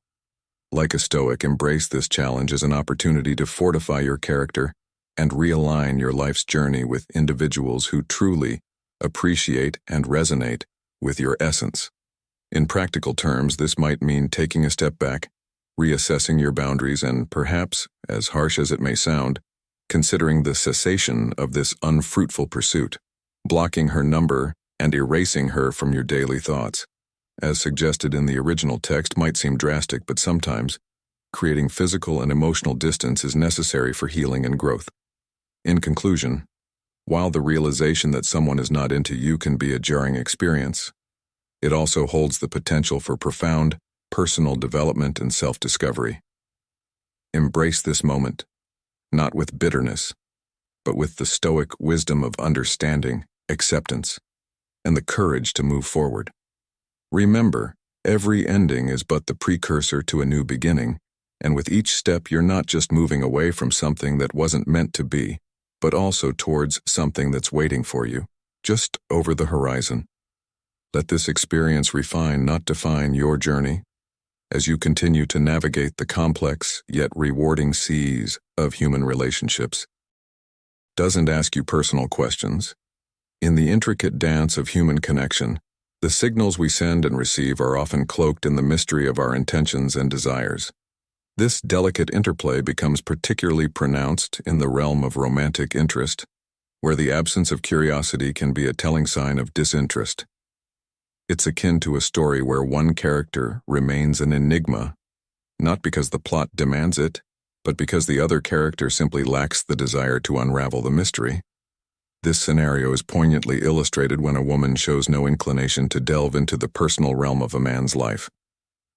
Like a Stoic, embrace this challenge as an opportunity to fortify your character and realign your life's journey with individuals who truly appreciate and resonate with your essence. In practical terms, this might mean taking a step back, reassessing your boundaries, and perhaps, as harsh as it may sound, considering the cessation of this unfruitful pursuit, blocking her number and erasing her from your daily thoughts. As suggested in the original text might seem drastic, but sometimes, creating physical and emotional distance is necessary for healing and growth. In conclusion, while the realization that someone is not into you can be a jarring experience, it also holds the potential for profound personal development and self-discovery. Embrace this moment, not with bitterness, but with the Stoic wisdom of understanding, acceptance, and the courage to move forward. Remember, every ending is but the precursor to a new beginning, and with each step you're not just moving away from something that wasn't meant to be, but also towards something that's waiting for you, just over the horizon. Let this experience refine, not define, your journey as you continue to navigate the complex yet rewarding seas of human relationships. Doesn't ask you personal questions. In the intricate dance of human connection, the signals we send and receive are often cloaked in the mystery of our intentions and desires. This delicate interplay becomes particularly pronounced in the realm of romantic interest, where the absence of curiosity can be a telling sign of disinterest. It's akin to a story where one character remains an enigma, not because the plot demands it, but because the other character simply lacks the desire to unravel the mystery. This scenario is poignantly illustrated when a woman shows no inclination to delve into the personal realm of a man's life,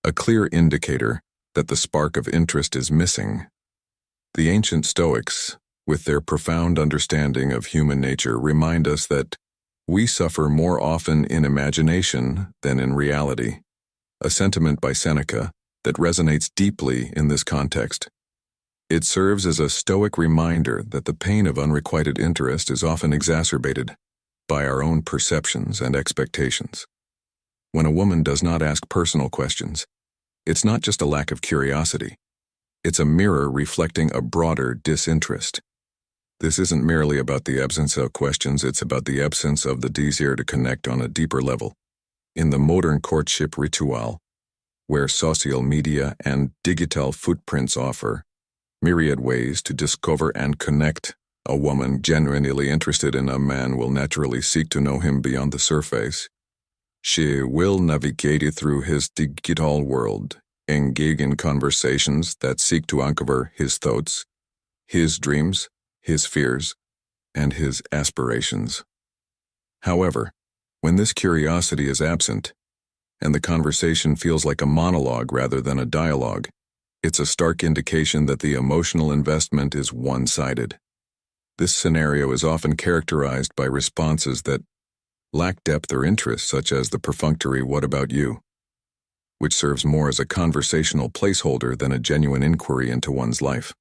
a clear indicator that the spark of interest is missing. The ancient Stoics, with their profound understanding of human nature, remind us that we suffer more often in imagination than in reality, a sentiment by Seneca that resonates deeply in this context. It serves as a Stoic reminder that the pain of unrequited interest is often exacerbated by our own perceptions and expectations. When a woman does not ask personal questions, it's not just a lack of curiosity. It's a mirror reflecting a broader disinterest. This isn't merely about the absence of questions, it's about the absence of the desire to connect on a deeper level. In the modern courtship ritual, where social media and digital footprints offer myriad ways to discover and connect, a woman genuinely interested in a man will naturally seek to know him beyond the surface. She will navigate through his digital world, engage in conversations that seek to uncover his thoughts, his dreams, his fears, and his aspirations. However, when this curiosity is absent, and the conversation feels like a monologue rather than a dialogue, it's a stark indication that the emotional investment is one-sided. This scenario is often characterized by responses that lack depth or interest, such as the perfunctory "what about you?", which serves more as a conversational placeholder than a genuine inquiry into one's life.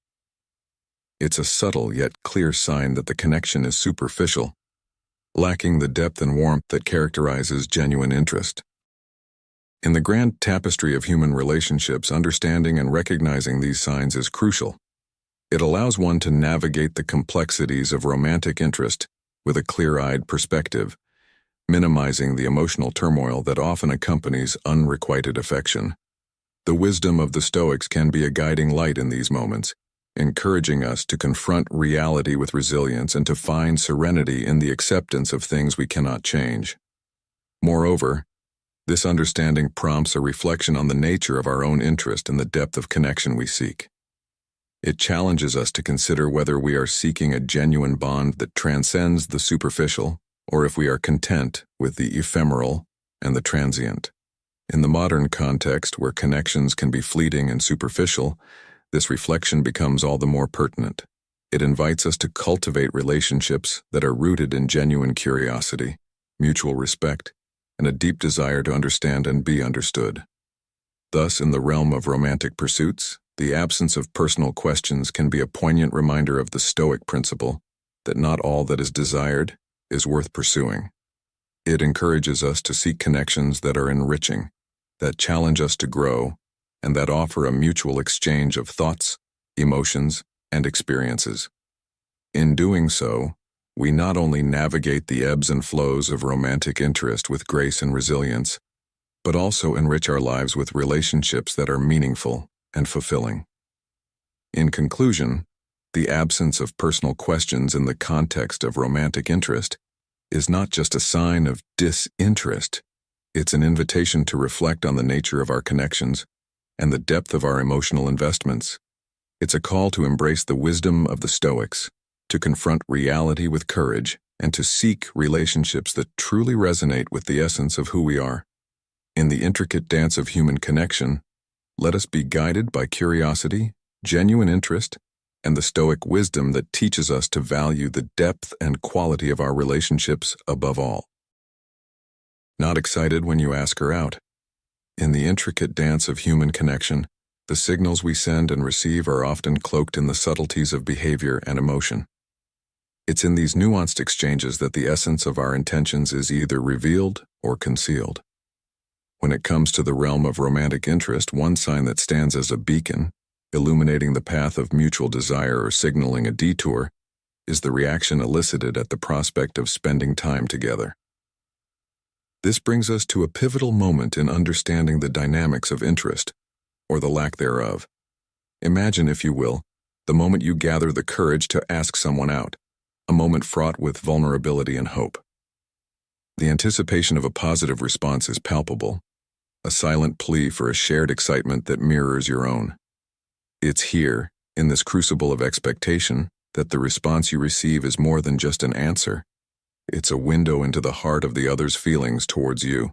It's a subtle yet clear sign that the connection is superficial, lacking the depth and warmth that characterizes genuine interest. In the grand tapestry of human relationships, understanding and recognizing these signs is crucial. It allows one to navigate the complexities of romantic interest with a clear-eyed perspective, minimizing the emotional turmoil that often accompanies unrequited affection. The wisdom of the Stoics can be a guiding light in these moments, encouraging us to confront reality with resilience and to find serenity in the acceptance of things we cannot change. Moreover, this understanding prompts a reflection on the nature of our own interest and the depth of connection we seek. It challenges us to consider whether we are seeking a genuine bond that transcends the superficial, or if we are content with the ephemeral and the transient. In the modern context, where connections can be fleeting and superficial, this reflection becomes all the more pertinent. It invites us to cultivate relationships that are rooted in genuine curiosity, mutual respect, and a deep desire to understand and be understood. Thus, in the realm of romantic pursuits, the absence of personal questions can be a poignant reminder of the Stoic principle that not all that is desired is worth pursuing. It encourages us to seek connections that are enriching, that challenge us to grow, and that offer a mutual exchange of thoughts, emotions, and experiences. In doing so, we not only navigate the ebbs and flows of romantic interest with grace and resilience, but also enrich our lives with relationships that are meaningful and fulfilling. In conclusion, the absence of personal questions in the context of romantic interest is not just a sign of disinterest, it's an invitation to reflect on the nature of our connections and the depth of our emotional investments. It's a call to embrace the wisdom of the Stoics, to confront reality with courage, and to seek relationships that truly resonate with the essence of who we are. In the intricate dance of human connection, let us be guided by curiosity, genuine interest, and the Stoic wisdom that teaches us to value the depth and quality of our relationships above all. Not excited when you ask her out? In the intricate dance of human connection, the signals we send and receive are often cloaked in the subtleties of behavior and emotion. It's in these nuanced exchanges that the essence of our intentions is either revealed or concealed. When it comes to the realm of romantic interest, one sign that stands as a beacon, illuminating the path of mutual desire or signaling a detour, is the reaction elicited at the prospect of spending time together. This brings us to a pivotal moment in understanding the dynamics of interest, or the lack thereof. Imagine, if you will, the moment you gather the courage to ask someone out, a moment fraught with vulnerability and hope. The anticipation of a positive response is palpable, a silent plea for a shared excitement that mirrors your own. It's here, in this crucible of expectation, that the response you receive is more than just an answer. It's a window into the heart of the other's feelings towards you.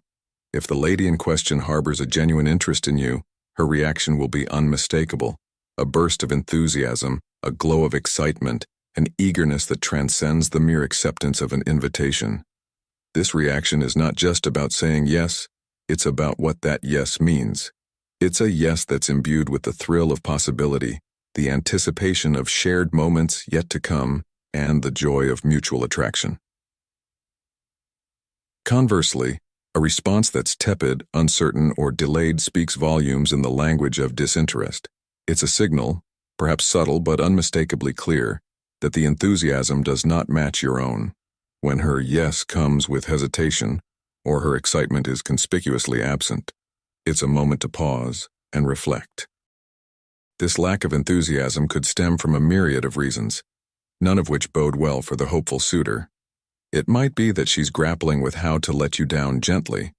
If the lady in question harbors a genuine interest in you, her reaction will be unmistakable, a burst of enthusiasm, a glow of excitement, an eagerness that transcends the mere acceptance of an invitation. This reaction is not just about saying yes, it's about what that yes means. It's a yes that's imbued with the thrill of possibility, the anticipation of shared moments yet to come, and the joy of mutual attraction. Conversely, a response that's tepid, uncertain, or delayed speaks volumes in the language of disinterest. It's a signal, perhaps subtle but unmistakably clear, that the enthusiasm does not match your own. When her yes comes with hesitation, or her excitement is conspicuously absent, it's a moment to pause and reflect. This lack of enthusiasm could stem from a myriad of reasons, none of which bode well for the hopeful suitor. It might be that she's grappling with how to let you down gently,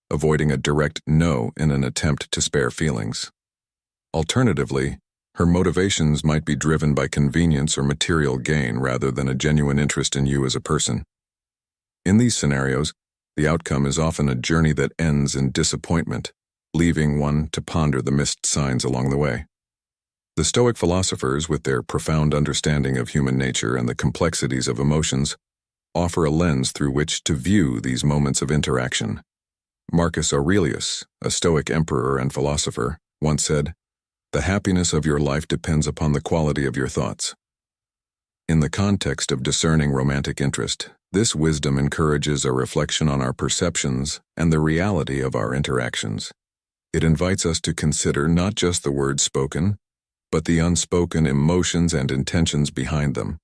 avoiding a direct no in an attempt to spare feelings. Alternatively, her motivations might be driven by convenience or material gain rather than a genuine interest in you as a person. In these scenarios, the outcome is often a journey that ends in disappointment, leaving one to ponder the missed signs along the way. The Stoic philosophers, with their profound understanding of human nature and the complexities of emotions, offer a lens through which to view these moments of interaction. Marcus Aurelius, a Stoic emperor and philosopher, once said, "The happiness of your life depends upon the quality of your thoughts." In the context of discerning romantic interest, this wisdom encourages a reflection on our perceptions and the reality of our interactions. It invites us to consider not just the words spoken, but the unspoken emotions and intentions behind them.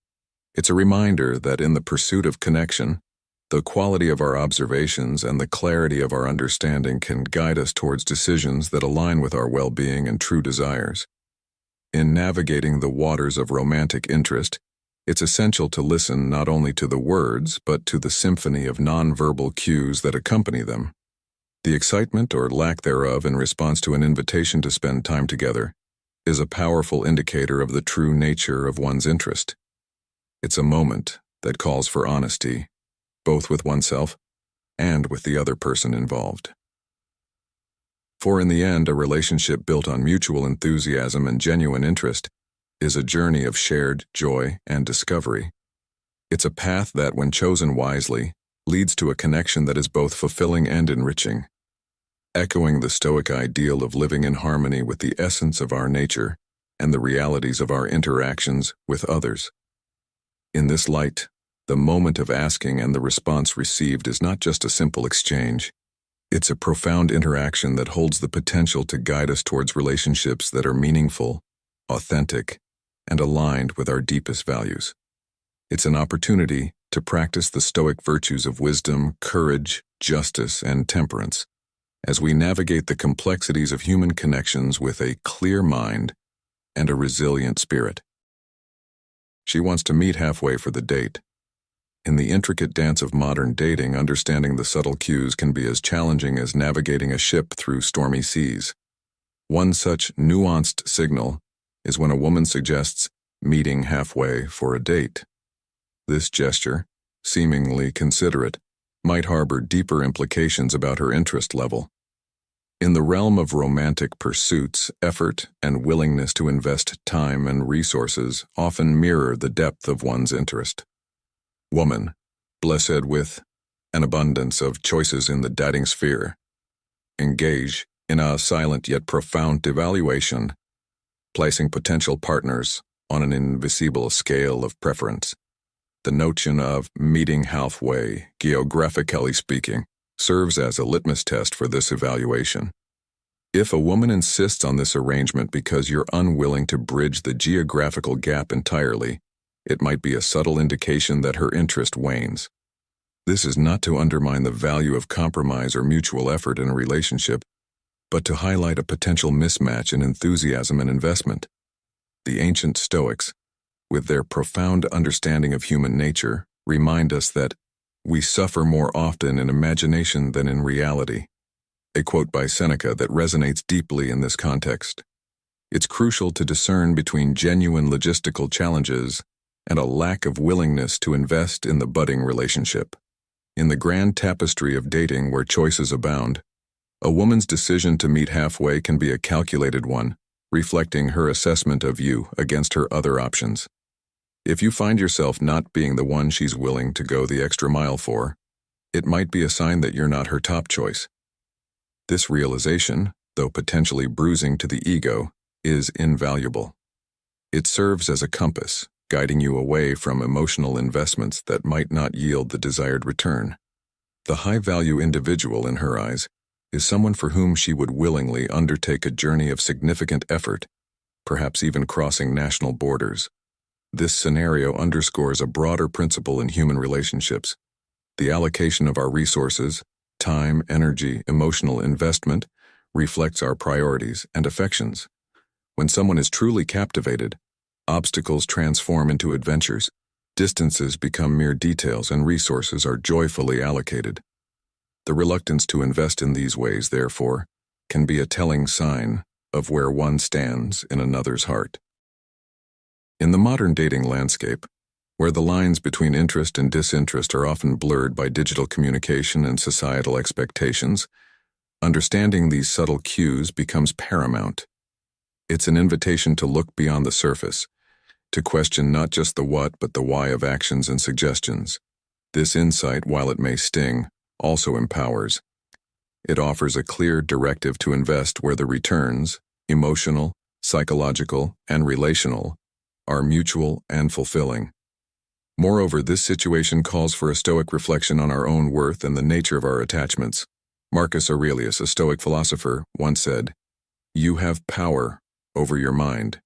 It's a reminder that in the pursuit of connection, the quality of our observations and the clarity of our understanding can guide us towards decisions that align with our well-being and true desires. In navigating the waters of romantic interest, it's essential to listen not only to the words, but to the symphony of nonverbal cues that accompany them. The excitement or lack thereof in response to an invitation to spend time together is a powerful indicator of the true nature of one's interest. It's a moment that calls for honesty, both with oneself and with the other person involved. For in the end, a relationship built on mutual enthusiasm and genuine interest is a journey of shared joy and discovery. It's a path that, when chosen wisely, leads to a connection that is both fulfilling and enriching. Echoing the Stoic ideal of living in harmony with the essence of our nature and the realities of our interactions with others. In this light, the moment of asking and the response received is not just a simple exchange. It's a profound interaction that holds the potential to guide us towards relationships that are meaningful, authentic, and aligned with our deepest values. It's an opportunity to practice the Stoic virtues of wisdom, courage, justice, and temperance, as we navigate the complexities of human connections with a clear mind and a resilient spirit. She wants to meet halfway for the date. In the intricate dance of modern dating, understanding the subtle cues can be as challenging as navigating a ship through stormy seas. One such nuanced signal is when a woman suggests meeting halfway for a date. This gesture, seemingly considerate, might harbor deeper implications about her interest level. In the realm of romantic pursuits, effort and willingness to invest time and resources often mirror the depth of one's interest. Woman, blessed with an abundance of choices in the dating sphere, engage in a silent yet profound evaluation, placing potential partners on an invisible scale of preference. The notion of meeting halfway, geographically speaking, serves as a litmus test for this evaluation. If a woman insists on this arrangement because you're unwilling to bridge the geographical gap entirely, it might be a subtle indication that her interest wanes. This is not to undermine the value of compromise or mutual effort in a relationship, but to highlight a potential mismatch in enthusiasm and investment. The ancient Stoics, with their profound understanding of human nature, remind us that we suffer more often in imagination than in reality. A quote by Seneca that resonates deeply in this context. It's crucial to discern between genuine logistical challenges and a lack of willingness to invest in the budding relationship. In the grand tapestry of dating where choices abound, a woman's decision to meet halfway can be a calculated one, reflecting her assessment of you against her other options. If you find yourself not being the one she's willing to go the extra mile for, it might be a sign that you're not her top choice. This realization, though potentially bruising to the ego, is invaluable. It serves as a compass, guiding you away from emotional investments that might not yield the desired return. The high-value individual in her eyes is someone for whom she would willingly undertake a journey of significant effort, perhaps even crossing national borders. This scenario underscores a broader principle in human relationships. The allocation of our resources, time, energy, emotional investment, reflects our priorities and affections. When someone is truly captivated, obstacles transform into adventures, distances become mere details, and resources are joyfully allocated. The reluctance to invest in these ways, therefore, can be a telling sign of where one stands in another's heart. In the modern dating landscape, where the lines between interest and disinterest are often blurred by digital communication and societal expectations, understanding these subtle cues becomes paramount. It's an invitation to look beyond the surface, to question not just the what but the why of actions and suggestions. This insight, while it may sting, also empowers. It offers a clear directive to invest where the returns, emotional, psychological, and relational, are mutual and fulfilling. Moreover, this situation calls for a Stoic reflection on our own worth and the nature of our attachments. Marcus Aurelius, a Stoic philosopher, once said, "You have power over your mind,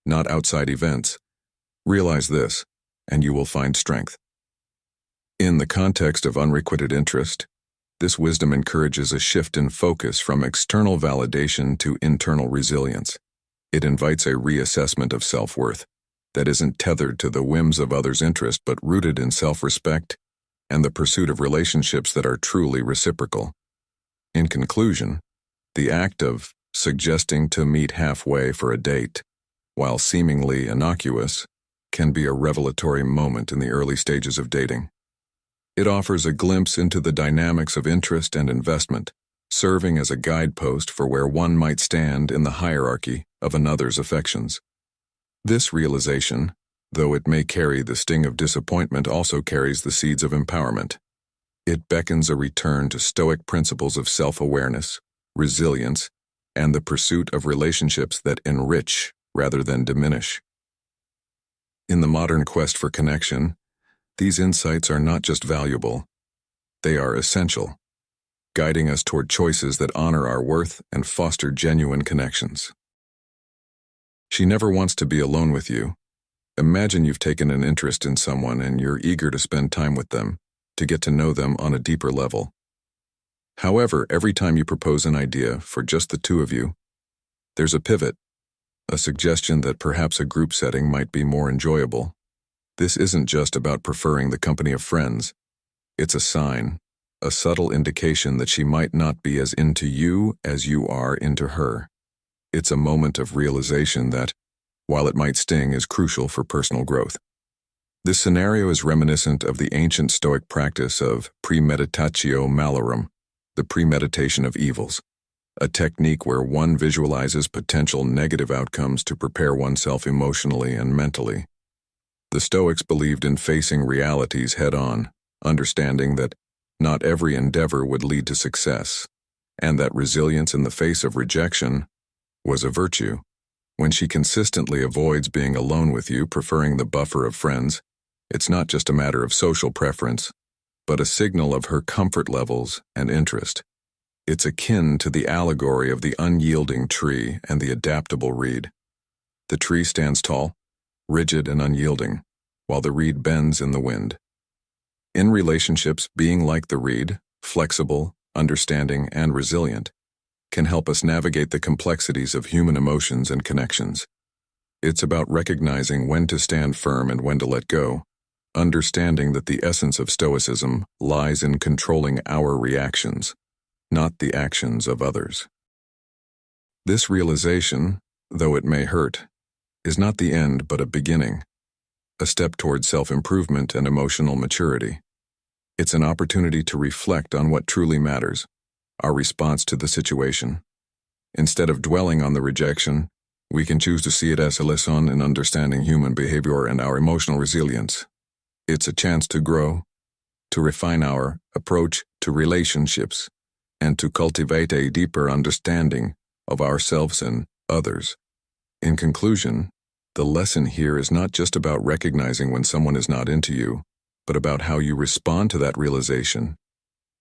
not outside events. Realize this, and you will find strength." In the context of unrequited interest, this wisdom encourages a shift in focus from external validation to internal resilience. It invites a reassessment of self-worth that isn't tethered to the whims of others' interest but rooted in self-respect and the pursuit of relationships that are truly reciprocal. In conclusion, the act of suggesting to meet halfway for a date, while seemingly innocuous, can be a revelatory moment in the early stages of dating. It offers a glimpse into the dynamics of interest and investment, serving as a guidepost for where one might stand in the hierarchy of another's affections. This realization, though it may carry the sting of disappointment, also carries the seeds of empowerment. It beckons a return to Stoic principles of self-awareness, resilience, and the pursuit of relationships that enrich rather than diminish. In the modern quest for connection, these insights are not just valuable, they are essential, guiding us toward choices that honor our worth and foster genuine connections. She never wants to be alone with you. Imagine you've taken an interest in someone and you're eager to spend time with them, to get to know them on a deeper level. However, every time you propose an idea for just the two of you, there's a pivot, a suggestion that perhaps a group setting might be more enjoyable. This isn't just about preferring the company of friends. It's a sign, a subtle indication that she might not be as into you as you are into her. It's a moment of realization that, while it might sting, is crucial for personal growth. This scenario is reminiscent of the ancient Stoic practice of premeditatio malorum, the premeditation of evils, a technique where one visualizes potential negative outcomes to prepare oneself emotionally and mentally. The Stoics believed in facing realities head-on, understanding that not every endeavor would lead to success, and that resilience in the face of rejection was a virtue. When she consistently avoids being alone with you, preferring the buffer of friends, it's not just a matter of social preference, but a signal of her comfort levels and interest. It's akin to the allegory of the unyielding tree and the adaptable reed. The tree stands tall, rigid and unyielding, while the reed bends in the wind. In relationships, being like the reed, flexible, understanding, and resilient, can help us navigate the complexities of human emotions and connections. It's about recognizing when to stand firm and when to let go, understanding that the essence of Stoicism lies in controlling our reactions, not the actions of others. This realization, though it may hurt, is not the end but a beginning, a step toward self-improvement and emotional maturity. It's an opportunity to reflect on what truly matters, our response to the situation. Instead of dwelling on the rejection, we can choose to see it as a lesson in understanding human behavior and our emotional resilience. It's a chance to grow, to refine our approach to relationships, and to cultivate a deeper understanding of ourselves and others. In conclusion, the lesson here is not just about recognizing when someone is not into you, but about how you respond to that realization.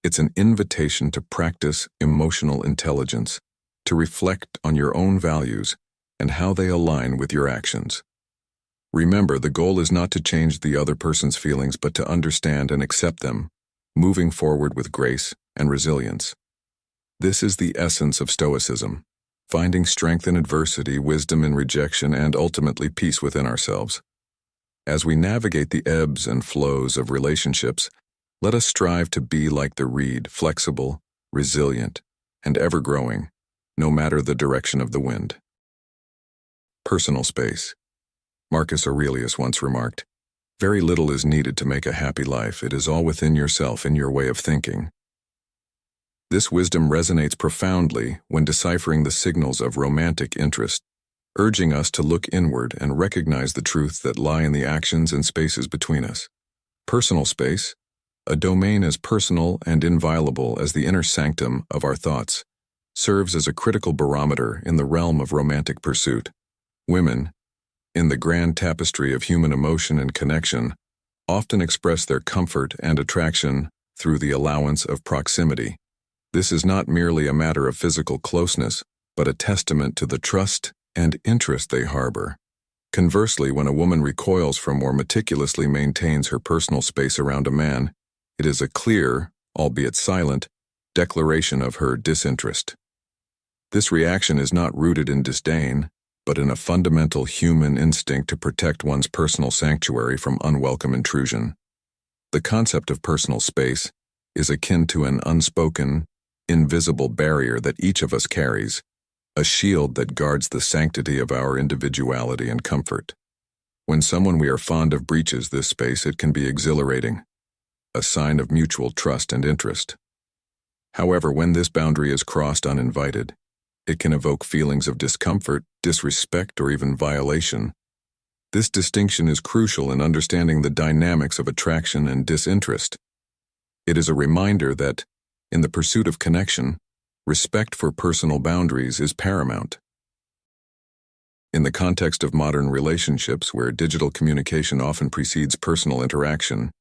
It's an invitation to practice emotional intelligence, to reflect on your own values and how they align with your actions. Remember, the goal is not to change the other person's feelings, but to understand and accept them, moving forward with grace and resilience. This is the essence of Stoicism, finding strength in adversity, wisdom in rejection, and ultimately peace within ourselves. As we navigate the ebbs and flows of relationships, let us strive to be like the reed, flexible, resilient, and ever-growing, no matter the direction of the wind. Personal space. Marcus Aurelius once remarked, "Very little is needed to make a happy life. It is all within yourself and your way of thinking." This wisdom resonates profoundly when deciphering the signals of romantic interest, urging us to look inward and recognize the truths that lie in the actions and spaces between us. Personal space, a domain as personal and inviolable as the inner sanctum of our thoughts, serves as a critical barometer in the realm of romantic pursuit. Women, in the grand tapestry of human emotion and connection, often express their comfort and attraction through the allowance of proximity. This is not merely a matter of physical closeness, but a testament to the trust and interest they harbor. Conversely, when a woman recoils from or meticulously maintains her personal space around a man, it is a clear, albeit silent, declaration of her disinterest. This reaction is not rooted in disdain, but in a fundamental human instinct to protect one's personal sanctuary from unwelcome intrusion. The concept of personal space is akin to an unspoken, invisible barrier that each of us carries, a shield that guards the sanctity of our individuality and comfort. When someone we are fond of breaches this space, it can be exhilarating, a sign of mutual trust and interest. However, when this boundary is crossed uninvited, it can evoke feelings of discomfort, disrespect, or even violation. This distinction is crucial in understanding the dynamics of attraction and disinterest. It is a reminder that, in the pursuit of connection, respect for personal boundaries is paramount. In the context of modern relationships where digital communication often precedes personal interaction,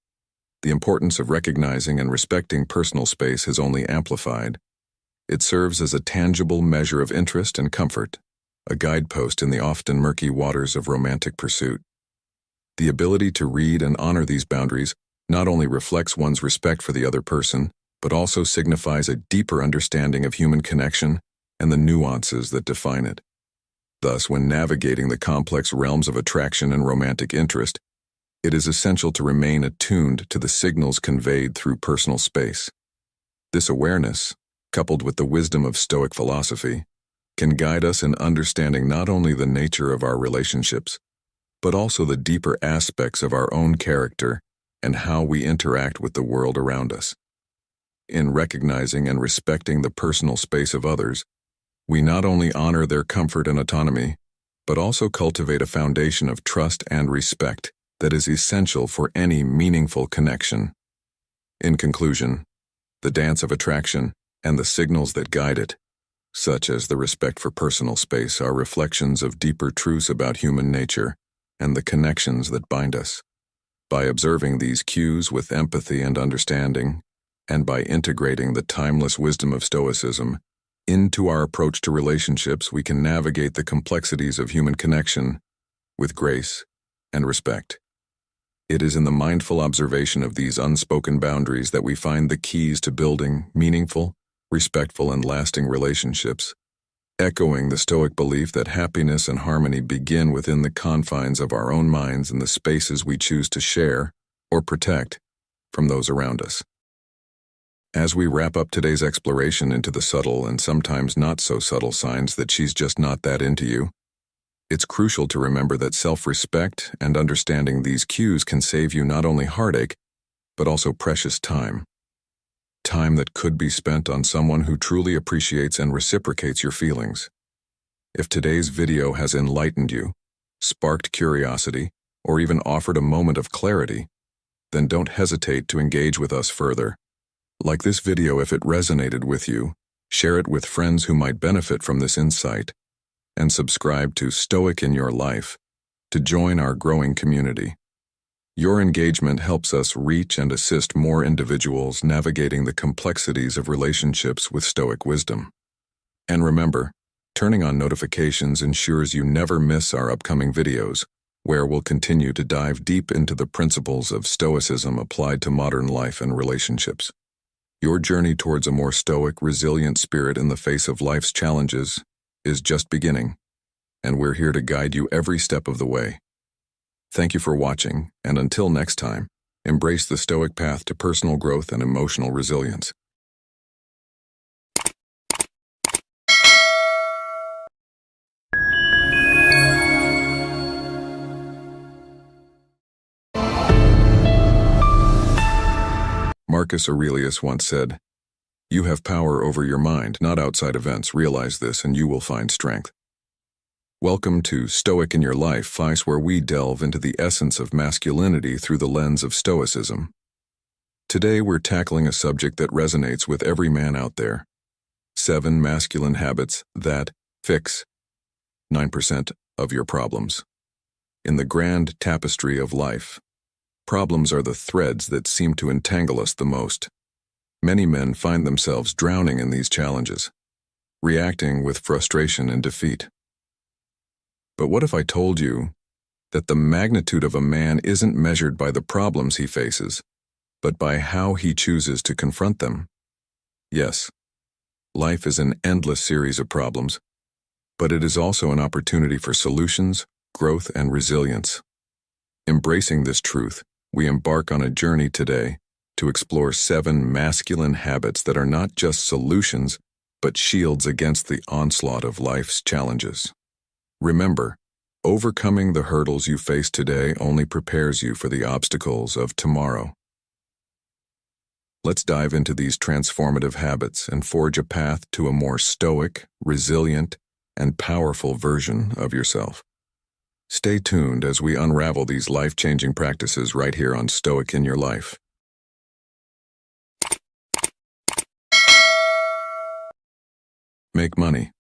the importance of recognizing and respecting personal space has only amplified. It serves as a tangible measure of interest and comfort, a guidepost in the often murky waters of romantic pursuit. The ability to read and honor these boundaries not only reflects one's respect for the other person, but also signifies a deeper understanding of human connection and the nuances that define it. Thus, when navigating the complex realms of attraction and romantic interest, it is essential to remain attuned to the signals conveyed through personal space. This awareness, coupled with the wisdom of Stoic philosophy, can guide us in understanding not only the nature of our relationships, but also the deeper aspects of our own character and how we interact with the world around us. In recognizing and respecting the personal space of others, we not only honor their comfort and autonomy, but also cultivate a foundation of trust and respect that is essential for any meaningful connection. In conclusion, the dance of attraction and the signals that guide it, such as the respect for personal space, are reflections of deeper truths about human nature and the connections that bind us. By observing these cues with empathy and understanding, and by integrating the timeless wisdom of Stoicism into our approach to relationships, we can navigate the complexities of human connection with grace and respect. It is in the mindful observation of these unspoken boundaries that we find the keys to building meaningful, respectful, and lasting relationships. Echoing the Stoic belief that happiness and harmony begin within the confines of our own minds and the spaces we choose to share, or protect from those around us. As we wrap up today's exploration into the subtle and sometimes not so subtle signs that she's just not that into you, it's crucial to remember that self-respect and understanding these cues can save you not only heartache, but also precious time. Time that could be spent on someone who truly appreciates and reciprocates your feelings. If today's video has enlightened you, sparked curiosity, or even offered a moment of clarity, then don't hesitate to engage with us further. Like this video if it resonated with you, share it with friends who might benefit from this insight, and subscribe to Stoic in Your Life to join our growing community. Your engagement helps us reach and assist more individuals navigating the complexities of relationships with Stoic wisdom. And remember, turning on notifications ensures you never miss our upcoming videos, where we'll continue to dive deep into the principles of Stoicism applied to modern life and relationships. Your journey towards a more stoic, resilient spirit in the face of life's challenges is just beginning, and we're here to guide you every step of the way. Thank you for watching, and until next time, embrace the Stoic path to personal growth and emotional resilience. Marcus Aurelius once said, "You have power over your mind, not outside events. Realize this and you will find strength." Welcome to Stoic in Your Life, where we delve into the essence of masculinity through the lens of Stoicism. Today we're tackling a subject that resonates with every man out there. 7 masculine habits that fix 9% of your problems. In the grand tapestry of life, problems are the threads that seem to entangle us the most. Many men find themselves drowning in these challenges, reacting with frustration and defeat. But what if I told you that the magnitude of a man isn't measured by the problems he faces, but by how he chooses to confront them? Yes, life is an endless series of problems, but it is also an opportunity for solutions, growth, and resilience. Embracing this truth, we embark on a journey today to explore 7 masculine habits that are not just solutions, but shields against the onslaught of life's challenges. Remember, overcoming the hurdles you face today only prepares you for the obstacles of tomorrow. Let's dive into these transformative habits and forge a path to a more stoic, resilient, and powerful version of yourself. Stay tuned as we unravel these life-changing practices right here on Stoic in Your Life. Make money.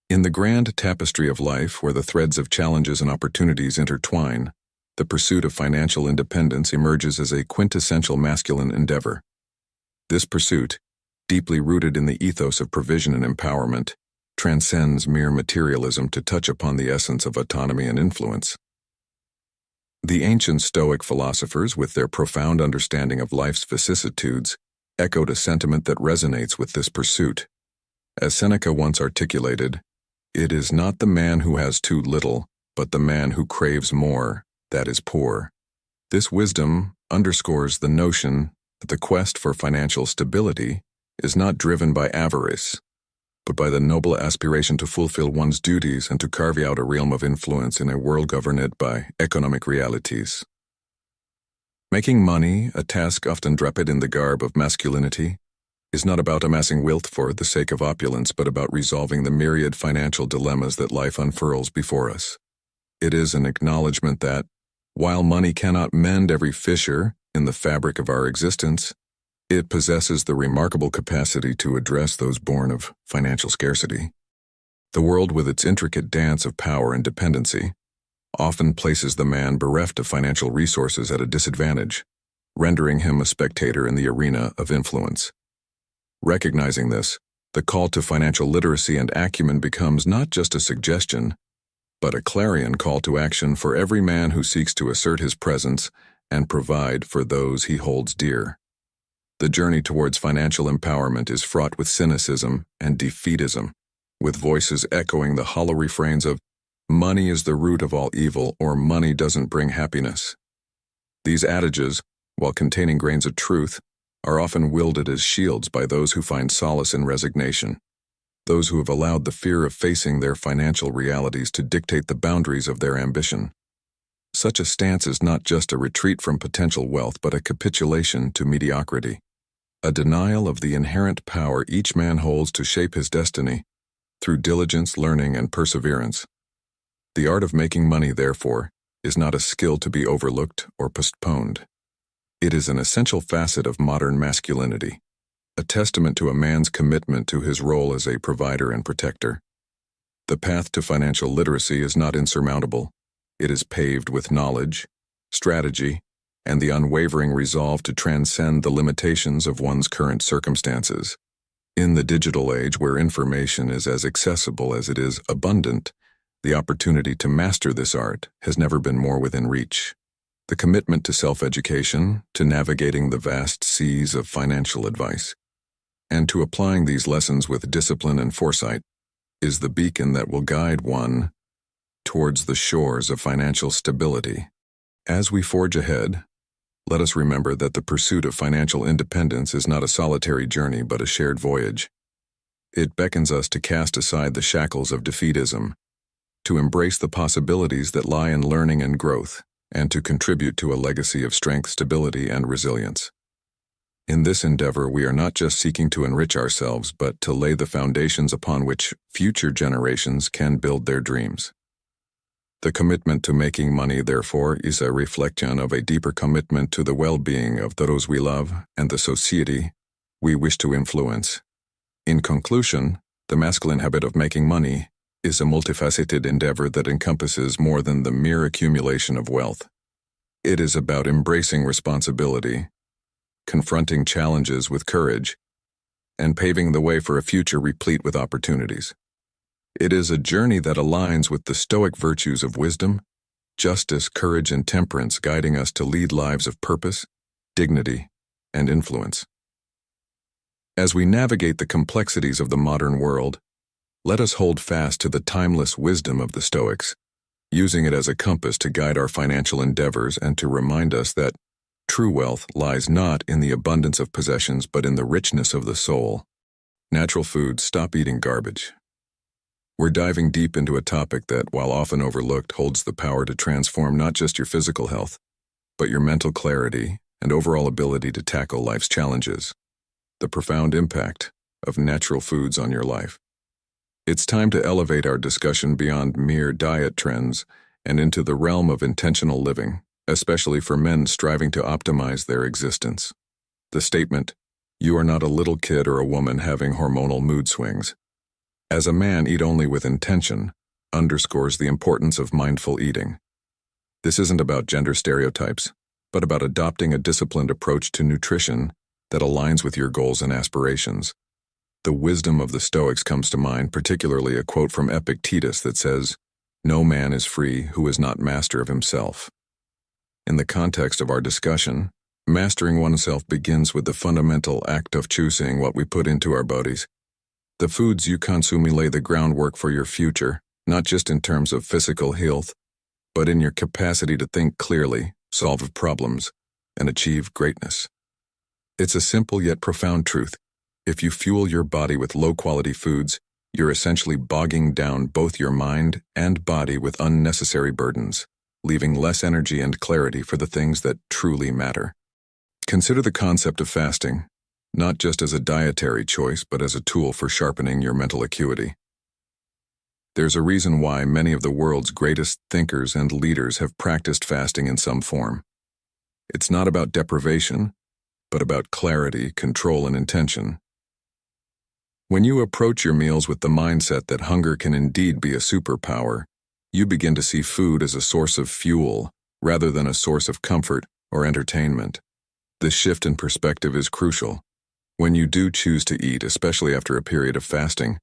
In the grand tapestry of life, where the threads of challenges and opportunities intertwine, the pursuit of financial independence emerges as a quintessential masculine endeavor. This pursuit, deeply rooted in the ethos of provision and empowerment, transcends mere materialism to touch upon the essence of autonomy and influence. The ancient Stoic philosophers, with their profound understanding of life's vicissitudes, echoed a sentiment that resonates with this pursuit. As Seneca once articulated, "It is not the man who has too little, but the man who craves more, that is poor." This wisdom underscores the notion that the quest for financial stability is not driven by avarice, but by the noble aspiration to fulfill one's duties and to carve out a realm of influence in a world governed by economic realities. Making money, a task often draped in the garb of masculinity, is not about amassing wealth for the sake of opulence, but about resolving the myriad financial dilemmas that life unfurls before us. It is an acknowledgement that, while money cannot mend every fissure in the fabric of our existence, it possesses the remarkable capacity to address those born of financial scarcity. The world, with its intricate dance of power and dependency, often places the man bereft of financial resources at a disadvantage, rendering him a spectator in the arena of influence. Recognizing this, the call to financial literacy and acumen becomes not just a suggestion, but a clarion call to action for every man who seeks to assert his presence and provide for those he holds dear. The journey towards financial empowerment is fraught with cynicism and defeatism, with voices echoing the hollow refrains of "money is the root of all evil" or "money doesn't bring happiness." These adages, while containing grains of truth, are often wielded as shields by those who find solace in resignation, those who have allowed the fear of facing their financial realities to dictate the boundaries of their ambition. Such a stance is not just a retreat from potential wealth but a capitulation to mediocrity, a denial of the inherent power each man holds to shape his destiny through diligence, learning, and perseverance. The art of making money, therefore, is not a skill to be overlooked or postponed. It is an essential facet of modern masculinity, a testament to a man's commitment to his role as a provider and protector. The path to financial literacy is not insurmountable. It is paved with knowledge, strategy, and the unwavering resolve to transcend the limitations of one's current circumstances. In the digital age where information is as accessible as it is abundant, the opportunity to master this art has never been more within reach. The commitment to self-education, to navigating the vast seas of financial advice, and to applying these lessons with discipline and foresight is the beacon that will guide one towards the shores of financial stability. As we forge ahead, let us remember that the pursuit of financial independence is not a solitary journey but a shared voyage. It beckons us to cast aside the shackles of defeatism, to embrace the possibilities that lie in learning and growth, and to contribute to a legacy of strength, stability, and resilience. In this endeavor, we are not just seeking to enrich ourselves, but to lay the foundations upon which future generations can build their dreams. The commitment to making money, therefore, is a reflection of a deeper commitment to the well-being of those we love and the society we wish to influence. In conclusion, the masculine habit of making money is a multifaceted endeavor that encompasses more than the mere accumulation of wealth. It is about embracing responsibility, confronting challenges with courage, and paving the way for a future replete with opportunities. It is a journey that aligns with the Stoic virtues of wisdom, justice, courage, and temperance, guiding us to lead lives of purpose, dignity, and influence. As we navigate the complexities of the modern world, let us hold fast to the timeless wisdom of the Stoics, using it as a compass to guide our financial endeavors and to remind us that true wealth lies not in the abundance of possessions but in the richness of the soul. Natural foods, stop eating garbage. We're diving deep into a topic that, while often overlooked, holds the power to transform not just your physical health, but your mental clarity and overall ability to tackle life's challenges. The profound impact of natural foods on your life. It's time to elevate our discussion beyond mere diet trends and into the realm of intentional living, especially for men striving to optimize their existence. The statement, "You are not a little kid or a woman having hormonal mood swings. As a man, eat only with intention," underscores the importance of mindful eating. This isn't about gender stereotypes, but about adopting a disciplined approach to nutrition that aligns with your goals and aspirations. The wisdom of the Stoics comes to mind, particularly a quote from Epictetus that says, "No man is free who is not master of himself." In the context of our discussion, mastering oneself begins with the fundamental act of choosing what we put into our bodies. The foods you consume lay the groundwork for your future, not just in terms of physical health, but in your capacity to think clearly, solve problems, and achieve greatness. It's a simple yet profound truth. If you fuel your body with low-quality foods, you're essentially bogging down both your mind and body with unnecessary burdens, leaving less energy and clarity for the things that truly matter. Consider the concept of fasting, not just as a dietary choice, but as a tool for sharpening your mental acuity. There's a reason why many of the world's greatest thinkers and leaders have practiced fasting in some form. It's not about deprivation, but about clarity, control, and intention. When you approach your meals with the mindset that hunger can indeed be a superpower, you begin to see food as a source of fuel rather than a source of comfort or entertainment. This shift in perspective is crucial. When you do choose to eat, especially after a period of fasting,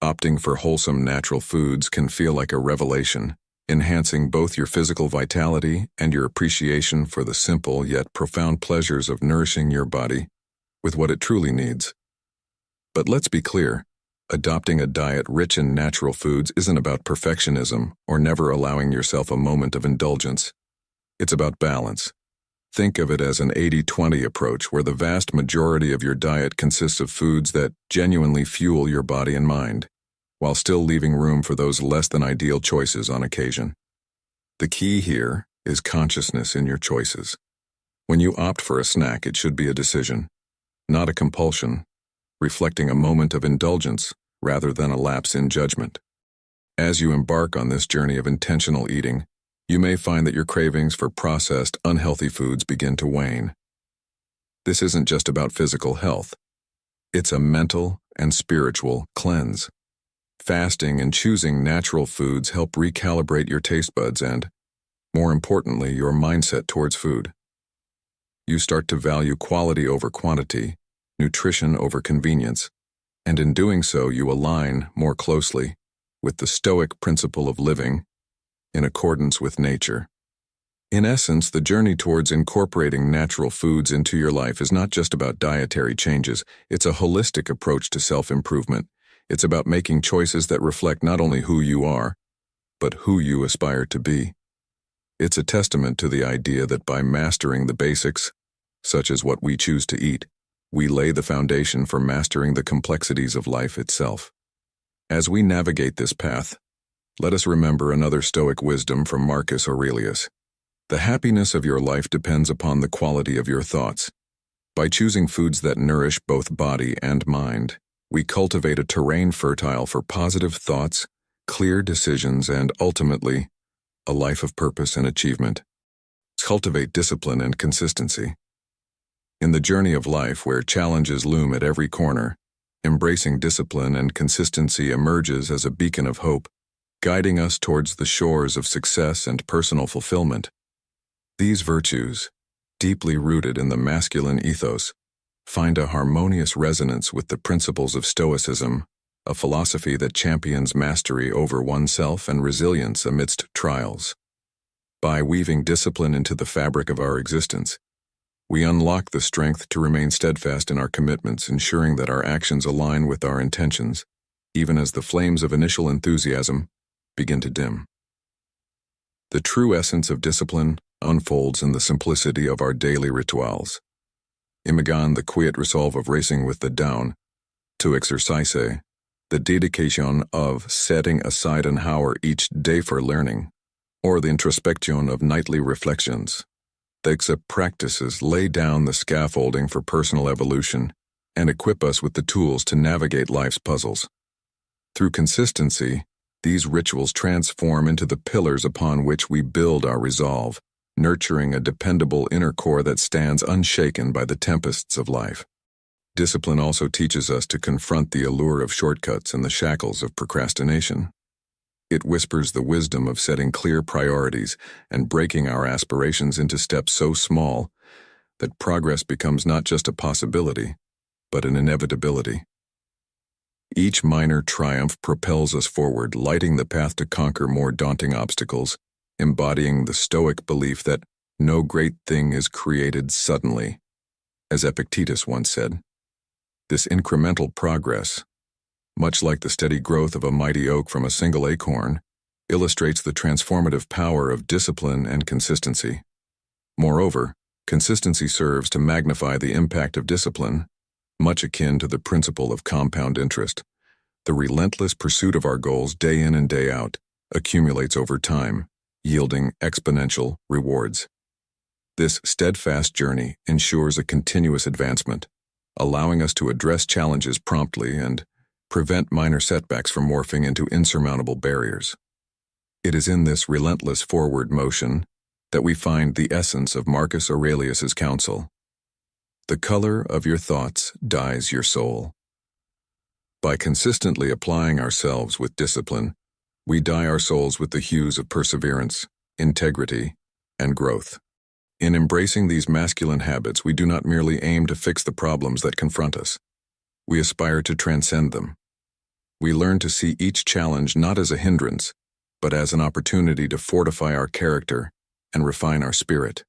opting for wholesome natural foods can feel like a revelation, enhancing both your physical vitality and your appreciation for the simple yet profound pleasures of nourishing your body with what it truly needs. But let's be clear, adopting a diet rich in natural foods isn't about perfectionism or never allowing yourself a moment of indulgence. It's about balance. Think of it as an 80-20 approach where the vast majority of your diet consists of foods that genuinely fuel your body and mind, while still leaving room for those less than ideal choices on occasion. The key here is consciousness in your choices. When you opt for a snack, it should be a decision, not a compulsion, reflecting a moment of indulgence rather than a lapse in judgment. As you embark on this journey of intentional eating, you may find that your cravings for processed, unhealthy foods begin to wane. This isn't just about physical health. It's a mental and spiritual cleanse. Fasting and choosing natural foods help recalibrate your taste buds and, more importantly, your mindset towards food. You start to value quality over quantity, nutrition over convenience, and in doing so you align more closely with the Stoic principle of living in accordance with nature. In essence, the journey towards incorporating natural foods into your life is not just about dietary changes, it's a holistic approach to self-improvement. It's about making choices that reflect not only who you are, but who you aspire to be. It's a testament to the idea that by mastering the basics, such as what we choose to eat, we lay the foundation for mastering the complexities of life itself. As we navigate this path, let us remember another Stoic wisdom from Marcus Aurelius. The happiness of your life depends upon the quality of your thoughts. By choosing foods that nourish both body and mind, we cultivate a terrain fertile for positive thoughts, clear decisions, and ultimately, a life of purpose and achievement. Cultivate discipline and consistency. In the journey of life where challenges loom at every corner, embracing discipline and consistency emerges as a beacon of hope, guiding us towards the shores of success and personal fulfillment. These virtues, deeply rooted in the masculine ethos, find a harmonious resonance with the principles of Stoicism, a philosophy that champions mastery over oneself and resilience amidst trials. By weaving discipline into the fabric of our existence, we unlock the strength to remain steadfast in our commitments, ensuring that our actions align with our intentions, even as the flames of initial enthusiasm begin to dim. The true essence of discipline unfolds in the simplicity of our daily rituals. Imagan, the quiet resolve of racing with the down, to exercise, the dedication of setting aside an hour each day for learning, or the introspection of nightly reflections. These practices lay down the scaffolding for personal evolution and equip us with the tools to navigate life's puzzles. Through consistency, these rituals transform into the pillars upon which we build our resolve, nurturing a dependable inner core that stands unshaken by the tempests of life. Discipline also teaches us to confront the allure of shortcuts and the shackles of procrastination. It whispers the wisdom of setting clear priorities and breaking our aspirations into steps so small that progress becomes not just a possibility, but an inevitability. Each minor triumph propels us forward, lighting the path to conquer more daunting obstacles, embodying the Stoic belief that no great thing is created suddenly. As Epictetus once said, this incremental progress, much like the steady growth of a mighty oak from a single acorn, illustrates the transformative power of discipline and consistency. Moreover, consistency serves to magnify the impact of discipline, much akin to the principle of compound interest. The relentless pursuit of our goals day in and day out accumulates over time, yielding exponential rewards. This steadfast journey ensures a continuous advancement, allowing us to address challenges promptly and prevent minor setbacks from morphing into insurmountable barriers. It is in this relentless forward motion that we find the essence of Marcus Aurelius's counsel. The color of your thoughts dyes your soul. By consistently applying ourselves with discipline, we dye our souls with the hues of perseverance, integrity, and growth. In embracing these masculine habits, we do not merely aim to fix the problems that confront us. We aspire to transcend them. We learn to see each challenge not as a hindrance, but as an opportunity to fortify our character and refine our spirit.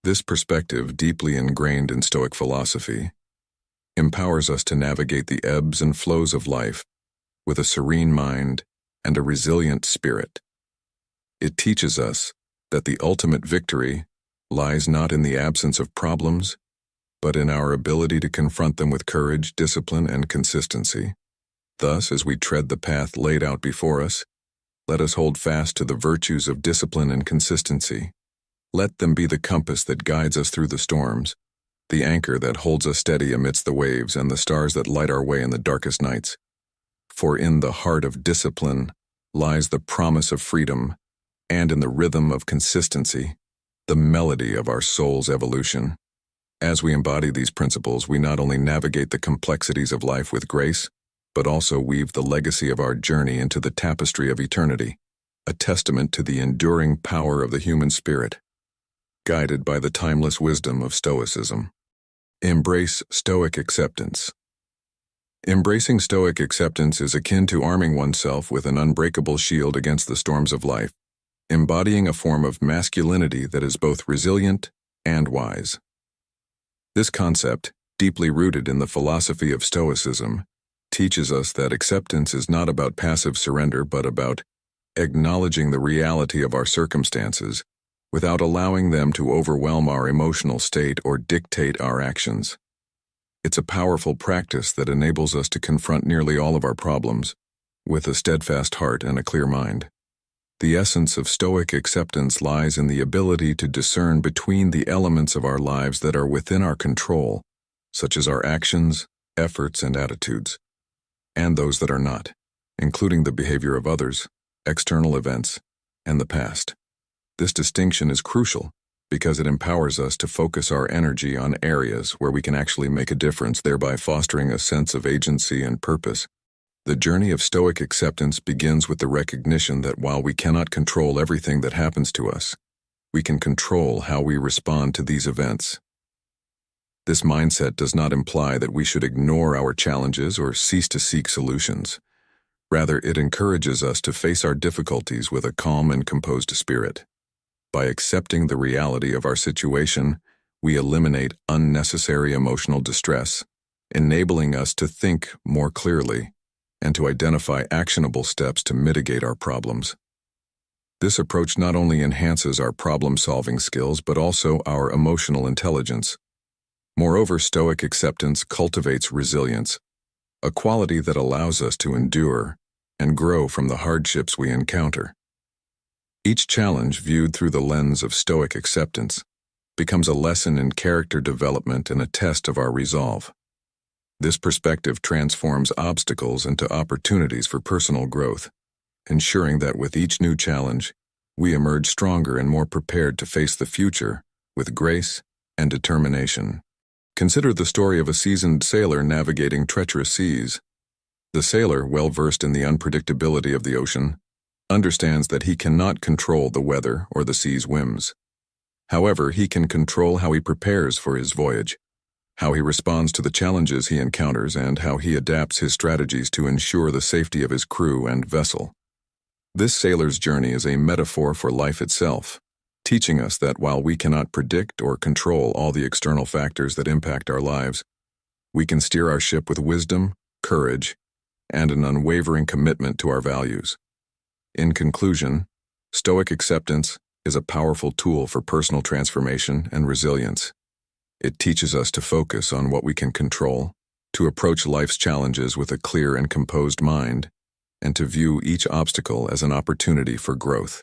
This perspective, deeply ingrained in Stoic philosophy, empowers us to navigate the ebbs and flows of life with a serene mind and a resilient spirit. It teaches us that the ultimate victory lies not in the absence of problems, but in our ability to confront them with courage, discipline, and consistency. Thus, as we tread the path laid out before us, let us hold fast to the virtues of discipline and consistency. Let them be the compass that guides us through the storms, the anchor that holds us steady amidst the waves, and the stars that light our way in the darkest nights. For in the heart of discipline lies the promise of freedom, and in the rhythm of consistency, the melody of our soul's evolution. As we embody these principles, we not only navigate the complexities of life with grace, but also weave the legacy of our journey into the tapestry of eternity, a testament to the enduring power of the human spirit, guided by the timeless wisdom of Stoicism. Embrace Stoic acceptance. Embracing Stoic acceptance is akin to arming oneself with an unbreakable shield against the storms of life, embodying a form of masculinity that is both resilient and wise. This concept, deeply rooted in the philosophy of Stoicism, teaches us that acceptance is not about passive surrender but about acknowledging the reality of our circumstances without allowing them to overwhelm our emotional state or dictate our actions. It's a powerful practice that enables us to confront nearly all of our problems with a steadfast heart and a clear mind. The essence of Stoic acceptance lies in the ability to discern between the elements of our lives that are within our control, such as our actions, efforts, and attitudes, and those that are not, including the behavior of others, external events, and the past. This distinction is crucial because it empowers us to focus our energy on areas where we can actually make a difference, thereby fostering a sense of agency and purpose. The journey of Stoic acceptance begins with the recognition that while we cannot control everything that happens to us, we can control how we respond to these events. This mindset does not imply that we should ignore our challenges or cease to seek solutions. Rather, it encourages us to face our difficulties with a calm and composed spirit. By accepting the reality of our situation, we eliminate unnecessary emotional distress, enabling us to think more clearly and to identify actionable steps to mitigate our problems. This approach not only enhances our problem-solving skills but also our emotional intelligence. Moreover, Stoic acceptance cultivates resilience, a quality that allows us to endure and grow from the hardships we encounter. Each challenge, viewed through the lens of Stoic acceptance, becomes a lesson in character development and a test of our resolve. This perspective transforms obstacles into opportunities for personal growth, ensuring that with each new challenge, we emerge stronger and more prepared to face the future with grace and determination. Consider the story of a seasoned sailor navigating treacherous seas. The sailor, well versed in the unpredictability of the ocean, understands that he cannot control the weather or the sea's whims. However, he can control how he prepares for his voyage, how he responds to the challenges he encounters, and how he adapts his strategies to ensure the safety of his crew and vessel. This sailor's journey is a metaphor for life itself, teaching us that while we cannot predict or control all the external factors that impact our lives, we can steer our ship with wisdom, courage, and an unwavering commitment to our values. In conclusion, Stoic acceptance is a powerful tool for personal transformation and resilience. It teaches us to focus on what we can control, to approach life's challenges with a clear and composed mind, and to view each obstacle as an opportunity for growth.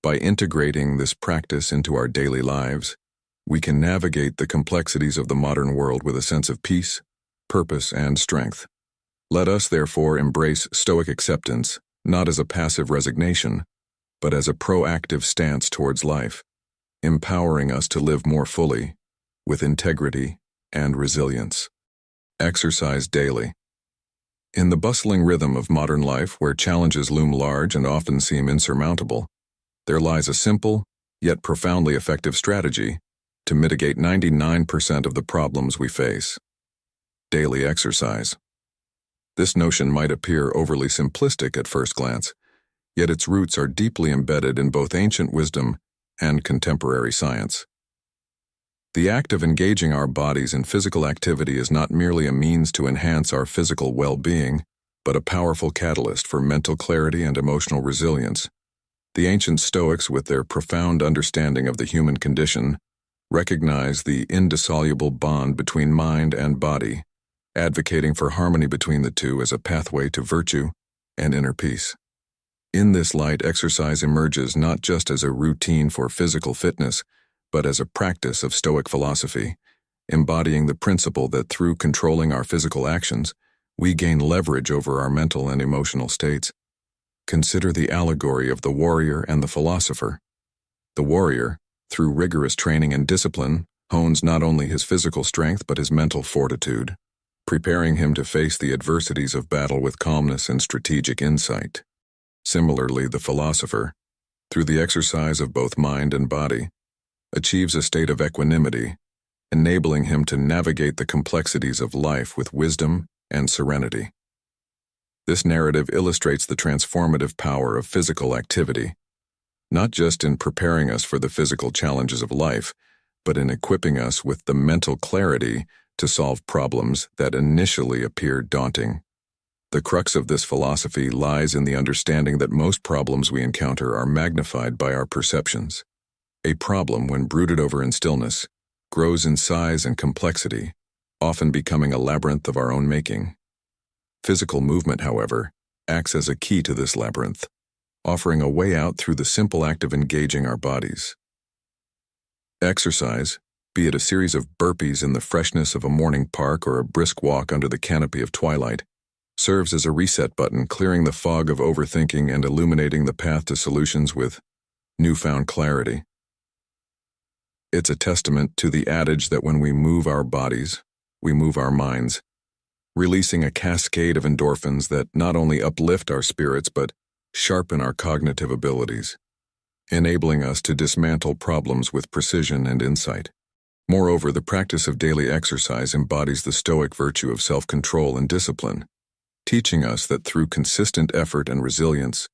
By integrating this practice into our daily lives, we can navigate the complexities of the modern world with a sense of peace, purpose, and strength. Let us, therefore, embrace Stoic acceptance, not as a passive resignation, but as a proactive stance towards life, empowering us to live more fully, with integrity and resilience. Exercise daily. In the bustling rhythm of modern life, where challenges loom large and often seem insurmountable, there lies a simple, yet profoundly effective strategy to mitigate 99% of the problems we face: daily exercise. This notion might appear overly simplistic at first glance, yet its roots are deeply embedded in both ancient wisdom and contemporary science. The act of engaging our bodies in physical activity is not merely a means to enhance our physical well-being, but a powerful catalyst for mental clarity and emotional resilience. The ancient Stoics, with their profound understanding of the human condition, recognize the indissoluble bond between mind and body, advocating for harmony between the two as a pathway to virtue and inner peace. In this light, exercise emerges not just as a routine for physical fitness, but as a practice of Stoic philosophy, embodying the principle that through controlling our physical actions, we gain leverage over our mental and emotional states. Consider the allegory of the warrior and the philosopher. The warrior, through rigorous training and discipline, hones not only his physical strength but his mental fortitude, preparing him to face the adversities of battle with calmness and strategic insight. Similarly, the philosopher, through the exercise of both mind and body, achieves a state of equanimity, enabling him to navigate the complexities of life with wisdom and serenity. This narrative illustrates the transformative power of physical activity, not just in preparing us for the physical challenges of life, but in equipping us with the mental clarity to solve problems that initially appeared daunting. The crux of this philosophy lies in the understanding that most problems we encounter are magnified by our perceptions. A problem, when brooded over in stillness, grows in size and complexity, often becoming a labyrinth of our own making. Physical movement, however, acts as a key to this labyrinth, offering a way out through the simple act of engaging our bodies. Exercise, be it a series of burpees in the freshness of a morning park or a brisk walk under the canopy of twilight, serves as a reset button, clearing the fog of overthinking and illuminating the path to solutions with newfound clarity. It's a testament to the adage that when we move our bodies, we move our minds, releasing a cascade of endorphins that not only uplift our spirits but sharpen our cognitive abilities, enabling us to dismantle problems with precision and insight. Moreover, the practice of daily exercise embodies the Stoic virtue of self-control and discipline, teaching us that through consistent effort and resilience,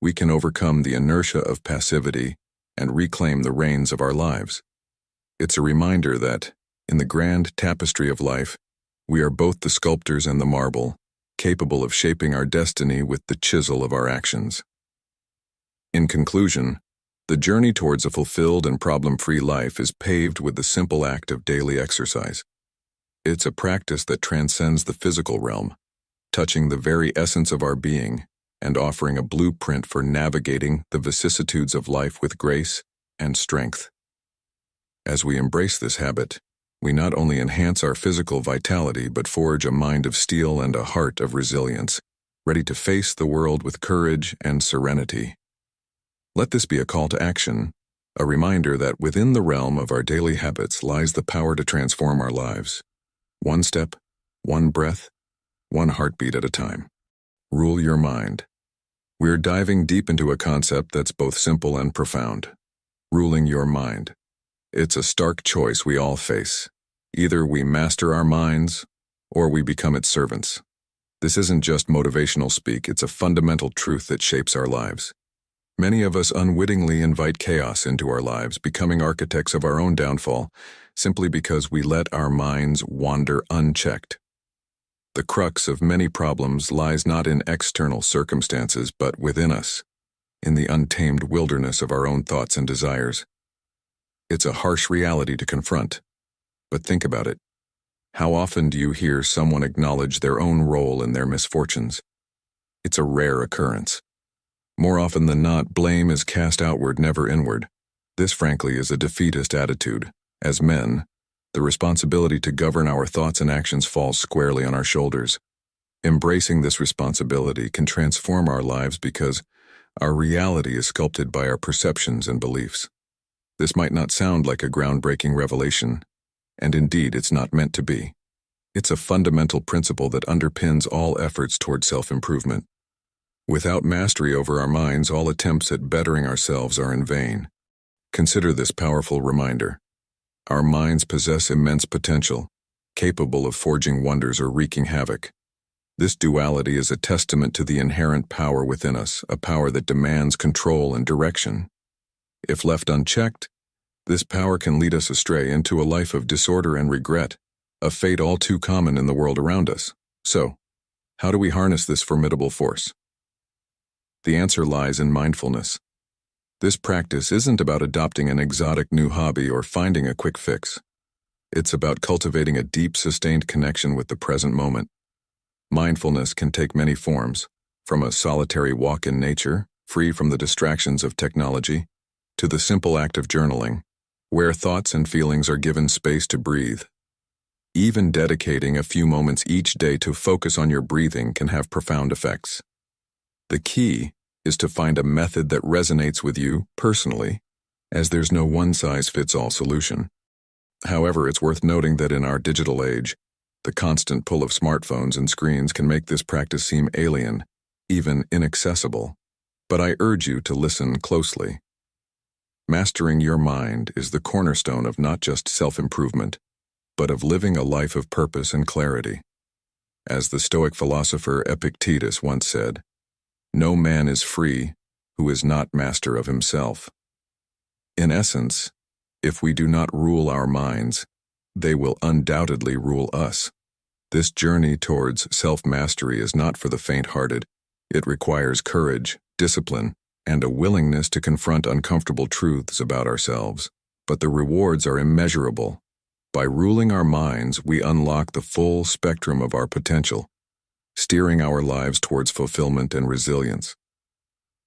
we can overcome the inertia of passivity and reclaim the reins of our lives. It's a reminder that, in the grand tapestry of life, we are both the sculptors and the marble, capable of shaping our destiny with the chisel of our actions. In conclusion, the journey towards a fulfilled and problem-free life is paved with the simple act of daily exercise. It's a practice that transcends the physical realm, touching the very essence of our being and offering a blueprint for navigating the vicissitudes of life with grace and strength. As we embrace this habit, we not only enhance our physical vitality but forge a mind of steel and a heart of resilience, ready to face the world with courage and serenity. Let this be a call to action, a reminder that within the realm of our daily habits lies the power to transform our lives. One step, one breath, one heartbeat at a time. Rule your mind. We're diving deep into a concept that's both simple and profound. Ruling your mind. It's a stark choice we all face. Either we master our minds, or we become its servants. This isn't just motivational speak, it's a fundamental truth that shapes our lives. Many of us unwittingly invite chaos into our lives, becoming architects of our own downfall, simply because we let our minds wander unchecked. The crux of many problems lies not in external circumstances, but within us, in the untamed wilderness of our own thoughts and desires. It's a harsh reality to confront. But think about it. How often do you hear someone acknowledge their own role in their misfortunes? It's a rare occurrence. More often than not, blame is cast outward, never inward. This, frankly, is a defeatist attitude. As men, the responsibility to govern our thoughts and actions falls squarely on our shoulders. Embracing this responsibility can transform our lives because our reality is sculpted by our perceptions and beliefs. This might not sound like a groundbreaking revelation, and indeed it's not meant to be. It's a fundamental principle that underpins all efforts toward self-improvement. Without mastery over our minds, all attempts at bettering ourselves are in vain. Consider this powerful reminder. Our minds possess immense potential, capable of forging wonders or wreaking havoc. This duality is a testament to the inherent power within us, a power that demands control and direction. If left unchecked, this power can lead us astray into a life of disorder and regret, a fate all too common in the world around us. So, how do we harness this formidable force? The answer lies in mindfulness. This practice isn't about adopting an exotic new hobby or finding a quick fix. It's about cultivating a deep, sustained connection with the present moment. Mindfulness can take many forms, from a solitary walk in nature, free from the distractions of technology, to the simple act of journaling, where thoughts and feelings are given space to breathe. Even dedicating a few moments each day to focus on your breathing can have profound effects. The key is to find a method that resonates with you personally, as there's no one-size-fits-all solution. However, it's worth noting that in our digital age, the constant pull of smartphones and screens can make this practice seem alien, even inaccessible. But I urge you to listen closely. Mastering your mind is the cornerstone of not just self-improvement, but of living a life of purpose and clarity. As the Stoic philosopher Epictetus once said, "No man is free who is not master of himself." In essence, if we do not rule our minds, they will undoubtedly rule us. This journey towards self-mastery is not for the faint-hearted. It requires courage, discipline, and a willingness to confront uncomfortable truths about ourselves. But the rewards are immeasurable. By ruling our minds, we unlock the full spectrum of our potential, steering our lives towards fulfillment and resilience.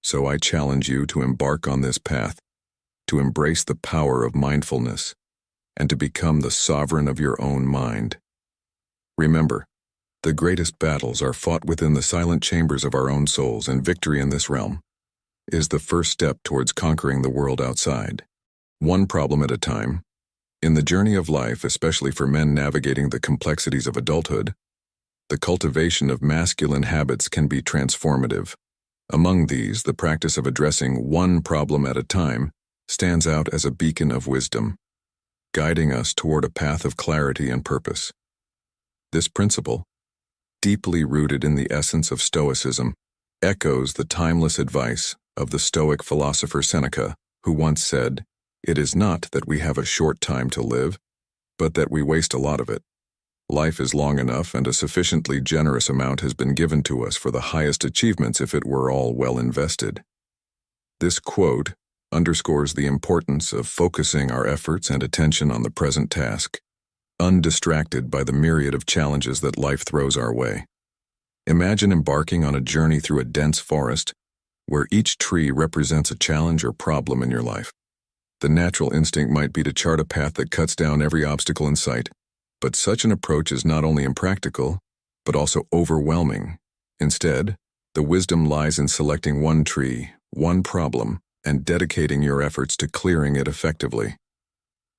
So I challenge you to embark on this path, to embrace the power of mindfulness, and to become the sovereign of your own mind. Remember, the greatest battles are fought within the silent chambers of our own souls, and victory in this realm is the first step towards conquering the world outside. One problem at a time. In the journey of life, especially for men navigating the complexities of adulthood, the cultivation of masculine habits can be transformative. Among these, the practice of addressing one problem at a time stands out as a beacon of wisdom, guiding us toward a path of clarity and purpose. This principle, deeply rooted in the essence of Stoicism, echoes the timeless advice of the Stoic philosopher Seneca, who once said, "It is not that we have a short time to live, but that we waste a lot of it. Life is long enough, and a sufficiently generous amount has been given to us for the highest achievements if it were all well invested." This quote underscores the importance of focusing our efforts and attention on the present task, undistracted by the myriad of challenges that life throws our way. Imagine embarking on a journey through a dense forest, where each tree represents a challenge or problem in your life. The natural instinct might be to chart a path that cuts down every obstacle in sight, but such an approach is not only impractical, but also overwhelming. Instead, the wisdom lies in selecting one tree, one problem, and dedicating your efforts to clearing it effectively.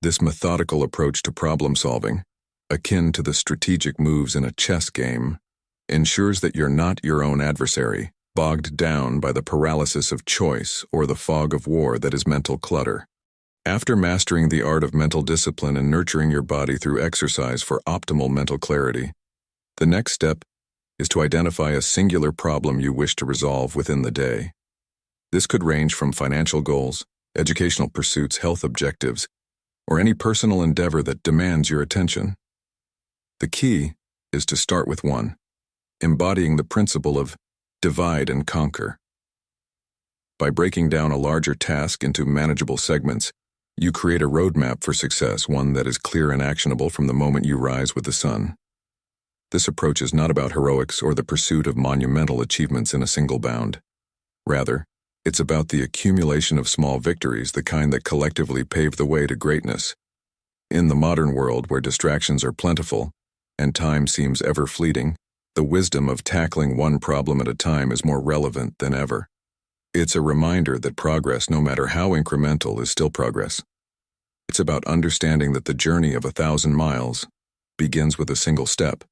This methodical approach to problem solving, akin to the strategic moves in a chess game, ensures that you're not your own adversary, bogged down by the paralysis of choice or the fog of war that is mental clutter. After mastering the art of mental discipline and nurturing your body through exercise for optimal mental clarity, the next step is to identify a singular problem you wish to resolve within the day. This could range from financial goals, educational pursuits, health objectives, or any personal endeavor that demands your attention. The key is to start with one, embodying the principle of divide and conquer. By breaking down a larger task into manageable segments, you create a roadmap for success, one that is clear and actionable from the moment you rise with the sun. This approach is not about heroics or the pursuit of monumental achievements in a single bound. Rather, it's about the accumulation of small victories, the kind that collectively pave the way to greatness. In the modern world where distractions are plentiful and time seems ever fleeting, the wisdom of tackling one problem at a time is more relevant than ever. It's a reminder that progress, no matter how incremental, is still progress. It's about understanding that the journey of 1,000 miles begins with a single step,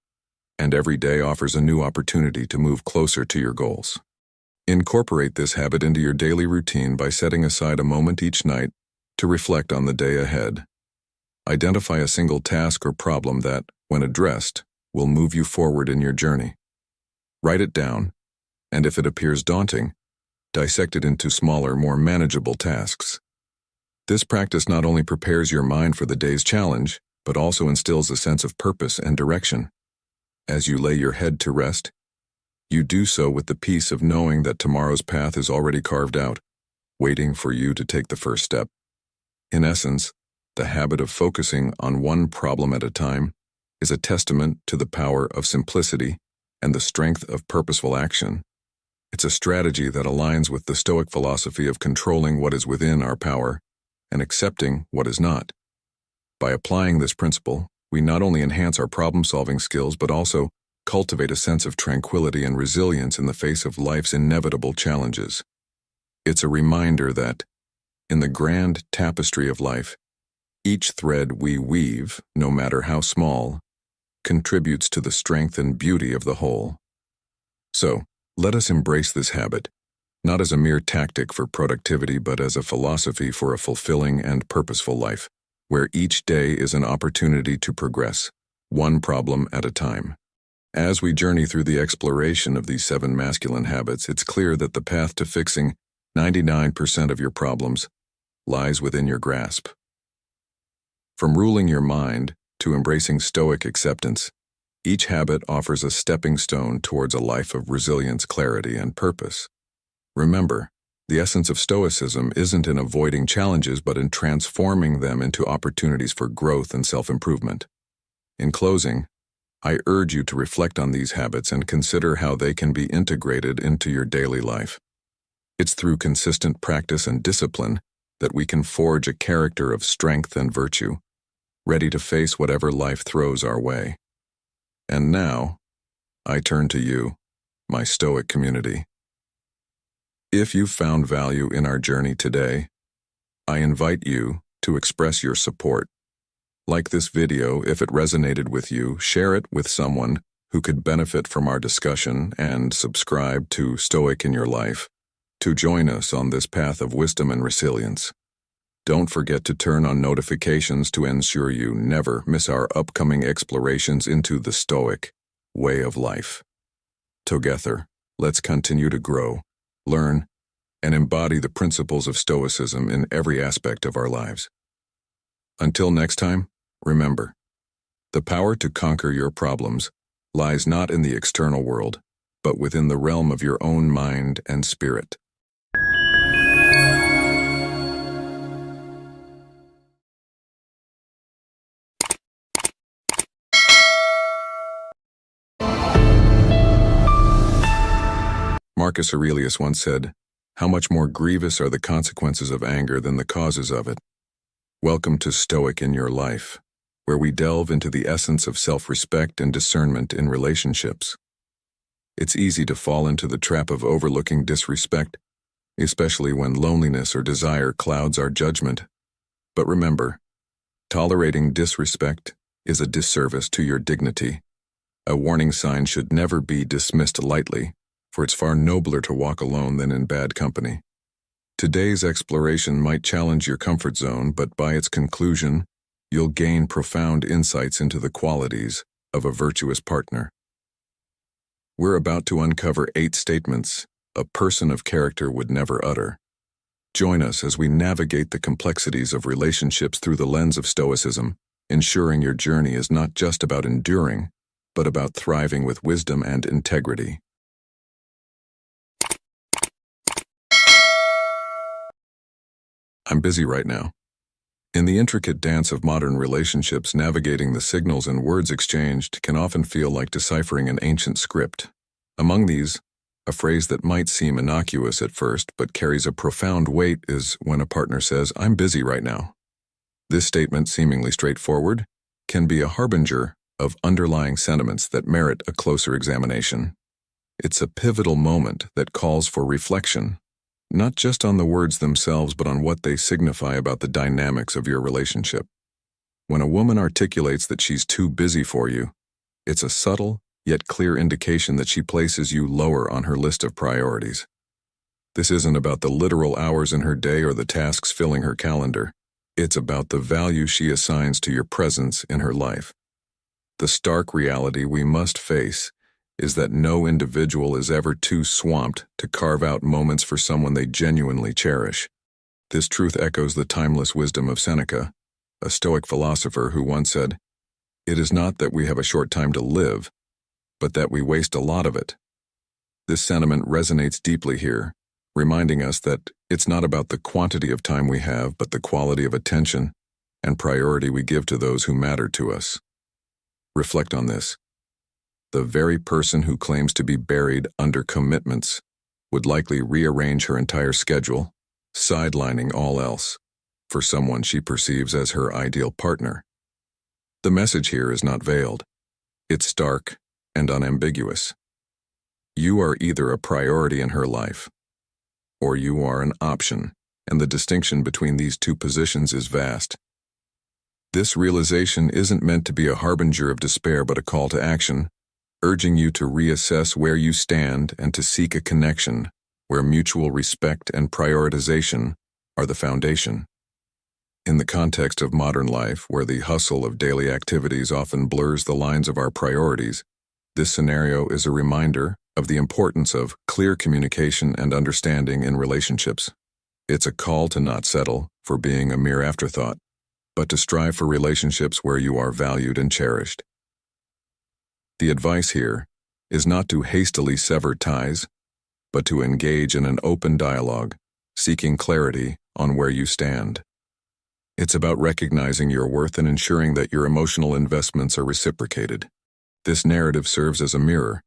and every day offers a new opportunity to move closer to your goals. Incorporate this habit into your daily routine by setting aside a moment each night to reflect on the day ahead. Identify a single task or problem that, when addressed, will move you forward in your journey. Write it down, and if it appears daunting, dissect it into smaller, more manageable tasks. This practice not only prepares your mind for the day's challenge, but also instills a sense of purpose and direction. As you lay your head to rest, you do so with the peace of knowing that tomorrow's path is already carved out, waiting for you to take the first step. In essence, the habit of focusing on one problem at a time is a testament to the power of simplicity and the strength of purposeful action. It's a strategy that aligns with the Stoic philosophy of controlling what is within our power and accepting what is not. By applying this principle, we not only enhance our problem-solving skills but also cultivate a sense of tranquility and resilience in the face of life's inevitable challenges. It's a reminder that, in the grand tapestry of life, each thread we weave, no matter how small, contributes to the strength and beauty of the whole. So, let us embrace this habit, not as a mere tactic for productivity but as a philosophy for a fulfilling and purposeful life, where each day is an opportunity to progress, one problem at a time. As we journey through the exploration of these 7 masculine habits, it's clear that the path to fixing 99% of your problems lies within your grasp. From ruling your mind to embracing Stoic acceptance, each habit offers a stepping stone towards a life of resilience, clarity, and purpose. Remember, the essence of Stoicism isn't in avoiding challenges but in transforming them into opportunities for growth and self-improvement. In closing, I urge you to reflect on these habits and consider how they can be integrated into your daily life. It's through consistent practice and discipline that we can forge a character of strength and virtue, ready to face whatever life throws our way. And now, I turn to you, my Stoic community. If you've found value in our journey today, I invite you to express your support. Like this video if it resonated with you, share it with someone who could benefit from our discussion, and subscribe to Stoic in Your Life to join us on this path of wisdom and resilience. Don't forget to turn on notifications to ensure you never miss our upcoming explorations into the Stoic way of life. Together, let's continue to grow, learn, and embody the principles of Stoicism in every aspect of our lives. Until next time, remember, the power to conquer your problems lies not in the external world, but within the realm of your own mind and spirit. Marcus Aurelius once said, "How much more grievous are the consequences of anger than the causes of it?" Welcome to Stoic in Your Life, where we delve into the essence of self-respect and discernment in relationships. It's easy to fall into the trap of overlooking disrespect, especially when loneliness or desire clouds our judgment. But remember, tolerating disrespect is a disservice to your dignity. A warning sign should never be dismissed lightly, for it's far nobler to walk alone than in bad company. Today's exploration might challenge your comfort zone, but by its conclusion, you'll gain profound insights into the qualities of a virtuous partner. We're about to uncover 8 statements a person of character would never utter. Join us as we navigate the complexities of relationships through the lens of Stoicism, ensuring your journey is not just about enduring, but about thriving with wisdom and integrity. I'm busy right now. In the intricate dance of modern relationships, navigating the signals and words exchanged can often feel like deciphering an ancient script. Among these, a phrase that might seem innocuous at first but carries a profound weight is when a partner says, "I'm busy right now." This statement, seemingly straightforward, can be a harbinger of underlying sentiments that merit a closer examination. It's a pivotal moment that calls for reflection, not just on the words themselves but on what they signify about the dynamics of your relationship. When a woman articulates that she's too busy for you, it's a subtle yet clear indication that she places you lower on her list of priorities. This isn't about the literal hours in her day or the tasks filling her calendar. It's about the value she assigns to your presence in her life. The stark reality we must face is that no individual is ever too swamped to carve out moments for someone they genuinely cherish. This truth echoes the timeless wisdom of Seneca, a Stoic philosopher who once said, "It is not that we have a short time to live, but that we waste a lot of it." This sentiment resonates deeply here, reminding us that it's not about the quantity of time we have, but the quality of attention and priority we give to those who matter to us. Reflect on this. The very person who claims to be buried under commitments would likely rearrange her entire schedule, sidelining all else, for someone she perceives as her ideal partner. The message here is not veiled. It's stark and unambiguous. You are either a priority in her life, or you are an option, and the distinction between these two positions is vast. This realization isn't meant to be a harbinger of despair but a call to action, urging you to reassess where you stand and to seek a connection where mutual respect and prioritization are the foundation. In the context of modern life, where the hustle of daily activities often blurs the lines of our priorities, this scenario is a reminder of the importance of clear communication and understanding in relationships. It's a call to not settle for being a mere afterthought, but to strive for relationships where you are valued and cherished. The advice here is not to hastily sever ties, but to engage in an open dialogue, seeking clarity on where you stand. It's about recognizing your worth and ensuring that your emotional investments are reciprocated. This narrative serves as a mirror,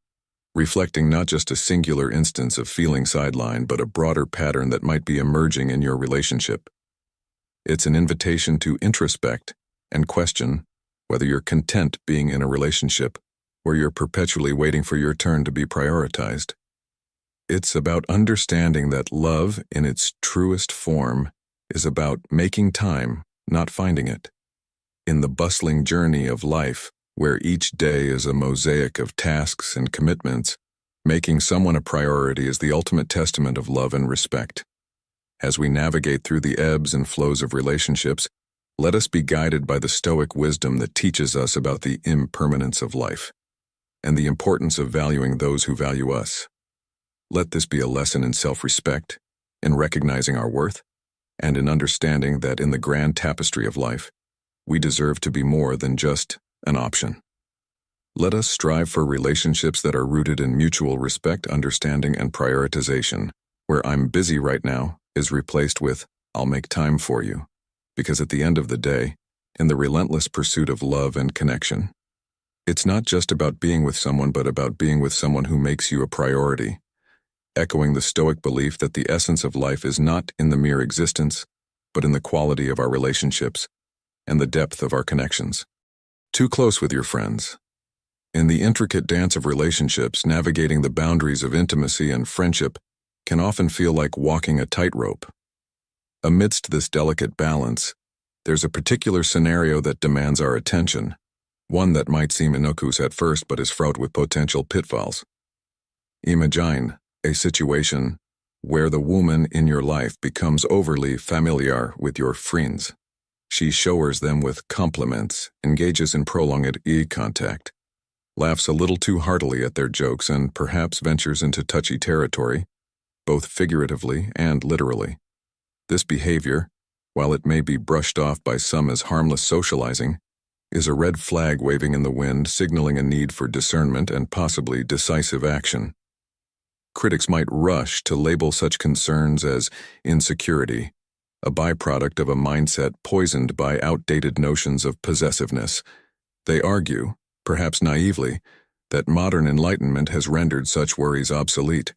reflecting not just a singular instance of feeling sidelined, but a broader pattern that might be emerging in your relationship. It's an invitation to introspect and question whether you're content being in a relationship where you're perpetually waiting for your turn to be prioritized. It's about understanding that love in its truest form is about making time, not finding it. In the bustling journey of life, where each day is a mosaic of tasks and commitments, making someone a priority is the ultimate testament of love and respect. As we navigate through the ebbs and flows of relationships, let us be guided by the Stoic wisdom that teaches us about the impermanence of life and the importance of valuing those who value us. Let this be a lesson in self-respect, in recognizing our worth, and in understanding that in the grand tapestry of life, we deserve to be more than just an option. Let us strive for relationships that are rooted in mutual respect, understanding, and prioritization, where "I'm busy right now" is replaced with "I'll make time for you," because at the end of the day, in the relentless pursuit of love and connection, it's not just about being with someone, but about being with someone who makes you a priority, echoing the Stoic belief that the essence of life is not in the mere existence, but in the quality of our relationships and the depth of our connections. Too close with your friends. In the intricate dance of relationships, navigating the boundaries of intimacy and friendship can often feel like walking a tightrope. Amidst this delicate balance, there's a particular scenario that demands our attention, one that might seem innocuous at first but is fraught with potential pitfalls. Imagine a situation where the woman in your life becomes overly familiar with your friends. She showers them with compliments, engages in prolonged eye contact, laughs a little too heartily at their jokes, and perhaps ventures into touchy territory, both figuratively and literally. This behavior, while it may be brushed off by some as harmless socializing, is a red flag waving in the wind, signaling a need for discernment and possibly decisive action. Critics might rush to label such concerns as insecurity, a byproduct of a mindset poisoned by outdated notions of possessiveness. They argue, perhaps naively, that modern enlightenment has rendered such worries obsolete,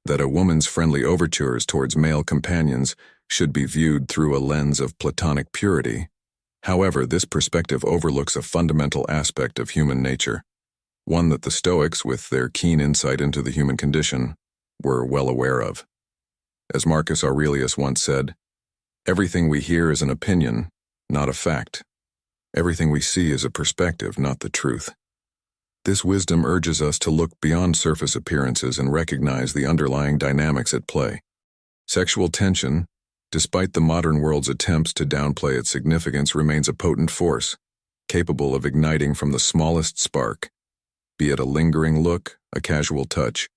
that a woman's friendly overtures towards male companions should be viewed through a lens of platonic purity. However, this perspective overlooks a fundamental aspect of human nature, one that the Stoics, with their keen insight into the human condition, were well aware of. As Marcus Aurelius once said, "Everything we hear is an opinion, not a fact. Everything we see is a perspective, not the truth." This wisdom urges us to look beyond surface appearances and recognize the underlying dynamics at play. Sexual tension, despite the modern world's attempts to downplay its significance, remains a potent force, capable of igniting from the smallest spark, be it a lingering look, a casual touch,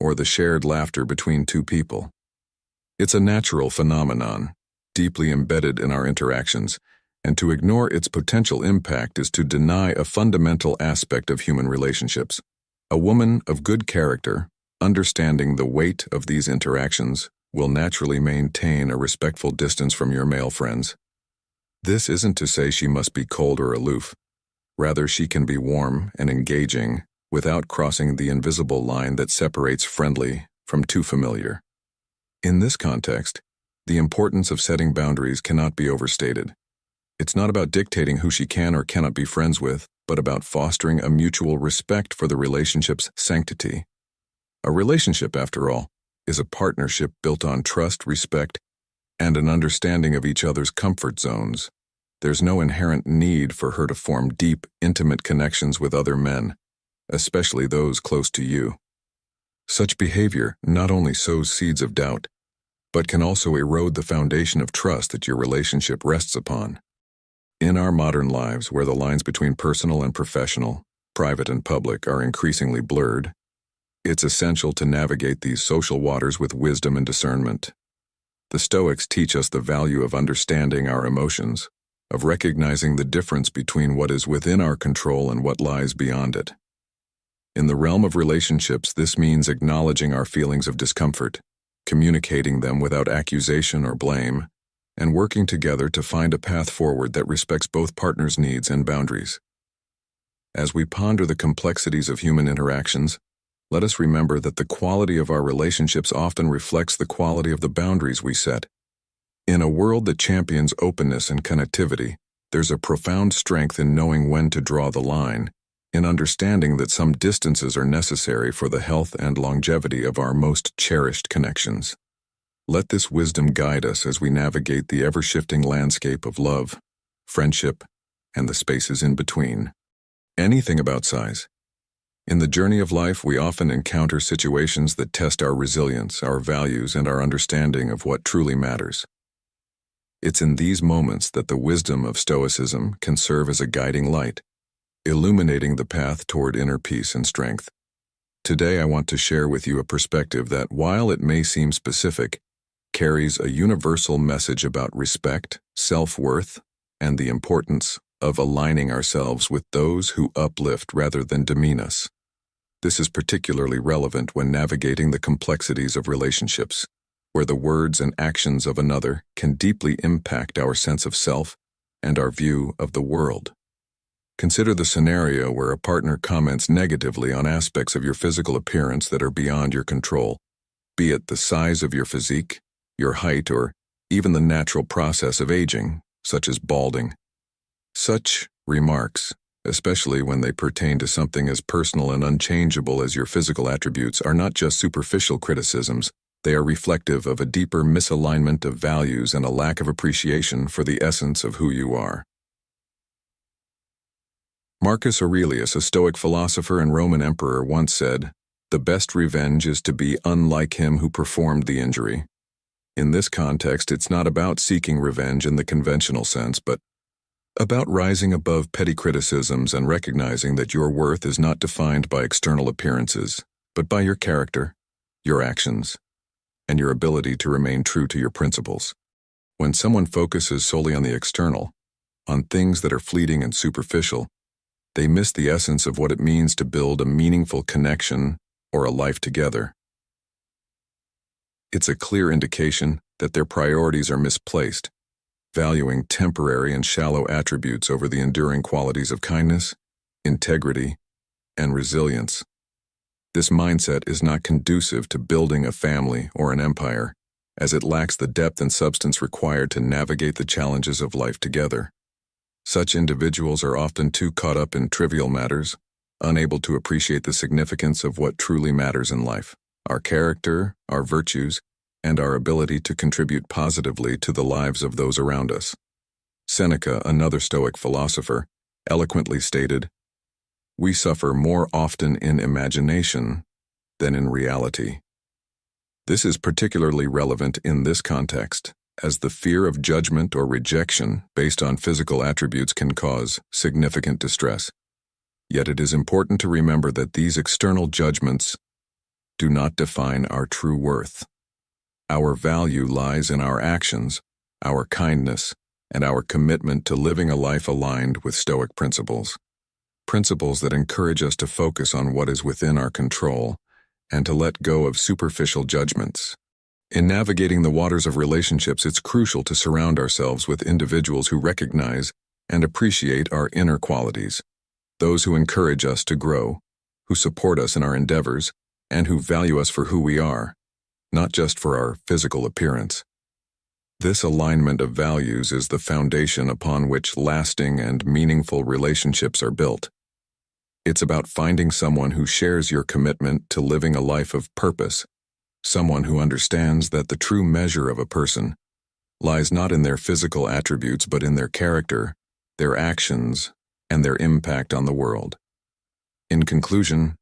or the shared laughter between two people. It's a natural phenomenon, deeply embedded in our interactions, and to ignore its potential impact is to deny a fundamental aspect of human relationships. A woman of good character, understanding the weight of these interactions, will naturally maintain a respectful distance from your male friends. This isn't to say she must be cold or aloof. Rather, she can be warm and engaging without crossing the invisible line that separates friendly from too familiar. In this context, the importance of setting boundaries cannot be overstated. It's not about dictating who she can or cannot be friends with, but about fostering a mutual respect for the relationship's sanctity. A relationship, after all, is a partnership built on trust, respect, and an understanding of each other's comfort zones. There's no inherent need for her to form deep, intimate connections with other men, especially those close to you. Such behavior not only sows seeds of doubt, but can also erode the foundation of trust that your relationship rests upon. In our modern lives, where the lines between personal and professional, private and public, are increasingly blurred, it's essential to navigate these social waters with wisdom and discernment. The Stoics teach us the value of understanding our emotions, of recognizing the difference between what is within our control and what lies beyond it. In the realm of relationships, this means acknowledging our feelings of discomfort, communicating them without accusation or blame, and working together to find a path forward that respects both partners' needs and boundaries. As we ponder the complexities of human interactions, let us remember that the quality of our relationships often reflects the quality of the boundaries we set. In a world that champions openness and connectivity, there's a profound strength in knowing when to draw the line, in understanding that some distances are necessary for the health and longevity of our most cherished connections. Let this wisdom guide us as we navigate the ever-shifting landscape of love, friendship, and the spaces in between. Anything about size. In the journey of life, we often encounter situations that test our resilience, our values, and our understanding of what truly matters. It's in these moments that the wisdom of Stoicism can serve as a guiding light, illuminating the path toward inner peace and strength. Today, I want to share with you a perspective that, while it may seem specific, carries a universal message about respect, self-worth, and the importance of aligning ourselves with those who uplift rather than demean us. This is particularly relevant when navigating the complexities of relationships, where the words and actions of another can deeply impact our sense of self and our view of the world. Consider the scenario where a partner comments negatively on aspects of your physical appearance that are beyond your control, be it the size of your physique, your height, or even the natural process of aging, such as balding. Such remarks, especially when they pertain to something as personal and unchangeable as your physical attributes, are not just superficial criticisms. They are reflective of a deeper misalignment of values and a lack of appreciation for the essence of who you are. Marcus Aurelius, a Stoic philosopher and Roman emperor, once said, "The best revenge is to be unlike him who performed the injury." In this context, it's not about seeking revenge in the conventional sense, but about rising above petty criticisms and recognizing that your worth is not defined by external appearances, but by your character, your actions, and your ability to remain true to your principles. When someone focuses solely on the external, on things that are fleeting and superficial, they miss the essence of what it means to build a meaningful connection or a life together. It's a clear indication that their priorities are misplaced, valuing temporary and shallow attributes over the enduring qualities of kindness, integrity, and resilience. This mindset is not conducive to building a family or an empire, as it lacks the depth and substance required to navigate the challenges of life together. Such individuals are often too caught up in trivial matters, unable to appreciate the significance of what truly matters in life: our character, our virtues, and our ability to contribute positively to the lives of those around us. Seneca, another Stoic philosopher, eloquently stated, "We suffer more often in imagination than in reality." This is particularly relevant in this context, as the fear of judgment or rejection based on physical attributes can cause significant distress. Yet it is important to remember that these external judgments do not define our true worth. Our value lies in our actions, our kindness, and our commitment to living a life aligned with Stoic principles. Principles that encourage us to focus on what is within our control and to let go of superficial judgments. In navigating the waters of relationships, it's crucial to surround ourselves with individuals who recognize and appreciate our inner qualities, those who encourage us to grow, who support us in our endeavors, and who value us for who we are, not just for our physical appearance. This alignment of values is the foundation upon which lasting and meaningful relationships are built. It's about finding someone who shares your commitment to living a life of purpose, someone who understands that the true measure of a person lies not in their physical attributes but in their character, their actions, and their impact on the world. In conclusion,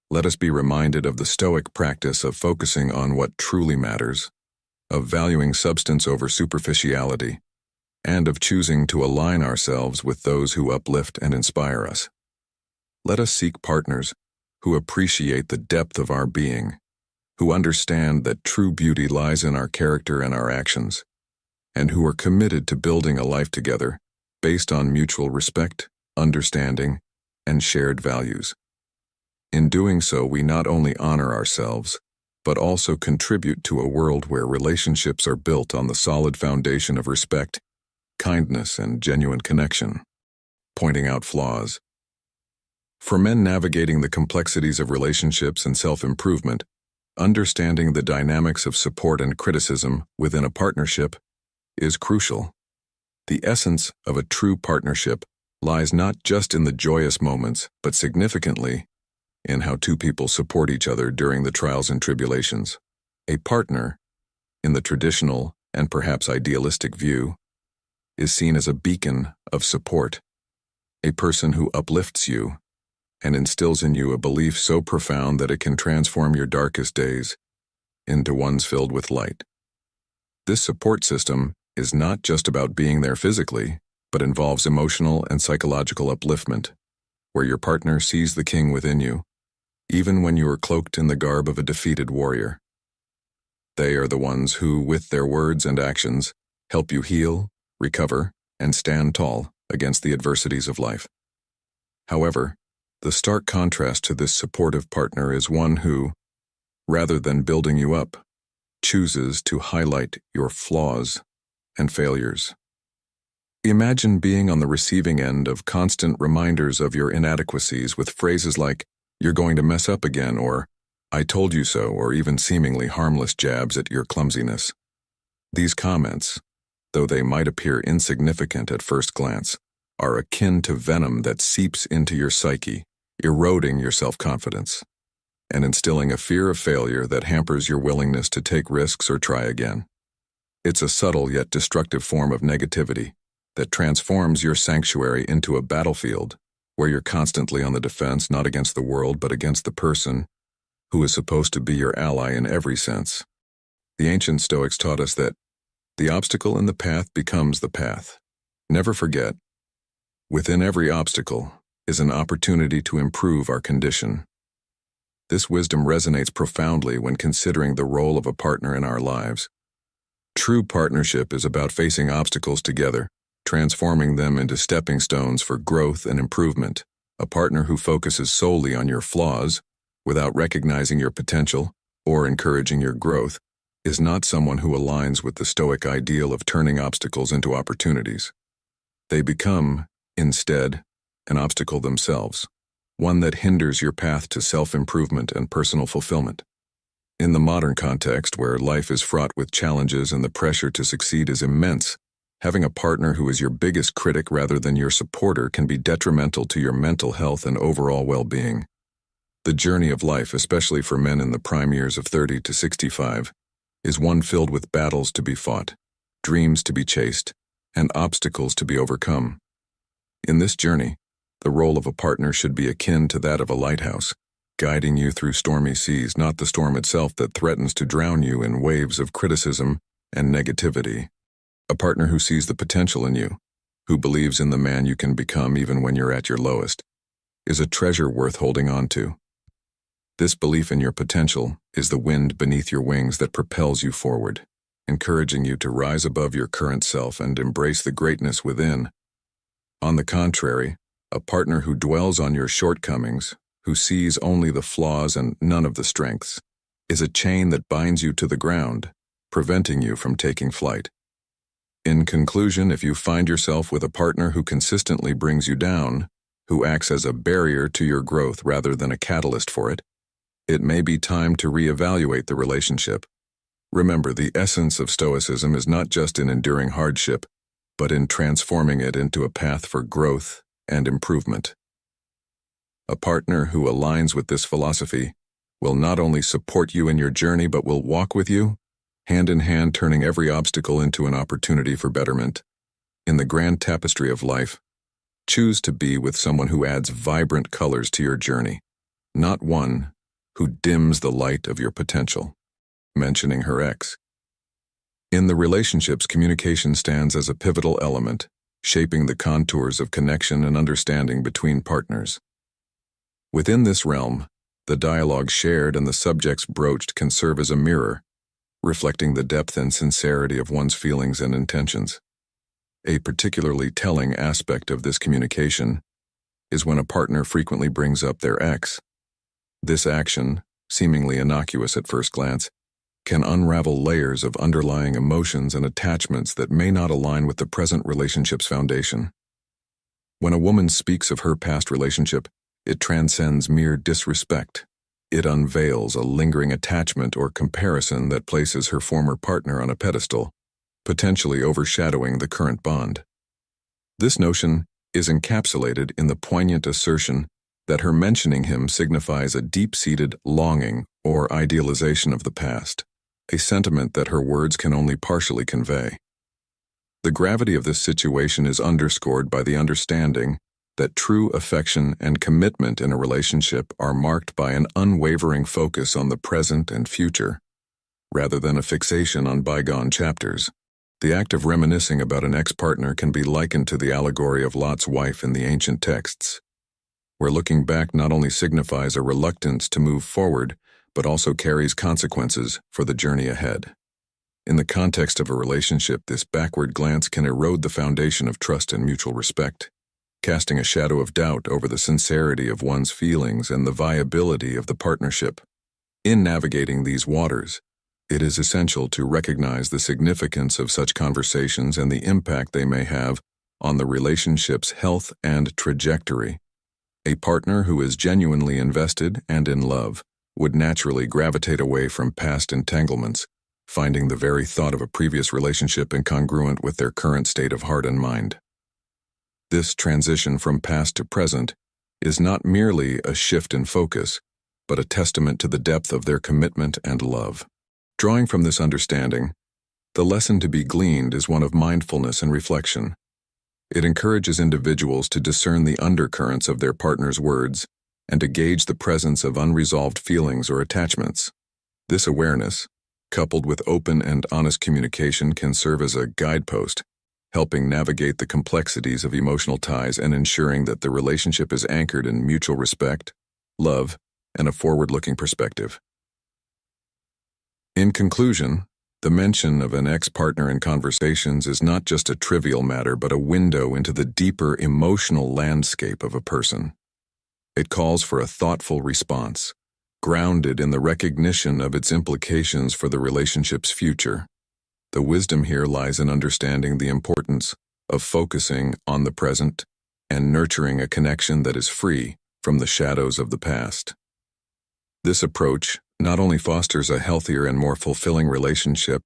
let us be reminded of the Stoic practice of focusing on what truly matters, of valuing substance over superficiality, and of choosing to align ourselves with those who uplift and inspire us. Let us seek partners who appreciate the depth of our being, who understand that true beauty lies in our character and our actions, and who are committed to building a life together based on mutual respect, understanding, and shared values. In doing so, we not only honor ourselves, but also contribute to a world where relationships are built on the solid foundation of respect, kindness, and genuine connection. Pointing out flaws. For men navigating the complexities of relationships and self-improvement, understanding the dynamics of support and criticism within a partnership is crucial. The essence of a true partnership lies not just in the joyous moments, but significantly in how two people support each other during the trials and tribulations. A partner, in the traditional and perhaps idealistic view, is seen as a beacon of support, a person who uplifts you and instills in you a belief so profound that it can transform your darkest days into ones filled with light. This support system is not just about being there physically, but involves emotional and psychological upliftment, where your partner sees the king within you, even when you are cloaked in the garb of a defeated warrior. They are the ones who, with their words and actions, help you heal, recover, and stand tall against the adversities of life. However, the stark contrast to this supportive partner is one who, rather than building you up, chooses to highlight your flaws and failures. Imagine being on the receiving end of constant reminders of your inadequacies with phrases like, "You're going to mess up again," or "I told you so," or even seemingly harmless jabs at your clumsiness. These comments, though they might appear insignificant at first glance, are akin to venom that seeps into your psyche, eroding your self-confidence, and instilling a fear of failure that hampers your willingness to take risks or try again. It's a subtle yet destructive form of negativity that transforms your sanctuary into a battlefield where you're constantly on the defense, not against the world, but against the person who is supposed to be your ally in every sense. The ancient Stoics taught us that the obstacle in the path becomes the path. Never forget, within every obstacle is an opportunity to improve our condition. This wisdom resonates profoundly when considering the role of a partner in our lives. True partnership is about facing obstacles together, transforming them into stepping stones for growth and improvement. A partner who focuses solely on your flaws, without recognizing your potential or encouraging your growth, is not someone who aligns with the Stoic ideal of turning obstacles into opportunities. They become, instead, an obstacle themselves, one that hinders your path to self-improvement and personal fulfillment. In the modern context, where life is fraught with challenges and the pressure to succeed is immense, having a partner who is your biggest critic rather than your supporter can be detrimental to your mental health and overall well-being. The journey of life, especially for men in the prime years of 30 to 65, is one filled with battles to be fought, dreams to be chased, and obstacles to be overcome. In this journey, the role of a partner should be akin to that of a lighthouse, guiding you through stormy seas, not the storm itself that threatens to drown you in waves of criticism and negativity. A partner who sees the potential in you, who believes in the man you can become even when you're at your lowest, is a treasure worth holding on to. This belief in your potential is the wind beneath your wings that propels you forward, encouraging you to rise above your current self and embrace the greatness within. On the contrary, a partner who dwells on your shortcomings, who sees only the flaws and none of the strengths, is a chain that binds you to the ground, preventing you from taking flight. In conclusion, if you find yourself with a partner who consistently brings you down, who acts as a barrier to your growth rather than a catalyst for it, it may be time to reevaluate the relationship. Remember, the essence of Stoicism is not just in enduring hardship, but in transforming it into a path for growth and improvement. A partner who aligns with this philosophy will not only support you in your journey but will walk with you, hand in hand, turning every obstacle into an opportunity for betterment. In the grand tapestry of life, choose to be with someone who adds vibrant colors to your journey, not one who dims the light of your potential. Mentioning her ex. In the relationships, communication stands as a pivotal element, shaping the contours of connection and understanding between partners. Within this realm, the dialogue shared and the subjects broached can serve as a mirror, reflecting the depth and sincerity of one's feelings and intentions. A particularly telling aspect of this communication is when a partner frequently brings up their ex. This action, seemingly innocuous at first glance, can unravel layers of underlying emotions and attachments that may not align with the present relationship's foundation. When a woman speaks of her past relationship, it transcends mere disrespect. It unveils a lingering attachment or comparison that places her former partner on a pedestal, potentially overshadowing the current bond. This notion is encapsulated in the poignant assertion that her mentioning him signifies a deep-seated longing or idealization of the past, a sentiment that her words can only partially convey. The gravity of this situation is underscored by the understanding that true affection and commitment in a relationship are marked by an unwavering focus on the present and future, rather than a fixation on bygone chapters. The act of reminiscing about an ex-partner can be likened to the allegory of Lot's wife in the ancient texts, where looking back not only signifies a reluctance to move forward, but also carries consequences for the journey ahead. In the context of a relationship, this backward glance can erode the foundation of trust and mutual respect, casting a shadow of doubt over the sincerity of one's feelings and the viability of the partnership. In navigating these waters, it is essential to recognize the significance of such conversations and the impact they may have on the relationship's health and trajectory. A partner who is genuinely invested and in love would naturally gravitate away from past entanglements, finding the very thought of a previous relationship incongruent with their current state of heart and mind. This transition from past to present is not merely a shift in focus, but a testament to the depth of their commitment and love. Drawing from this understanding, the lesson to be gleaned is one of mindfulness and reflection. It encourages individuals to discern the undercurrents of their partner's words and to gauge the presence of unresolved feelings or attachments. This awareness, coupled with open and honest communication, can serve as a guidepost, helping navigate the complexities of emotional ties and ensuring that the relationship is anchored in mutual respect, love, and a forward-looking perspective. In conclusion, the mention of an ex-partner in conversations is not just a trivial matter but a window into the deeper emotional landscape of a person. It calls for a thoughtful response, grounded in the recognition of its implications for the relationship's future. The wisdom here lies in understanding the importance of focusing on the present and nurturing a connection that is free from the shadows of the past. This approach not only fosters a healthier and more fulfilling relationship,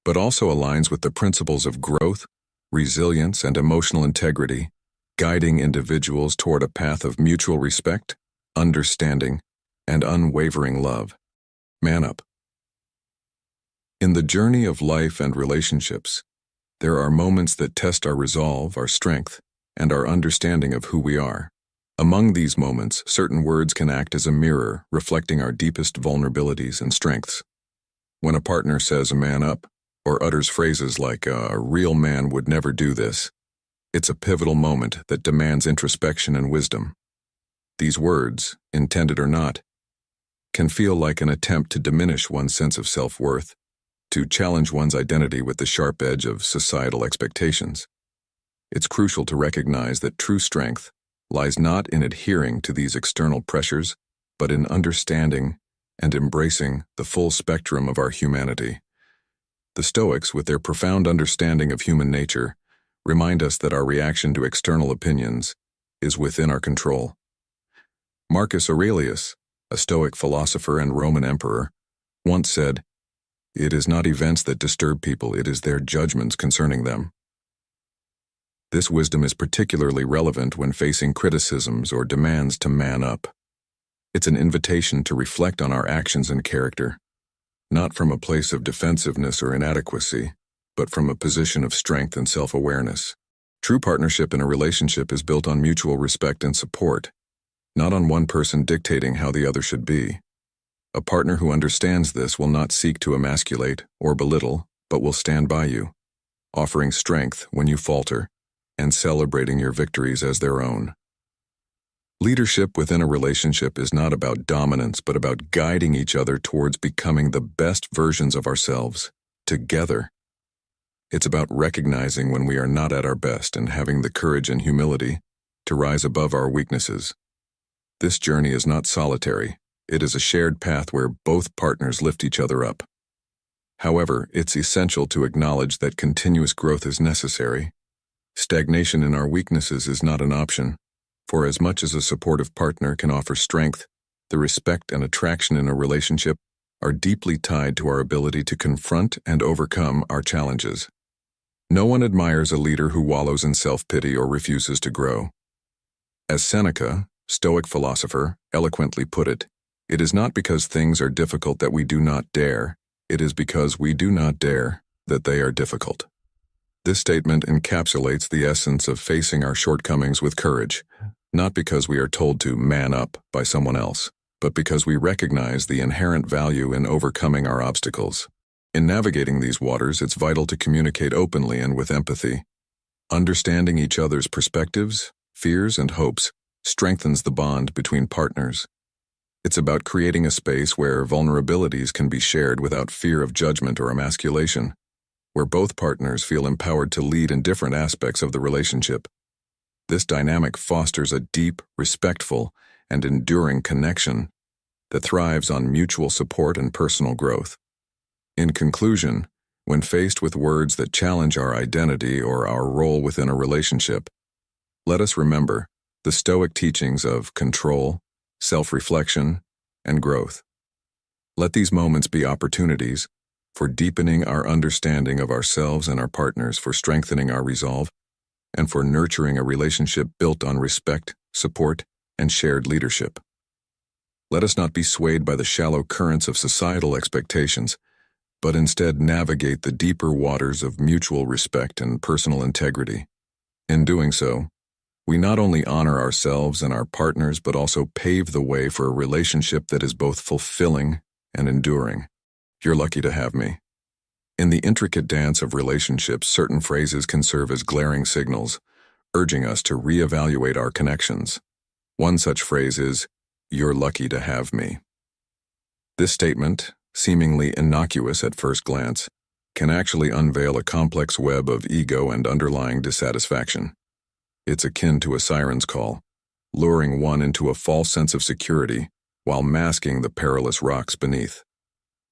but also aligns with the principles of growth, resilience, and emotional integrity, guiding individuals toward a path of mutual respect, understanding, and unwavering love. Man up. In the journey of life and relationships, there are moments that test our resolve, our strength, and our understanding of who we are. Among these moments, certain words can act as a mirror, reflecting our deepest vulnerabilities and strengths. When a partner says "man up," or utters phrases like "a real man would never do this," it's a pivotal moment that demands introspection and wisdom. These words, intended or not, can feel like an attempt to diminish one's sense of self-worth, to challenge one's identity with the sharp edge of societal expectations. It's crucial to recognize that true strength lies not in adhering to these external pressures, but in understanding and embracing the full spectrum of our humanity. The Stoics, with their profound understanding of human nature, remind us that our reaction to external opinions is within our control. Marcus Aurelius, a Stoic philosopher and Roman emperor, once said, "It is not events that disturb people, it is their judgments concerning them." This wisdom is particularly relevant when facing criticisms or demands to man up. It's an invitation to reflect on our actions and character, not from a place of defensiveness or inadequacy, but from a position of strength and self-awareness. True partnership in a relationship is built on mutual respect and support, not on one person dictating how the other should be. A partner who understands this will not seek to emasculate or belittle, but will stand by you, offering strength when you falter and celebrating your victories as their own. Leadership within a relationship is not about dominance, but about guiding each other towards becoming the best versions of ourselves, together. It's about recognizing when we are not at our best and having the courage and humility to rise above our weaknesses. This journey is not solitary. It is a shared path where both partners lift each other up. However, it's essential to acknowledge that continuous growth is necessary. Stagnation in our weaknesses is not an option. For as much as a supportive partner can offer strength, the respect and attraction in a relationship are deeply tied to our ability to confront and overcome our challenges. No one admires a leader who wallows in self-pity or refuses to grow. As Seneca, Stoic philosopher, eloquently put it, "It is not because things are difficult that we do not dare, it is because we do not dare that they are difficult." This statement encapsulates the essence of facing our shortcomings with courage, not because we are told to man up by someone else, but because we recognize the inherent value in overcoming our obstacles. In navigating these waters, it's vital to communicate openly and with empathy. Understanding each other's perspectives, fears, and hopes strengthens the bond between partners. It's about creating a space where vulnerabilities can be shared without fear of judgment or emasculation, where both partners feel empowered to lead in different aspects of the relationship. This dynamic fosters a deep, respectful, and enduring connection that thrives on mutual support and personal growth. In conclusion, when faced with words that challenge our identity or our role within a relationship, let us remember the Stoic teachings of control, self-reflection, and growth. Let these moments be opportunities for deepening our understanding of ourselves and our partners, for strengthening our resolve, and for nurturing a relationship built on respect, support, and shared leadership. Let us not be swayed by the shallow currents of societal expectations, but instead navigate the deeper waters of mutual respect and personal integrity. In doing so, we not only honor ourselves and our partners, but also pave the way for a relationship that is both fulfilling and enduring. You're lucky to have me. In the intricate dance of relationships, certain phrases can serve as glaring signals, urging us to reevaluate our connections. One such phrase is, "You're lucky to have me." This statement, seemingly innocuous at first glance, can actually unveil a complex web of ego and underlying dissatisfaction. It's akin to a siren's call, luring one into a false sense of security while masking the perilous rocks beneath.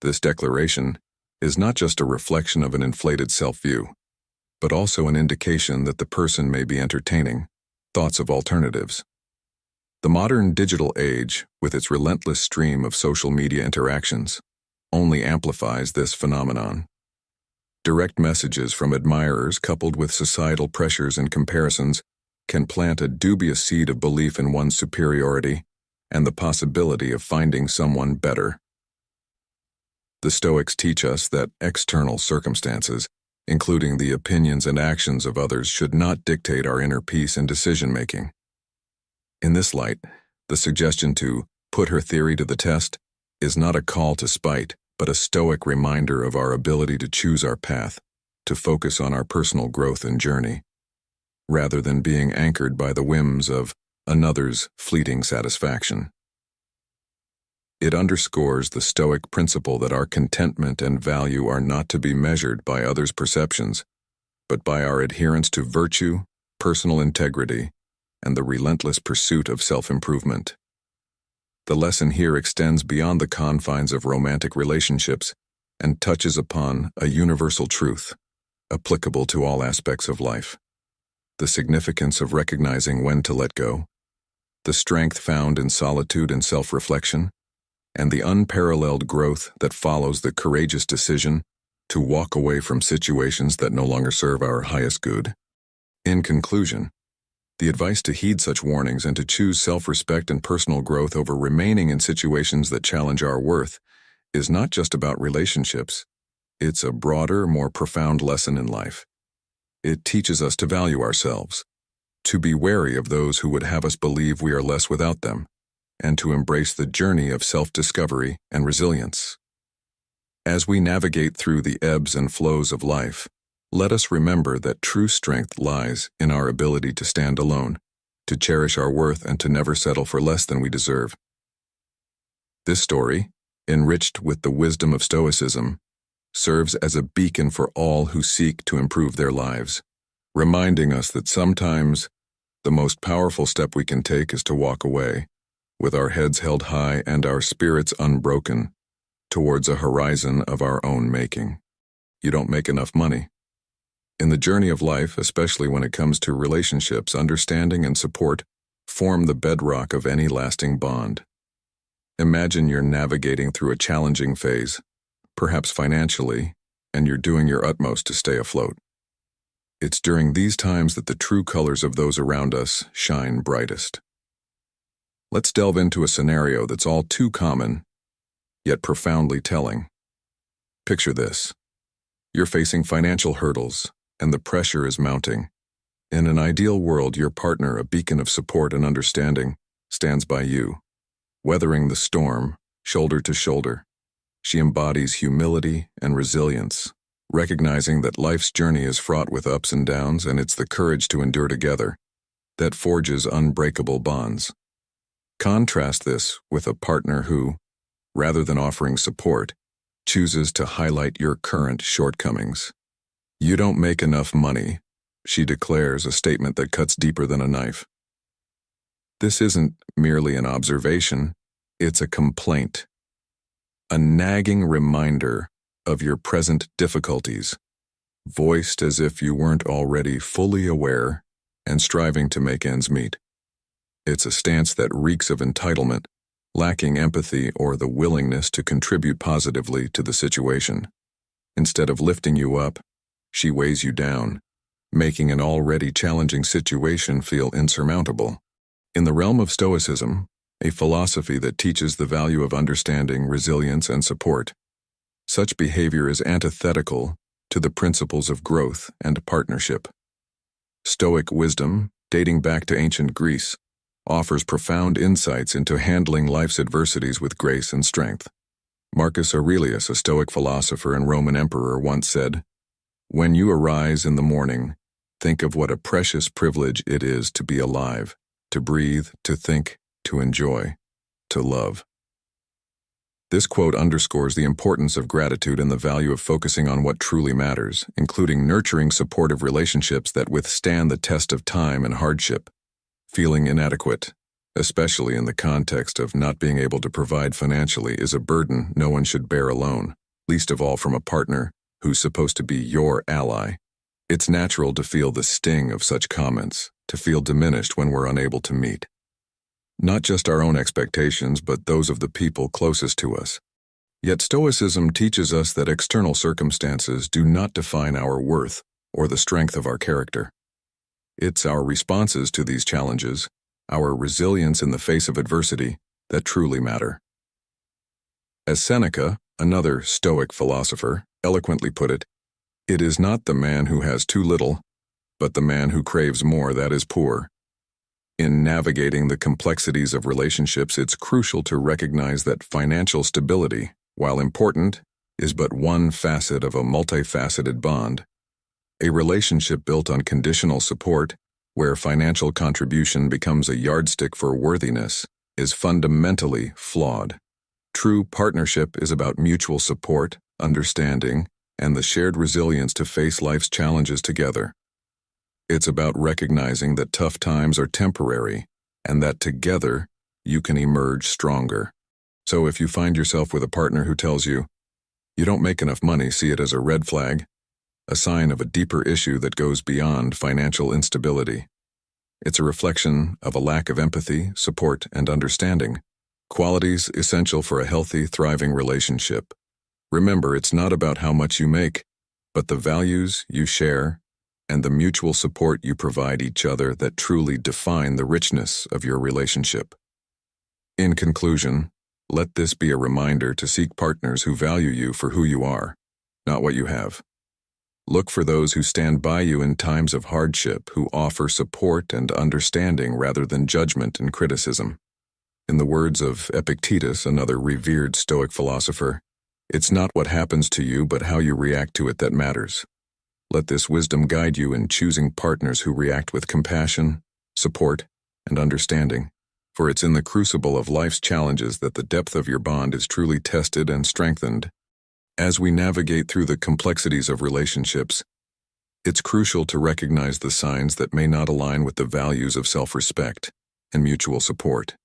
This declaration is not just a reflection of an inflated self-view, but also an indication that the person may be entertaining thoughts of alternatives. The modern digital age, with its relentless stream of social media interactions, only amplifies this phenomenon. Direct messages from admirers coupled with societal pressures and comparisons can plant a dubious seed of belief in one's superiority and the possibility of finding someone better. The Stoics teach us that external circumstances, including the opinions and actions of others, should not dictate our inner peace and decision-making. In this light, the suggestion to put her theory to the test is not a call to spite, but a Stoic reminder of our ability to choose our path, to focus on our personal growth and journey, rather than being anchored by the whims of another's fleeting satisfaction. It underscores the Stoic principle that our contentment and value are not to be measured by others' perceptions, but by our adherence to virtue, personal integrity, and the relentless pursuit of self-improvement. The lesson here extends beyond the confines of romantic relationships and touches upon a universal truth, applicable to all aspects of life. The significance of recognizing when to let go, the strength found in solitude and self-reflection, and the unparalleled growth that follows the courageous decision to walk away from situations that no longer serve our highest good. In conclusion, the advice to heed such warnings and to choose self-respect and personal growth over remaining in situations that challenge our worth is not just about relationships. It's a broader, more profound lesson in life. It teaches us to value ourselves, to be wary of those who would have us believe we are less without them, and to embrace the journey of self-discovery and resilience. As we navigate through the ebbs and flows of life, let us remember that true strength lies in our ability to stand alone, to cherish our worth, and to never settle for less than we deserve. This story, enriched with the wisdom of Stoicism, serves as a beacon for all who seek to improve their lives, reminding us that sometimes the most powerful step we can take is to walk away, with our heads held high and our spirits unbroken, towards a horizon of our own making. You don't make enough money. In the journey of life, especially when it comes to relationships, understanding and support form the bedrock of any lasting bond. Imagine you're navigating through a challenging phase, perhaps financially, and you're doing your utmost to stay afloat. It's during these times that the true colors of those around us shine brightest. Let's delve into a scenario that's all too common, yet profoundly telling. Picture this. You're facing financial hurdles, and the pressure is mounting. In an ideal world, your partner, a beacon of support and understanding, stands by you, weathering the storm, shoulder to shoulder. She embodies humility and resilience, recognizing that life's journey is fraught with ups and downs, and it's the courage to endure together that forges unbreakable bonds. Contrast this with a partner who, rather than offering support, chooses to highlight your current shortcomings. You don't make enough money, she declares, a statement that cuts deeper than a knife. This isn't merely an observation, it's a complaint, a nagging reminder of your present difficulties, voiced as if you weren't already fully aware and striving to make ends meet. It's a stance that reeks of entitlement, lacking empathy or the willingness to contribute positively to the situation. Instead of lifting you up, she weighs you down, making an already challenging situation feel insurmountable. In the realm of Stoicism, a philosophy that teaches the value of understanding, resilience, and support, such behavior is antithetical to the principles of growth and partnership. Stoic wisdom, dating back to ancient Greece, offers profound insights into handling life's adversities with grace and strength. Marcus Aurelius, a Stoic philosopher and Roman emperor, once said, "When you arise in the morning, think of what a precious privilege it is to be alive, to breathe, to think, to enjoy, to love." This quote underscores the importance of gratitude and the value of focusing on what truly matters, including nurturing supportive relationships that withstand the test of time and hardship. Feeling inadequate, especially in the context of not being able to provide financially, is a burden no one should bear alone, least of all from a partner who's supposed to be your ally. It's natural to feel the sting of such comments, to feel diminished when we're unable to meet not just our own expectations, but those of the people closest to us. Yet Stoicism teaches us that external circumstances do not define our worth or the strength of our character. It's our responses to these challenges, our resilience in the face of adversity, that truly matter. As Seneca, another Stoic philosopher, eloquently put it, "It is not the man who has too little, but the man who craves more that is poor." In navigating the complexities of relationships, it's crucial to recognize that financial stability, while important, is but one facet of a multifaceted bond. A relationship built on conditional support, where financial contribution becomes a yardstick for worthiness, is fundamentally flawed. True partnership is about mutual support, understanding, and the shared resilience to face life's challenges together. It's about recognizing that tough times are temporary and that together you can emerge stronger. So if you find yourself with a partner who tells you, "You don't make enough money," see it as a red flag, a sign of a deeper issue that goes beyond financial instability. It's a reflection of a lack of empathy, support, and understanding, qualities essential for a healthy, thriving relationship. Remember, it's not about how much you make, but the values you share and the mutual support you provide each other that truly define the richness of your relationship. In conclusion, let this be a reminder to seek partners who value you for who you are, not what you have. Look for those who stand by you in times of hardship, who offer support and understanding rather than judgment and criticism. In the words of Epictetus, another revered Stoic philosopher, "It's not what happens to you, but how you react to it that matters." Let this wisdom guide you in choosing partners who react with compassion, support, and understanding, for it's in the crucible of life's challenges that the depth of your bond is truly tested and strengthened. As we navigate through the complexities of relationships, it's crucial to recognize the signs that may not align with the values of self-respect and mutual support.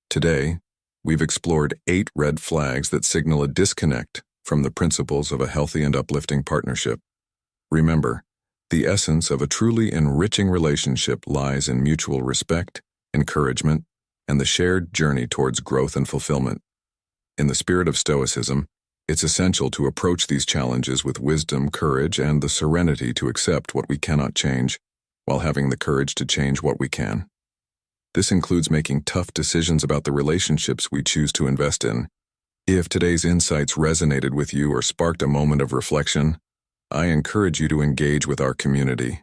Today, we've explored 8 red flags that signal a disconnect from the principles of a healthy and uplifting partnership. Remember, the essence of a truly enriching relationship lies in mutual respect, encouragement, and the shared journey towards growth and fulfillment. In the spirit of Stoicism, it's essential to approach these challenges with wisdom, courage, and the serenity to accept what we cannot change, while having the courage to change what we can. This includes making tough decisions about the relationships we choose to invest in. If today's insights resonated with you or sparked a moment of reflection, I encourage you to engage with our community.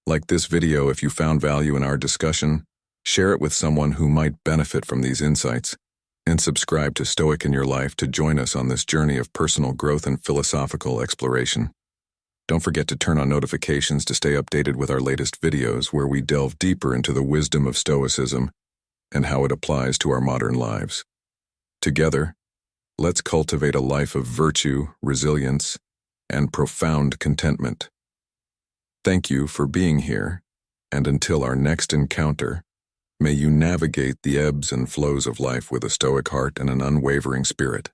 Like this video, if you found value in our discussion, share it with someone who might benefit from these insights, and subscribe to Stoic in Your Life to join us on this journey of personal growth and philosophical exploration. Don't forget to turn on notifications to stay updated with our latest videos, where we delve deeper into the wisdom of Stoicism and how it applies to our modern lives. Together, let's cultivate a life of virtue, resilience, and profound contentment. Thank you for being here, and until our next encounter, may you navigate the ebbs and flows of life with a stoic heart and an unwavering spirit.